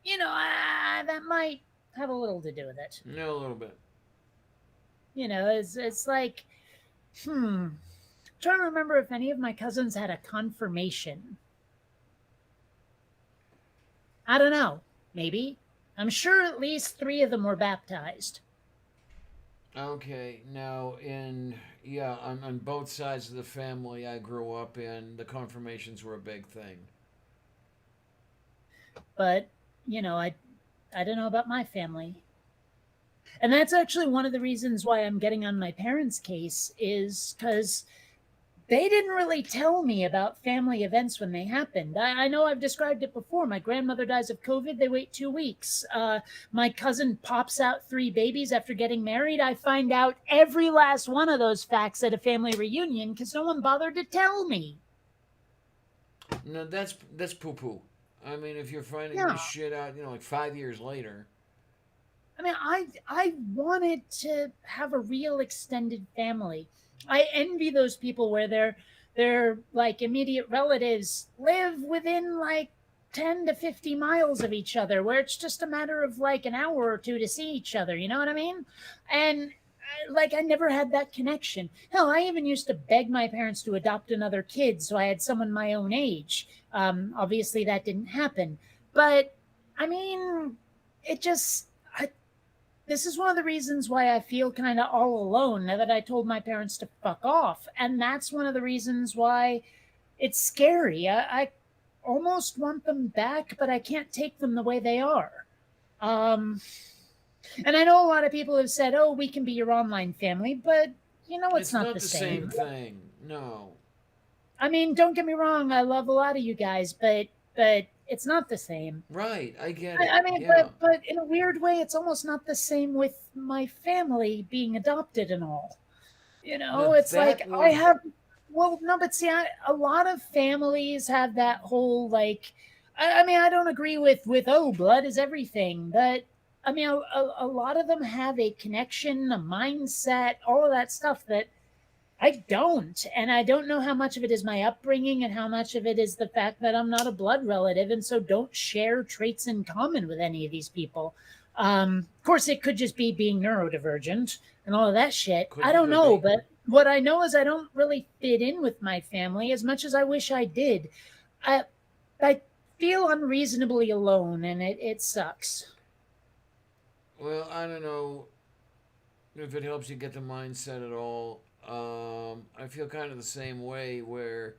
A: that might have a little to do with it.
B: Yeah, a little bit.
A: It's like, I'm trying to remember if any of my cousins had a confirmation. I don't know. Maybe. I'm sure at least 3 of them were baptized.
B: Okay, now on both sides of the family I grew up in, the confirmations were a big thing.
A: But, I don't know about my family. And that's actually one of the reasons why I'm getting on my parents' case, is because they didn't really tell me about family events when they happened. I know I've described it before. My grandmother dies of COVID. They wait 2 weeks. My cousin pops out 3 babies after getting married. I find out every last one of those facts at a family reunion because no one bothered to tell me.
B: No, that's poo-poo. I mean, if you're finding
A: Yeah.
B: this shit out, like 5 years later.
A: I mean, I wanted to have a real extended family. I envy those people where their like immediate relatives live within like 10 to 50 miles of each other, where it's just a matter of like an hour or 2 to see each other. You know what I mean? And I never had that connection. Hell, I even used to beg my parents to adopt another kid so I had someone my own age. Obviously, that didn't happen. But I mean, it just, this is one of the reasons why I feel kind of all alone now that I told my parents to fuck off. And that's one of the reasons why it's scary. I almost want them back, but I can't take them the way they are. And I know a lot of people have said, "Oh, we can be your online family," but it's not the same.
B: thing. No.
A: I mean, don't get me wrong, I love a lot of you guys, but it's not the same.
B: Right, I get it.
A: I mean,
B: yeah.
A: but in a weird way, it's almost not the same with my family being adopted and all.
B: Now
A: It's
B: that
A: like
B: one-
A: I have. Well, no, but see, a lot of families have that whole like. I mean, I don't agree with oh, blood is everything, but I mean, a lot of them have a connection, a mindset, all of that stuff that I don't. And I don't know how much of it is my upbringing and how much of it is the fact that I'm not a blood relative and so don't share traits in common with any of these people. Of course, it could just be being neurodivergent and all of that shit.
B: Could
A: I don't
B: be.
A: know, but what I know is I don't really fit in with my family as much as I wish I did. I feel unreasonably alone, and it sucks.
B: Well, I don't know if it helps you get the mindset at all. I feel kind of the same way where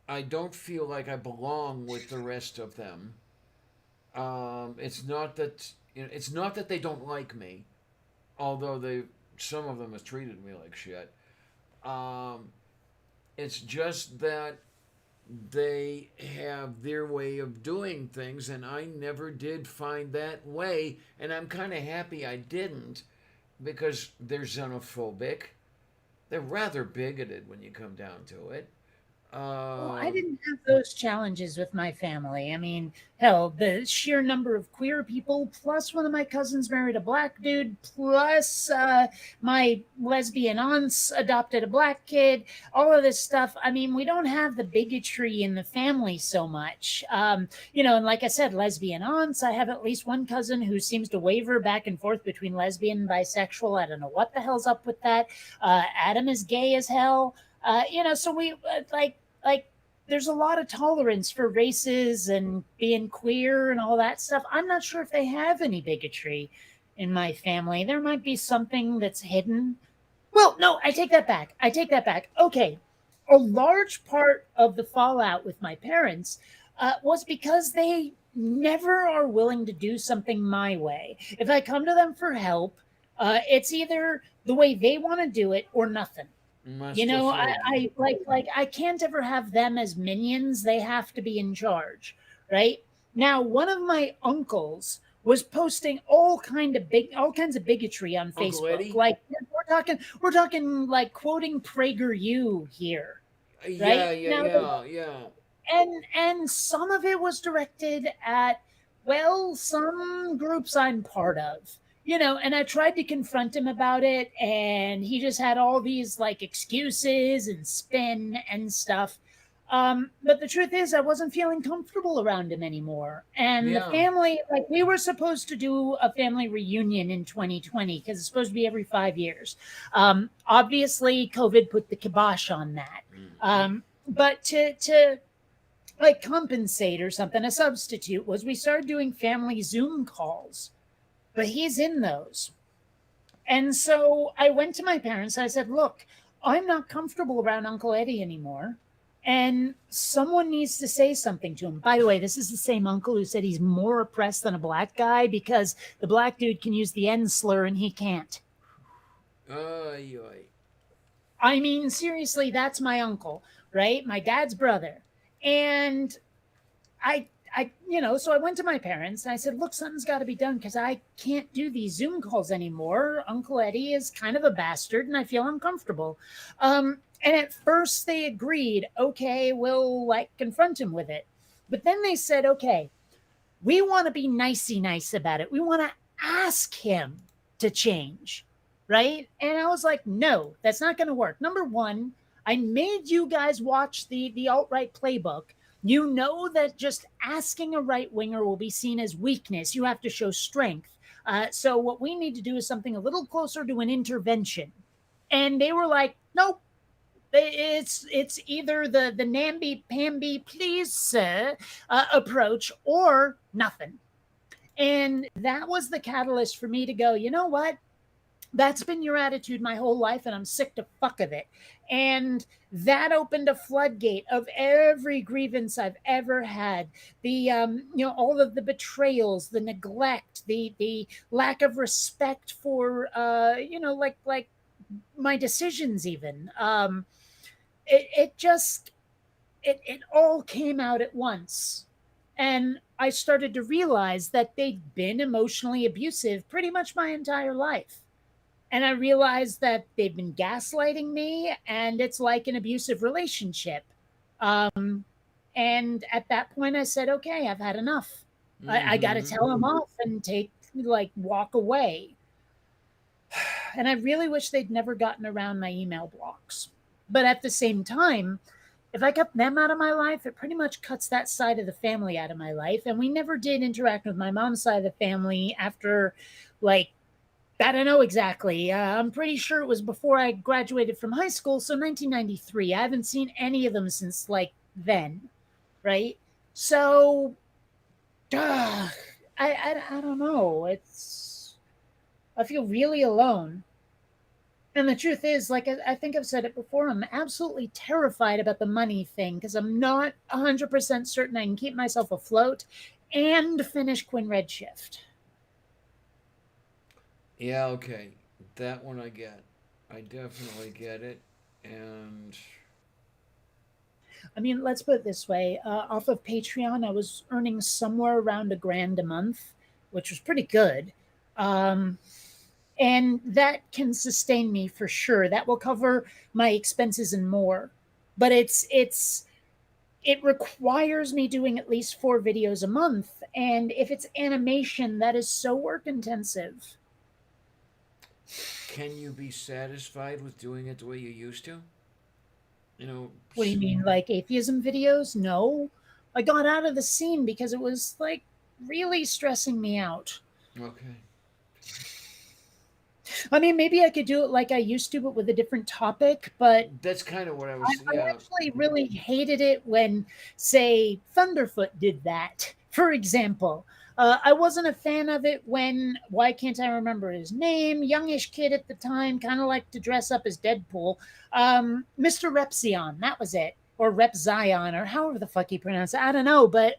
B: I don't feel like I belong with the rest of them. It's not that it's not that they don't like me, although some of them have treated me like shit. It's just that they have their way of doing things, and I never did find that way, and I'm kind of happy I didn't, because they're xenophobic. They're rather bigoted when you come down to it.
A: Well, I didn't have those challenges with my family. I mean, hell, the sheer number of queer people, plus one of my cousins married a black dude, plus my lesbian aunts adopted a black kid, all of this stuff. I mean, we don't have the bigotry in the family so much. And like I said, lesbian aunts, I have at least one cousin who seems to waver back and forth between lesbian and bisexual. I don't know what the hell's up with that. Adam is gay as hell. So we like there's a lot of tolerance for races and being queer and all that stuff. I'm not sure if they have any bigotry in my family. There might be something that's hidden. Well, no, I take that back. Okay. A large part of the fallout with my parents was because they never are willing to do something my way. If I come to them for help, it's either the way they want to do it or nothing. I can't ever have them as minions. They have to be in charge, right? Now, one of my uncles was posting all kinds of bigotry on
B: Uncle
A: Facebook.
B: Eddie?
A: Like we're talking like quoting PragerU here.
B: Yeah.
A: And some of it was directed at some groups I'm part of. And I tried to confront him about it, and he just had all these like excuses and spin and stuff. But the truth is, I wasn't feeling comfortable around him anymore. And the family, like, we were supposed to do a family reunion in 2020 because it's supposed to be every 5 years. Obviously, COVID put the kibosh on that. But to like compensate or something, a substitute was we started doing family Zoom calls. But he's in those. And so I went to my parents. I said, look, I'm not comfortable around Uncle Eddie anymore. And someone needs to say something to him. By the way, this is the same uncle who said he's more oppressed than a black guy because the black dude can use the N slur and he can't. I mean, seriously, that's my uncle, right? My dad's brother. And so I went to my parents and I said, look, something's got to be done because I can't do these Zoom calls anymore. Uncle Eddie is kind of a bastard and I feel uncomfortable. And at first they agreed, okay, we'll confront him with it. But then they said, okay, we want to be nicey nice about it. We want to ask him to change, right? And I was like, no, that's not going to work. Number one, I made you guys watch the alt-right playbook. You know that just asking a right winger will be seen as weakness. You have to show strength. So what we need to do is something a little closer to an intervention. And they were like, nope. It's either the namby-pamby, please, sir, approach or nothing. And that was the catalyst for me to go, you know what? That's been your attitude my whole life, and I'm sick to fuck of it. And that opened a floodgate of every grievance I've ever had. The all of the betrayals, the neglect, the lack of respect for like my decisions even. It all came out at once. And I started to realize that they'd been emotionally abusive pretty much my entire life. And I realized that they've been gaslighting me, and it's like an abusive relationship. And at that point, I said, okay, I've had enough. I got to tell them off and walk away. And I really wish they'd never gotten around my email blocks. But at the same time, if I cut them out of my life, it pretty much cuts that side of the family out of my life. And we never did interact with my mom's side of the family after, I don't know exactly. I'm pretty sure it was before I graduated from high school. So 1993. I haven't seen any of them since then. Right. So I don't know. I feel really alone. And the truth is, I think I've said it before, I'm absolutely terrified about the money thing because I'm not 100% certain I can keep myself afloat and finish Quinn Redshift.
B: Yeah, okay. That one I get. I definitely get it. And
A: I mean, let's put it this way. Off of Patreon, I was earning somewhere around $1,000 a month, which was pretty good. And that can sustain me for sure. That will cover my expenses and more. But it requires me doing at least 4 videos a month. And if it's animation, that is so work intensive.
B: can you be satisfied with doing it the way you used to?
A: What do you mean, like atheism videos? No. I got out of the scene because it was really stressing me out.
B: Okay.
A: I mean, maybe I could do it like I used to, but with a different topic. But
B: That's kind of what I was.
A: I actually really hated it when, say, Thunderfoot did that, for example. I wasn't a fan of it when, why can't I remember his name? Youngish kid at the time, kind of liked to dress up as Deadpool. Mr. Repzion, that was it. Or Repzion, or however the fuck he pronounced it. I don't know, but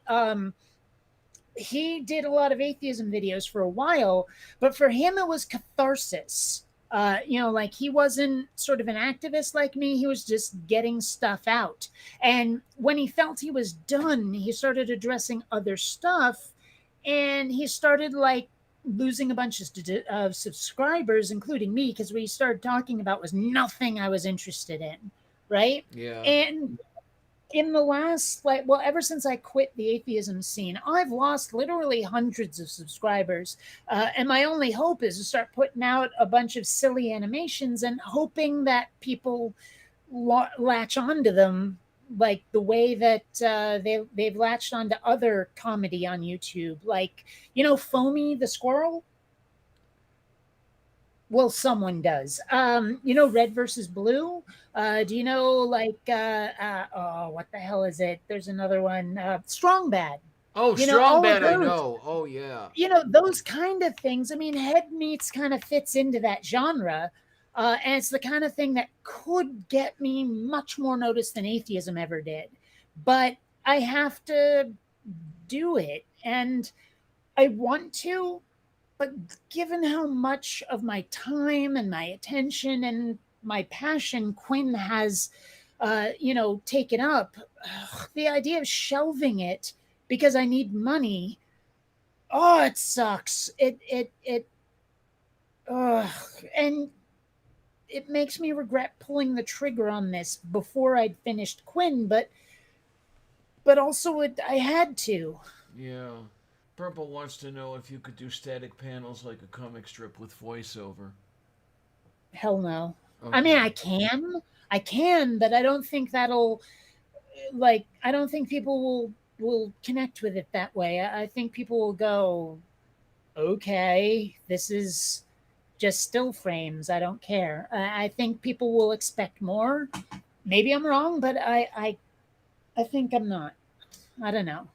A: he did a lot of atheism videos for a while, but for him it was catharsis. He wasn't sort of an activist like me. He was just getting stuff out. And when he felt he was done, he started addressing other stuff, and he started losing a bunch of subscribers, including me, because what he started talking about was nothing I was interested in. Right.
B: Yeah.
A: And in the last, ever since I quit the atheism scene, I've lost literally hundreds of subscribers. And my only hope is to start putting out a bunch of silly animations and hoping that people latch onto them like the way that they've latched onto other comedy on YouTube. Foamy the Squirrel? Well, someone does. Red versus Blue? Do you know, what the hell is it? There's another one. Strong Bad.
B: Oh, Strong Bad, I know. Oh, yeah.
A: Those kind of things. I mean, Head Meats kind of fits into that genre. And it's the kind of thing that could get me much more notice than atheism ever did. But I have to do it. And I want to. But given how much of my time and my attention and my passion Quinn has, taken up, the idea of shelving it because I need money, it sucks. And it makes me regret pulling the trigger on this before I'd finished Quinn, but also I had to.
B: Yeah. Purple wants to know if you could do static panels like a comic strip with voiceover.
A: Hell no.
B: Okay.
A: I mean, I can, but I don't think that'll, I don't think people will connect with it that way. I think people will go, okay, this is just still frames. I don't care. I think people will expect more. Maybe I'm wrong, but I think I'm not. I don't know.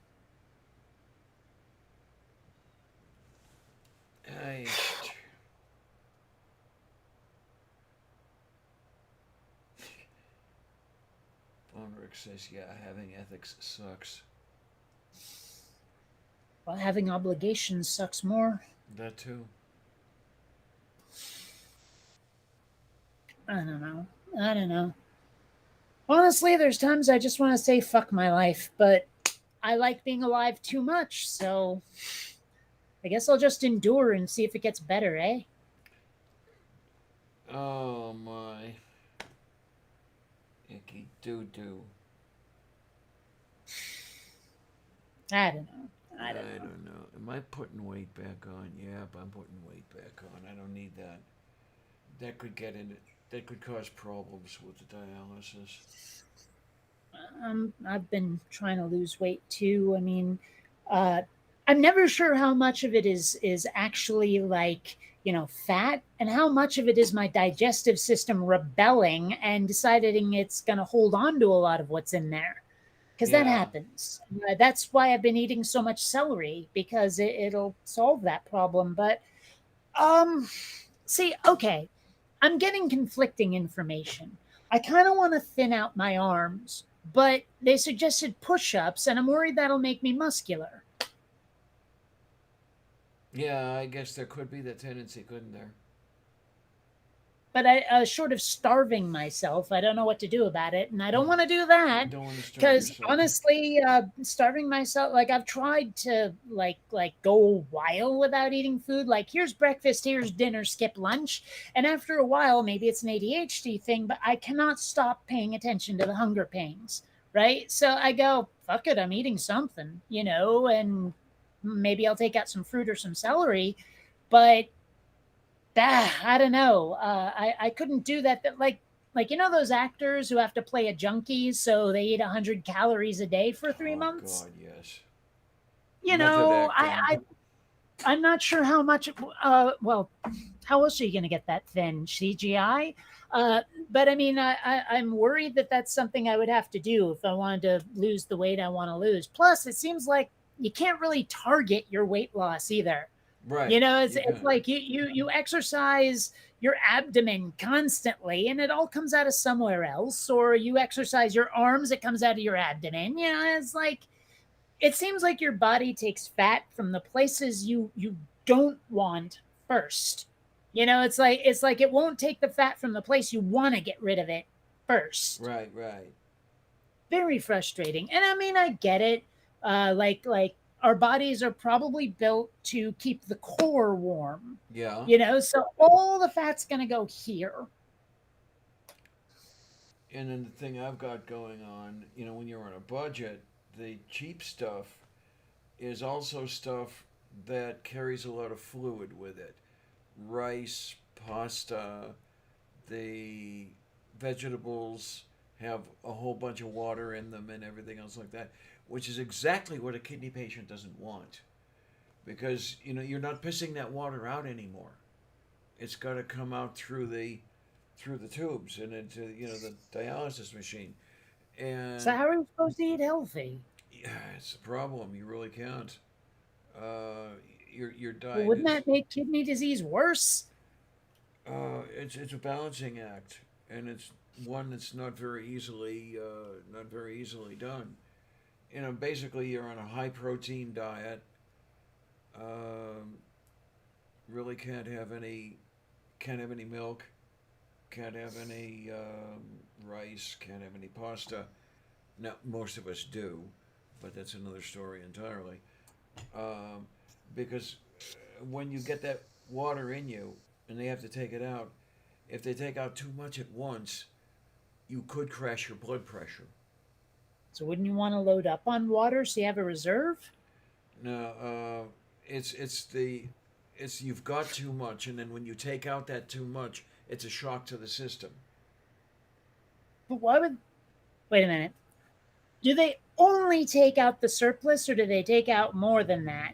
B: I. Bonrick says, yeah, having ethics sucks.
A: Well, having obligations sucks more.
B: That too.
A: I don't know. I don't know. Honestly, there's times I just want to say fuck my life, but I like being alive too much, so I guess I'll just endure and see if it gets better, eh?
B: Oh my. Icky doo doo.
A: I don't know. I don't know.
B: don't know. Am I putting weight back on? Yep, I'm putting weight back on. I don't need that. That could get into. That could cause problems with the dialysis.
A: I've been trying to lose weight too. I mean, I'm never sure how much of it is actually like, fat, and how much of it is my digestive system rebelling and deciding it's going to hold on to a lot of what's in there. Because that
B: Yeah.
A: happens. That's why I've been eating so much celery, because it'll solve that problem. But see, okay, I'm getting conflicting information. I kind of want to thin out my arms, but they suggested push-ups, and I'm worried that'll make me muscular.
B: Yeah, I guess there could be that tendency, couldn't there?
A: But short of starving myself, I don't know what to do about it, and I don't want to do that.
B: Don't want to starve
A: Because
B: yourself.
A: honestly, starving myself, like I've tried to like go a while without eating food. Like here's breakfast, here's dinner, skip lunch, and after a while, maybe it's an ADHD thing, but I cannot stop paying attention to the hunger pains. Right, so I go, fuck it, I'm eating something, and maybe I'll take out some fruit or some celery, but I don't know. I couldn't do that. Like those actors who have to play a junkie, so they eat 100 calories a day for 3 months.
B: God, yes.
A: You
B: Method
A: know,
B: acting.
A: I'm not sure how much. Well, how else are you going to get that thin? CGI. But I mean, I'm worried that that's something I would have to do if I wanted to lose the weight I want to lose. Plus, it seems like you can't really target your weight loss either.
B: Right.
A: It's
B: You
A: it's
B: can.
A: like you exercise your abdomen constantly and it all comes out of somewhere else, or you exercise your arms, it comes out of your abdomen. It's like it seems like your body takes fat from the places you don't want first. It's like it won't take the fat from the place you want to get rid of it first.
B: Right.
A: Very frustrating. And I mean, I get it. Like our bodies are probably built to keep the core warm.
B: Yeah.
A: So all the fat's going to go here.
B: And then the thing I've got going on, when you're on a budget, the cheap stuff is also stuff that carries a lot of fluid with it. Rice, pasta, the vegetables have a whole bunch of water in them and everything else like that, which is exactly what a kidney patient doesn't want. Because, you're not pissing that water out anymore. It's got to come out through the tubes and into the dialysis machine. And
A: So how are we supposed to eat healthy?
B: yeah, it's a problem. You really can't. Your
A: Well,
B: diet
A: wouldn't
B: is
A: that make kidney disease worse?
B: it's a balancing act, and it's one that's not very easily done. Basically, you're on a high protein diet. Um, really can't have any milk, can't have any rice, can't have any pasta. Now, most of us do, but that's another story entirely. Um, because when you get that water in you and they have to take it out, if they take out too much at once, you could crash your blood pressure.
A: So wouldn't you want to load up on water so you have a reserve?
B: No, it's you've got too much, and then when you take out that too much, it's a shock to the system.
A: But why would? Wait a minute. Do they only take out the surplus, or do they take out more than that?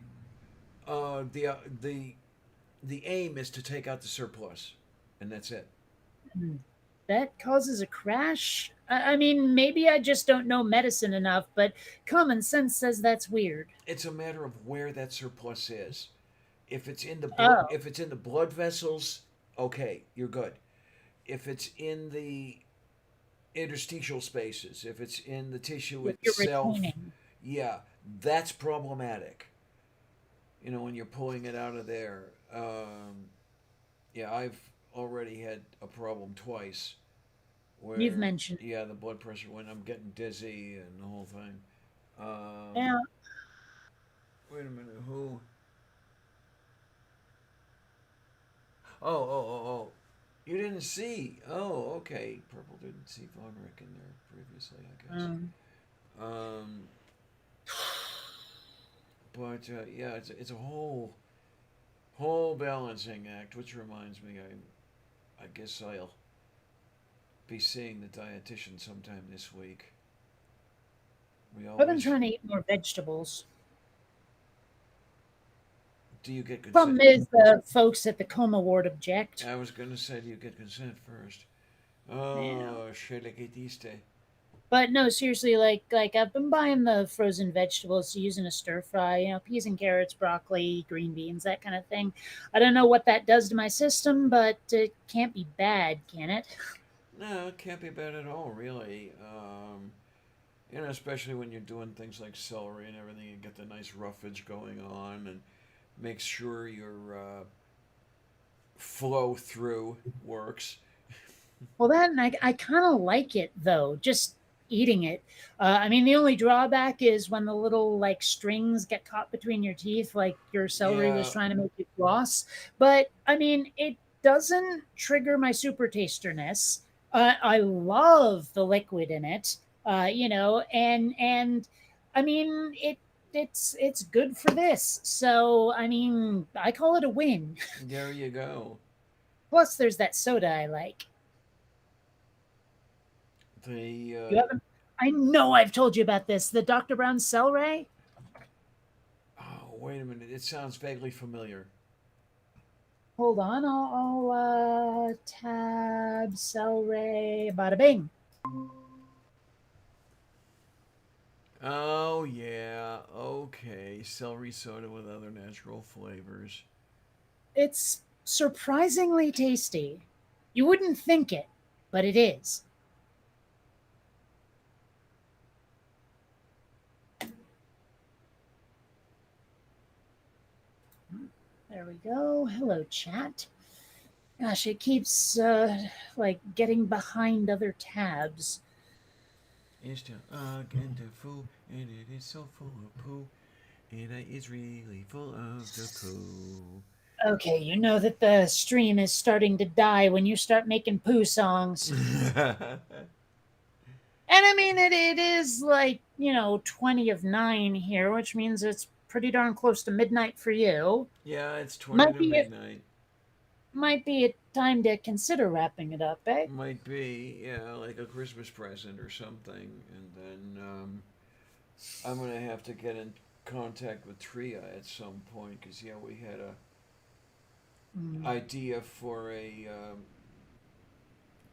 B: Uh, the uh, the the aim is to take out the surplus, and that's it.
A: Hmm. That causes a crash? I mean, maybe I just don't know medicine enough, but common sense says that's weird.
B: It's a matter of where that surplus is. If it's in the
A: Oh.
B: if it's in the blood vessels, okay, you're good. If it's in the interstitial spaces, if it's in the tissue
A: If you're
B: itself,
A: retaining.
B: yeah, that's problematic. When you're pulling it out of there. Yeah, I've already had a problem twice where,
A: You've mentioned.
B: yeah, the blood pressure when I'm getting dizzy and the whole thing.
A: Yeah.
B: Wait a minute, who? Oh. You didn't see. Oh, okay. Purple didn't see Von Rick in there previously, I guess. Um, but yeah, it's a whole balancing act, which reminds me, I guess I'll be seeing the dietitian sometime this week.
A: I've been trying to eat more vegetables.
B: Do you get consent?
A: Problem is the folks at the coma ward object.
B: I was going to say, do you get consent first? Oh, shelequitiste.
A: But no, seriously, like I've been buying the frozen vegetables to use in a stir fry, peas and carrots, broccoli, green beans, that kind of thing. I don't know what that does to my system, but it can't be bad, can it?
B: No, it can't be bad at all, really. Especially when you're doing things like celery and everything, you get the nice roughage going on, and make sure your flow through works.
A: Well, I kind of like it though, just eating it. I mean, the only drawback is when the little like strings get caught between your teeth, like your celery was
B: Yeah.
A: trying to make you floss. But I mean, it doesn't trigger my super tasterness. I love the liquid in it, and I mean it's good for this. So I mean, I call it a win.
B: There you go.
A: Plus, there's that soda I like.
B: The
A: You haven't? I know I've told you about this. The Dr. Brown Celery.
B: oh, wait a minute. It sounds vaguely familiar.
A: Hold on, I'll tab celery. Bada bing.
B: Oh yeah. Okay. Celery soda with other natural flavors.
A: It's surprisingly tasty. You wouldn't think it, but it is. There we go. Hello, chat. Gosh, it keeps like getting behind other tabs.
B: It's the agenda food, and it is so full of poo, and it is really full of the poo.
A: Okay, you know that the stream is starting to die when you start making poo songs. And I mean, it is like, 20 of 9 here, which means it's pretty darn close to midnight for you.
B: Yeah, it's 20
A: Might
B: to
A: be it.
B: midnight.
A: Might be a time to consider wrapping it up, eh?
B: Might be, yeah, like a Christmas present or something. And then I'm going to have to get in contact with Tria at some point because, yeah, we had a idea for a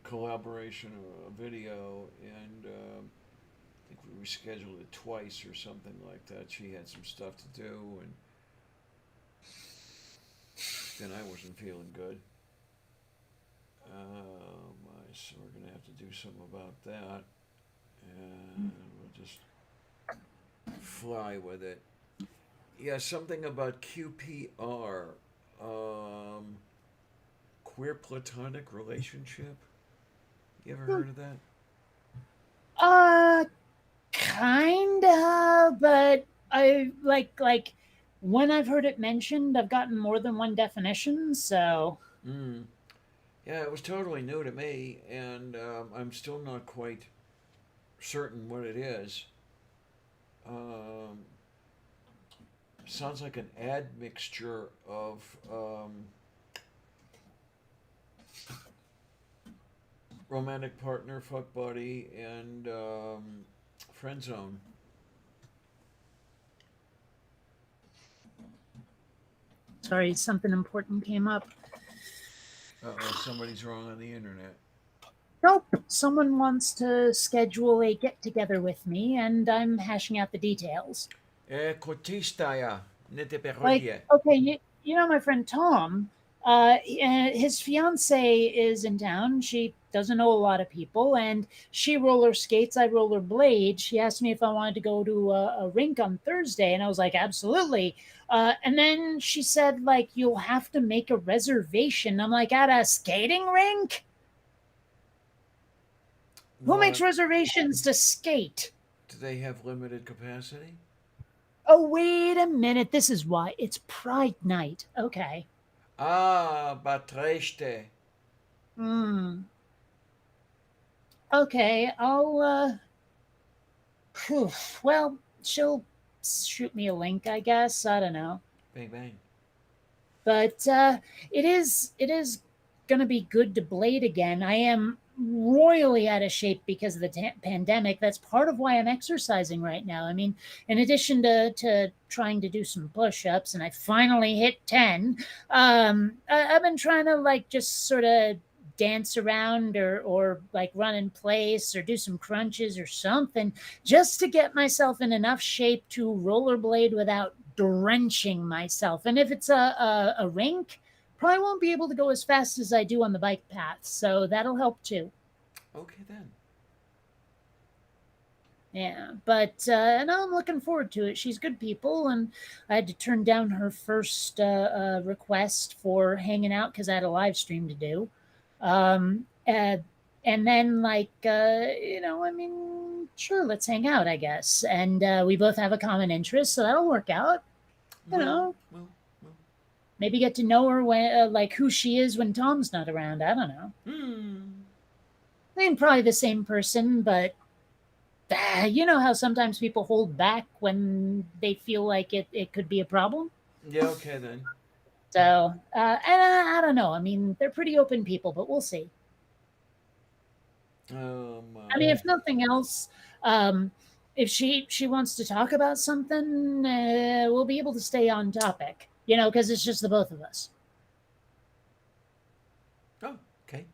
B: collaboration, a video, and I think we rescheduled it twice or something like that. She had some stuff to do, and then I wasn't feeling good. So we're gonna have to do something about that, and we'll just fly with it. Yeah, something about QPR, queer platonic relationship. You ever heard of that?
A: Kinda, but I like when I've heard it mentioned, I've gotten more than one definition, so
B: Yeah, it was totally new to me, and I'm still not quite certain what it is. Sounds like an admixture of romantic partner, fuck buddy, and friend zone.
A: sorry, something important came up.
B: Uh-oh, somebody's wrong on the internet.
A: Nope, someone wants to schedule a get together with me, and I'm hashing out the details.
B: Kotistaya, ne te
A: Like,
B: perodie.
A: okay, my friend Tom, his fiance is in town. She doesn't know a lot of people, and she roller skates. I roller blade. She asked me if I wanted to go to a rink on Thursday, and I was like, absolutely. And then she said, like, you'll have to make a reservation. I'm like, at a skating rink? Who makes
B: What?
A: reservations to skate?
B: Do they have limited capacity?
A: Oh, wait a minute. This is why. It's Pride Night. Okay.
B: Ah, Batreste.
A: Hmm. Okay, phew, well, she'll shoot me a link, I guess. I don't know.
B: Bang bang.
A: But it is gonna be good to blade again. I am royally out of shape because of the pandemic. That's part of why I'm exercising right now. I mean, in addition to trying to do some push-ups, and I finally hit 10, I've been trying to like just sort of dance around or like run in place or do some crunches or something just to get myself in enough shape to rollerblade without drenching myself. And if it's a rink, probably won't be able to go as fast as I do on the bike path. So that'll help too.
B: Okay then.
A: Yeah, but no, I'm looking forward to it. She's good people, and I had to turn down her first request for hanging out because I had a live stream to do. Um, uh, and then, like, I mean, sure, let's hang out, I guess. And we both have a common interest, so that'll work out. You know,
B: Well, well.
A: maybe get to know her when, like, who she is when Tom's not around. I don't know.
B: Hmm.
A: I mean, probably the same person, but you know how sometimes people hold back when they feel like it could be a problem.
B: Yeah, okay then.
A: So, and I don't know. I mean, they're pretty open people, but we'll see. I mean, if nothing else, um, if she wants to talk about something, we'll be able to stay on topic. Because it's just the both of us.
B: Oh, okay.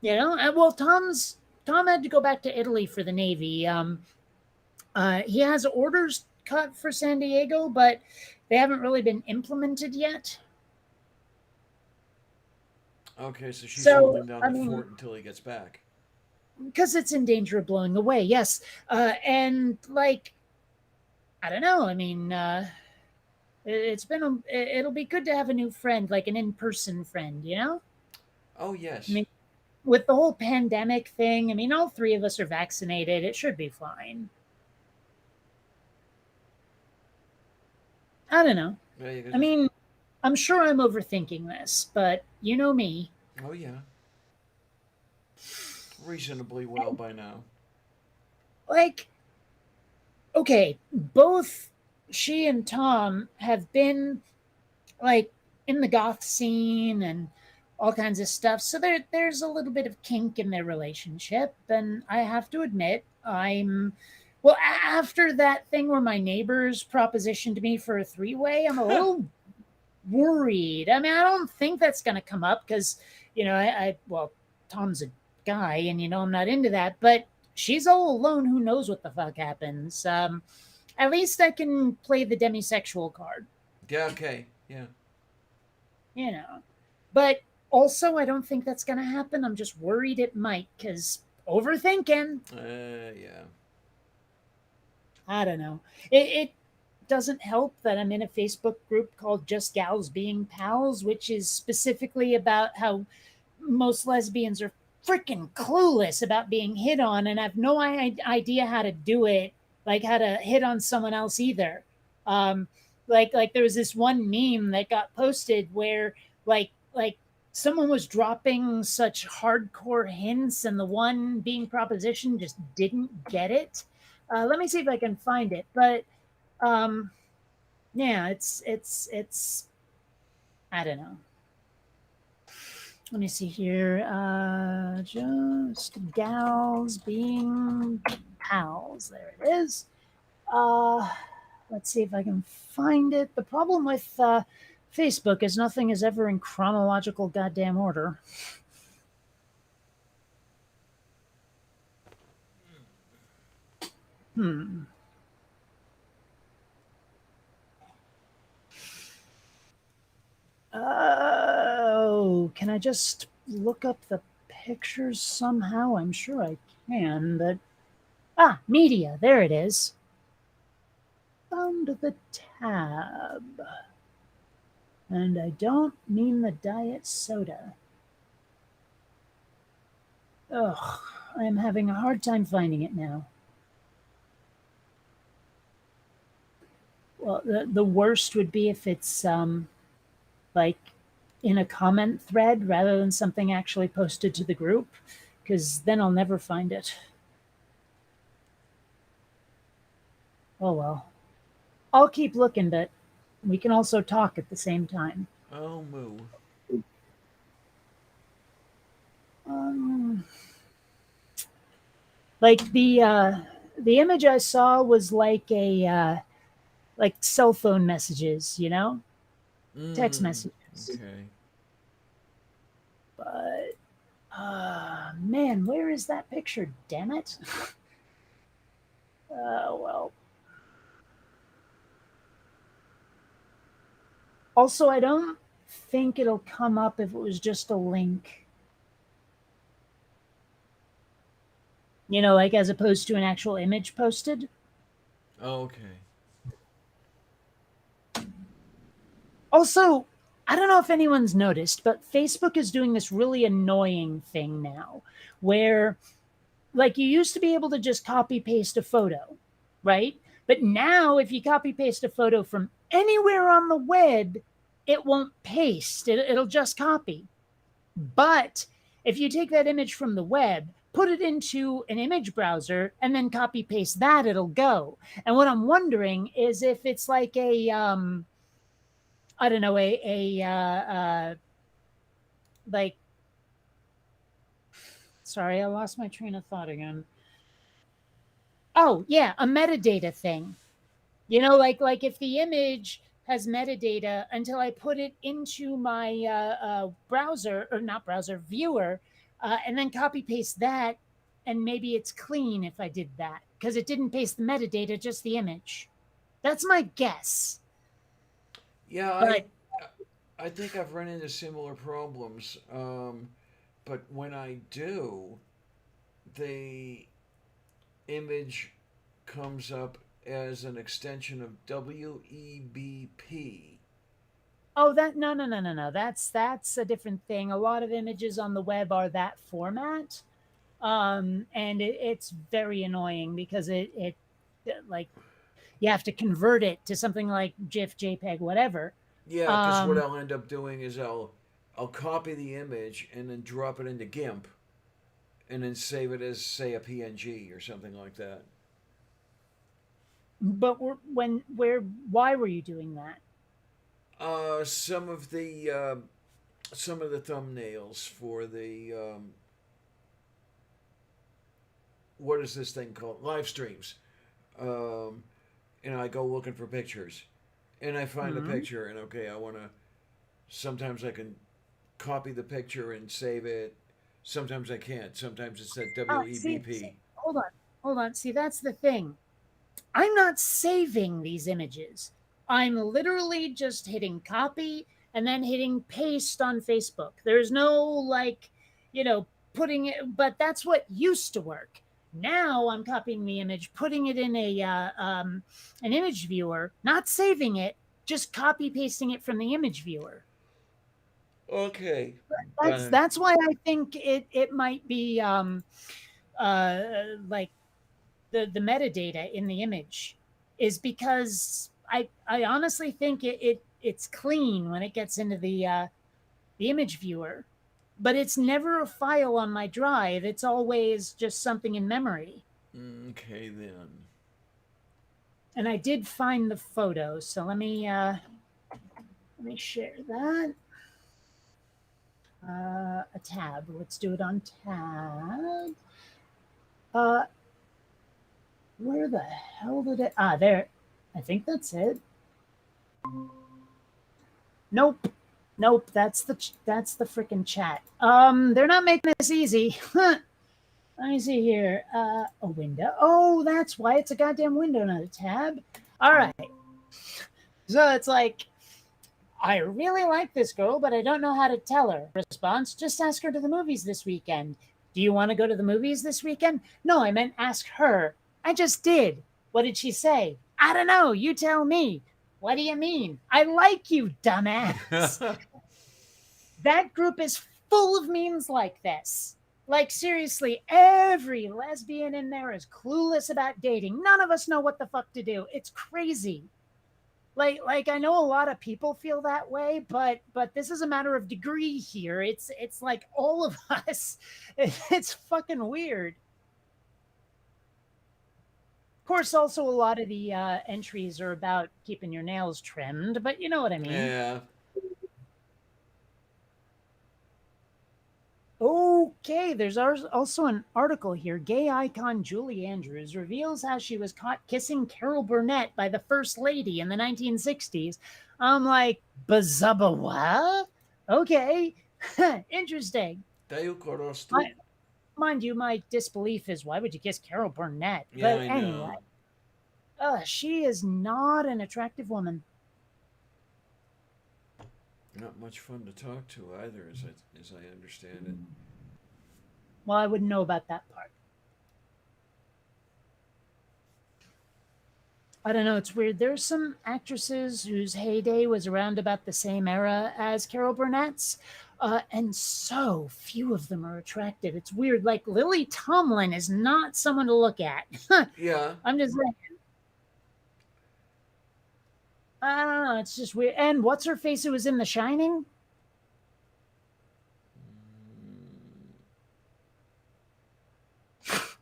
A: Well, Tom had to go back to Italy for the Navy. He has orders cut for San Diego, but they haven't really been implemented yet.
B: Okay, so she's
A: So,
B: holding down
A: I
B: the
A: mean,
B: fort until he gets back.
A: because it's in danger of blowing away, yes. And like, I don't know. I mean, it'll be good to have a new friend, like an in-person friend.
B: Oh yes.
A: I mean, with the whole pandemic thing, I mean, all three of us are vaccinated. It should be fine. I don't know.
B: Yeah, you
A: I
B: gotta-
A: mean, I'm sure I'm overthinking this, but you know me.
B: Oh yeah. Reasonably well by now.
A: Like, okay, both she and Tom have been like in the goth scene and all kinds of stuff. So there's a little bit of kink in their relationship, and I have to admit, after that thing where my neighbors propositioned me for a three-way, I'm a little worried. I mean, I don't think that's going to come up because, Tom's a guy, and I'm not into that. But she's all alone. Who knows what the fuck happens? At least I can play the demisexual card.
B: Yeah, okay. Yeah.
A: But also, I don't think that's going to happen. I'm just worried it might because overthinking.
B: Yeah.
A: I don't know. It doesn't help that I'm in a Facebook group called Just Gals Being Pals, which is specifically about how most lesbians are freaking clueless about being hit on, and have no idea how to do it, like how to hit on someone else either. Like there was this one meme that got posted where like someone was dropping such hardcore hints, and the one being propositioned just didn't get it. Let me see if I can find it, but yeah, it's I don't know. Let me see here. Just gals being pals. There it is. Let's see if I can find it. The problem with Facebook is nothing is ever in chronological goddamn order. I just look up the pictures somehow? I'm sure I can, but media, there it is. Found the tab. And I don't mean the diet soda. Ugh, I'm having a hard time finding it now. Well, the worst would be if it's like in a comment thread rather than something actually posted to the group, because then I'll never find it. Oh well. I'll keep looking, but we can also talk at the same time.
B: Oh, moo.
A: Like the image I saw was like a like cell phone messages, you know, text messages.
B: Okay.
A: But man, where is that picture? Damn it! Well. Also, I don't think it'll come up if it was just a link. You know, like as opposed to an actual image posted.
B: Okay.
A: Also, I don't know if anyone's noticed, but Facebook is doing this really annoying thing now where, like, you used to be able to just copy paste a photo, right? But now, if you copy paste a photo from anywhere on the web, it won't paste, it'll just copy. But if you take that image from the web, put it into an image browser, and then copy paste that, it'll go. And what I'm wondering is if it's like a I don't know, like, sorry, I lost my train of thought again. Oh yeah, a metadata thing. You know, like if the image has metadata, until I put it into my browser, or not browser, viewer, and then copy paste that, and maybe it's clean if I did that, because it didn't paste the metadata, just the image. That's my guess.
B: Yeah,
A: But
B: I think I've run into similar problems. But when I do, the image comes up as an extension of WEBP.
A: oh, that no. That's a different thing. A lot of images on the web are that format, and it's very annoying because it like you have to convert it to something like GIF, JPEG, whatever.
B: Yeah, because what I'll end up doing is I'll copy the image and then drop it into GIMP, and then save it as, say, a PNG or something like that.
A: But why were you doing that?
B: Some of the thumbnails for the what is this thing called, live streams. And I go looking for pictures, and I find a picture, and okay, I want to. Sometimes I can copy the picture and save it. Sometimes I can't. Sometimes it's at WEBP.
A: See, hold on. See, that's the thing. I'm not saving these images. I'm literally just hitting copy and then hitting paste on Facebook. There's no, like, you know, putting it, but that's what used to work. Now I'm copying the image, putting it in an image viewer, not saving it, just copy pasting it from the image viewer.
B: Okay.
A: That's why I think it might be like the metadata in the image is because I honestly think it's clean when it gets into the image viewer, but it's never a file on my drive. It's always just something in memory.
B: Okay then.
A: And I did find the photo, so let me share that. A tab. Let's do it on tab. Where the hell did it? There. I think that's it. Nope. That's the freaking chat. They're not making this easy. Let me see here. A window. Oh, that's why it's a goddamn window, not a tab. All right. So it's like I really like this girl, but I don't know how to tell her. Response, just ask her to the movies this weekend. Do you want to go to the movies this weekend? No, I meant ask her. I just did. What did she say? I don't know. You tell me. What do you mean? I like you, dumbass. That group is full of memes like this. Like, seriously, every lesbian in there is clueless about dating. None of us know what the fuck to do. It's crazy. Like I know a lot of people feel that way, but this is a matter of degree here. It's like all of us. It's fucking weird. Of course, also a lot of the entries are about keeping your nails trimmed, but you know what I mean.
B: Yeah.
A: Okay, there's also an article here. Gay icon Julie Andrews reveals how she was caught kissing Carol Burnett by the First Lady in the 1960s. I'm like, bazubba what? Okay, interesting.
B: Tayo Korostu.
A: Mind you, my disbelief is, why would you kiss Carol Burnett?
B: Yeah,
A: But
B: I know.
A: anyway, she is not an attractive woman.
B: Not much fun to talk to either, as I understand it.
A: Well, I wouldn't know about that part. I don't know. It's weird. There's some actresses whose heyday was around about the same era as Carol Burnett's, and so few of them are attractive. It's weird. Like Lily Tomlin is not someone to look at.
B: Yeah.
A: I'm just saying. I don't know. It's just weird. And what's her face who was in The Shining?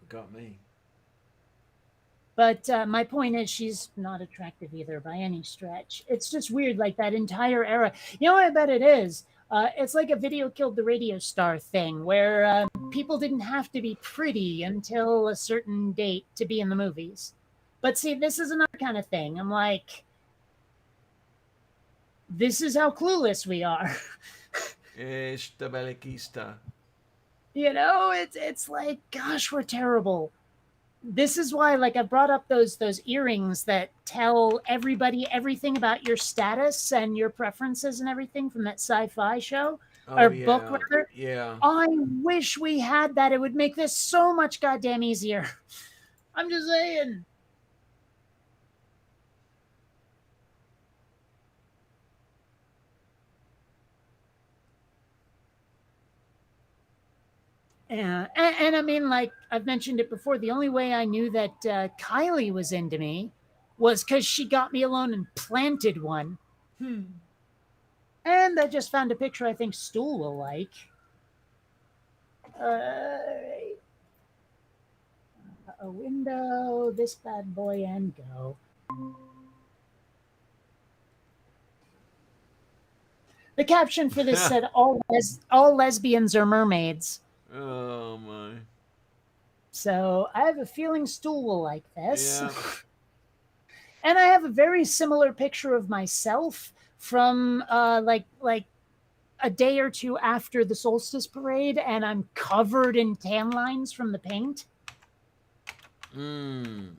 B: Got me.
A: But my point is, she's not attractive either by any stretch. It's just weird, like that entire era. You know what I bet it is? It's like a video killed the radio star thing, where people didn't have to be pretty until a certain date to be in the movies. But see, this is another kind of thing. I'm like, this is how clueless we are.
B: Esta belequista.
A: You know, it's like, gosh, we're terrible. This is why, like, I brought up those earrings that tell everybody everything about your status and your preferences and everything from that sci-fi show or
B: yeah.
A: book, rather.
B: Yeah.
A: I wish we had that. It would make this so much goddamn easier. I'm just saying. Yeah, and I mean, like I've mentioned it before, the only way I knew that Kylie was into me was because she got me alone and planted one. And I just found a picture I think Stool will like. A window, this bad boy, and go. The caption for this said, all lesbians are mermaids.
B: Oh my.
A: So I have a feeling Stool will like this.
B: Yeah.
A: And I have a very similar picture of myself from like a day or two after the solstice parade, and I'm covered in tan lines from the paint. And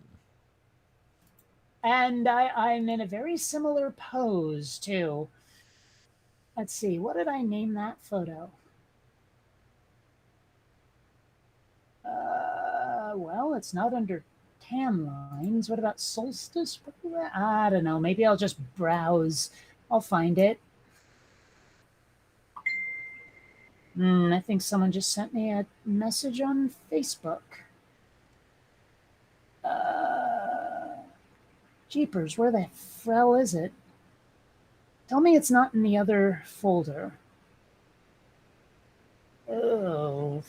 A: I'm in a very similar pose too. Let's see, what did I name that photo? Well, it's not under tan lines. What about solstice? I don't know. Maybe I'll just browse. I'll find it. I think someone just sent me a message on Facebook. Jeepers, where the hell is it? Tell me it's not in the other folder. Oh.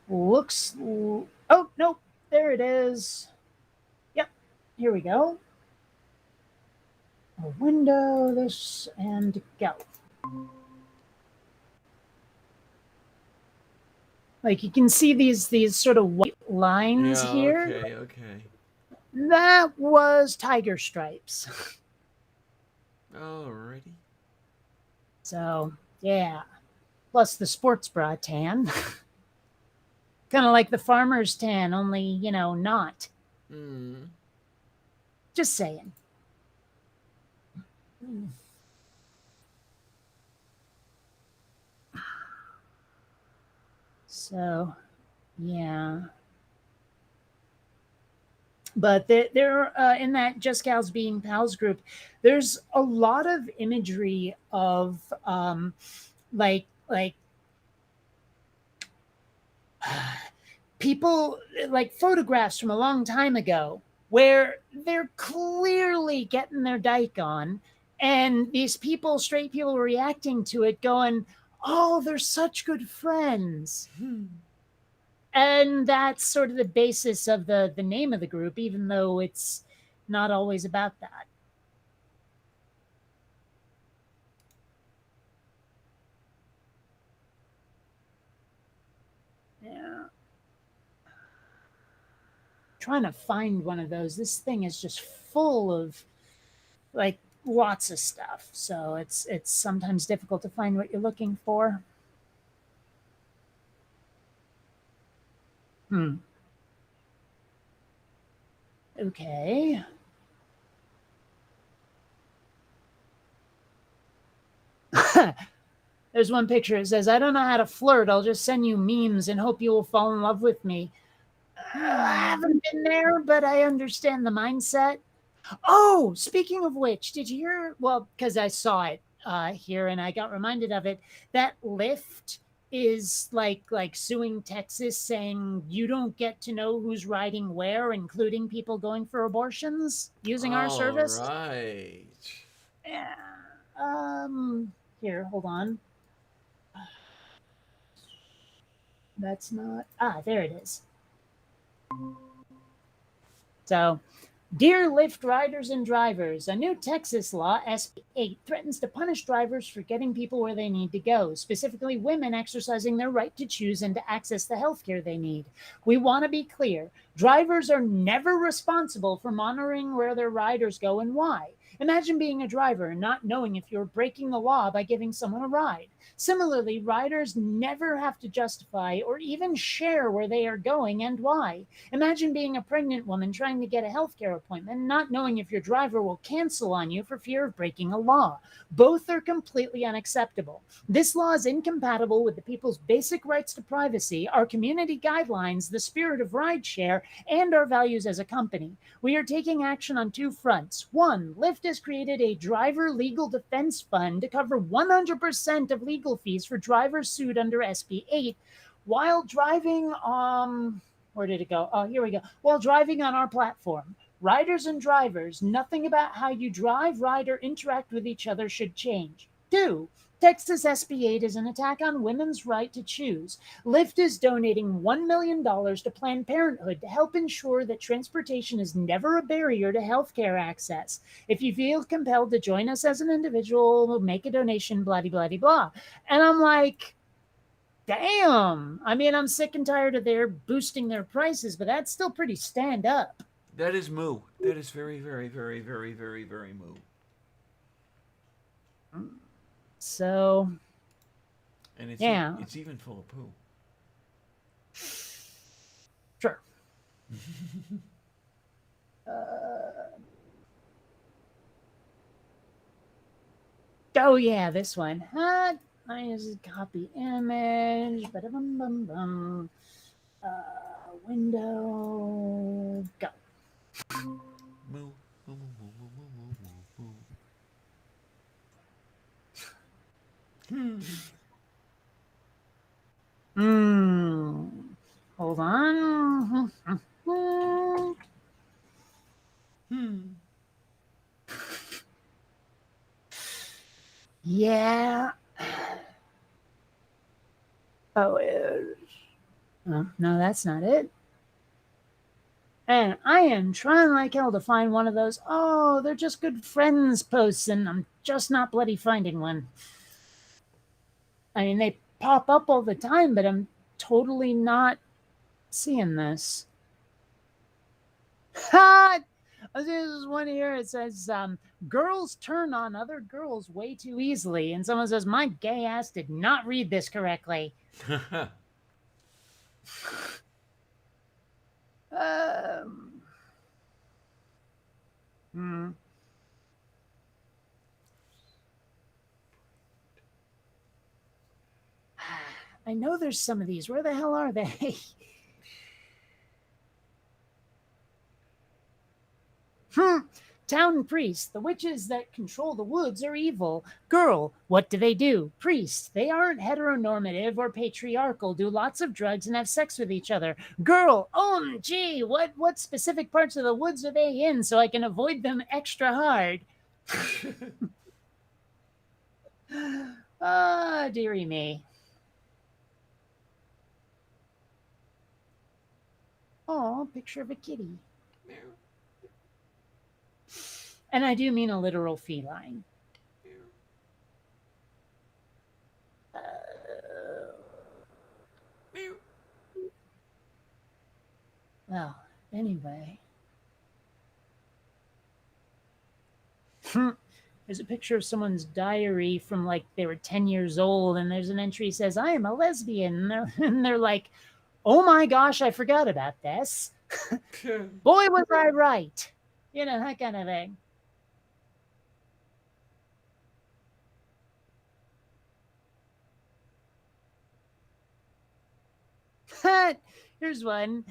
A: Looks. Oh, nope. There it is. Yep. Here we go. A window, this, and go. Like you can see these sort of white lines here.
B: Okay.
A: That was tiger stripes.
B: Alrighty.
A: So, yeah. Plus the sports bra tan. Kind of like the farmer's tan, only, not. Just saying. So, yeah. But there in that Just Gals Being Pals group, there's a lot of imagery of like people, like photographs from a long time ago where they're clearly getting their dike on, and these people, straight people, reacting to it going, oh, they're such good friends. And that's sort of the basis of the name of the group, even though it's not always about that. Yeah. Trying to find one of those. This thing is just full of like lots of stuff. So it's sometimes difficult to find what you're looking for. Okay. There's one picture. It says, I don't know how to flirt. I'll just send you memes and hope you will fall in love with me. I haven't been there, but I understand the mindset. Oh, speaking of which, did you hear? Well, because I saw it here and I got reminded of it. That Lyft is like suing Texas, saying you don't get to know who's riding where, including people going for abortions using our service.
B: All right.
A: Yeah. Here, hold on. That's not. There it is. So, dear Lyft riders and drivers, a new Texas law, SB 8, threatens to punish drivers for getting people where they need to go, specifically women exercising their right to choose and to access the health care they need. We want to be clear. Drivers are never responsible for monitoring where their riders go and why. Imagine being a driver and not knowing if you're breaking the law by giving someone a ride. Similarly, riders never have to justify or even share where they are going and why. Imagine being a pregnant woman trying to get a healthcare appointment and not knowing if your driver will cancel on you for fear of breaking a law. Both are completely unacceptable. This law is incompatible with the people's basic rights to privacy, our community guidelines, the spirit of rideshare, and our values as a company. We are taking action on two fronts. One, Lyft has created a driver legal defense fund to cover 100% of legal fees for drivers sued under SB 8 while driving where did it go? Oh, here we go. While driving on our platform. Riders and drivers, nothing about how you drive, ride, or interact with each other should change. 2. Texas SB 8 is an attack on women's right to choose. Lyft is donating $1 million to Planned Parenthood to help ensure that transportation is never a barrier to healthcare access. If you feel compelled to join us as an individual, make a donation, blah, blah, blah, blah. And I'm like, damn. I mean, I'm sick and tired of their boosting their prices, but that's still pretty stand up.
B: That is moo. That is very, very, very, very, very, very moo.
A: So,
B: and it's
A: yeah.
B: It's even full of poo.
A: Sure. Oh yeah, this one. I just copy image. Ba-da-bum-bum-bum. Window. Go.
B: Moo. Moo. Moo. Moo. Moo. Moo. Moo.
A: Hold on. Yeah. Oh, no, that's not it. And I am trying like hell to find one of those, oh, they're just good friends posts, and I'm just not bloody finding one. I mean, they pop up all the time, but I'm totally not seeing this. There's one here. It says, girls turn on other girls way too easily. And someone says, my gay ass did not read this correctly. I know there's some of these. Where the hell are they? Town priest. The witches that control the woods are evil. Girl. What do? Priest. They aren't heteronormative or patriarchal, do lots of drugs and have sex with each other. Girl. Gee, what specific parts of the woods are they in so I can avoid them extra hard? Ah, dearie me. Oh, picture of a kitty. And I do mean a literal feline. Well, anyway. There's a picture of someone's diary from like they were 10 years old, and there's an entry that says, I am a lesbian. And they're like, oh my gosh, I forgot about this. Boy, was I right. You know, that kind of thing. Here's one.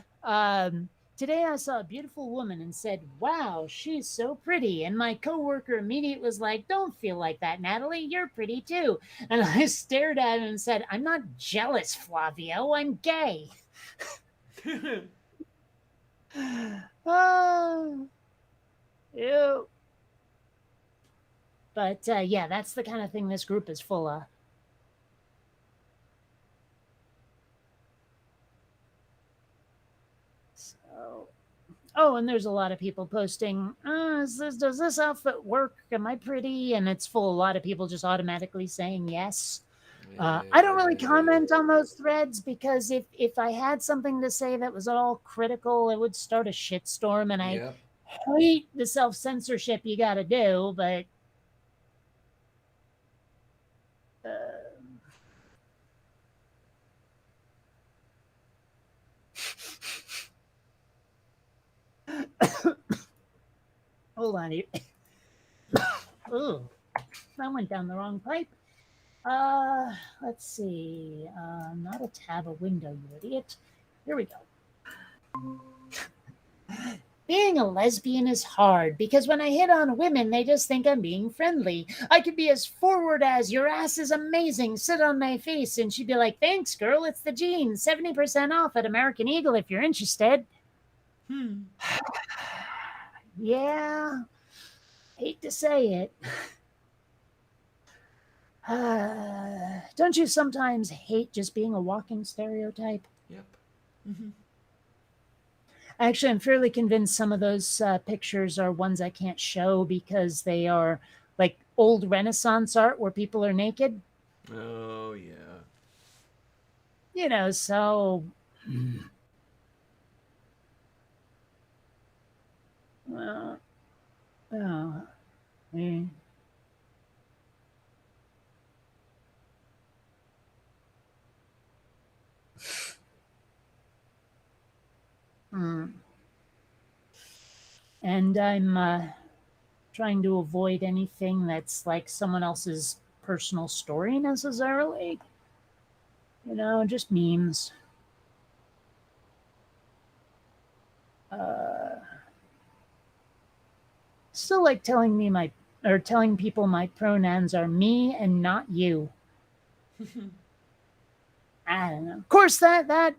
A: Today I saw a beautiful woman and said, wow, she's so pretty. And my coworker immediately was like, don't feel like that, Natalie. You're pretty too. And I stared at him and said, I'm not jealous, Flavio. I'm gay. Oh, ew. But yeah, that's the kind of thing this group is full of. Oh, and there's a lot of people posting, does this outfit work? Am I pretty? And it's full of a lot of people just automatically saying yes. I don't really comment on those threads because if I had something to say that was all critical, it would start a shitstorm. And I hate the self-censorship you got to do, but hold on here. Oh, that went down the wrong pipe. Let's see. Not a tab, a window, you idiot. Here we go. Being a lesbian is hard because when I hit on women, they just think I'm being friendly. I could be as forward as, your ass is amazing, sit on my face, and she'd be like, thanks, girl, it's the jeans, 70% off at American Eagle if you're interested. Yeah, hate to say it. Don't you sometimes hate just being a walking stereotype?
B: Yep.
A: Actually, I'm fairly convinced some of those pictures are ones I can't show because they are like old Renaissance art where people are naked.
B: Oh, yeah.
A: You know, so... Well, oh, yeah. And I'm trying to avoid anything that's like someone else's personal story necessarily. You know, just memes. Still like telling people my pronouns are me and not you. I don't know. Of course, that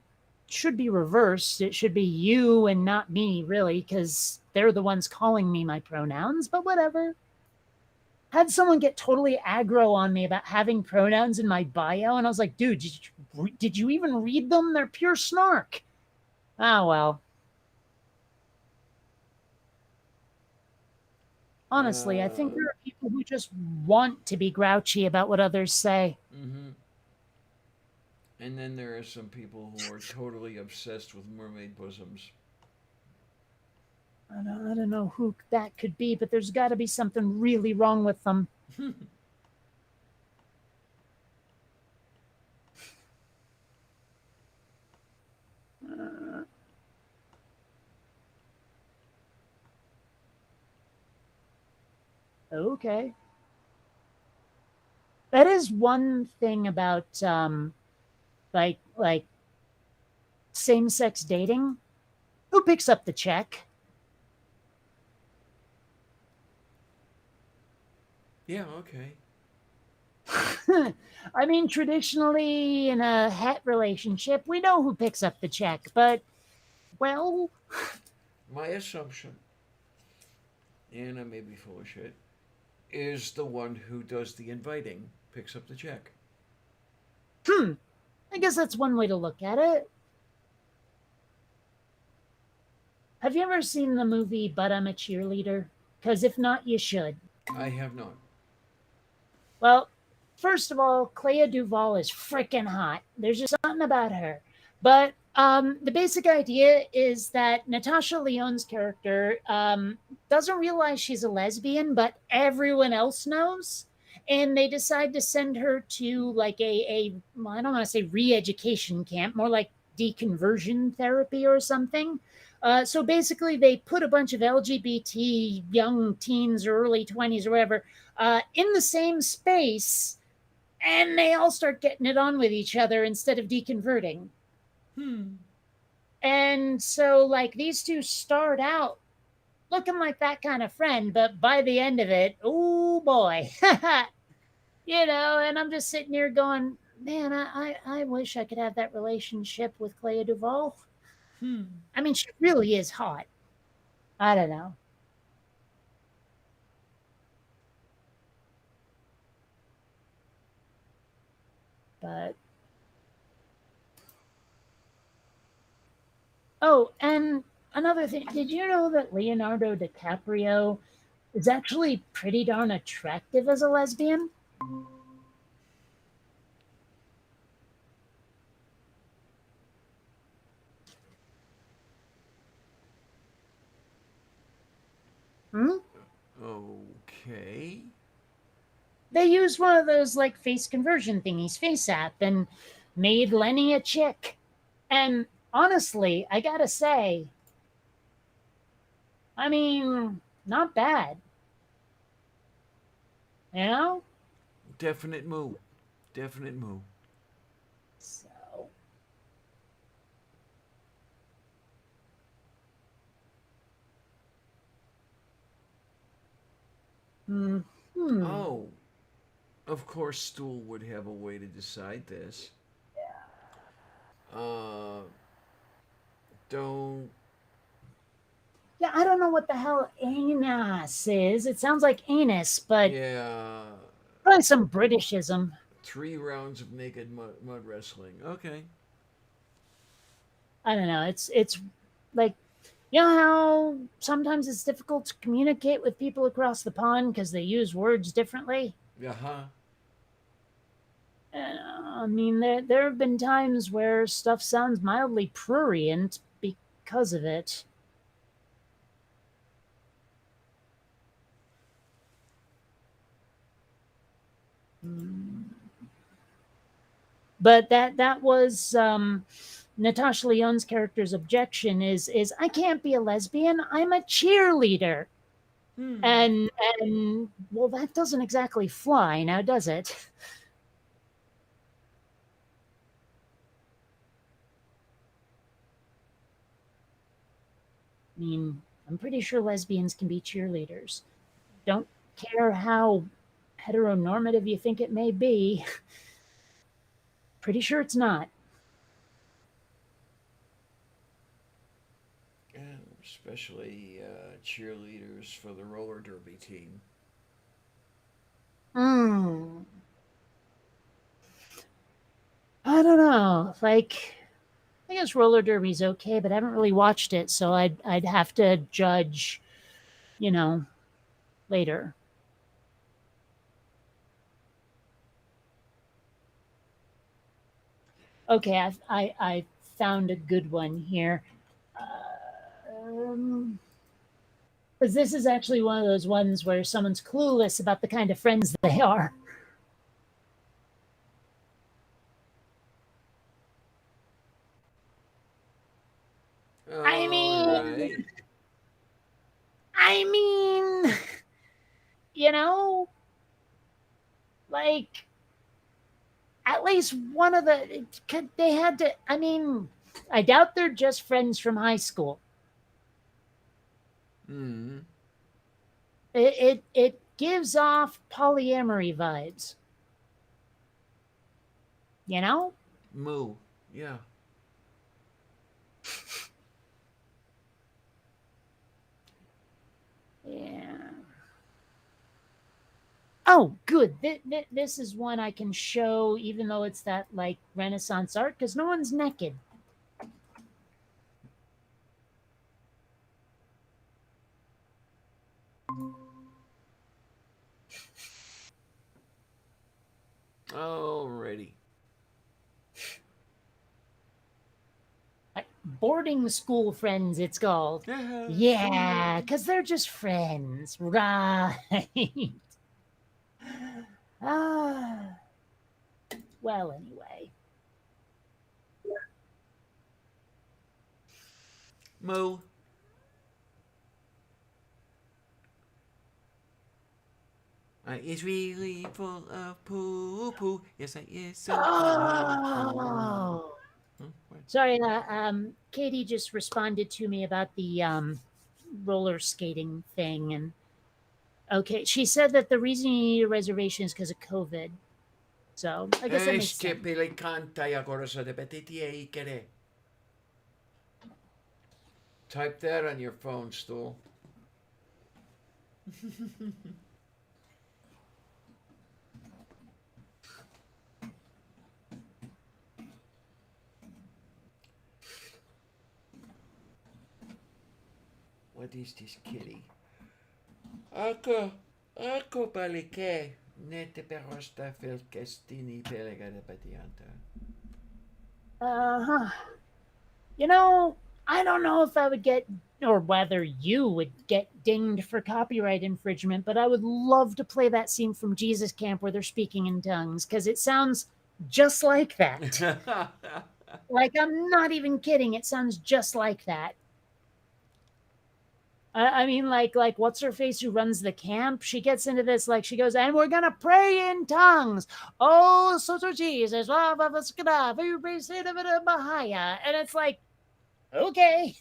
A: should be reversed. It should be you and not me, really, because they're the ones calling me my pronouns, but whatever. Had someone get totally aggro on me about having pronouns in my bio, and I was like, dude, did you even read them? They're pure snark. Oh, well. Honestly, I think there are people who just want to be grouchy about what others say.
B: And then there are some people who are totally obsessed with mermaid bosoms.
A: I don't know who that could be, but there's got to be something really wrong with them. Okay. That is one thing about like same-sex dating. Who picks up the check?
B: Yeah, okay.
A: I mean, traditionally in a het relationship, we know who picks up the check, but well,
B: My assumption, and I may be full of shit, is the one who does the inviting picks up the check.
A: I guess that's one way to look at it. Have you ever seen the movie But I'm a Cheerleader? Because if not, you should.
B: I have not.
A: Well, first of all, Clea Duvall is freaking hot. There's just something about her. But the basic idea is that Natasha Lyonne's character doesn't realize she's a lesbian, but everyone else knows. And they decide to send her to like well, I don't want to say re-education camp, more like deconversion therapy or something. So basically, they put a bunch of LGBT young teens or early 20s or whatever in the same space, and they all start getting it on with each other instead of deconverting. And so, like, these two start out looking like that kind of friend, but by the end of it, oh boy, and I'm just sitting here going, man, I wish I could have that relationship with Clea Duvall. I mean, she really is hot. I don't know. But oh, and another thing, did you know that Leonardo DiCaprio is actually pretty darn attractive as a lesbian? Hmm?
B: Okay.
A: They used one of those like face conversion thingies, Face App, and made Lenny a chick. And honestly, I gotta say, I mean, not bad. You know?
B: Definite move. Definite move.
A: So. Hmm.
B: Oh, of course, Stool would have a way to decide this. Don't.
A: Yeah, I don't know what the hell anus is. It sounds like anus, but
B: Yeah.
A: probably some Britishism.
B: 3 rounds of naked mud wrestling. Okay.
A: I don't know. It's like, you know how sometimes it's difficult to communicate with people across the pond because they use words differently?
B: Uh-huh.
A: I mean, there have been times where stuff sounds mildly prurient because of it. But that was Natasha Lyonne's character's objection is I can't be a lesbian. I'm a cheerleader. And well, that doesn't exactly fly now, does it? I mean, I'm pretty sure lesbians can be cheerleaders. Don't care how heteronormative you think it may be. Pretty sure it's not.
B: Yeah, especially cheerleaders for the roller derby team.
A: I don't know. Like, I guess roller derby's okay, but I haven't really watched it, so I'd have to judge, later. Okay, I found a good one here. Because this is actually one of those ones where someone's clueless about the kind of friends they are. I mean, like, at least one of they had to. I mean, I doubt they're just friends from high school.
B: Hmm.
A: It gives off polyamory vibes. You know?
B: Moo. Yeah.
A: Yeah. Oh, good. This is one I can show, even though it's that like Renaissance art, because no one's naked.
B: Alrighty.
A: Boarding school friends, it's called. Yeah, because they're just friends, right? Ah, well, anyway.
B: Moo. It's really full of poo. Yes, I is so full of poo.
A: Oh,
B: What?
A: sorry. Katie just responded to me about the roller skating thing, and okay, she said that the reason you need a reservation is because of COVID. So I guess that makes
B: Este
A: sense.
B: pele canta ya corso de petitie ikere. Type that on your phone, Stool. What is this kitty? Ako palike. Nete perosta felkestini pelegade patianta.
A: Uh-huh. You know, I don't know if I would get, or whether you would get dinged for copyright infringement, but I would love to play that scene from Jesus Camp where they're speaking in tongues, because it sounds just like that. Like, I'm not even kidding. It sounds just like that. I mean, like, what's her face who runs the camp? She gets into this, like, she goes, and we're gonna pray in tongues. Oh, so Jesus, and it's like, okay.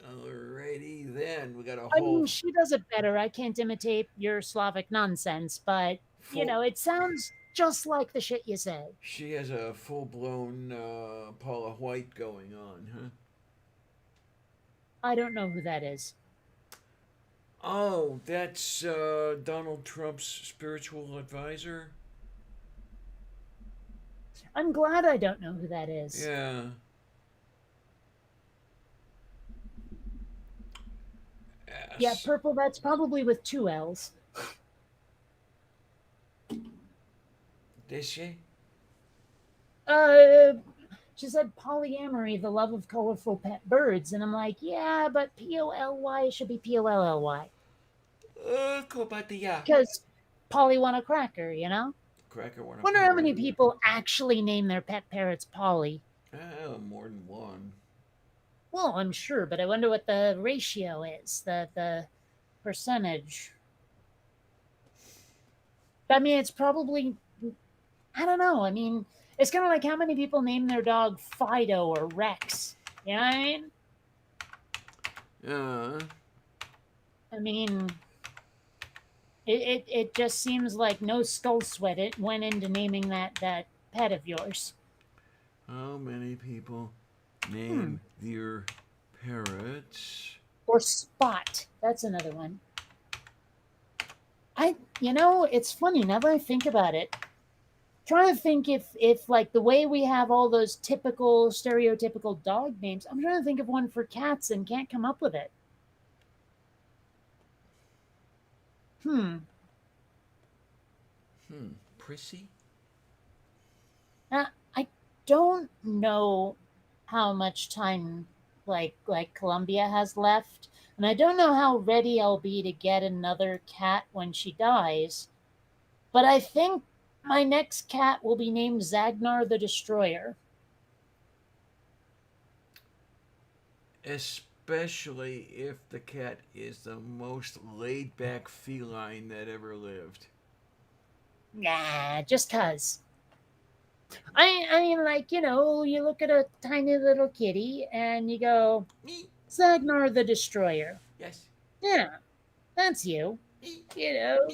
B: Alrighty then, we got a
A: I
B: whole.
A: mean, she does it better. I can't imitate your Slavic nonsense, but you know, it sounds just like the shit you said.
B: She has a full-blown Paula White going on, huh?
A: I don't know who that is.
B: Oh, that's Donald Trump's spiritual advisor.
A: I'm glad I don't know who that is.
B: Yeah.
A: Yeah,
B: Yes.
A: purple, that's probably with 2 L's.
B: Did she?
A: She said polyamory, the love of colorful pet birds. And I'm like, yeah, but P-O-L-Y should be P-O-L-L-Y.
B: Kopatia.
A: Because Polly want a cracker, you know?
B: Cracker one.
A: Wonder how many people actually name their pet parrots Polly.
B: Oh, more than one.
A: Well, I'm sure, but I wonder what the ratio is, the percentage. I mean, it's probably, I don't know. I mean, it's kind of like how many people name their dog Fido or Rex. You know what I mean? I mean, it just seems like no skull sweat it went into naming that pet of yours.
B: How many people name their parrots?
A: Or Spot. That's another one. You know, it's funny now that I think about it. Trying to think if like the way we have all those typical stereotypical dog names, I'm trying to think of one for cats and can't come up with it.
B: Prissy?
A: I don't know how much time like Columbia has left, and I don't know how ready I'll be to get another cat when she dies. But I think my next cat will be named Zagnar the Destroyer.
B: Especially if the cat is the most laid-back feline that ever lived.
A: Nah, just cuz. I mean, like, you look at a tiny little kitty and you go,
B: Me?
A: Zagnar the Destroyer.
B: Yes.
A: Yeah, that's you.
B: Me?
A: You know.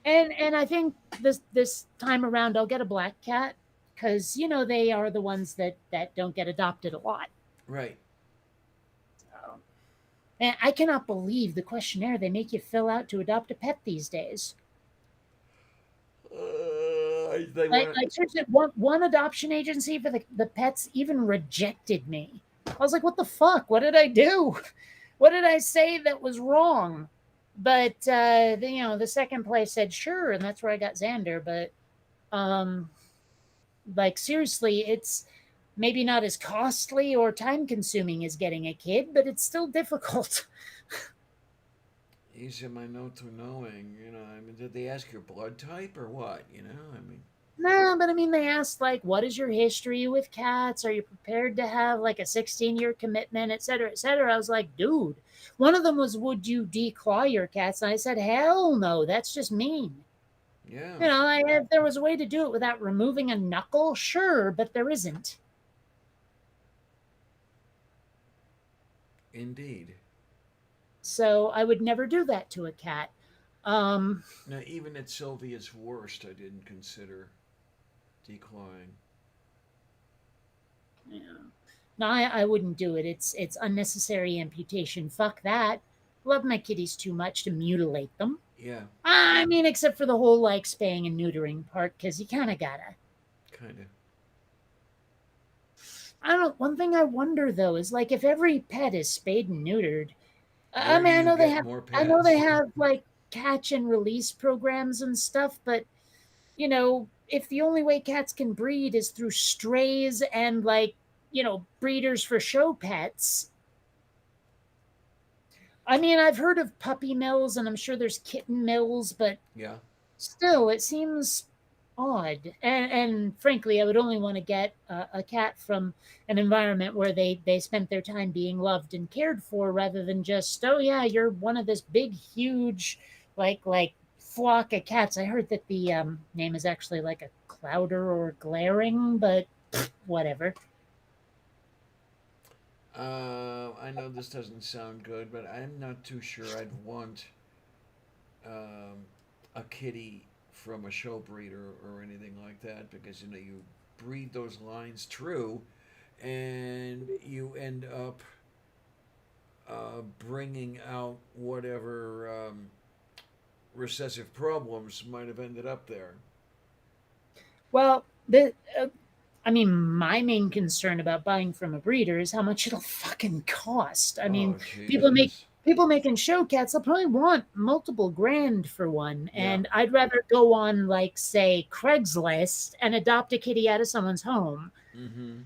A: And I think this time around I'll get a black cat because they are the ones that don't get adopted a lot.
B: Right.
A: So, and I cannot believe the questionnaire they make you fill out to adopt a pet these days.
B: They
A: Like,
B: want.
A: like seriously, one adoption agency for the pets even rejected me. I was like, what the fuck? What did I do? What did I say that was wrong? But the second place said sure, and that's where I got Xander. But like seriously, it's maybe not as costly or time consuming as getting a kid, but it's still difficult.
B: Easy my note to knowing. I mean, did they ask your blood type or what? I mean.
A: No, but I mean, they asked, like, what is your history with cats? Are you prepared to have like a 16-year commitment, et cetera, et cetera? I was like, dude, one of them was, would you declaw your cats? And I said, hell no, that's just mean.
B: Yeah.
A: If there was a way to do it without removing a knuckle, sure, but there isn't.
B: Indeed.
A: So I would never do that to a cat.
B: Now, even at Sylvia's worst, I didn't consider declawing.
A: Yeah. No, I wouldn't do it. It's unnecessary amputation. Fuck that. Love my kitties too much to mutilate them.
B: Yeah.
A: I mean, except for the whole like spaying and neutering part, because you kind of gotta.
B: Kind of.
A: I don't know. One thing I wonder though is like if every pet is spayed and neutered. I
B: Where
A: mean,
B: do
A: I
B: you
A: know they
B: get
A: have.
B: more
A: I know they
B: pets?
A: have like catch and release programs and stuff, but if the only way cats can breed is through strays and like breeders for show pets. I mean, I've heard of puppy mills, and I'm sure there's kitten mills, but
B: Yeah.
A: still, it seems odd. And frankly, I would only want to get a cat from an environment where they spent their time being loved and cared for, rather than just, oh yeah, you're one of this big, huge, like flock of cats. I heard that the name is actually like a clouder or glaring, but whatever.
B: I know this doesn't sound good, but I'm not too sure I'd want a kitty from a show breeder or anything like that, because you breed those lines true, and you end up bringing out whatever recessive problems might have ended up there.
A: Well, I mean, my main concern about buying from a breeder is how much it'll fucking cost. I mean,
B: Oh,
A: people make
B: Jesus.
A: people making show cats, they'll probably want multiple grand for one.
B: Yeah.
A: And I'd rather go on, like, say, Craigslist and adopt a kitty out of someone's home.
B: Mm-hmm.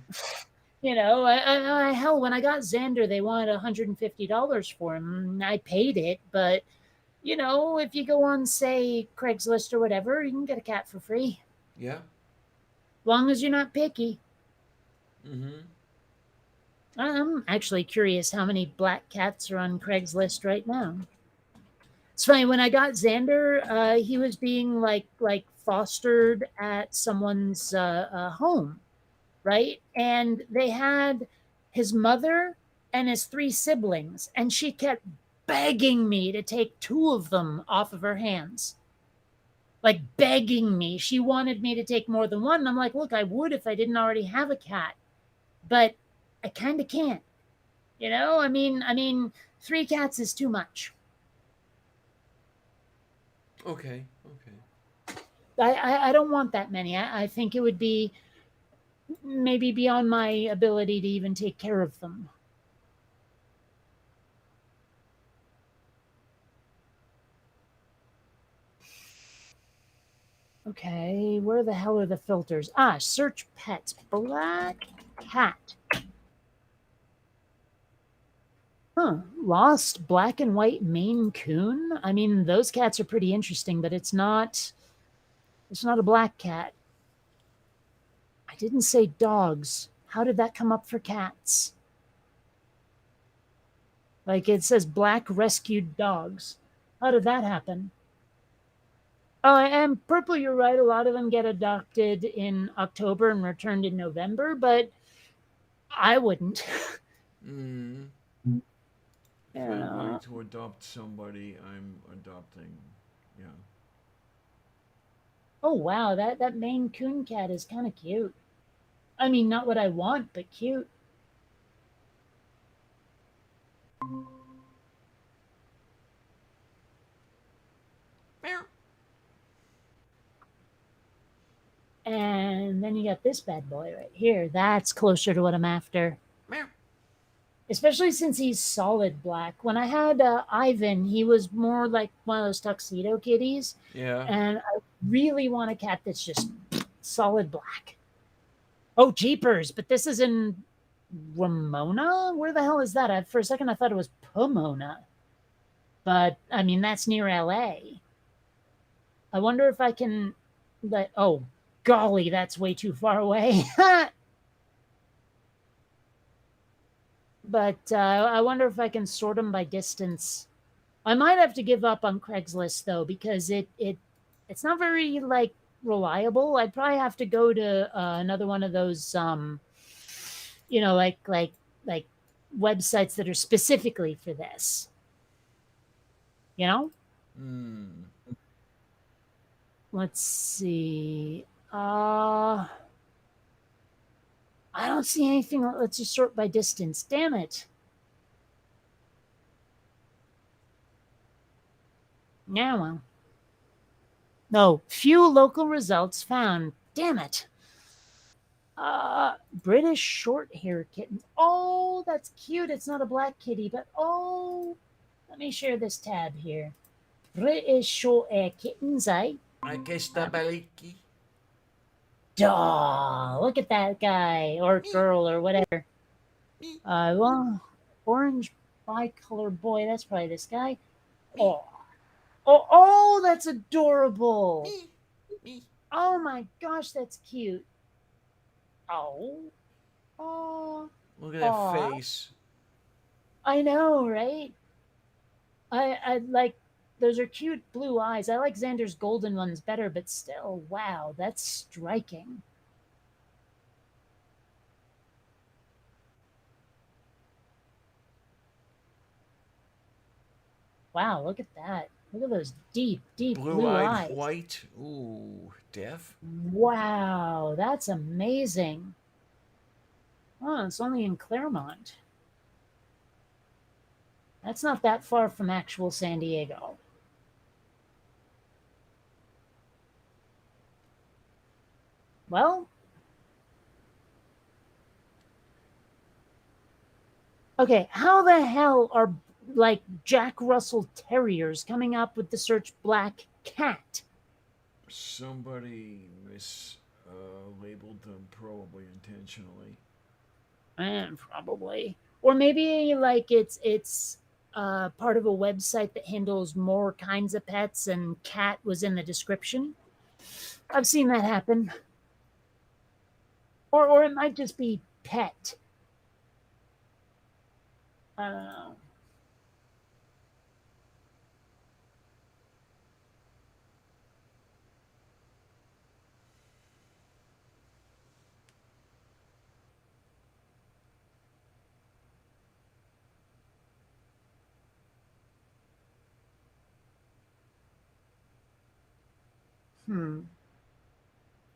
A: Hell, when I got Xander, they wanted $150 for him. I paid it, but if you go on, say, Craigslist or whatever, you can get a cat for free,
B: Yeah.
A: long as you're not picky.
B: Mm-hmm.
A: I'm actually curious how many black cats are on Craigslist right now. It's funny, when I got Xander, he was being like fostered at someone's home, right? And they had his mother and his 3 siblings, and she kept begging me to take 2 of them off of her hands. Like begging me. She wanted me to take more than one. And I'm like, look, I would if I didn't already have a cat, but I kind of can't. I mean, 3 cats is too much.
B: Okay. Okay.
A: I don't want that many. I think it would be maybe beyond my ability to even take care of them. Okay, where the hell are the filters? Search pets. Black cat. Lost black and white Maine Coon. I mean, those cats are pretty interesting, but it's not a black cat. I didn't say dogs. How did that come up for cats? Like, it says black rescued dogs. How did that happen? And Purple, you're right. A lot of them get adopted in October and returned in November, but I wouldn't.
B: Mm. If I'm going
A: Yeah.
B: to adopt somebody, I'm adopting. Yeah.
A: Oh wow, that Maine Coon cat is kind of cute. I mean, not what I want, but cute.
B: Meow.
A: And then you got this bad boy right here. That's closer to what I'm after.
B: Meow.
A: Especially since he's solid black. When I had Ivan, he was more like one of those tuxedo kitties,
B: Yeah.
A: and I really want a cat that's just solid black. Oh, jeepers! But this is in Ramona. Where the hell is that? For a second, I thought it was Pomona, but I mean that's near LA. I wonder if I can let. Oh, golly, that's way too far away. But I wonder if I can sort them by distance. I might have to give up on Craigslist though because it's not very like reliable. I'd probably have to go to another one of those like websites that are specifically for this. You know?
B: Hmm.
A: Let's see. I don't see anything that lets you sort by distance. Damn it. Yeah, well. No, few local results found. Damn it. British short hair kittens. Oh, that's cute. It's not a black kitty, but oh, let me share this tab here. British short hair kittens, eh?
B: Aquí está Baliki.
A: Duh, look at that guy or girl or whatever. Well, orange bicolor boy. That's probably this guy. Oh, oh, that's adorable. Oh my gosh, that's cute. Oh, oh,
B: Look at that
A: aw.
B: face.
A: I know, right? I like those are cute blue eyes. I like Xander's golden ones better, but still, wow, that's striking. Wow, look at that. Look at those deep, deep blue
B: Blue-eyed
A: eyes.
B: white. Ooh, deaf.
A: Wow, that's amazing. Oh, it's only in Claremont. That's not that far from actual San Diego. Well, okay, how the hell are like Jack Russell Terriers coming up with the search black cat?
B: Somebody mislabeled them, probably intentionally.
A: Probably. Or maybe like it's part of a website that handles more kinds of pets and cat was in the description. I've seen that happen. Or it might just be pet. I don't know.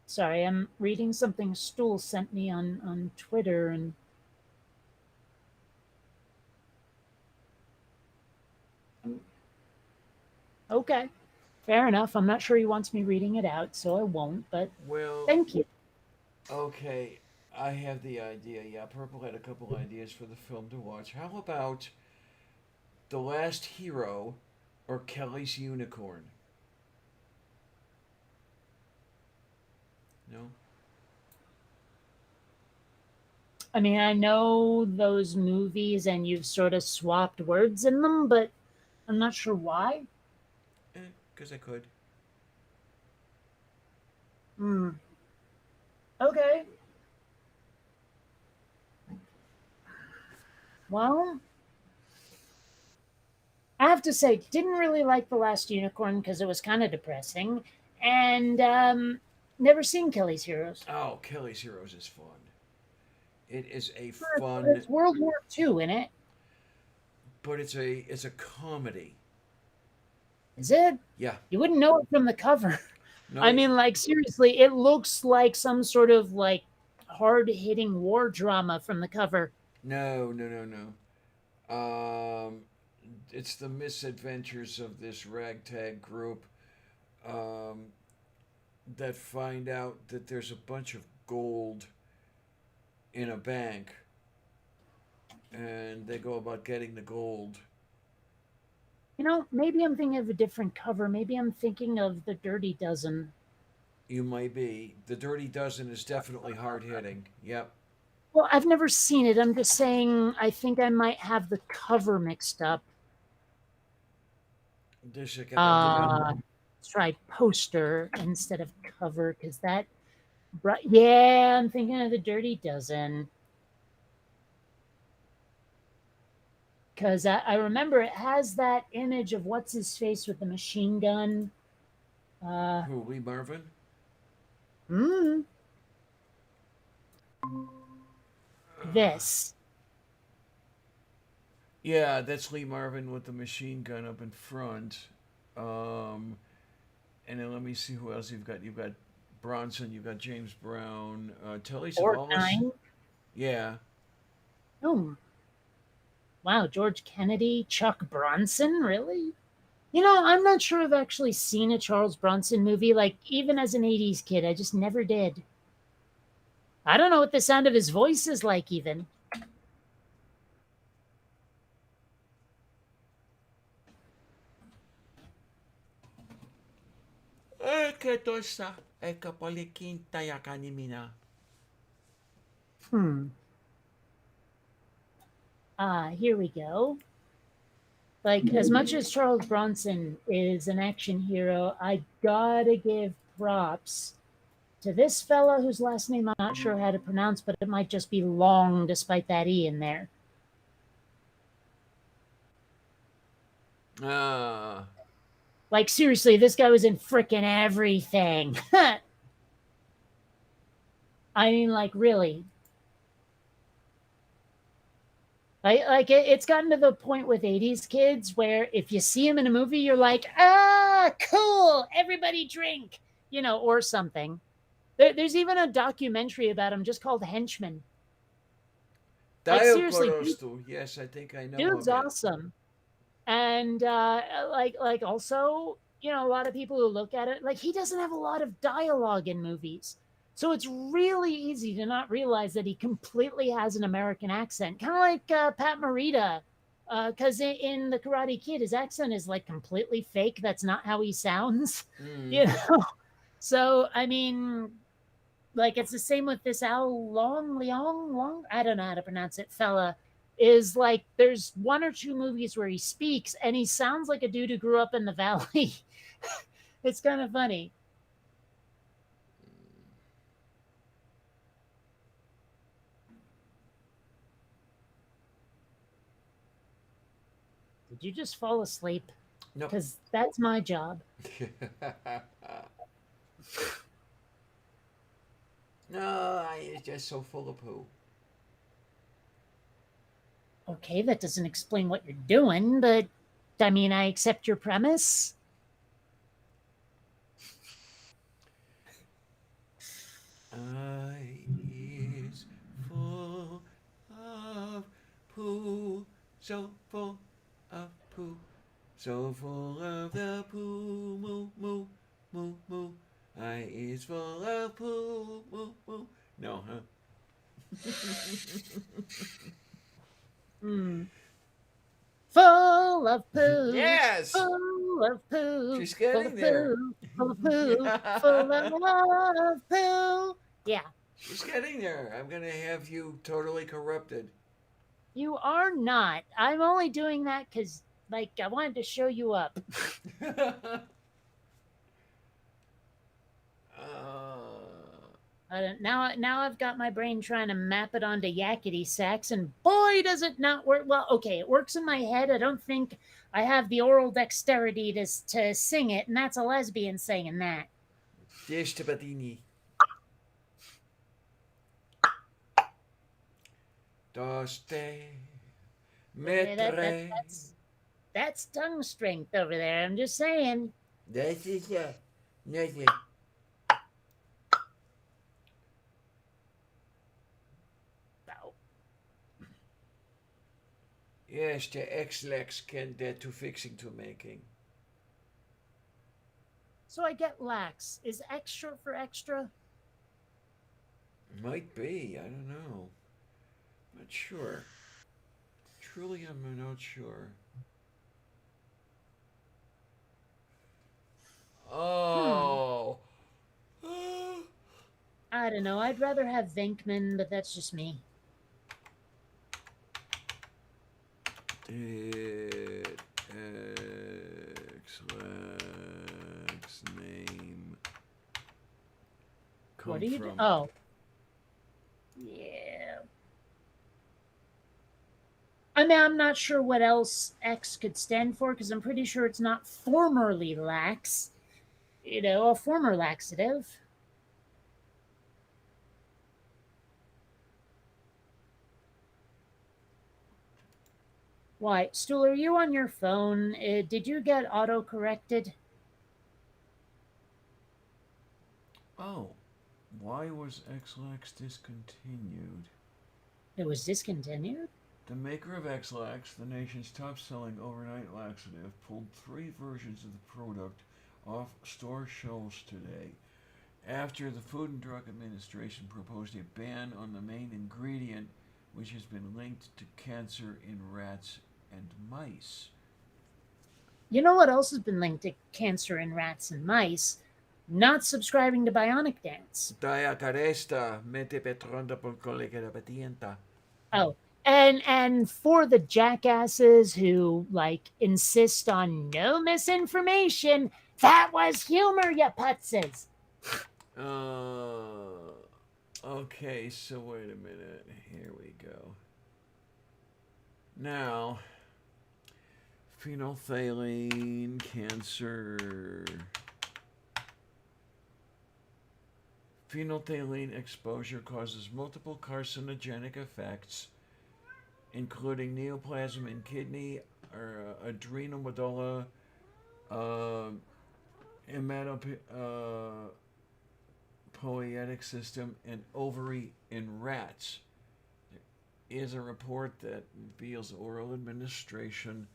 A: Sorry, I'm reading something Stool sent me on Twitter and okay. Fair enough. I'm not sure he wants me reading it out, so I won't, but
B: Well,
A: thank you.
B: okay. I have the idea. Yeah, Purple had a couple ideas for the film to watch. How about The Last Hero or Kelly's Unicorn? No?
A: I mean, I know those movies and you've sort of swapped words in them, but I'm not sure why.
B: Because I could.
A: Hmm. Okay. Well, I have to say, didn't really like The Last Unicorn because it was kind of depressing, and never seen Kelly's Heroes.
B: Oh, Kelly's Heroes is fun. It is a
A: But
B: fun,
A: it's World War II in it.
B: but it's a comedy.
A: Is it?
B: Yeah.
A: You wouldn't know it from the cover.
B: No,
A: I mean, like, seriously, it looks like some sort of, like, hard-hitting war drama from the cover.
B: no, no, no, no. It's the misadventures of this ragtag group um, that find out that there's a bunch of gold in a bank, and they go about getting the gold.
A: You know, maybe I'm thinking of a different cover. Maybe I'm thinking of The Dirty Dozen.
B: You might be. The Dirty Dozen is definitely hard hitting. Yep.
A: Well, I've never seen it. I'm just saying I think I might have the cover mixed up.
B: Let's
A: Try poster instead of cover because that. Yeah, I'm thinking of The Dirty Dozen. Because I remember it has that image of what's his face with the machine gun.
B: Who, Lee Marvin?
A: This.
B: Yeah, that's Lee Marvin with the machine gun up in front. And then let me see who else you've got. You've got Bronson, you've got James Brown, Telly Savalas.
A: Nine.
B: Yeah.
A: Oh. Wow, George Kennedy, Chuck Bronson, really? You know, I'm not sure I've actually seen a Charles Bronson movie. Like, even as an 80s kid, I just never did. I don't know what the sound of his voice is like, even. Here we go. Like, as much as Charles Bronson is an action hero, I gotta give props to this fella whose last name I'm not sure how to pronounce, but it might just be Long despite that E in there. Like, seriously, this guy was in frickin' everything. I mean, like, really. It's gotten to the point with 80s kids where if you see him in a movie, you're like, cool, everybody drink, you know, or something. There's even a documentary about him just called Henchman. Like, seriously,
B: yes, I think I know.
A: Dude's awesome. And like also, you know, a lot of people who look at it, like, he doesn't have a lot of dialogue in movies. So it's really easy to not realize that he completely has an American accent, kind of like Pat Morita, because in The Karate Kid, his accent is like completely fake. That's not how he sounds, you know. So I mean, like, it's the same with this Al Long. I don't know how to pronounce it, fella. Is like there's one or two movies where he speaks and he sounds like a dude who grew up in the valley. It's kind of funny. Did you just fall asleep?
B: No.
A: Because that's my job.
B: No, it's just so full of poo.
A: Okay, that doesn't explain what you're doing, but I mean, I accept your premise.
B: I is full of poo, so full of poo, so full of the poo, moo, moo, moo, moo. I is full of poo, moo, moo. No, huh?
A: Full of poo.
B: Yes!
A: Full of poo.
B: She's getting there.
A: Full of poo. Full of poo. Yeah.
B: She's getting there. I'm going to have you totally corrupted.
A: You are not. I'm only doing that because, like, I wanted to show you up. Now I've got my brain trying to map it onto yakety sax, and boy, does it not work. Well, okay, it works in my head. I don't think I have the oral dexterity to sing it, and that's a lesbian saying that.
B: Fish to Badini. Doste.
A: Yeah,
B: Metre.
A: that's tongue strength over there. I'm just saying.
B: That is nothing.
A: Oh,
B: Yes, the X-Lex can that to fixing to making.
A: so I get lax. Is X short for extra?
B: Might be, I don't know. Not sure. Truly, I'm not sure. Oh.
A: I don't know. I'd rather have Venkman, but that's just me.
B: Did X-Lex name come
A: What do you do?
B: from?
A: Oh. Yeah. I mean, I'm not sure what else X could stand for because I'm pretty sure it's not formerly lax. You know, a former laxative. Why, Stool, are you on your phone? Did you get auto corrected?
B: Oh, why was X-Lax discontinued?
A: It was discontinued?
B: The maker of X-Lax, the nation's top-selling overnight laxative, pulled 3 versions of the product off store shelves today after the Food and Drug Administration proposed a ban on the main ingredient, which has been linked to cancer in rats and mice.
A: You know what else has been linked to cancer in rats and mice? Not subscribing to Bionic Dance.
B: Diacaresta, mete petronda por colega patienta.
A: Oh, and for the jackasses who like insist on no misinformation, that was humor, you putzes.
B: Okay, so wait a minute. Here we go. Now, phenolphthalein, cancer. Phenolphthalein exposure causes multiple carcinogenic effects, including neoplasm in kidney, or adrenal medulla, hematopoietic system, and ovary in rats. There is a report that reveals oral administration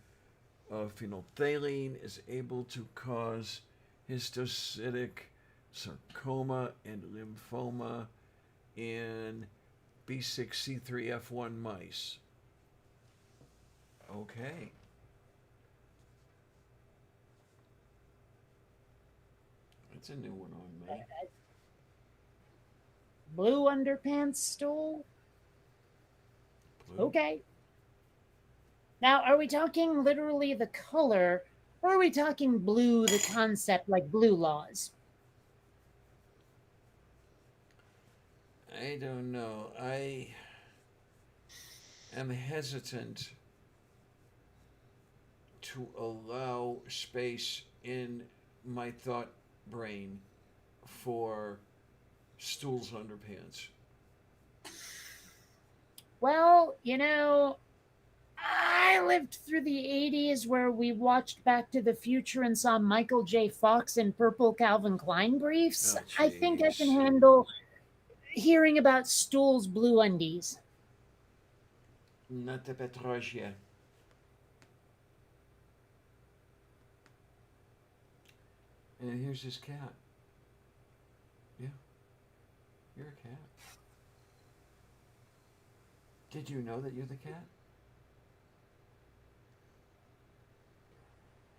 B: of phenolphthalein is able to cause histocytic sarcoma and lymphoma in B6C3F1 mice. Okay. That's a new one on me.
A: Blue underpants Stool?
B: Blue.
A: Okay. Now, are we talking literally the color, or are we talking blue, the concept, like blue laws?
B: I don't know. I am hesitant to allow space in my thought brain for Stool's underpants.
A: Well, you know, I lived through the 80s where we watched Back to the Future and saw Michael J. Fox in purple Calvin Klein briefs.
B: Oh,
A: I think I
B: jeez.
A: can handle hearing about Stool's blue undies.
B: Not the Petrosia. And here's his cat. Yeah. You're a cat. Did you know that you're the cat?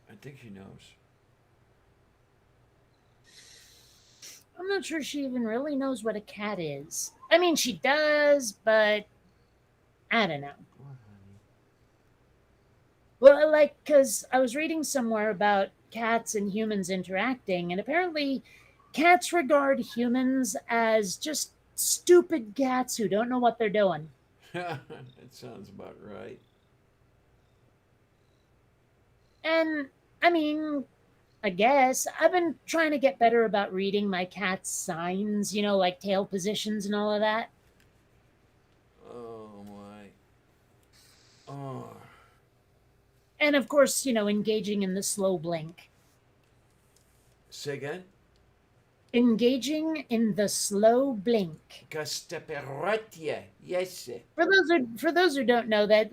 B: I think she knows.
A: I'm not sure she even really knows what a cat is. I mean, she does, but I don't know.
B: What, honey?
A: Well, like, because I was reading somewhere about cats and humans interacting, and apparently cats regard humans as just stupid cats who don't know what they're doing.
B: That sounds about right.
A: And I mean, I guess I've been trying to get better about reading my cat's signs, like tail positions and all of that.
B: Oh my. Oh.
A: And of course, engaging in the slow blink.
B: Say again?
A: Engaging in the slow blink.
B: Kasteperotia. Yes.
A: For those who don't know that,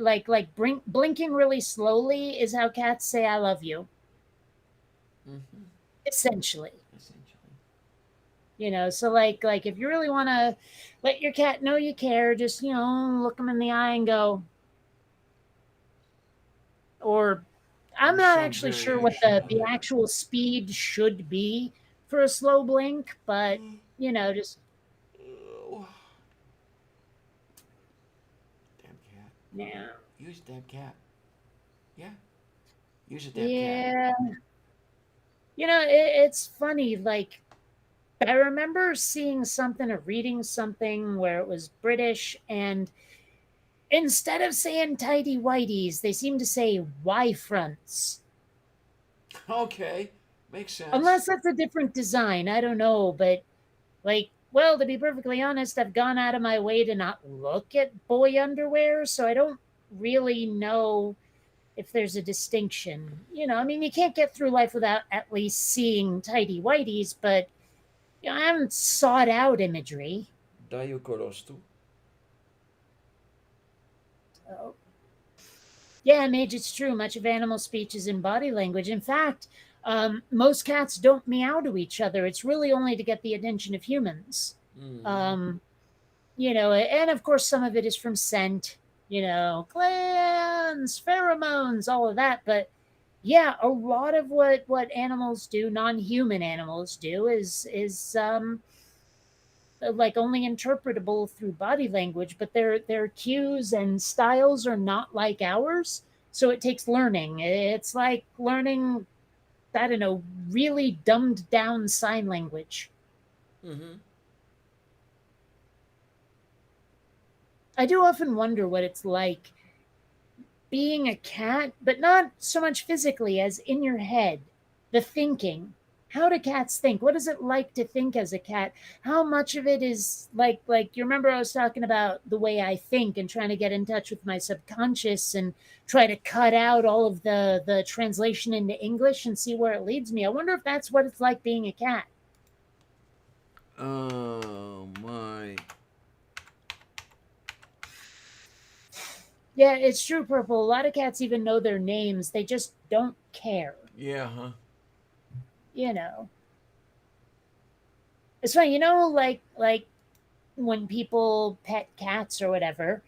A: blinking really slowly is how cats say "I love you."
B: Mm-hmm.
A: Essentially,
B: Essentially.
A: So like if you really want to let your cat know you care, just look them in the eye and go. Or I'm
B: There's
A: not
B: some
A: actually sure what the
B: variation
A: the
B: on it.
A: actual speed should be for a slow blink, but just
B: Oh. Damn cat.
A: yeah.
B: Use damn cat. Yeah. Use a damn cat.
A: Yeah. It's funny. Like, I remember seeing something or reading something where it was British, and instead of saying tidy whities, they seem to say Y fronts.
B: Okay. Makes sense.
A: Unless that's a different design. I don't know. But, to be perfectly honest, I've gone out of my way to not look at boy underwear, so I don't really know if there's a distinction. I mean, you can't get through life without at least seeing tidy whities, but I haven't sought out imagery.
B: Diokorostu.
A: So, yeah, Mage, it's true. Much of animal speech is in body language. In fact, most cats don't meow to each other. It's really only to get the attention of humans.
B: Mm.
A: And of course, some of it is from scent, glands, pheromones, all of that. But yeah, a lot of what animals do, non-human animals do, is like only interpretable through body language, but their cues and styles are not like ours, so it takes learning. It's like learning, I don't know, really dumbed down sign language.
B: Mm-hmm.
A: I do often wonder what it's like being a cat, but not so much physically as in your head, the thinking. How do cats think? What is it like to think as a cat? How much of it is like you remember I was talking about the way I think and trying to get in touch with my subconscious and try to cut out all of the translation into English and see where it leads me. I wonder if that's what it's like being a cat.
B: Oh my.
A: Yeah, it's true, Purple. A lot of cats even know their names. They just don't care.
B: Yeah, huh?
A: You know. It's funny, like when people pet cats or whatever,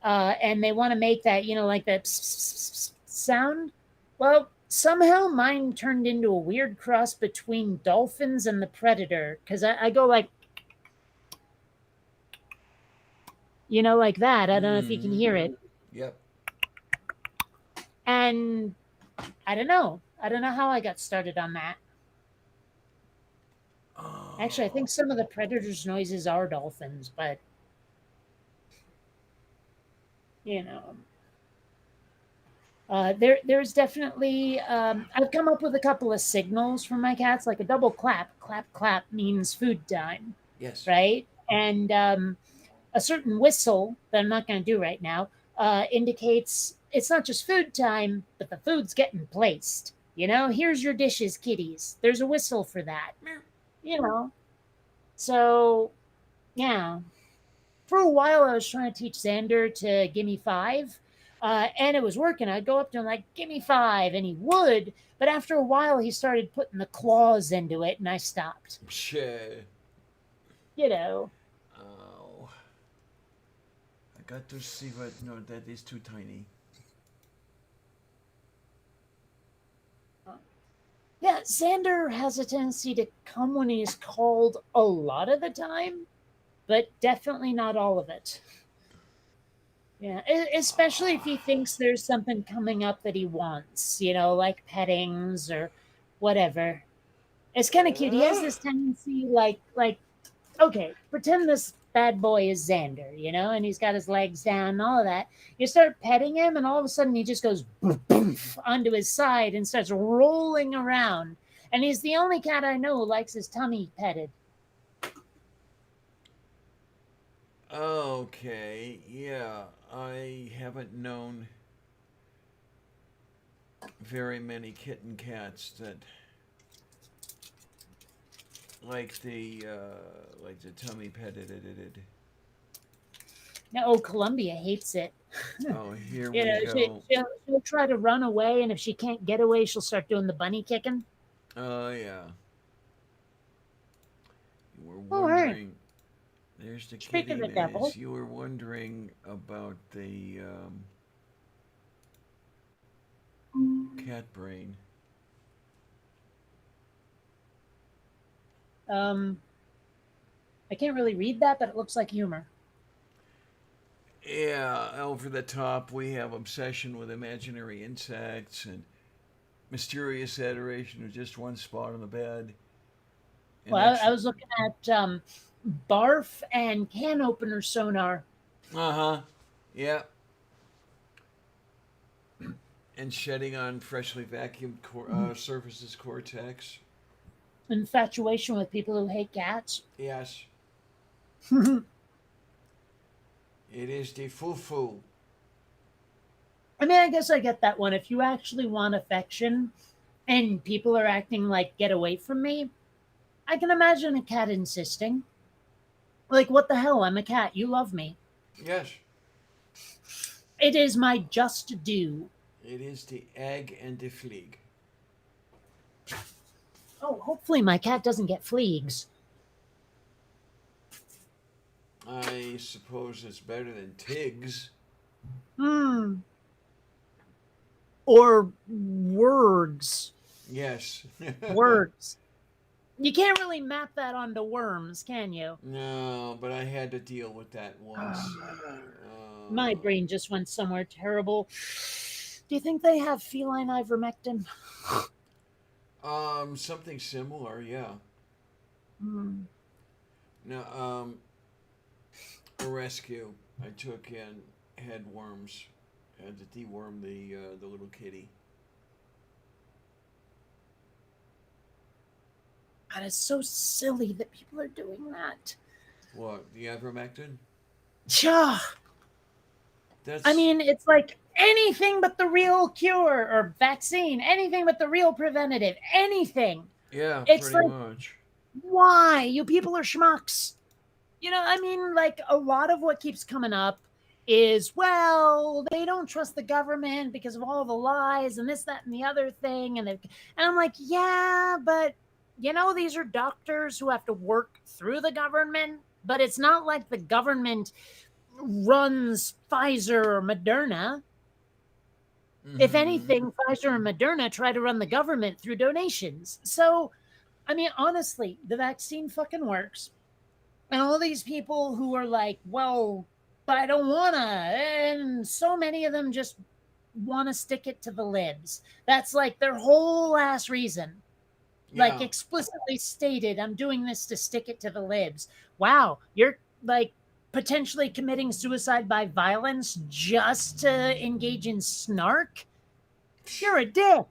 A: and they want to make that, like that sound. Well, somehow mine turned into a weird cross between dolphins and the predator because I go like, like that. I don't know if you can hear it.
B: Yep.
A: And I don't know. I don't know how I got started on that.
B: Oh.
A: Actually, I think some of the predators' noises are dolphins, but you know. There's definitely I've come up with a couple of signals for my cats, like a double clap. Clap, clap means food time,
B: Yes.
A: right? And a certain whistle that I'm not going to do right now indicates it's not just food time, but the food's getting placed. Here's your dishes, kitties. There's a whistle for that. So yeah. For a while, I was trying to teach Xander to give me 5. And it was working. I'd go up to him like, give me 5, and he would. But after a while, he started putting the claws into it, and I stopped.
B: Shit.
A: Oh.
B: I got to see what. No, that is too tiny.
A: Yeah, Xander has a tendency to come when he's called a lot of the time, but definitely not all of it. Yeah, especially if he thinks there's something coming up that he wants, like pettings or whatever. It's kind of cute. He has this tendency, like, okay, pretend this bad boy is Xander, and he's got his legs down and all of that. You start petting him, and all of a sudden he just goes onto his side and starts rolling around. And he's the only cat I know who likes his tummy petted.
B: Okay, yeah, I haven't known very many kitten cats that like the tummy petted.
A: No, Columbia hates it.
B: Oh, here
A: You know,
B: we go.
A: she'll try to run away, and if she can't get away, she'll start doing the bunny kicking.
B: Oh, yeah. You were
A: All right.
B: wondering. There's the
A: Speak of
B: kitty
A: the devil.
B: Nez. You were wondering about the cat brain.
A: I can't really read that, but it looks like humor.
B: Yeah, over the top, we have obsession with imaginary insects and mysterious adoration of just one spot on the bed. And
A: Well, I was looking at barf and can opener sonar.
B: Uh-huh. Yeah. And shedding on freshly vacuumed surfaces cortex.
A: Infatuation with people who hate cats.
B: Yes. It is the foo-foo.
A: I mean, I guess I get that one. If you actually want affection and people are acting like, get away from me, I can imagine a cat insisting. Like, what the hell? I'm a cat. You love me.
B: Yes.
A: It is my just due.
B: It is the egg and the fleeg.
A: Oh, hopefully my cat doesn't get fleas.
B: I suppose it's better than Tiggs.
A: Or words.
B: Yes.
A: Words. You can't really map that onto worms, can you?
B: No, but I had to deal with that once.
A: My brain just went somewhere terrible. Do you think they have feline ivermectin?
B: Something similar, yeah. Now, a rescue I took in had worms. Had to deworm the little kitty.
A: God, it's so silly that people are doing that.
B: What, the ivermectin?
A: Yeah. I mean, it's like anything but the real cure or vaccine, anything but the real preventative, anything.
B: Yeah,
A: it's
B: pretty
A: like,
B: much.
A: Why? You people are schmucks. I mean, like, a lot of what keeps coming up is, well, they don't trust the government because of all the lies and this, that, and the other thing. And I'm like, yeah, but, these are doctors who have to work through the government, but it's not like the government runs Pfizer or Moderna. Mm-hmm. If anything, Pfizer and Moderna try to run the government through donations. So, I mean, honestly, the vaccine fucking works. And all these people who are like, well, but I don't want to. And so many of them just want to stick it to the libs. That's like their whole ass reason. Yeah. Like explicitly stated, I'm doing this to stick it to the libs. Wow. You're like potentially committing suicide by violence just to engage in snark? You're a dick.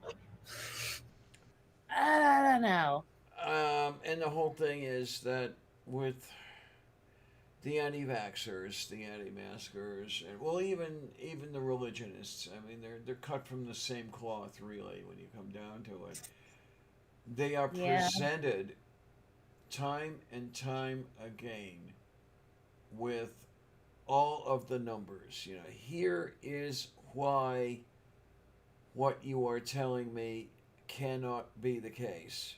A: I don't know.
B: And the whole thing is that with the anti-vaxxers, the anti-maskers, and well, even the religionists, I mean, they're cut from the same cloth, really, when you come down to it. They are presented time and time again with all of the numbers. Here is why what you are telling me cannot be the case.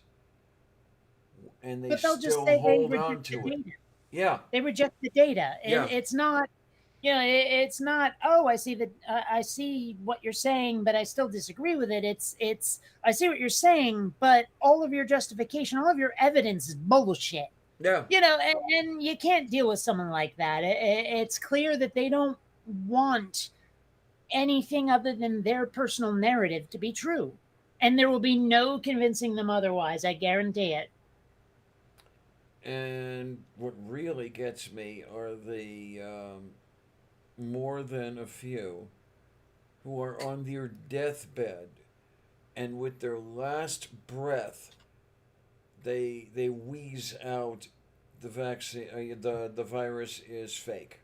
B: And they still hold on to it. Yeah.
A: They reject the data. It's not, it's not, oh, I see that, I see what you're saying, but I still disagree with it. It's, I see what you're saying, but all of your justification, all of your evidence is bullshit.
B: Yeah.
A: And you can't deal with someone like that. It's clear that they don't want anything other than their personal narrative to be true. And there will be no convincing them otherwise. I guarantee it.
B: And what really gets me are the more than a few who are on their deathbed, and with their last breath, they wheeze out the vaccine. The virus is fake.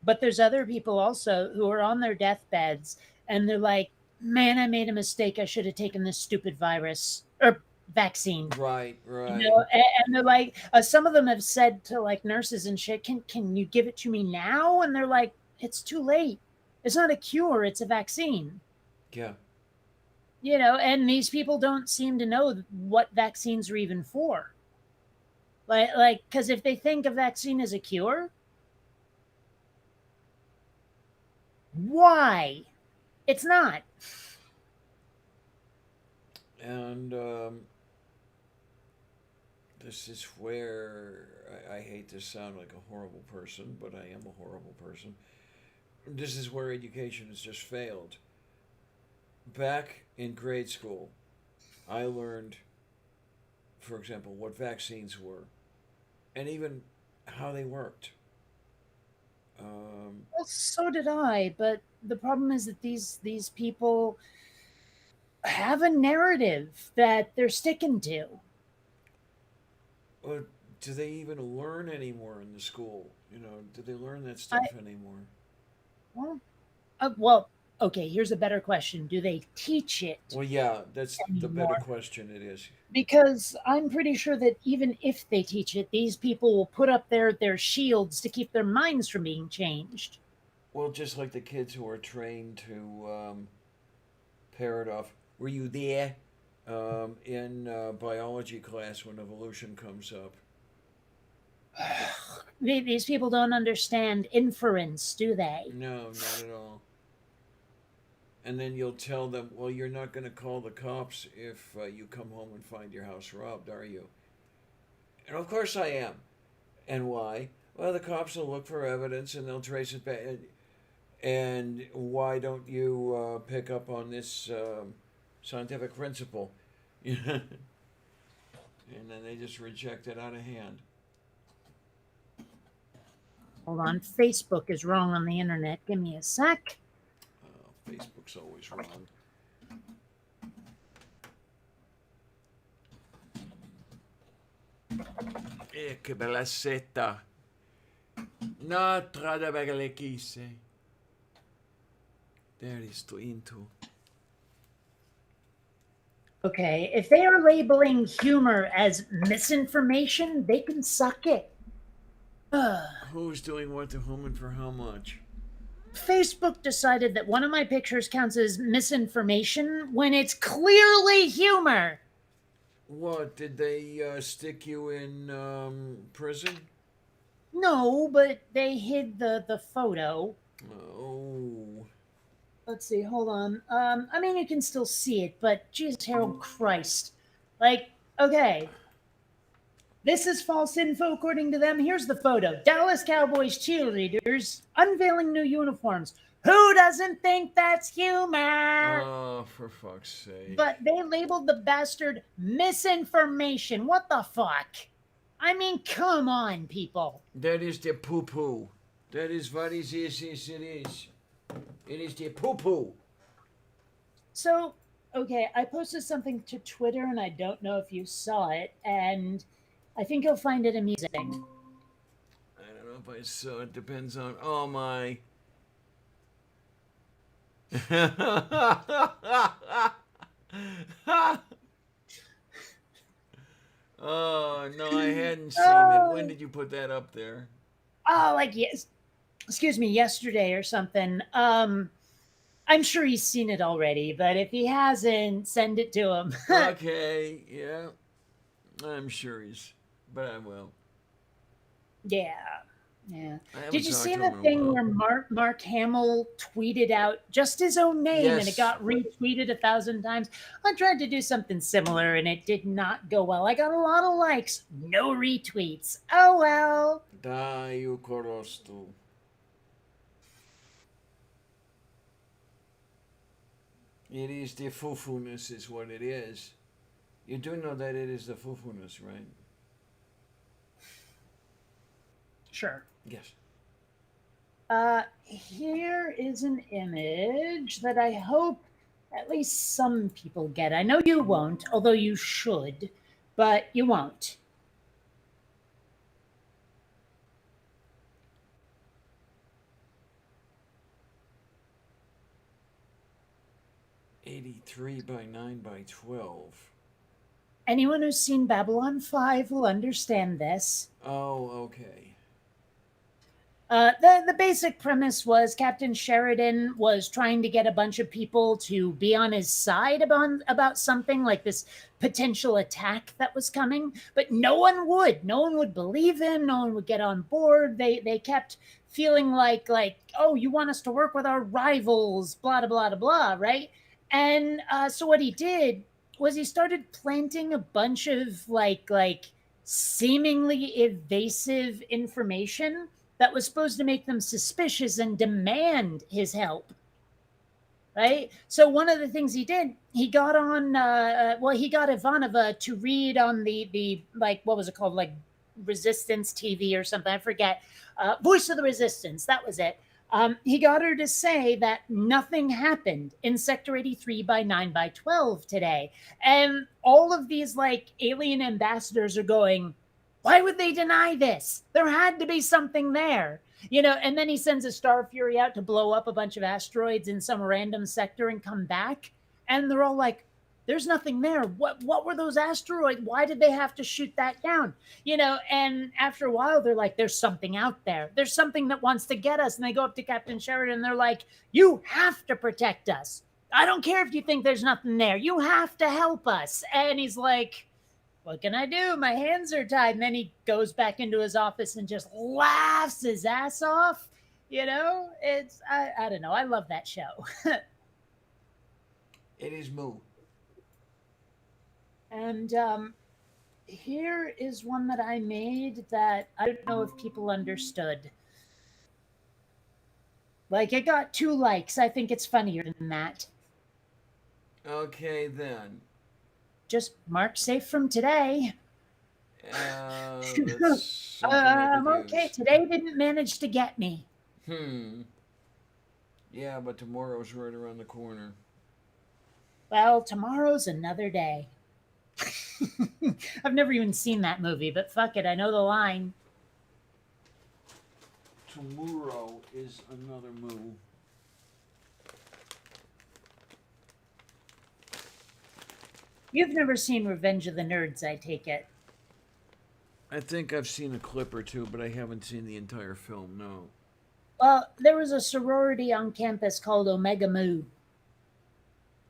A: But there's other people also who are on their deathbeds and they're like, man, I made a mistake. I should have taken this stupid virus or vaccine.
B: Right,
A: You
B: right.
A: know, and they're like, some of them have said to like nurses and shit, can you give it to me now? And they're like, it's too late. It's not a cure, it's a vaccine.
B: Yeah.
A: You know, and these people don't seem to know what vaccines are even for. Like, because if they think a vaccine is a cure, why? It's not.
B: And this is where I hate to sound like a horrible person, but I am a horrible person. This is where education has just failed. Back in grade school, I learned, for example, what vaccines were, and even how they worked.
A: Well, so did I, but the problem is that these people have a narrative that they're sticking to.
B: Well, do they even learn anymore in the school? You know, do they learn that stuff anymore?
A: Well, okay, here's a better question. Do they teach it?
B: Well, yeah, that's the better
A: Anymore.
B: question. It is.
A: Because I'm pretty sure that even if they teach it, these people will put up their shields to keep their minds from being changed.
B: Well, just like the kids who are trained to parrot off. Were you there in biology class when evolution comes up?
A: These people don't understand inference, do they?
B: No, not at all. And then you'll tell them, well, you're not going to call the cops if you come home and find your house robbed, are you? And of course I am. And why? Well, the cops will look for evidence and they'll trace it back. And why don't you pick up on this scientific principle? And then they just reject it out of hand.
A: Hold on, Facebook is wrong on the internet. Give me a sec.
B: Facebook's always wrong. Che bella setta. No, trada belle chisse. There is to into.
A: Okay, if they are labeling humor as misinformation, they can suck it.
B: Who's doing what to whom and for how much?
A: Facebook decided that one of my pictures counts as misinformation when it's clearly humor.
B: What, did they stick you in prison?
A: No, but they hid the photo.
B: Oh.
A: Let's see, hold on. I mean, you can still see it, but Jesus, Harold Christ. Like, okay. This is false info according to them. Here's the photo. Dallas Cowboys cheerleaders unveiling new uniforms. Who doesn't think that's humor?
B: Oh, for fuck's sake.
A: But they labeled the bastard misinformation. What the fuck? I mean, come on, people.
B: That is the poo-poo. That is what it is. It is. It is the poo-poo.
A: So, okay, I posted something to Twitter, and I don't know if you saw it, and I think you'll find it amusing.
B: I don't know if I saw it. Depends on... Oh, my... Oh, no, I hadn't seen it. When did you put that up there?
A: Oh, like, yes. Excuse me, yesterday or something. I'm sure he's seen it already, but if he hasn't, send it to him.
B: Okay, yeah. I'm sure he's... But I will.
A: Yeah. Yeah.
B: I haven't
A: Did you
B: talked
A: see
B: to
A: the
B: him in a
A: thing
B: while.
A: where Mark Hamill tweeted out just his own name and
B: Yes.
A: it got retweeted 1,000 times? I tried to do something similar and it did not go well. I got a lot of likes, no retweets. Oh well.
B: Da Euchorostu. It is the fufuness is what it is. You do know that it is the fufuness, right?
A: Sure.
B: Yes.
A: Here is an image that I hope at least some people get. I know you won't, although you should, but you won't.
B: '83 by 9 by 12.
A: Anyone who's seen Babylon 5 will understand this.
B: Oh, okay.
A: The basic premise was Captain Sheridan was trying to get a bunch of people to be on his side about something like this potential attack that was coming, but no one would. No one would believe him. No one would get on board. They kept feeling like oh, you want us to work with our rivals, blah blah blah blah, right? And so what he did was he started planting a bunch of like seemingly evasive information that was supposed to make them suspicious and demand his help. Right? So one of the things he did, he got on, he got Ivanova to read on the like, what was it called? Like Resistance TV or something. I forget. Voice of the Resistance. That was it. He got her to say that nothing happened in Sector 83 by 9 by 12 today. And all of these like alien ambassadors are going, why would they deny this? There had to be something there, and then he sends a Star Fury out to blow up a bunch of asteroids in some random sector and come back. And they're all like, there's nothing there. What were those asteroids? Why did they have to shoot that down? And after a while, they're like, there's something out there. There's something that wants to get us. And they go up to Captain Sheridan and they're like, you have to protect us. I don't care if you think there's nothing there. You have to help us. And he's like, what can I do? My hands are tied. And then he goes back into his office and just laughs his ass off. It's, I don't know. I love that show.
B: It is Moo.
A: And here is one that I made that I don't know if people understood. Like, it got 2 likes. I think it's funnier than that.
B: Okay, then.
A: Just mark safe from today.
B: Let's
A: okay, today didn't manage to get me.
B: Yeah, but tomorrow's right around the corner.
A: Well, tomorrow's another day. I've never even seen that movie, but fuck it, I know the line.
B: Tomorrow is another move.
A: You've never seen Revenge of the Nerds, I take it.
B: I think I've seen a clip or two, but I haven't seen the entire film, no.
A: Well, there was a sorority on campus called Omega Mu.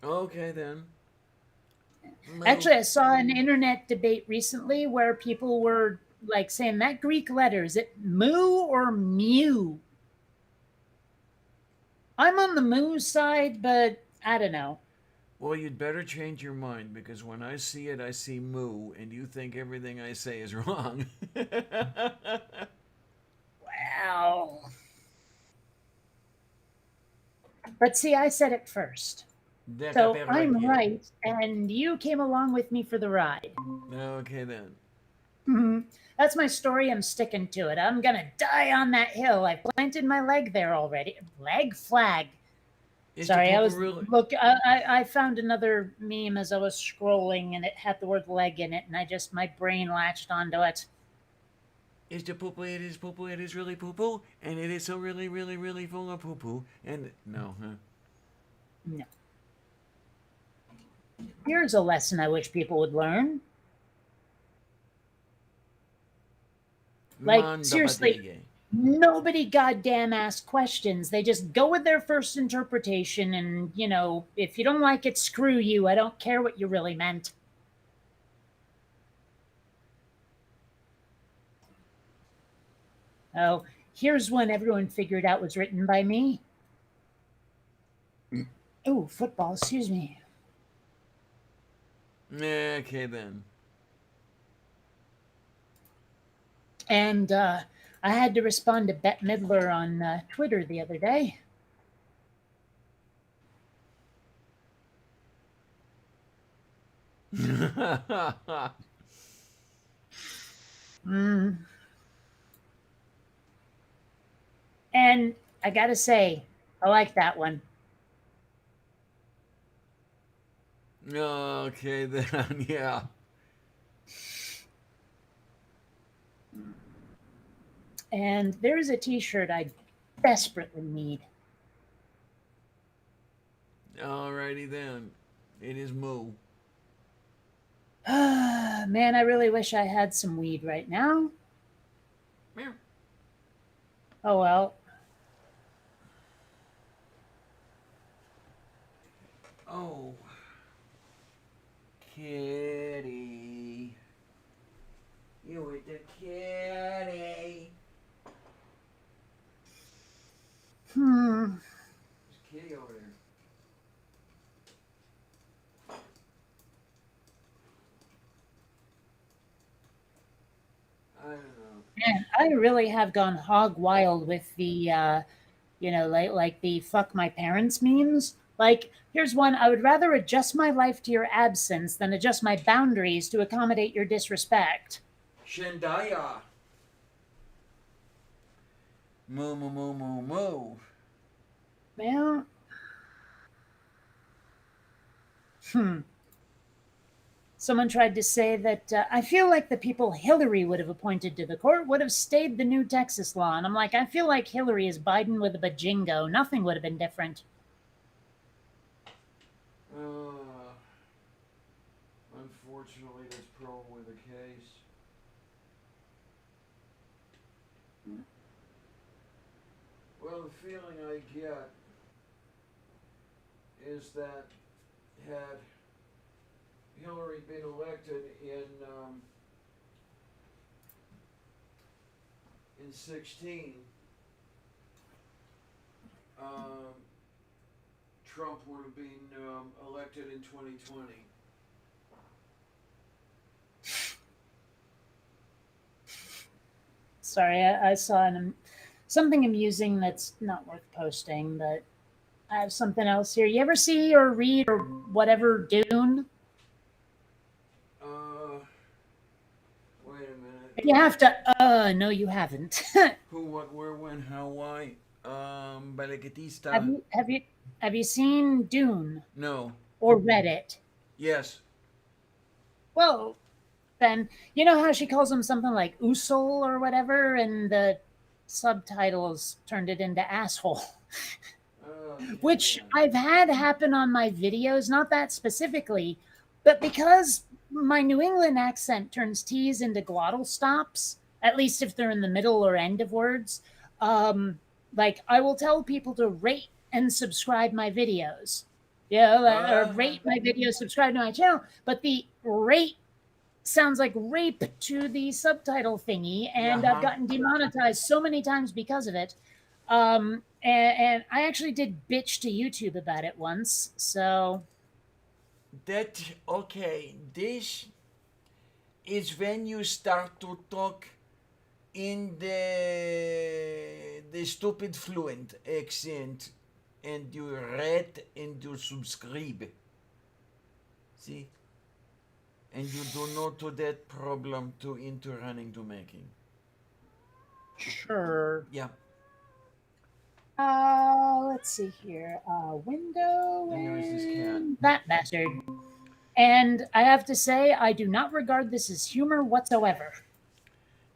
B: Okay, then.
A: Actually, I saw an internet debate recently where people were like saying that Greek letter, is it mu or mu? I'm on the mu side, but I don't know.
B: Well, you'd better change your mind, because when I see it, I see moo, and you think everything I say is wrong.
A: Wow. But see, I said it first. So I'm right, and you came along with me for the ride.
B: Okay, then.
A: Mm-hmm. That's my story. I'm sticking to it. I'm going to die on that hill. I planted my leg there already. Leg flag. Sorry, I was I found another meme as I was scrolling, and it had the word leg in it, and my brain latched onto it.
B: Is the poo-poo, it is poo-poo, it is really poo-poo, and it is so really, really, really full of poo-poo, and no, huh?
A: No. Here's a lesson I wish people would learn. Like, seriously, nobody goddamn asks questions. They just go with their first interpretation, and, if you don't like it, screw you. I don't care what you really meant. Oh, here's one everyone figured out was written by me. Oh, football, excuse me.
B: Okay, then.
A: And I had to respond to Bette Midler on Twitter the other day. Mm. And I gotta say, I like that one.
B: Okay, then, yeah.
A: And there's a T-shirt I desperately need.
B: Alrighty then. It is Moo.
A: Man, I really wish I had some weed right now.
B: Meow.
A: Oh well.
B: Oh. Kitty. You with the kitty.
A: Hmm.
B: There's Kitty over there. I don't know.
A: Man, I really have gone hog wild with the like the fuck my parents memes. Like, here's one: I would rather adjust my life to your absence than adjust my boundaries to accommodate your disrespect.
B: Shendaya. Moo moo moo moo moo.
A: Well, someone tried to say that I feel like the people Hillary would have appointed to the court would have stayed the new Texas law. And I'm like, I feel like Hillary is Biden with a bajingo. Nothing would have been different.
B: Unfortunately, that's probably the case. Well, the feeling I get is that had Hillary been elected in 16, Trump would have been elected in 2020.
A: Sorry, I saw something amusing that's not worth posting, but I have something else here. You ever see or read or whatever Dune?
B: Wait a minute.
A: You have to. No, you haven't.
B: Who, what, where, when, how, why? Balikatista.
A: Have you seen Dune
B: No.
A: or read it?
B: Yes.
A: Well, then you know how she calls him something like Usul or whatever, and the subtitles turned it into asshole. Which I've had happen on my videos, not that specifically, but because my New England accent turns T's into glottal stops, at least if they're in the middle or end of words, like I will tell people to rate and subscribe my videos. Or rate my videos, subscribe to my channel, but the rate sounds like rape to the subtitle thingy, and I've gotten demonetized so many times because of it. And I actually did bitch to YouTube about it once. So
B: Okay, this is when you start to talk in the stupid fluent accent, and you rate and you subscribe. See? And you do not do that problem to into running to making.
A: sure.
B: Yeah.
A: Let's see here. Window.
B: And there is this cat.
A: That bastard. And I have to say, I do not regard this as humor whatsoever.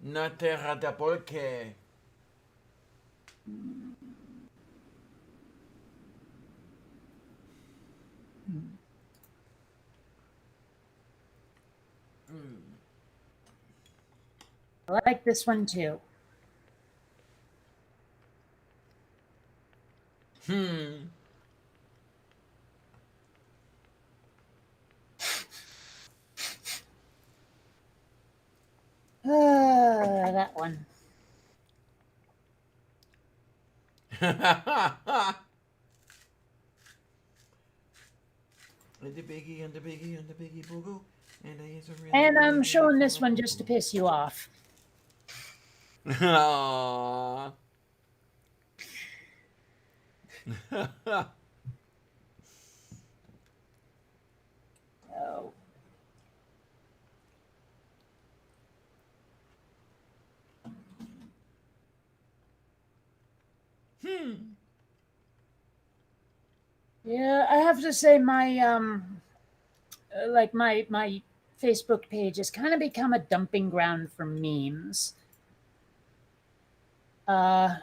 B: Not the polke.
A: I like this one too. That one.
B: And the biggie and the biggie and the biggie boo boo.
A: And I'm showing this one just to piss you off.
B: Aww.
A: Oh. Yeah, I have to say my like my Facebook page has kind of become a dumping ground for memes. Uh,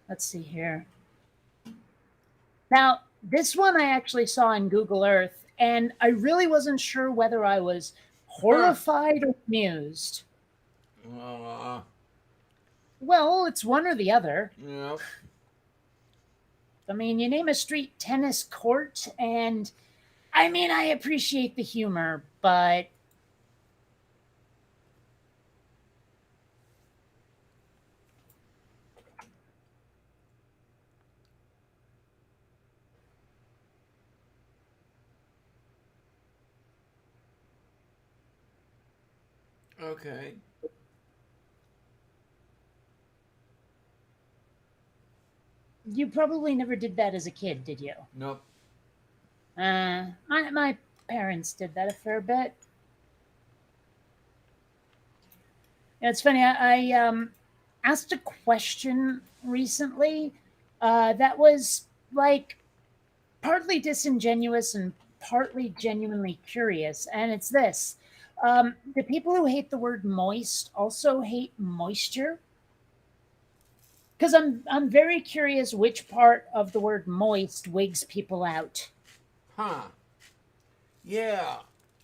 A: let's see here. Now, this one I actually saw in Google Earth, and I really wasn't sure whether I was horrified or amused.
B: Uh,
A: Well, it's one or the other.
B: yeah.
A: I mean, you name a street tennis court, and I mean, I appreciate the humor, but
B: Okay.
A: you probably never did that as a kid, did you?
B: Nope.
A: My parents did that a fair bit. Yeah, it's funny. I asked a question recently that was like partly disingenuous and partly genuinely curious, and it's this: the people who hate the word moist also hate moisture. Because I'm very curious which part of the word moist wigs people out.
B: Huh. Yeah.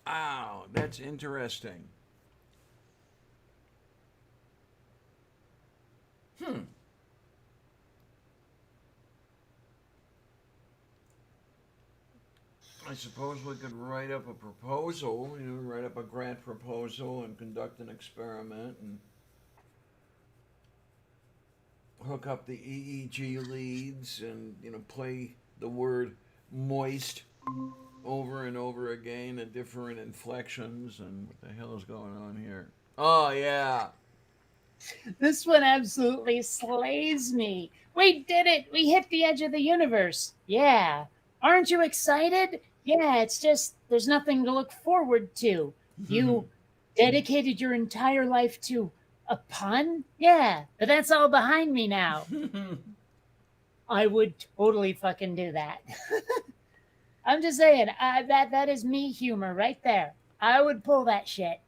B: Wow, that's interesting. Hmm. I suppose we could write up a proposal, write up a grant proposal and conduct an experiment and hook up the EEG leads and, play the word moist over and over again at different inflections. And what the hell is going on here? Oh, yeah.
A: This one absolutely slays me. We did it. We hit the edge of the universe. Yeah. Aren't you excited? Yeah, it's just there's nothing to look forward to. You dedicated your entire life to a pun? Yeah, but that's all behind me now. I would totally fucking do that. I'm just saying, that is me humor right there. I would pull that shit.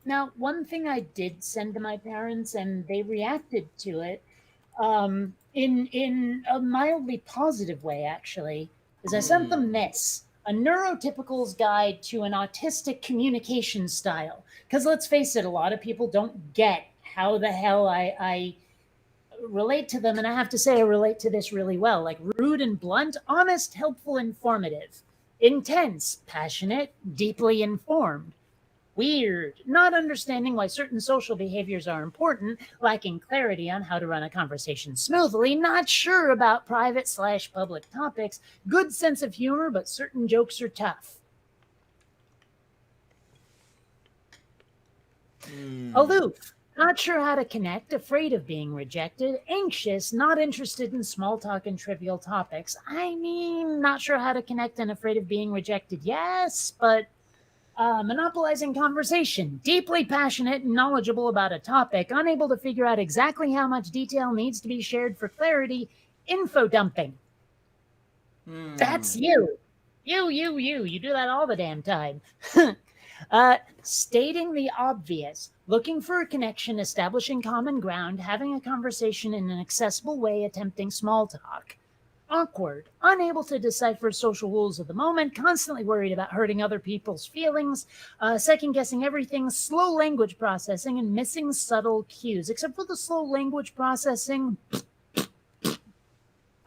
A: Now, one thing I did send to my parents, and they reacted to it in a mildly positive way, actually, is I sent them this: a neurotypical's guide to an autistic communication style. Because let's face it, a lot of people don't get how the hell I relate to them, and I have to say I relate to this really well. Like rude and blunt, honest, helpful, informative, intense, passionate, deeply informed. Weird, not understanding why certain social behaviors are important, lacking clarity on how to run a conversation smoothly, not sure about private/public topics, good sense of humor, but certain jokes are tough. Aloof, not sure how to connect, afraid of being rejected, anxious, not interested in small talk and trivial topics. I mean, not sure how to connect and afraid of being rejected, yes, but monopolizing conversation, deeply passionate and knowledgeable about a topic, unable to figure out exactly how much detail needs to be shared for clarity, info dumping. That's you. You do that all the damn time. Stating the obvious, looking for a connection, establishing common ground, having a conversation in an accessible way, attempting small talk. Awkward, unable to decipher social rules of the moment, constantly worried about hurting other people's feelings, second guessing everything, slow language processing, and missing subtle cues. Except for the slow language processing,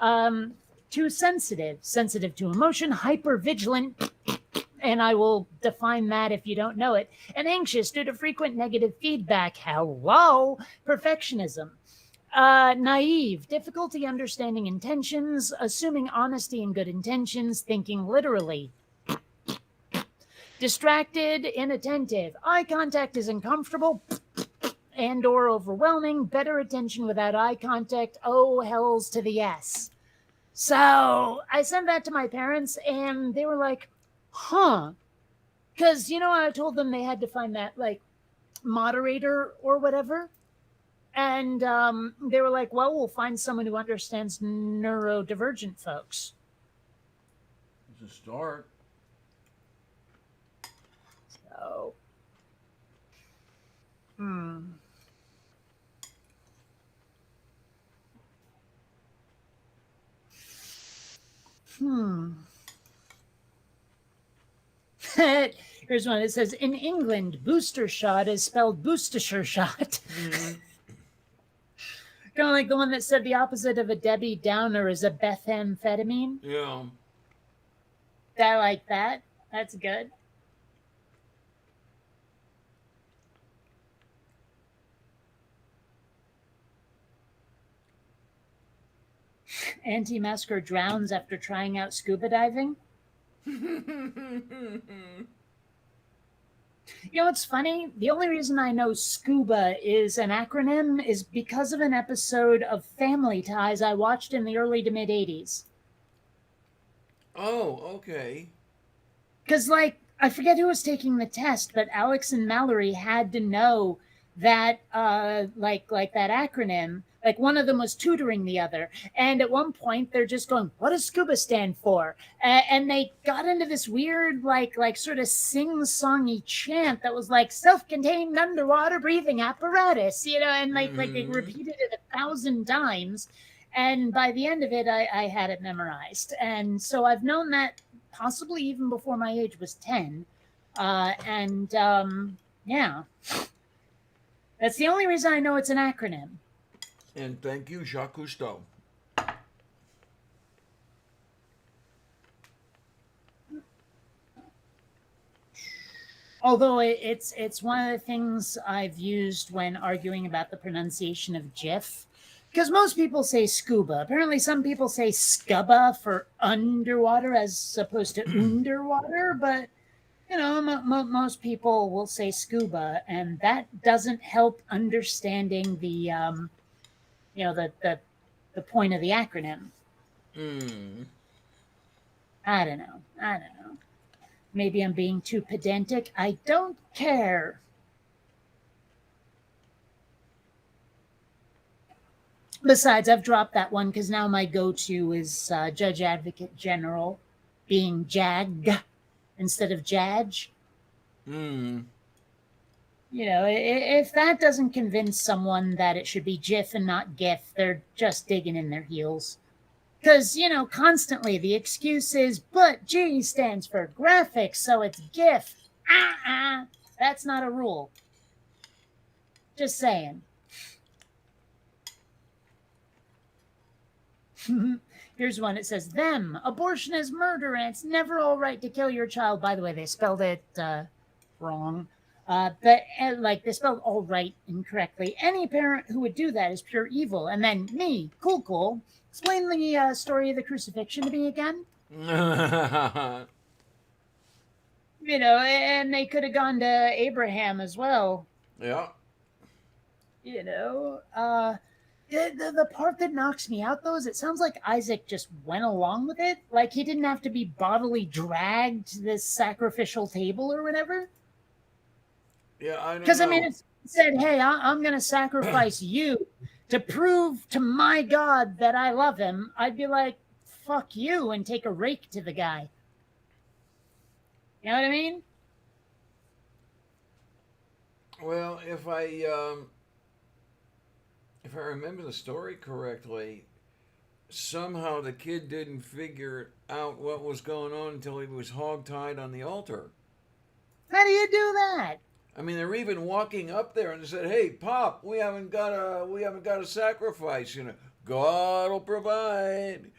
A: too sensitive to emotion, hyper vigilant, and I will define that if you don't know it, and anxious due to frequent negative feedback. Hello, perfectionism. Naive, difficulty understanding intentions, assuming honesty and good intentions, thinking literally. Distracted, inattentive, eye contact is uncomfortable and or overwhelming, better attention without eye contact, oh hells to the yes. So I sent that to my parents and they were like, huh, Because, I told them they had to find that, like, moderator or whatever. And they were like, well, we'll find someone who understands neurodivergent folks.
B: It's a start.
A: So, Here's one. It says, in England, booster shot is spelled Boostershire shot. Kind of like the one that said the opposite of a Debbie Downer is a methamphetamine.
B: Yeah.
A: I like that. That's good. Anti-masker drowns after trying out scuba diving. What's funny? The only reason I know scuba is an acronym is because of an episode of Family Ties I watched in the early to mid 80s.
B: Oh, okay.
A: Because, like, I forget who was taking the test, but Alex and Mallory had to know that, like that acronym. Like, one of them was tutoring the other. And at one point, they're just going, what does scuba stand for? And they got into this weird, like sort of sing-songy chant that was like self-contained underwater breathing apparatus, and like they repeated it 1,000 times. And by the end of it, I had it memorized. And so I've known that possibly even before my age was 10. Yeah. That's the only reason I know it's an acronym.
B: And thank you, Jacques Cousteau.
A: Although it's one of the things I've used when arguing about the pronunciation of GIF. Because most people say scuba. Apparently some people say scuba for underwater as opposed to underwater. But, most people will say scuba. And that doesn't help understanding the point of the acronym. I don't know. Maybe I'm being too pedantic. I don't care. Besides, I've dropped that one because now my go-to is Judge Advocate General being JAG instead of JADGE. If that doesn't convince someone that it should be GIF and not GIF, they're just digging in their heels. Because, constantly the excuse is, but G stands for graphics, so it's GIF. That's not a rule. Just saying. Here's one. It says, them. Abortion is murder, and it's never all right to kill your child. By the way, they spelled it wrong. But they spelled all right incorrectly. Any parent who would do that is pure evil. And then me, cool. Explain the story of the crucifixion to me again. And they could have gone to Abraham as well.
B: Yeah.
A: The part that knocks me out, though, is it sounds like Isaac just went along with it. Like he didn't have to be bodily dragged to this sacrificial table or whatever.
B: Yeah, I know.
A: Because, it said, hey, I'm going to sacrifice you to prove to my God that I love him. I'd be like, fuck you, and take a rake to the guy. You know what I mean?
B: Well, if I remember the story correctly, somehow the kid didn't figure out what was going on until he was hogtied on the altar.
A: How do you do that?
B: I mean, they're even walking up there and they said, "Hey, Pop, we haven't got a sacrifice. God will provide."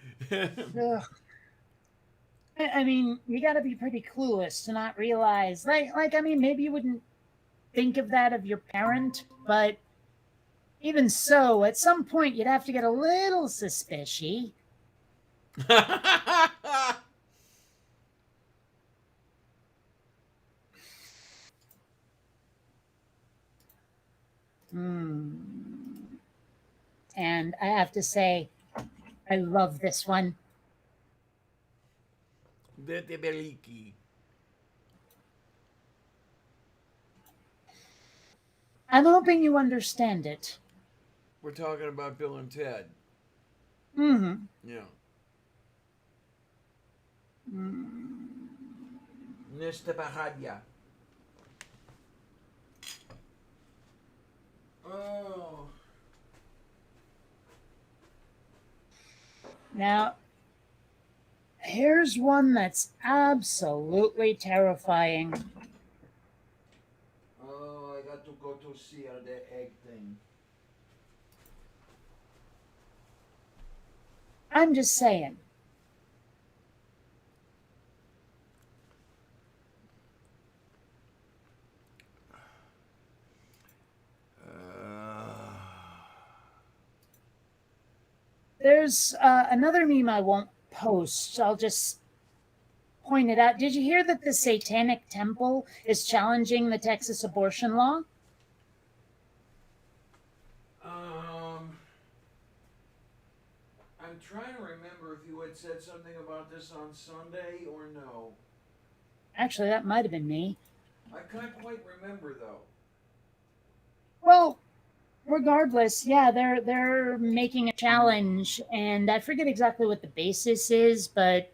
A: I mean, you got to be pretty clueless to not realize. Maybe you wouldn't think of that of your parent, but even so, at some point, you'd have to get a little suspicious. And I have to say, I love this one. I'm hoping you understand it.
B: We're talking about Bill and Ted.
A: Mm-hmm.
B: Yeah.
A: Mm.
B: Nesta Bahadia. Oh.
A: Now, here's one that's absolutely terrifying.
B: Oh, I got to go to see the egg thing.
A: I'm just saying. There's another meme I won't post. I'll just point it out. Did you hear that the Satanic Temple is challenging the Texas abortion law?
B: I'm trying to remember if you had said something about this on Sunday or no.
A: Actually, that might have been me.
B: I can't quite remember though.
A: Well, regardless, yeah, they're making a challenge, and I forget exactly what the basis is, but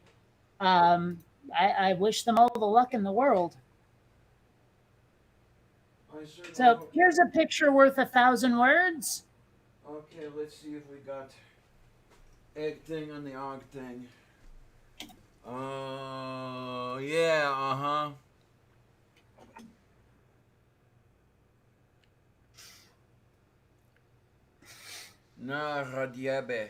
A: I wish them all the luck in the world.
B: I certainly
A: So
B: hope-
A: here's a picture worth 1,000 words.
B: Okay, let's see if we got egg thing on the og thing. Yeah, uh-huh. Na radiabe.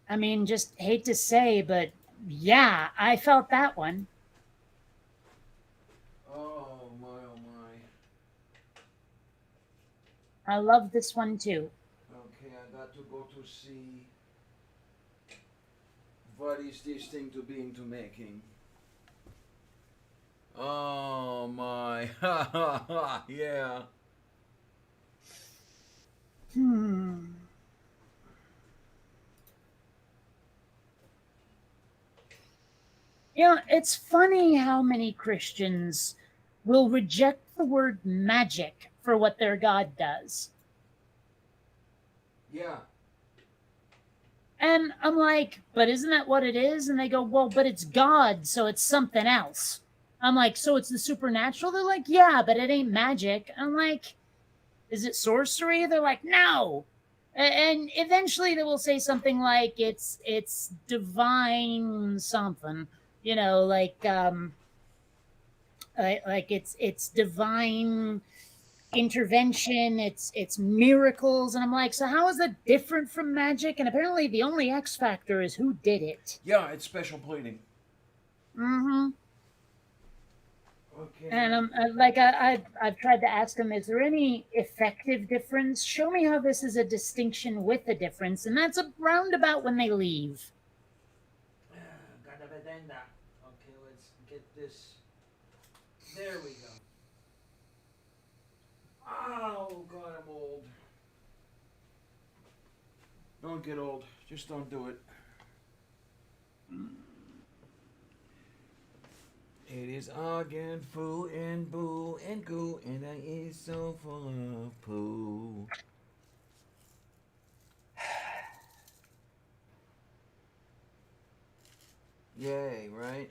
A: I mean, just hate to say, but yeah, I felt that one.
B: Oh my, oh my.
A: I love this one too.
B: Okay, I got to go to see what is this thing to being to making. Oh my, ha ha ha, yeah.
A: You know, it's funny how many Christians will reject the word magic for what their God does.
B: Yeah.
A: And I'm like, but isn't that what it is? And they go, well, but it's God, so it's something else. I'm like, so it's the supernatural? They're like, yeah, but it ain't magic. I'm like, is it sorcery? They're like, no. And eventually they will say something like it's divine something, you know, like it's divine intervention, it's miracles, and I'm like, so how is that different from magic? And apparently the only X factor is who did it.
B: Yeah, it's special pleading.
A: Mm-hmm.
B: Okay.
A: And I've tried to ask them, is there any effective difference? Show me how this is a distinction with a difference, and that's a roundabout when they leave.
B: Okay, let's get this. There we go. Oh God, I'm old. Don't get old. Just don't do it. It is og and foo and boo and goo, and I is so full of poo. Yay, right?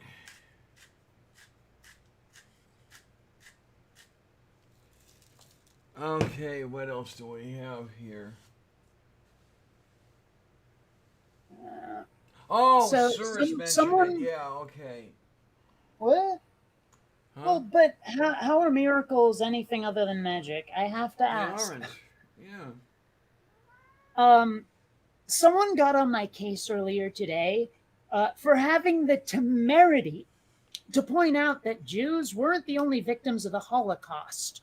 B: Okay, what else do we have here? Oh,
A: So,
B: Surus mentioned
A: someone-
B: it. Yeah, okay.
A: What?
B: Huh?
A: Well, but how are miracles anything other than magic? I have to
B: They
A: ask.
B: aren't. Yeah.
A: Someone got on my case earlier today for having the temerity to point out that Jews weren't the only victims of the Holocaust.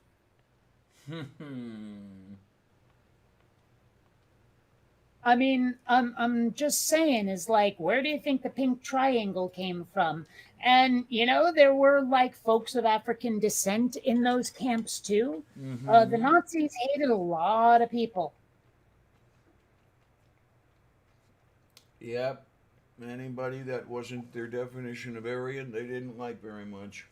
A: I mean, I'm just saying, is like, where do you think the pink triangle came from? And, you know, there were like folks of African descent in those camps too. The Nazis hated a lot of people.
B: Yep. Anybody that wasn't their definition of Aryan, they didn't like very much.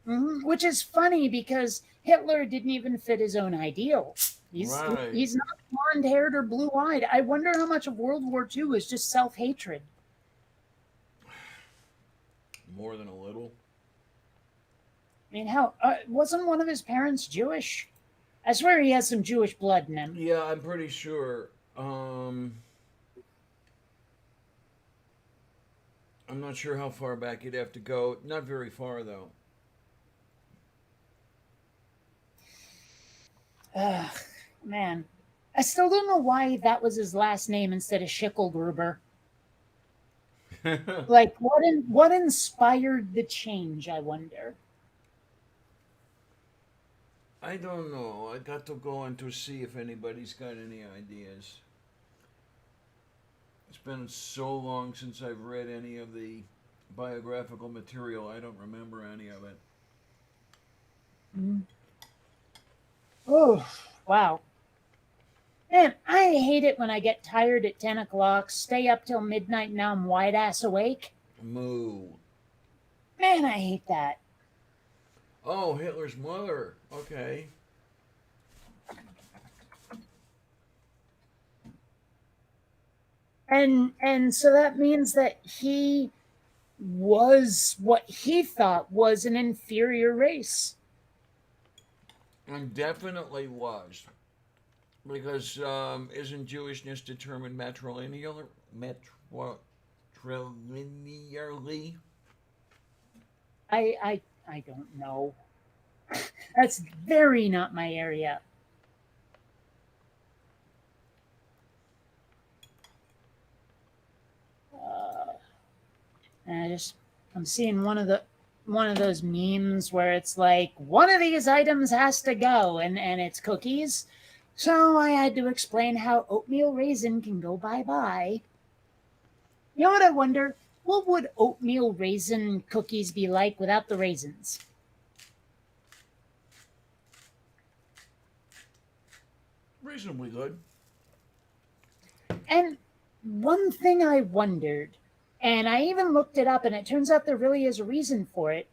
A: Which is funny because Hitler didn't even fit his own ideal.
B: Right.
A: He's not blonde haired or blue eyed. I wonder how much of World War II is just self hatred.
B: More than a little.
A: I mean, hell, wasn't one of his parents Jewish? I swear he has some Jewish blood in him.
B: Yeah, I'm pretty sure. I'm not sure how far back you'd have to go. Not very far, though.
A: Ugh, man. I still don't know why that was his last name instead of Schickelgruber. Like, what inspired the change, I wonder?
B: I don't know. I got to go in to see if anybody's got any ideas. It's been so long since I've read any of the biographical material, I don't remember any of it.
A: Oh, wow. Man, I hate it when I get tired at 10 o'clock, stay up till midnight, now I'm wide ass awake.
B: Moo.
A: Man, I hate that.
B: Oh, Hitler's mother. Okay.
A: And so that means that he was what he thought was an inferior race.
B: And definitely was. Because isn't Jewishness determined matrilinearly?
A: I don't know. That's very not my area. And I'm seeing one of those memes where it's like one of these items has to go, and it's cookies. So I had to explain how oatmeal raisin can go bye-bye. You know what I wonder? What would oatmeal raisin cookies be like without the raisins?
B: Reasonably good.
A: And one thing I wondered, and I even looked it up, and it turns out there really is a reason for it.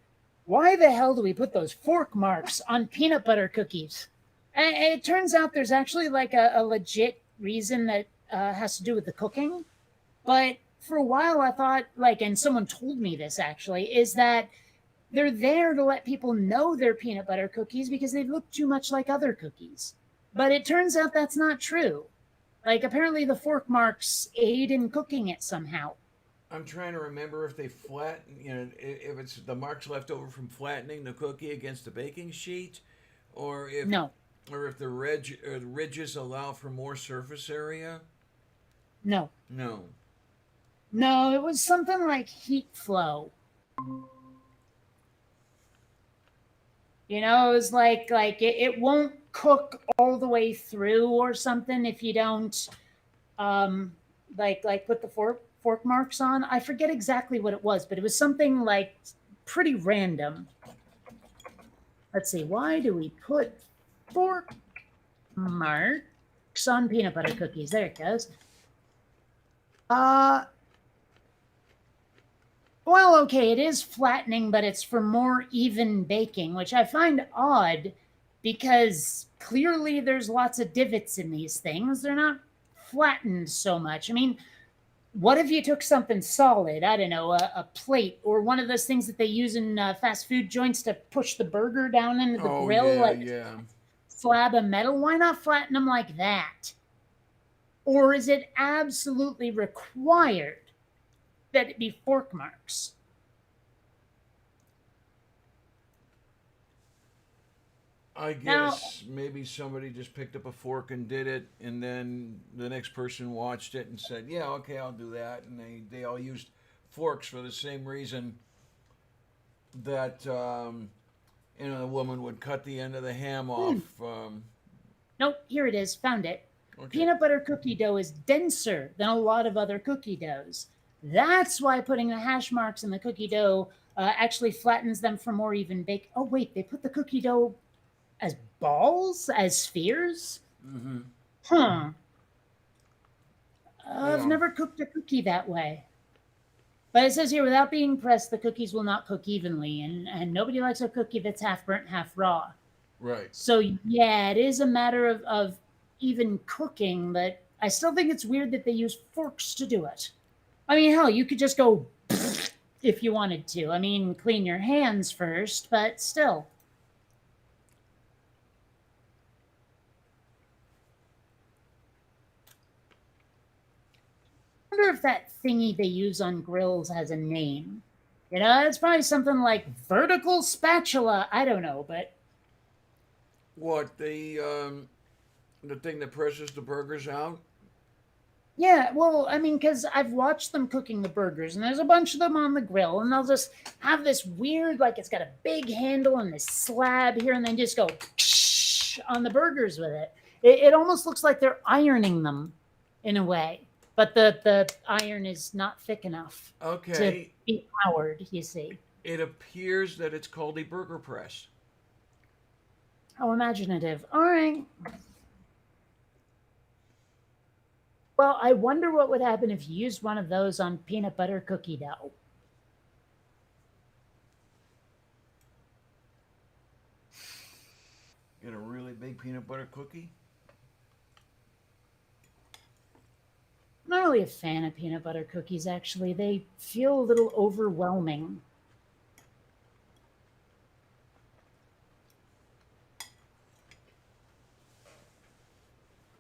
A: Why the hell do we put those fork marks on peanut butter cookies? And it turns out there's actually like a legit reason that has to do with the cooking. But for a while I thought, like, and someone told me this actually, is that they're there to let people know they're peanut butter cookies because they look too much like other cookies. But it turns out that's not true. Like, apparently the fork marks aid in cooking it somehow.
B: I'm trying to remember if they flatten, if it's the marks left over from flattening the cookie against the baking sheet, or if
A: No.
B: or if the ridges allow for more surface area.
A: No.
B: No.
A: No, it was something like heat flow. You know, it was like it won't cook all the way through or something if you don't like put the fork marks on. I forget exactly what it was, but it was something like pretty random. Let's see, why do we put fork marks on peanut butter cookies? There it goes. Well, okay, it is flattening, but it's for more even baking, which I find odd because clearly there's lots of divots in these things. They're not flattened so much. I mean, what if you took something solid, I don't know, a plate or one of those things that they use in fast food joints to push the burger down into the grill,
B: yeah.
A: Slab of metal? Why not flatten them like that? Or is it absolutely required that it be fork marks?
B: I guess maybe somebody just picked up a fork and did it, and then the next person watched it and said, yeah, okay, I'll do that. And they all used forks for the same reason that, the woman would cut the end of the ham off.
A: Nope, here it is. Found it.
B: Okay.
A: Peanut butter cookie dough is denser than a lot of other cookie doughs. That's why putting the hash marks in the cookie dough actually flattens them for more even bake. Oh, wait, they put the cookie dough as balls, as spheres?
B: Mm-hmm.
A: Huh. I've never cooked a cookie that way. But it says here, without being pressed, the cookies will not cook evenly, and nobody likes a cookie that's half burnt, half raw.
B: Right.
A: So yeah, it is a matter of even cooking, but I still think it's weird that they use forks to do it. I mean, hell, you could just go if you wanted to. I mean, clean your hands first, but still. I wonder if that thingy they use on grills has a name. You know, it's probably something like vertical spatula. I don't know, but
B: What, the thing that presses the burgers out?
A: yeah, well, I mean, because I've watched them cooking the burgers, and there's a bunch of them on the grill, and they'll just have this weird, like it's got a big handle and this slab here, and then just go on the burgers with it. It almost looks like they're ironing them in a way, but the iron is not thick enough to
B: Okay.
A: be powered, you see.
B: It appears that it's called a burger press.
A: How imaginative. All right. Well, I wonder what would happen if you used one of those on peanut butter cookie dough.
B: Get a really big peanut butter cookie?
A: I'm not really a fan of peanut butter cookies, actually. They feel a little overwhelming.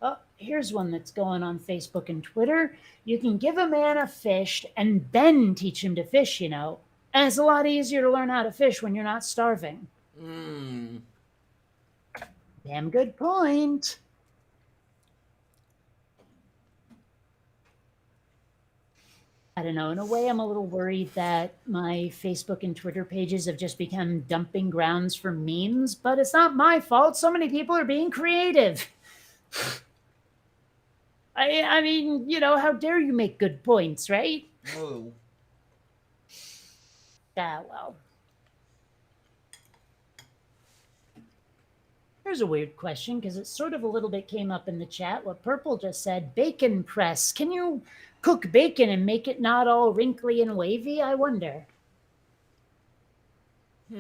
A: Oh, here's one that's going on Facebook and Twitter. You can give a man a fish and then teach him to fish, you know. And it's a lot easier to learn how to fish when you're not starving.
B: Mmm.
A: Damn good point. I don't know. In a way, I'm a little worried that my Facebook and Twitter pages have just become dumping grounds for memes, but it's not my fault. So many people are being creative. I mean, you know, how dare you make good points, right?
B: Moo.
A: Ah, well. Here's a weird question because it sort of a little bit came up in the chat. What Purple just said, bacon press. Can you cook bacon and make it not all wrinkly and wavy? I wonder. I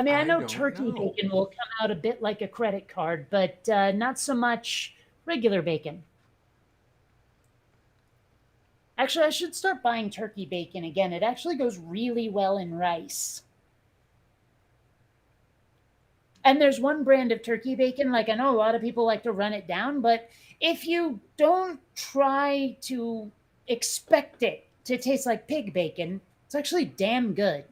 A: mean, I know
B: don't
A: turkey
B: know.
A: bacon will come out a bit like a credit card, but not so much regular bacon. Actually, I should start buying turkey bacon again. It actually goes really well in rice. And there's one brand of turkey bacon, like I know a lot of people like to run it down, but if you don't try to expect it to taste like pig bacon, it's actually damn good.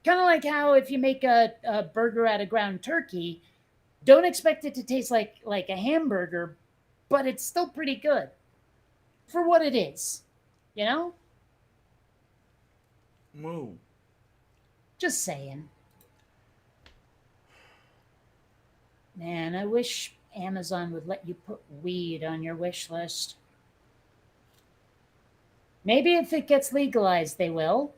A: Kind of like how if you make a burger out of ground turkey, don't expect it to taste like a hamburger, but it's still pretty good for what it is, you know?
B: Moo.
A: Just saying. Man, I wish Amazon would let you put weed on your wish list. Maybe if it gets legalized, they will,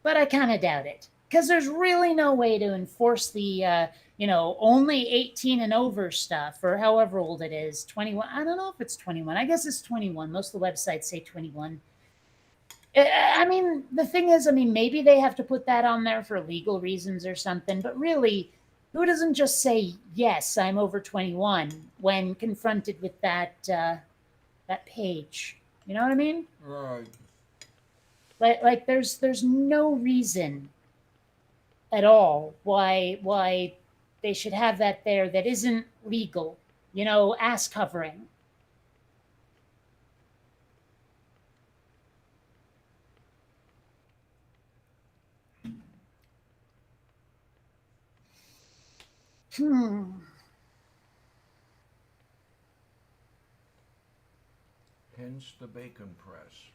A: but I kind of doubt it because there's really no way to enforce the, only 18 and over stuff or however old it is, 21. I don't know if it's 21. I guess it's 21. Most of the websites say 21. I mean, the thing is, maybe they have to put that on there for legal reasons or something, but really, who doesn't just say, yes, I'm over 21 when confronted with that page? You know what I mean?
B: Right.
A: Like there's no reason at all why they should have that there that isn't legal. You know, ass covering.
B: Hence the bacon press.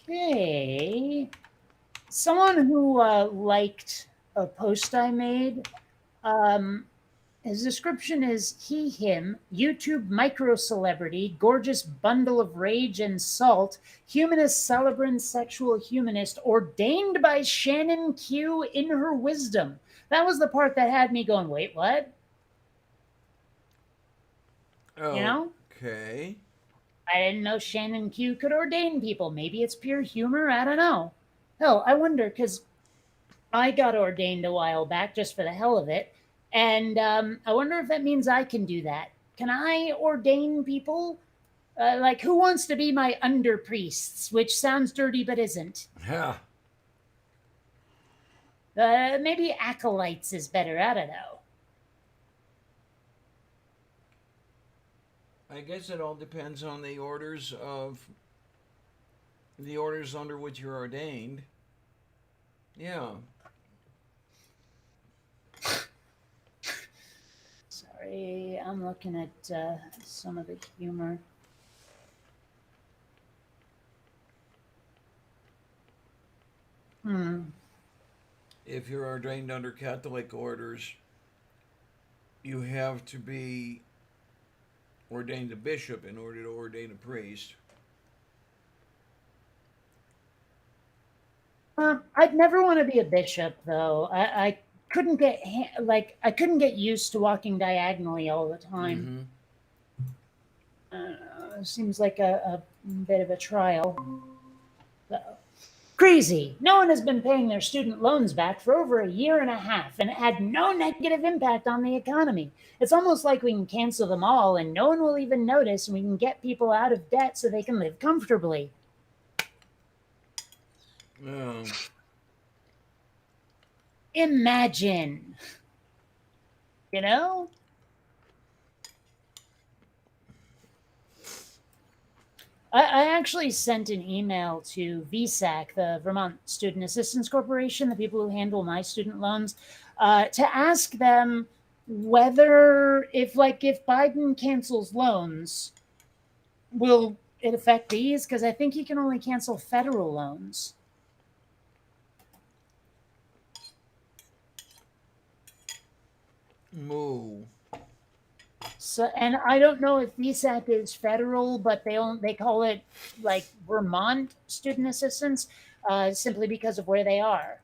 A: Okay. Someone who liked a post I made, his description is he, him, YouTube micro celebrity, gorgeous bundle of rage and salt, humanist, celebrant, sexual humanist, ordained by Shannon Q in her wisdom. That was the part that had me going, wait, what?
B: Oh,
A: You know?
B: okay.
A: I didn't know Shannon Q could ordain people. Maybe it's pure humor. I don't know. Hell, I wonder because I got ordained a while back just for the hell of it. And I wonder if that means I can do that. Can I ordain people? Like, who wants to be my under priests? Which sounds dirty but isn't.
B: Yeah.
A: Maybe acolytes is better. I don't know.
B: I guess it all depends on the orders under which you're ordained. Yeah.
A: Sorry, I'm looking at some of the humor.
B: If you're ordained under Catholic orders, you have to be ordained a bishop in order to ordain a priest.
A: I'd never want to be a bishop, though. I couldn't get I couldn't get used to walking diagonally all the time. It seems like a bit of a trial. Crazy. No one has been paying their student loans back for over a year and a half, and it had no negative impact on the economy. It's almost like we can cancel them all and no one will even notice, and we can get people out of debt so they can live comfortably.
B: Oh.
A: Imagine. You know? I actually sent an email to VSAC, the Vermont Student Assistance Corporation, the people who handle my student loans, to ask them whether, if Biden cancels loans, will it affect these? Because I think he can only cancel federal loans.
B: Moo.
A: So, and I don't know if VSAC is federal, but they call it like Vermont Student Assistance, simply because of where they are.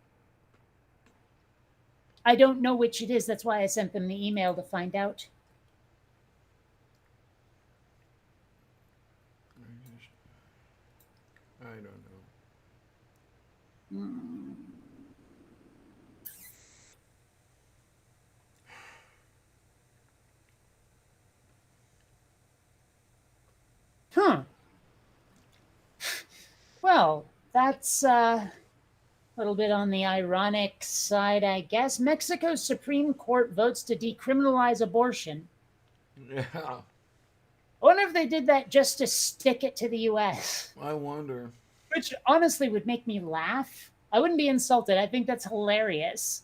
A: I don't know which it is. That's why I sent them the email to find out.
B: I don't know.
A: Huh. Well, that's a little bit on the ironic side, I guess. Mexico's Supreme Court votes to decriminalize abortion.
B: Yeah.
A: I wonder if they did that just to stick it to the U.S.
B: I wonder.
A: Which honestly would make me laugh. I wouldn't be insulted. I think that's hilarious.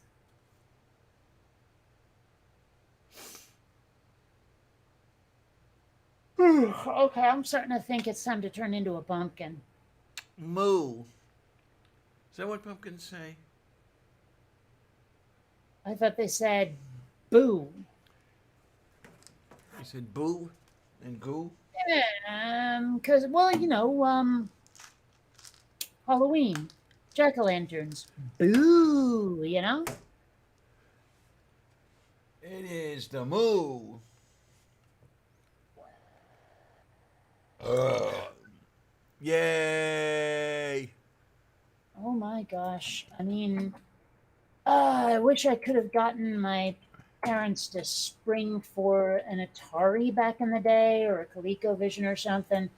A: Okay, I'm starting to think it's time to turn into a pumpkin.
B: Moo. Is that what pumpkins say?
A: I thought they said boo.
B: You said boo and goo?
A: Because, well, you know, Halloween, jack-o'-lanterns, boo, you know?
B: It is the moo. Yay!
A: Oh my gosh. I mean, I wish I could have gotten my parents to spring for an Atari back in the day or a ColecoVision or something.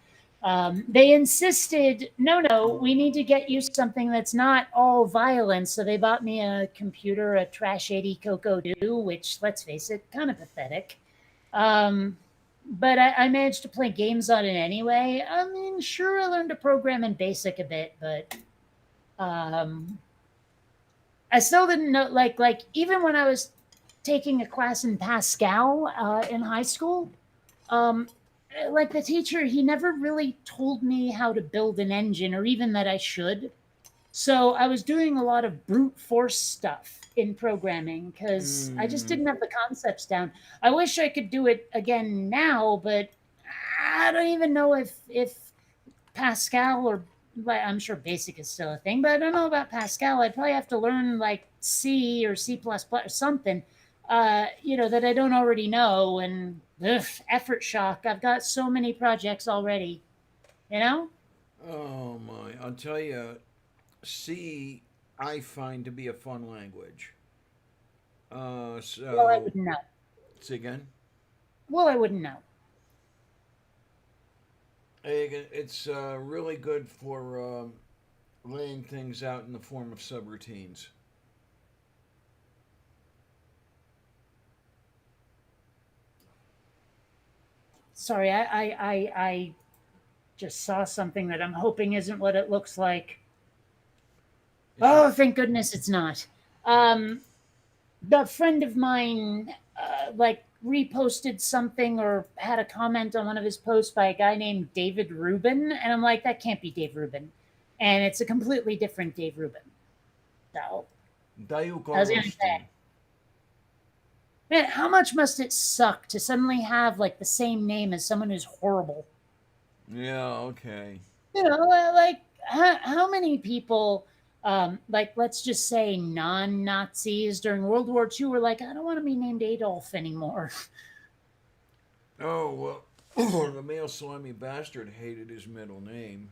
A: They insisted, no, we need to get you something that's not all violence. So they bought me a computer, a Trash 80 Coco Do, which, let's face it, kind of pathetic. But I managed to play games on it anyway. I mean, sure, I learned to program in BASIC a bit, but I still didn't know, like even when I was taking a class in Pascal in high school, like the teacher, he never really told me how to build an engine or even that I should. So I was doing a lot of brute force stuff in programming because I just didn't have the concepts down. I wish I could do it again now, but I don't even know if Pascal or I'm sure BASIC is still a thing, but I don't know about Pascal. I'd probably have to learn like C or C plus plus or something, that I don't already know. And effort shock. I've got so many projects already, you know?
B: Oh my! I'll tell you, C I find to be a fun language.
A: Well, I
B: So
A: wouldn't know.
B: say again.
A: Well, I wouldn't know.
B: It's really good for laying things out in the form of subroutines.
A: Sorry, I just saw something that I'm hoping isn't what it looks like. Oh, thank goodness it's not. The friend of mine, like, reposted something or had a comment on one of his posts by a guy named David Rubin, and I'm like, that can't be Dave Rubin, and it's a completely different Dave Rubin. So
B: Dayu
A: I was gonna say, man, how much must it suck to suddenly have like the same name as someone who's horrible?
B: Yeah, okay.
A: Like how many people, like let's just say non-Nazis during World War II, were like, I don't want to be named Adolf anymore.
B: Oh, well, the male slimy bastard hated his middle name,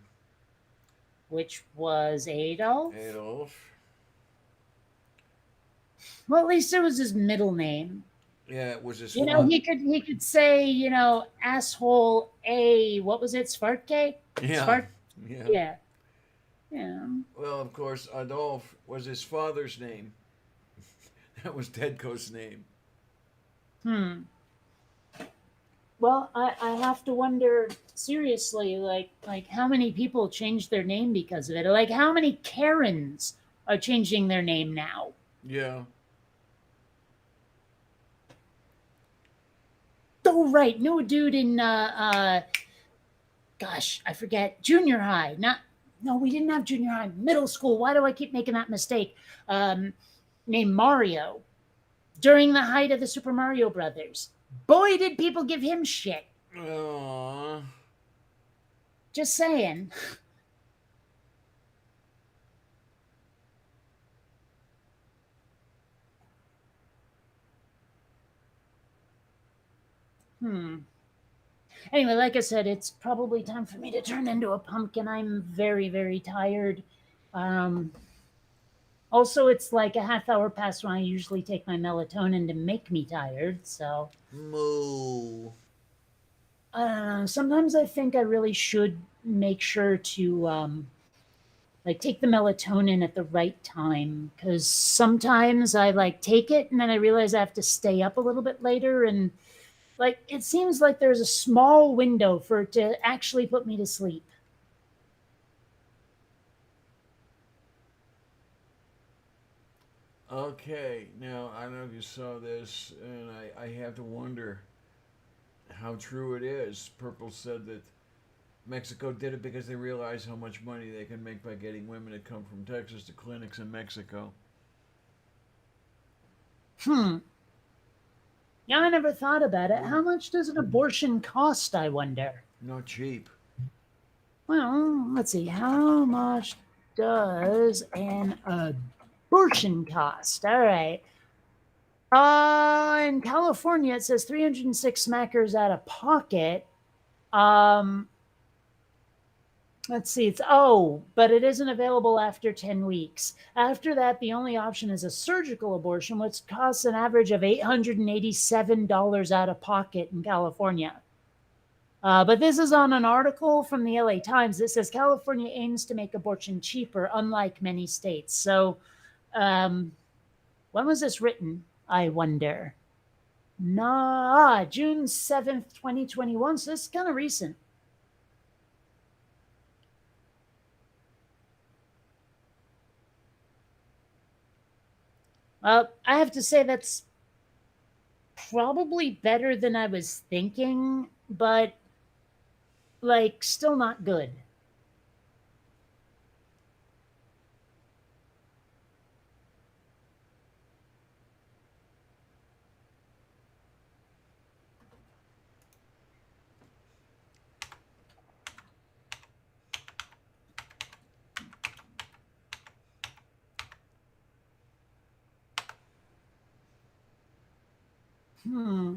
A: Which was Adolf.
B: Adolf.
A: Well, at least it was his middle name.
B: Yeah, it was his
A: He could say, asshole A. What was it? Svartke?
B: Yeah.
A: Svart.
B: Yeah.
A: Yeah. Yeah.
B: Well, of course, Adolf was his father's name. That was Tedko's name.
A: Well, I have to wonder seriously, like how many people changed their name because of it? Like how many Karens are changing their name now?
B: Yeah.
A: Oh, right. Knew a dude in gosh, I forget, junior high. No, we didn't have junior high. Middle school. Why do I keep making that mistake? Named Mario during the height of the Super Mario Brothers. Boy, did people give him shit.
B: Aww.
A: Just saying. Anyway, like I said, it's probably time for me to turn into a pumpkin. I'm very, very tired. Um, Also, it's like a half hour past when I usually take my melatonin to make me tired. So
B: Moo.
A: sometimes I think I really should make sure to like take the melatonin at the right time, because sometimes I like take it and then I realize I have to stay up a little bit later, and like it seems like there's a small window for it to actually put me to sleep.
B: Okay, now I don't know if you saw this, and I have to wonder how true it is. Purple said that Mexico did it because they realized how much money they can make by getting women to come from Texas to clinics in Mexico.
A: Yeah, I never thought about it. How much does an abortion cost, I wonder?
B: Not cheap.
A: Well, let's see. How much does an abortion cost? All right. In California, it says 306 smackers out of pocket. Let's see. But it isn't available after 10 weeks. After that, the only option is a surgical abortion, which costs an average of $887 out of pocket in California. But this is on an article from the LA Times that says California aims to make abortion cheaper, unlike many states. So, when was this written? I wonder. June 7th, 2021. So it's kind of recent. I have to say that's probably better than I was thinking, but like still not good. Hmm.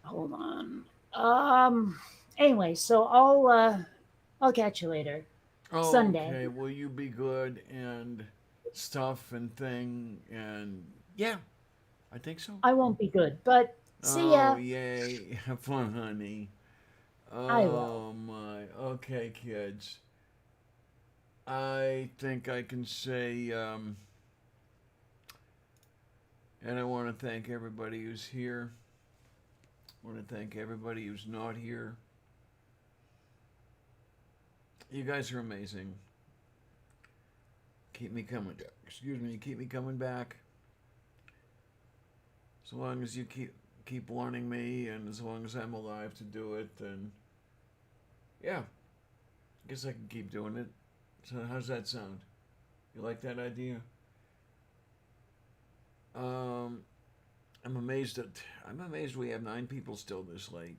A: Hold on. Anyway, so I'll catch you later.
B: Oh,
A: Sunday.
B: okay. Will you be good and stuff and thing and yeah, I think so.
A: I won't be good, but see
B: Oh,
A: ya.
B: yay. Have fun, honey.
A: I will.
B: Oh, my. Okay, kids. I think I can say, and I want to thank everybody who's here. I want to thank everybody who's not here. You guys are amazing. Keep me coming. Excuse me. Keep me coming back. As long as you keep wanting me, and as long as I'm alive to do it, then yeah, I guess I can keep doing it. So how's that sound? You like that idea? I'm amazed we have 9 people still this late.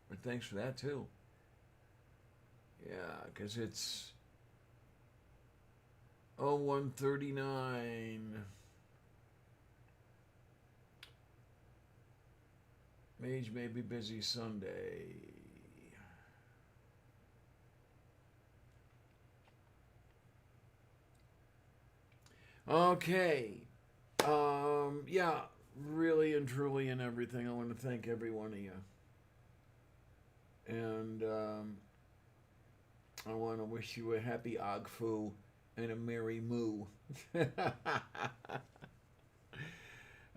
B: But thanks for that too. Yeah, because it's 01:39. Mage may be busy Sunday. Okay. Yeah, really and truly and everything, I want to thank every one of you. And I want to wish you a happy Agfu and a merry moo.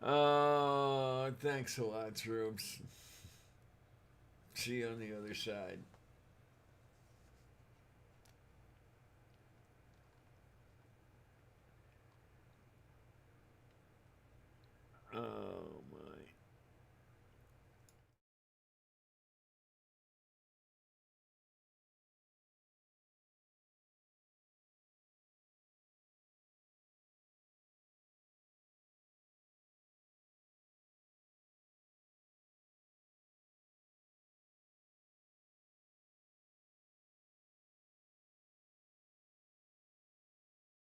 B: Oh, thanks a lot, troops. See you on the other side.